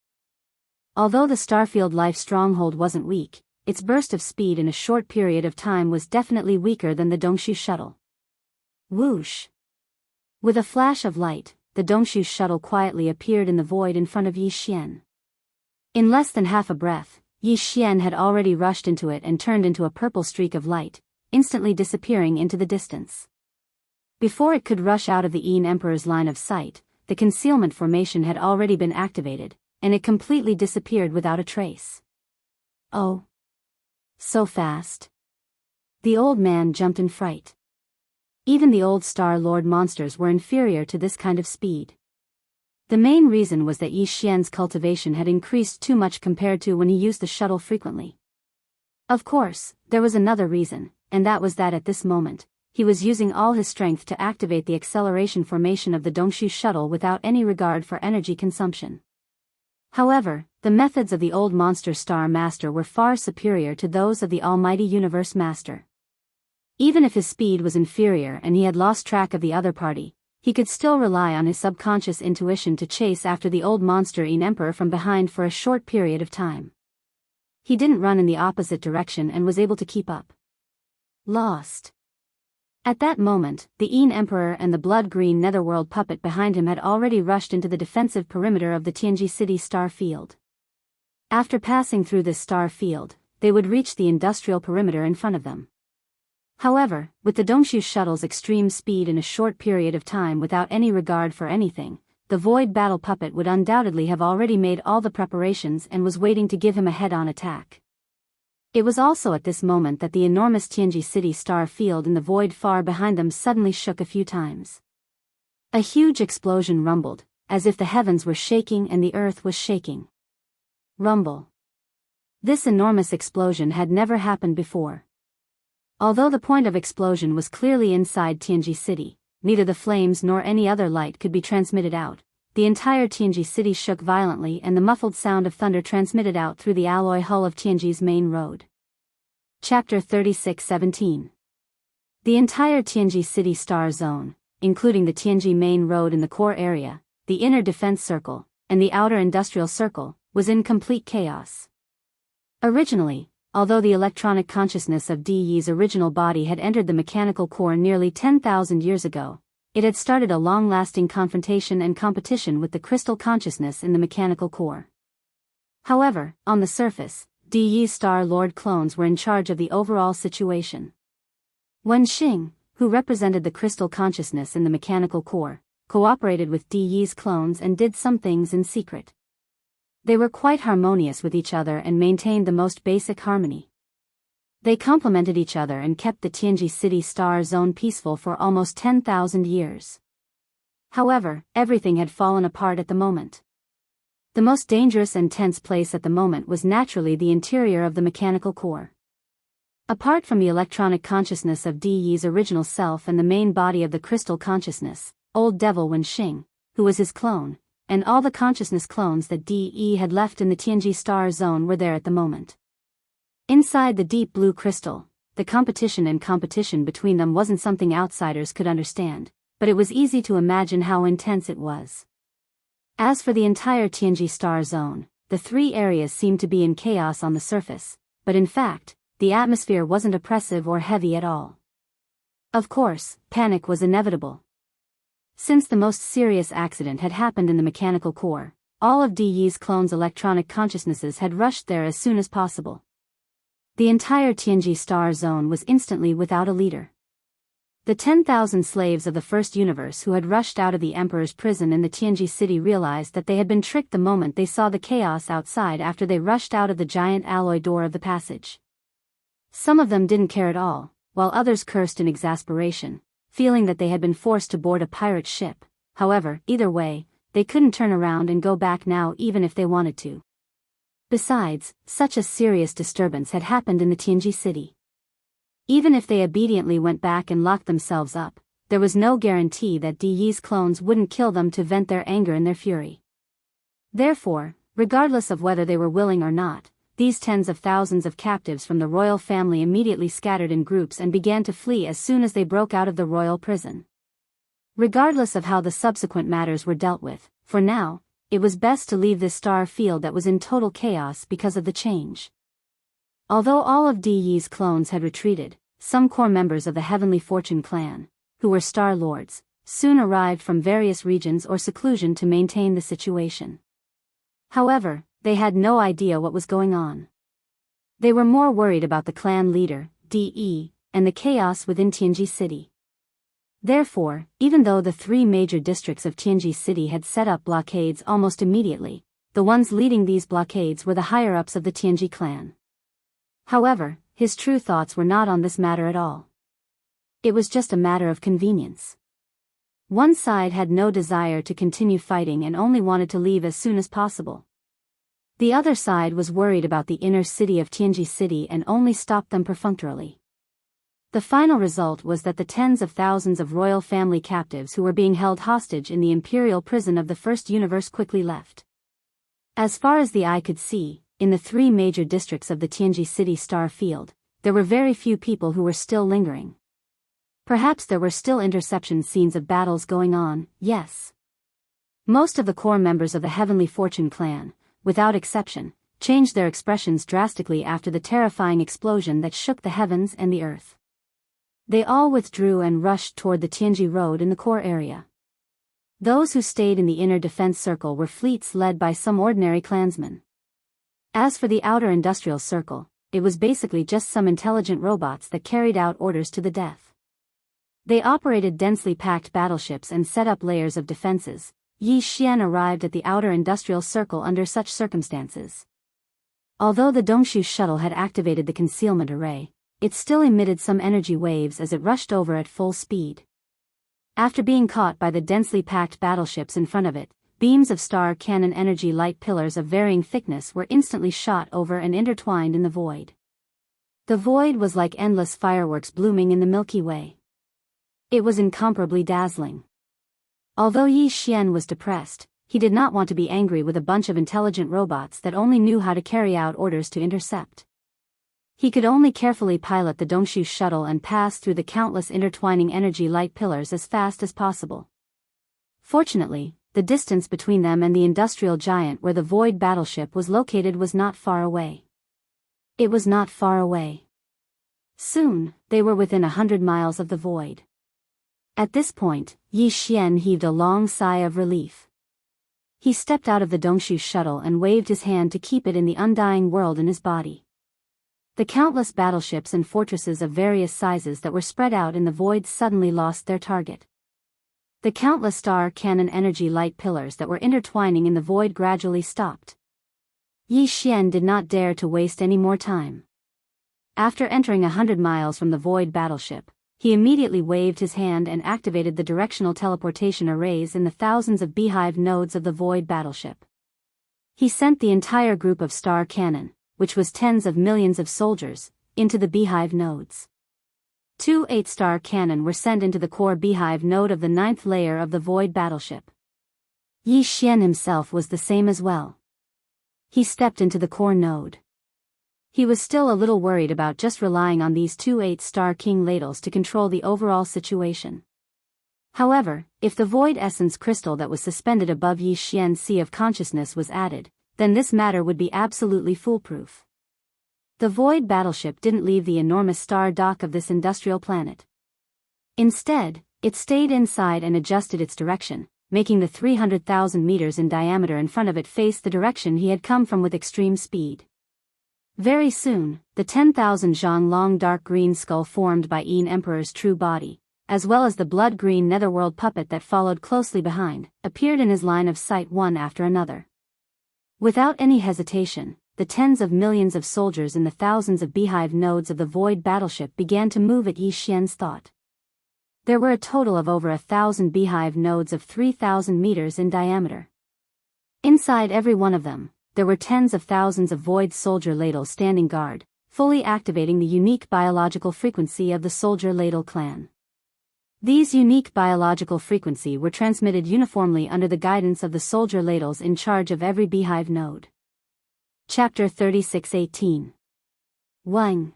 Although the Starfield Life stronghold wasn't weak, its burst of speed in a short period of time was definitely weaker than the Dongshu shuttle. Whoosh! With a flash of light, the Dongshu shuttle quietly appeared in the void in front of Yi Xian. In less than half a breath, Yi Xian had already rushed into it and turned into a purple streak of light, instantly disappearing into the distance. Before it could rush out of the Yin Emperor's line of sight, the concealment formation had already been activated, and it completely disappeared without a trace. Oh! So fast. The old man jumped in fright. Even the old Star Lord monsters were inferior to this kind of speed. The main reason was that Yi Xian's cultivation had increased too much compared to when he used the shuttle frequently. Of course, there was another reason, and that was that at this moment, he was using all his strength to activate the acceleration formation of the Dongshu shuttle without any regard for energy consumption. However, the methods of the old Monster Star Master were far superior to those of the Almighty Universe Master. Even if his speed was inferior and he had lost track of the other party, he could still rely on his subconscious intuition to chase after the old monster Yin Emperor from behind for a short period of time. He didn't run in the opposite direction and was able to keep up. Lost. At that moment, the Yin Emperor and the blood-green netherworld puppet behind him had already rushed into the defensive perimeter of the Tianji City star field. After passing through this star field, they would reach the industrial perimeter in front of them. However, with the Dongshu shuttle's extreme speed in a short period of time without any regard for anything, the void battle puppet would undoubtedly have already made all the preparations and was waiting to give him a head-on attack. It was also at this moment that the enormous Tianji City star field in the void far behind them suddenly shook a few times. A huge explosion rumbled, as if the heavens were shaking and the earth was shaking. Rumble. This enormous explosion had never happened before. Although the point of explosion was clearly inside Tianji City, neither the flames nor any other light could be transmitted out. The entire Tianji City shook violently and the muffled sound of thunder transmitted out through the alloy hull of Tianji's main road. Chapter 36:17. The entire Tianji City Star Zone, including the Tianji main road in the core area, the inner defense circle, and the outer industrial circle, was in complete chaos. Originally, although the electronic consciousness of Di's original body had entered the mechanical core nearly 10,000 years ago, it had started a long-lasting confrontation and competition with the crystal consciousness in the mechanical core. However, on the surface, Di's Star Lord clones were in charge of the overall situation. Wen Xing, who represented the crystal consciousness in the mechanical core, cooperated with Di's clones and did some things in secret. They were quite harmonious with each other and maintained the most basic harmony. They complemented each other and kept the Tianji City Star Zone peaceful for almost 10,000 years. However, everything had fallen apart at the moment. The most dangerous and tense place at the moment was naturally the interior of the mechanical core. Apart from the electronic consciousness of Di's original self and the main body of the crystal consciousness, Old Devil Wen Xing, who was his clone, and all the consciousness clones that Di had left in the Tianji Star Zone were there at the moment. Inside the deep blue crystal, the competition between them wasn't something outsiders could understand, but it was easy to imagine how intense it was. As for the entire Tianji Star Zone, the three areas seemed to be in chaos on the surface, but in fact, the atmosphere wasn't oppressive or heavy at all. Of course, panic was inevitable. Since the most serious accident had happened in the mechanical core, all of Di's clones' electronic consciousnesses had rushed there as soon as possible. The entire Tianji Star Zone was instantly without a leader. The 10,000 slaves of the First Universe who had rushed out of the Emperor's prison in the Tianji City realized that they had been tricked the moment they saw the chaos outside after they rushed out of the giant alloy door of the passage. Some of them didn't care at all, while others cursed in exasperation, feeling that they had been forced to board a pirate ship. However, either way, they couldn't turn around and go back now even if they wanted to. Besides, such a serious disturbance had happened in the Tianji City. Even if they obediently went back and locked themselves up, there was no guarantee that Di's clones wouldn't kill them to vent their anger and their fury. Therefore, regardless of whether they were willing or not, these tens of thousands of captives from the royal family immediately scattered in groups and began to flee as soon as they broke out of the royal prison. Regardless of how the subsequent matters were dealt with, for now, it was best to leave this star field that was in total chaos because of the change. Although all of Di's clones had retreated, some core members of the Heavenly Fortune clan, who were Star Lords, soon arrived from various regions or seclusion to maintain the situation. However, they had no idea what was going on. They were more worried about the clan leader, Di, and the chaos within Tianji City. Therefore, even though the three major districts of Tianji City had set up blockades almost immediately, the ones leading these blockades were the higher-ups of the Tianji clan. However, his true thoughts were not on this matter at all. It was just a matter of convenience. One side had no desire to continue fighting and only wanted to leave as soon as possible. The other side was worried about the inner city of Tianji City and only stopped them perfunctorily. The final result was that the tens of thousands of royal family captives who were being held hostage in the imperial prison of the First Universe quickly left. As far as the eye could see, in the three major districts of the Tianji City star field, there were very few people who were still lingering. Perhaps there were still interception scenes of battles going on, yes. Most of the core members of the Heavenly Fortune clan, without exception, changed their expressions drastically after the terrifying explosion that shook the heavens and the earth. They all withdrew and rushed toward the Tianji Road in the core area. Those who stayed in the inner defense circle were fleets led by some ordinary clansmen. As for the outer industrial circle, it was basically just some intelligent robots that carried out orders to the death. They operated densely packed battleships and set up layers of defenses. Yi Xian arrived at the outer industrial circle under such circumstances. Although the Dongshu shuttle had activated the concealment array, it still emitted some energy waves as it rushed over at full speed. After being caught by the densely packed battleships in front of it, beams of star cannon energy light pillars of varying thickness were instantly shot over and intertwined in the void. The void was like endless fireworks blooming in the Milky Way. It was incomparably dazzling. Although Yi Xian was depressed, he did not want to be angry with a bunch of intelligent robots that only knew how to carry out orders to intercept. He could only carefully pilot the Dongshu shuttle and pass through the countless intertwining energy light pillars as fast as possible. Fortunately, the distance between them and the industrial giant where the void battleship was located was not far away. It was not far away. Soon, they were within 100 miles of the void. At this point, Yi Xian heaved a long sigh of relief. He stepped out of the Dongshu shuttle and waved his hand to keep it in the undying world in his body. The countless battleships and fortresses of various sizes that were spread out in the void suddenly lost their target. The countless star cannon energy light pillars that were intertwining in the void gradually stopped. Yi Xian did not dare to waste any more time. After entering 100 miles from the void battleship, he immediately waved his hand and activated the directional teleportation arrays in the thousands of beehive nodes of the void battleship. He sent the entire group of star cannon, which was tens of millions of soldiers, into the beehive nodes. 2 8-star cannon were sent into the core beehive node of the 9th layer of the void battleship. Yi Xian himself was the same as well. He stepped into the core node. He was still a little worried about just relying on these 2 8-star king ladles to control the overall situation. However, if the void essence crystal that was suspended above Yi Xian's sea of consciousness was added, then this matter would be absolutely foolproof. The void battleship didn't leave the enormous star dock of this industrial planet. Instead, it stayed inside and adjusted its direction, making the 300,000 meters in diameter in front of it face the direction he had come from with extreme speed. Very soon, the 10,000 zhang long dark green skull formed by Yin Emperor's true body, as well as the blood-green netherworld puppet that followed closely behind, appeared in his line of sight one after another. Without any hesitation, the tens of millions of soldiers in the thousands of beehive nodes of the void battleship began to move at Yi Xian's thought. There were a total of over 1,000 beehive nodes of 3,000 meters in diameter. Inside every one of them, there were tens of thousands of void soldier ladles standing guard, fully activating the unique biological frequency of the soldier ladle clan. These unique biological frequency were transmitted uniformly under the guidance of the soldier ladles in charge of every beehive node. Chapter 36:18. Wang.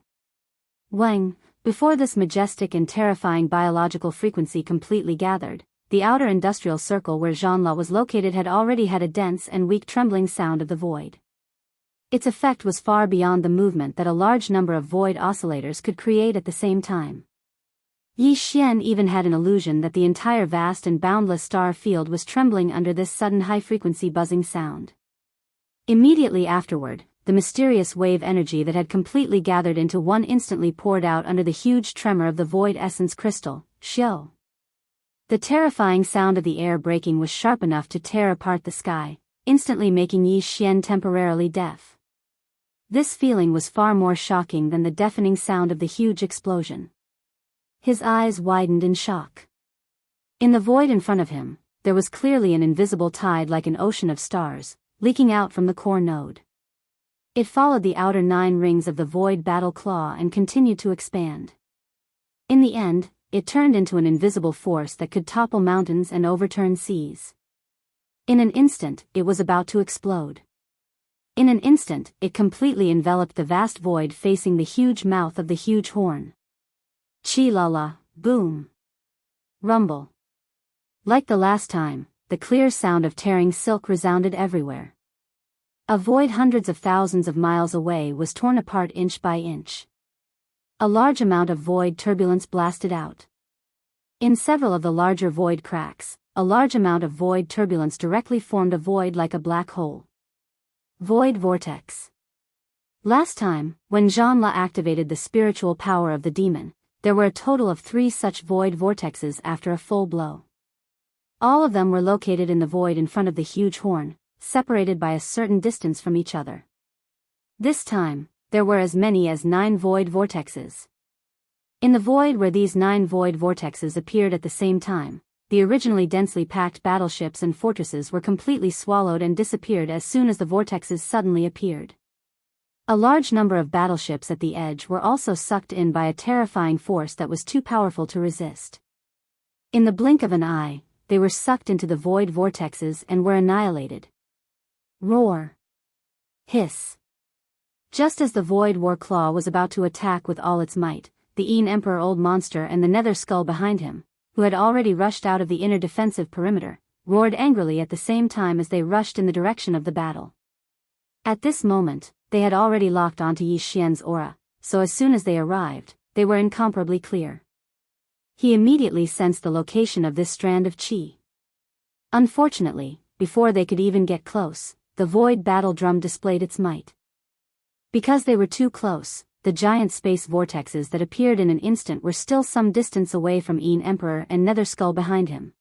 Before this majestic and terrifying biological frequency completely gathered, the outer industrial circle where Zhanla was located had already had a dense and weak trembling sound of the void. Its effect was far beyond the movement that a large number of void oscillators could create at the same time. Yi Xian even had an illusion that the entire vast and boundless star field was trembling under this sudden high-frequency buzzing sound. Immediately afterward, the mysterious wave energy that had completely gathered into one instantly poured out under the huge tremor of the void essence crystal, Xiao. The terrifying sound of the air breaking was sharp enough to tear apart the sky, instantly making Yi Xian temporarily deaf. This feeling was far more shocking than the deafening sound of the huge explosion. His eyes widened in shock. In the void in front of him, there was clearly an invisible tide like an ocean of stars, leaking out from the core node. It followed the outer 9 rings of the void battle claw and continued to expand. In the end, it turned into an invisible force that could topple mountains and overturn seas. In an instant, it was about to explode. In an instant, it completely enveloped the vast void facing the huge mouth of the huge horn. Chi-la-la, boom. Rumble. Like the last time, the clear sound of tearing silk resounded everywhere. A void hundreds of thousands of miles away was torn apart inch by inch. A large amount of void turbulence blasted out. In several of the larger void cracks, a large amount of void turbulence directly formed a void like a black hole. Void vortex. Last time, when Zhanla activated the spiritual power of the demon, there were a total of 3 such void vortexes after a full blow. All of them were located in the void in front of the huge horn, separated by a certain distance from each other. This time, there were as many as 9 void vortexes. In the void where these 9 void vortexes appeared at the same time, the originally densely packed battleships and fortresses were completely swallowed and disappeared as soon as the vortexes suddenly appeared. A large number of battleships at the edge were also sucked in by a terrifying force that was too powerful to resist. In the blink of an eye, they were sucked into the void vortexes and were annihilated. Roar. Hiss. Just as the void war claw was about to attack with all its might, the Een Emperor Old Monster and the Nether Skull behind him, who had already rushed out of the inner defensive perimeter, roared angrily at the same time as they rushed in the direction of the battle. At this moment, they had already locked onto Yi Xian's aura, so as soon as they arrived, they were incomparably clear. He immediately sensed the location of this strand of qi. Unfortunately, before they could even get close, the void battle drum displayed its might. Because they were too close, the giant space vortexes that appeared in an instant were still some distance away from Een Emperor and Nether Skull behind him.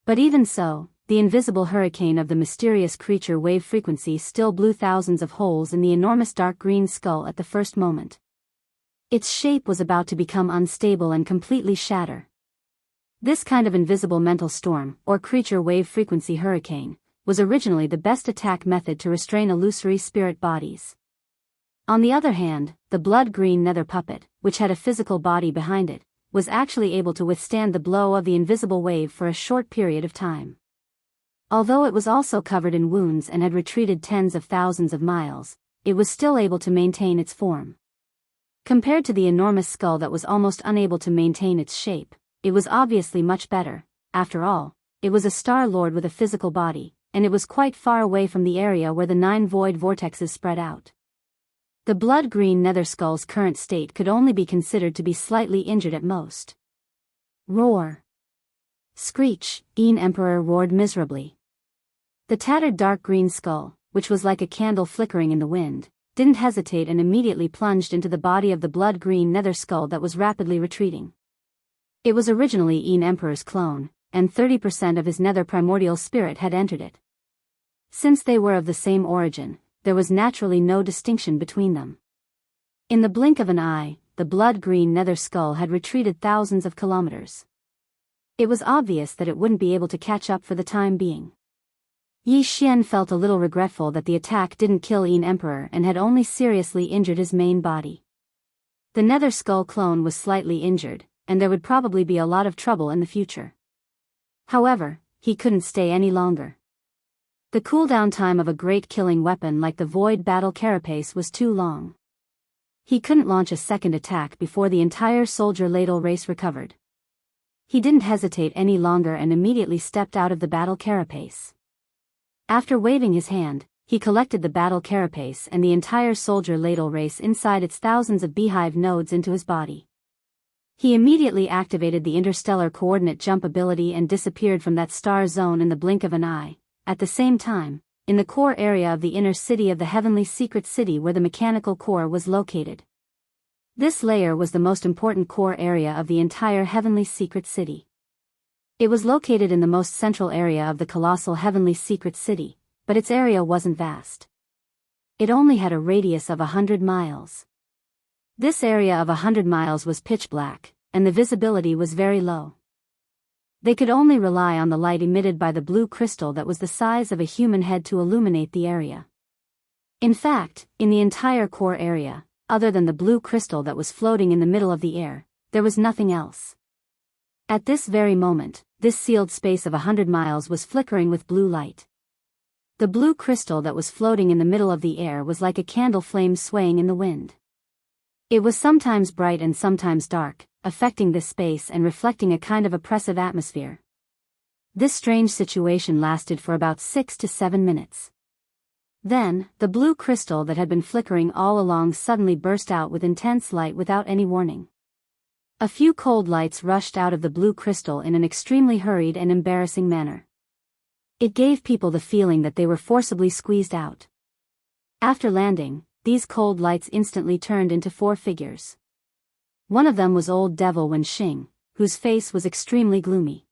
But even so, the invisible hurricane of the mysterious creature wave frequency still blew thousands of holes in the enormous dark green skull at the first moment. Its shape was about to become unstable and completely shatter. This kind of invisible mental storm, or creature wave frequency hurricane, was originally the best attack method to restrain illusory spirit bodies. On the other hand, the blood-green nether puppet, which had a physical body behind it, was actually able to withstand the blow of the invisible wave for a short period of time. Although it was also covered in wounds and had retreated tens of thousands of miles, it was still able to maintain its form. Compared to the enormous skull that was almost unable to maintain its shape, it was obviously much better. After all, it was a Star Lord with a physical body, and it was quite far away from the area where the 9 void vortexes spread out. The blood-green nether skull's current state could only be considered to be slightly injured at most. Roar. Screech, Een Emperor roared miserably. The tattered dark green skull, which was like a candle flickering in the wind, didn't hesitate and immediately plunged into the body of the blood-green nether skull that was rapidly retreating. It was originally Een Emperor's clone, and 30% of his nether primordial spirit had entered it. Since they were of the same origin, there was naturally no distinction between them. In the blink of an eye, the blood-green nether skull had retreated thousands of kilometers. It was obvious that it wouldn't be able to catch up for the time being. Yi Xian felt a little regretful that the attack didn't kill Een Emperor and had only seriously injured his main body. The nether skull clone was slightly injured, and there would probably be a lot of trouble in the future. However, he couldn't stay any longer. The cooldown time of a great killing weapon like the Void Battle Carapace was too long. He couldn't launch a second attack before the entire soldier ladle race recovered. He didn't hesitate any longer and immediately stepped out of the battle carapace. After waving his hand, he collected the battle carapace and the entire soldier ladle race inside its thousands of beehive nodes into his body. He immediately activated the interstellar coordinate jump ability and disappeared from that star zone in the blink of an eye. At the same time, in the core area of the inner city of the heavenly secret city where the mechanical core was located. This layer was the most important core area of the entire heavenly secret city. It was located in the most central area of the colossal heavenly secret city, but its area wasn't vast. It only had a radius of 100 miles. This area of 100 miles was pitch black, and the visibility was very low. They could only rely on the light emitted by the blue crystal that was the size of a human head to illuminate the area. In fact, in the entire core area, other than the blue crystal that was floating in the middle of the air, there was nothing else. At this very moment, this sealed space of 100 miles was flickering with blue light. The blue crystal that was floating in the middle of the air was like a candle flame swaying in the wind. It was sometimes bright and sometimes dark, affecting this space and reflecting a kind of oppressive atmosphere. This strange situation lasted for about 6 to 7 minutes. Then, the blue crystal that had been flickering all along suddenly burst out with intense light without any warning. A few cold lights rushed out of the blue crystal in an extremely hurried and embarrassing manner. It gave people the feeling that they were forcibly squeezed out. After landing, these cold lights instantly turned into 4 figures. One of them was Old Devil Wenxing, whose face was extremely gloomy.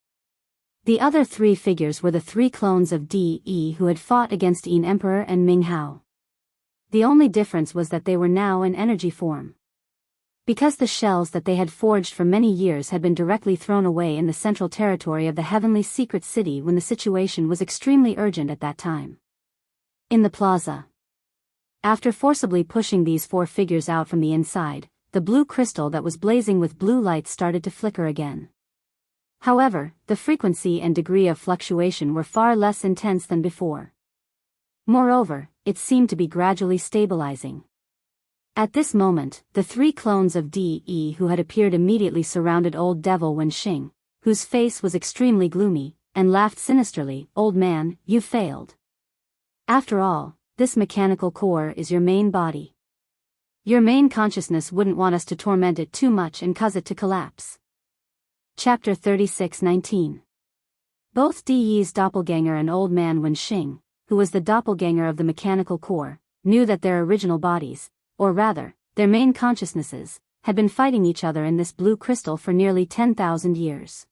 The other 3 figures were the 3 clones of De who had fought against Een Emperor and Ming Hao. The only difference was that they were now in energy form. Because the shells that they had forged for many years had been directly thrown away in the central territory of the heavenly secret city when the situation was extremely urgent at that time. In the plaza. After forcibly pushing these four figures out from the inside, the blue crystal that was blazing with blue light started to flicker again. However, the frequency and degree of fluctuation were far less intense than before. Moreover, it seemed to be gradually stabilizing. At this moment, the three clones of De who had appeared immediately surrounded old devil Wenxing, whose face was extremely gloomy, and laughed sinisterly. "Old man, you failed. After all, this mechanical core is your main body. Your main consciousness wouldn't want us to torment it too much and cause it to collapse." Chapter 36:19. Both De's doppelganger and old man Wenxing, who was the doppelganger of the mechanical core, knew that their original bodies, or rather, their main consciousnesses, had been fighting each other in this blue crystal for nearly 10,000 years.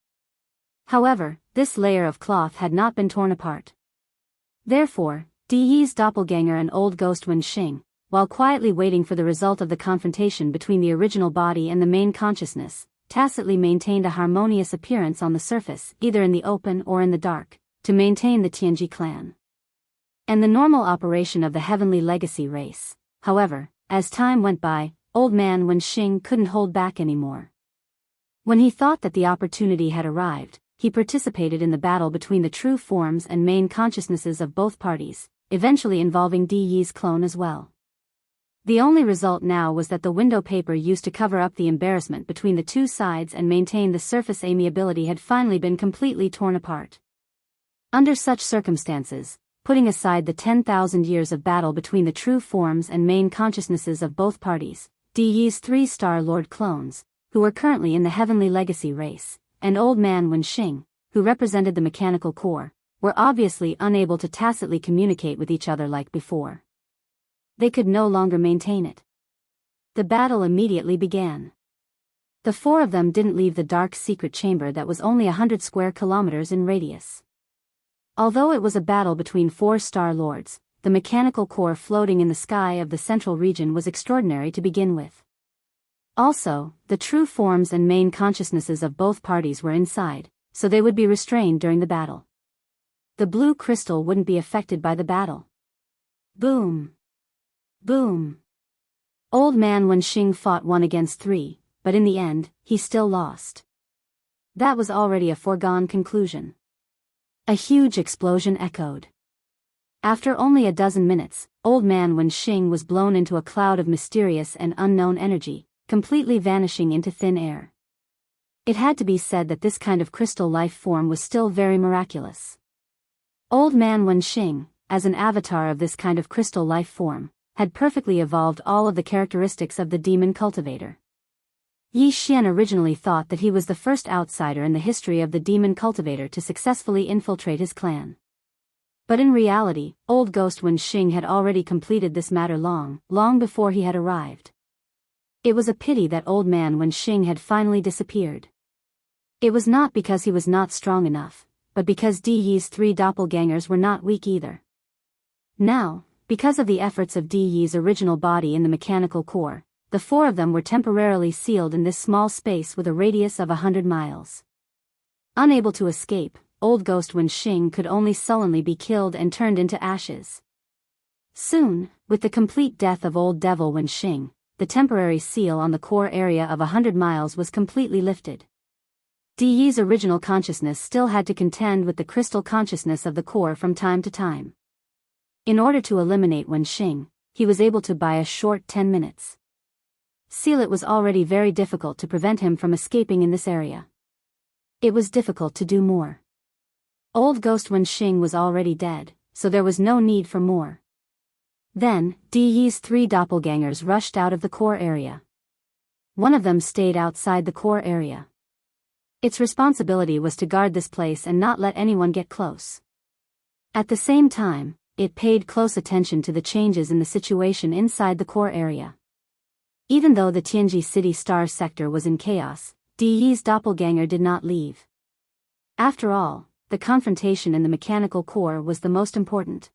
However, this layer of cloth had not been torn apart. Therefore, De's doppelganger and old ghost Wenxing, while quietly waiting for the result of the confrontation between the original body and the main consciousness, tacitly maintained a harmonious appearance on the surface, either in the open or in the dark, to maintain the Tianji clan and the normal operation of the heavenly legacy race. However, as time went by, old man Wenxing couldn't hold back anymore. When he thought that the opportunity had arrived, he participated in the battle between the true forms and main consciousnesses of both parties, eventually involving De's clone as well. The only result now was that the window paper used to cover up the embarrassment between the two sides and maintain the surface amiability had finally been completely torn apart. Under such circumstances, putting aside the 10,000 years of battle between the true forms and main consciousnesses of both parties, De's three-star Lord clones, who were currently in the heavenly legacy race, and old man Wenxing, who represented the mechanical core, were obviously unable to tacitly communicate with each other like before. They could no longer maintain it. The battle immediately began. The four of them didn't leave the dark secret chamber that was only 100 square kilometers in radius. Although it was a battle between four star lords, the mechanical core floating in the sky of the central region was extraordinary to begin with. Also, the true forms and main consciousnesses of both parties were inside, so they would be restrained during the battle. The blue crystal wouldn't be affected by the battle. Boom! Boom! Old man Wenxing fought 1 against 3, but in the end, he still lost. That was already a foregone conclusion. A huge explosion echoed. After only a dozen minutes, old man Wenxing was blown into a cloud of mysterious and unknown energy, completely vanishing into thin air. It had to be said that this kind of crystal life form was still very miraculous. Old man Wenxing, as an avatar of this kind of crystal life form, had perfectly evolved all of the characteristics of the demon cultivator. Yi Xian originally thought that he was the first outsider in the history of the demon cultivator to successfully infiltrate his clan. But in reality, old ghost Wenxing had already completed this matter long before he had arrived. It was a pity that old man Wenxing had finally disappeared. It was not because he was not strong enough, but because De's 3 doppelgangers were not weak either. Now, because of the efforts of De's original body in the mechanical core, the 4 of them were temporarily sealed in this small space with a radius of 100 miles. Unable to escape, old ghost Wenxing could only sullenly be killed and turned into ashes. Soon, with the complete death of old devil Wenxing, the temporary seal on the core area of 100 miles was completely lifted. De's original consciousness still had to contend with the crystal consciousness of the core from time to time. In order to eliminate Wenxing, he was able to buy a short 10 minutes. Seal it was already very difficult to prevent him from escaping in this area. It was difficult to do more. Old ghost Wenxing was already dead, so there was no need for more. Then, De's 3 doppelgangers rushed out of the core area. One of them stayed outside the core area. Its responsibility was to guard this place and not let anyone get close. At the same time, it paid close attention to the changes in the situation inside the core area. Even though the Tianji City Star sector was in chaos, De's doppelganger did not leave. After all, the confrontation in the mechanical core was the most important.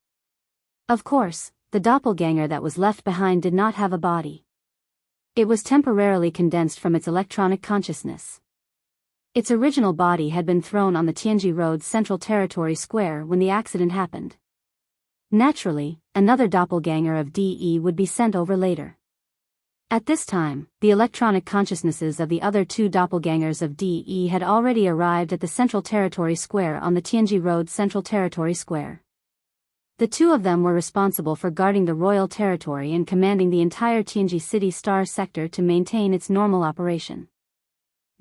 Of course, the doppelganger that was left behind did not have a body. It was temporarily condensed from its electronic consciousness. Its original body had been thrown on the Tianji Road Central Territory Square when the accident happened. Naturally, another doppelganger of DE would be sent over later. At this time, the electronic consciousnesses of the other two doppelgangers of DE had already arrived at the Central Territory Square on the Tianji Road Central Territory Square. The two of them were responsible for guarding the royal territory and commanding the entire Tianji City Star sector to maintain its normal operation.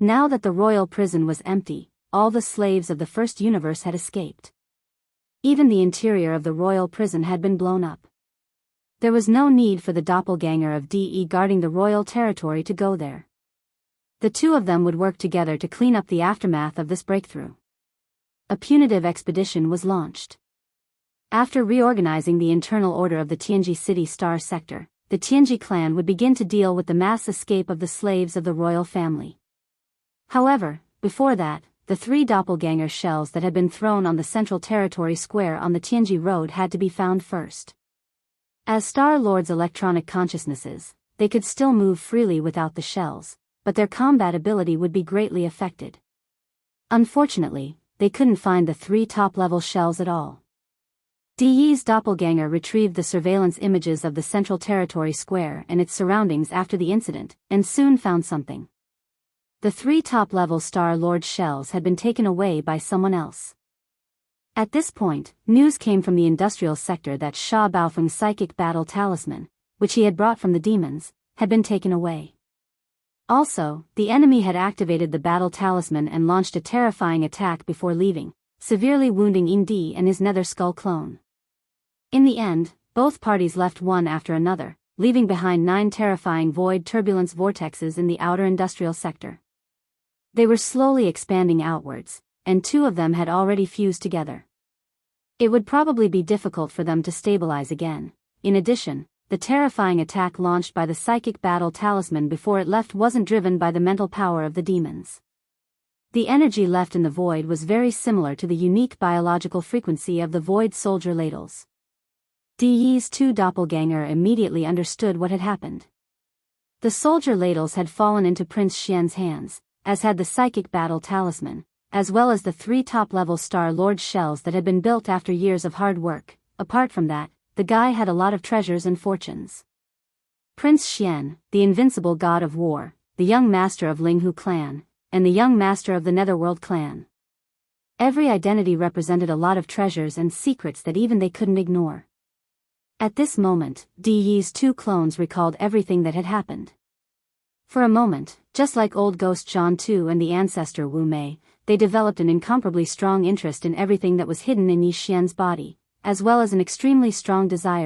Now that the royal prison was empty, all the slaves of the first universe had escaped. Even the interior of the royal prison had been blown up. There was no need for the doppelganger of DE guarding the royal territory to go there. The two of them would work together to clean up the aftermath of this breakthrough. A punitive expedition was launched. After reorganizing the internal order of the Tianji City Star sector, the Tianji clan would begin to deal with the mass escape of the slaves of the royal family. However, before that, the three doppelganger shells that had been thrown on the Central Territory Square on the Tianji Road had to be found first. As Star-Lord's electronic consciousnesses, they could still move freely without the shells, but their combat ability would be greatly affected. Unfortunately, they couldn't find the three top-level shells at all. DE's doppelganger retrieved the surveillance images of the Central Territory Square and its surroundings after the incident, and soon found something. The three top-level Star-Lord shells had been taken away by someone else. At this point, news came from the industrial sector that Sha Baofeng's psychic battle talisman, which he had brought from the demons, had been taken away. Also, the enemy had activated the battle talisman and launched a terrifying attack before leaving, severely wounding Indi and his Nether Skull clone. In the end, both parties left one after another, leaving behind 9 terrifying void turbulence vortexes in the outer industrial sector. They were slowly expanding outwards, and 2 of them had already fused together. It would probably be difficult for them to stabilize again. In addition, the terrifying attack launched by the psychic battle talisman before it left wasn't driven by the mental power of the demons. The energy left in the void was very similar to the unique biological frequency of the void soldier ladles. DE's 2 doppelganger immediately understood what had happened. The soldier ladles had fallen into Prince Xian's hands, as had the psychic battle talisman, as well as the 3 top-level Star-Lord shells that had been built after years of hard work. Apart from that, the guy had a lot of treasures and fortunes. Prince Xian, the invincible god of war, the young master of Linghu clan, and the young master of the Netherworld clan. Every identity represented a lot of treasures and secrets that even they couldn't ignore. At this moment, DE's 2 clones recalled everything that had happened. For a moment, just like old ghost John Tu and the ancestor Wu Mei, they developed an incomparably strong interest in everything that was hidden in Yi Xian's body, as well as an extremely strong desire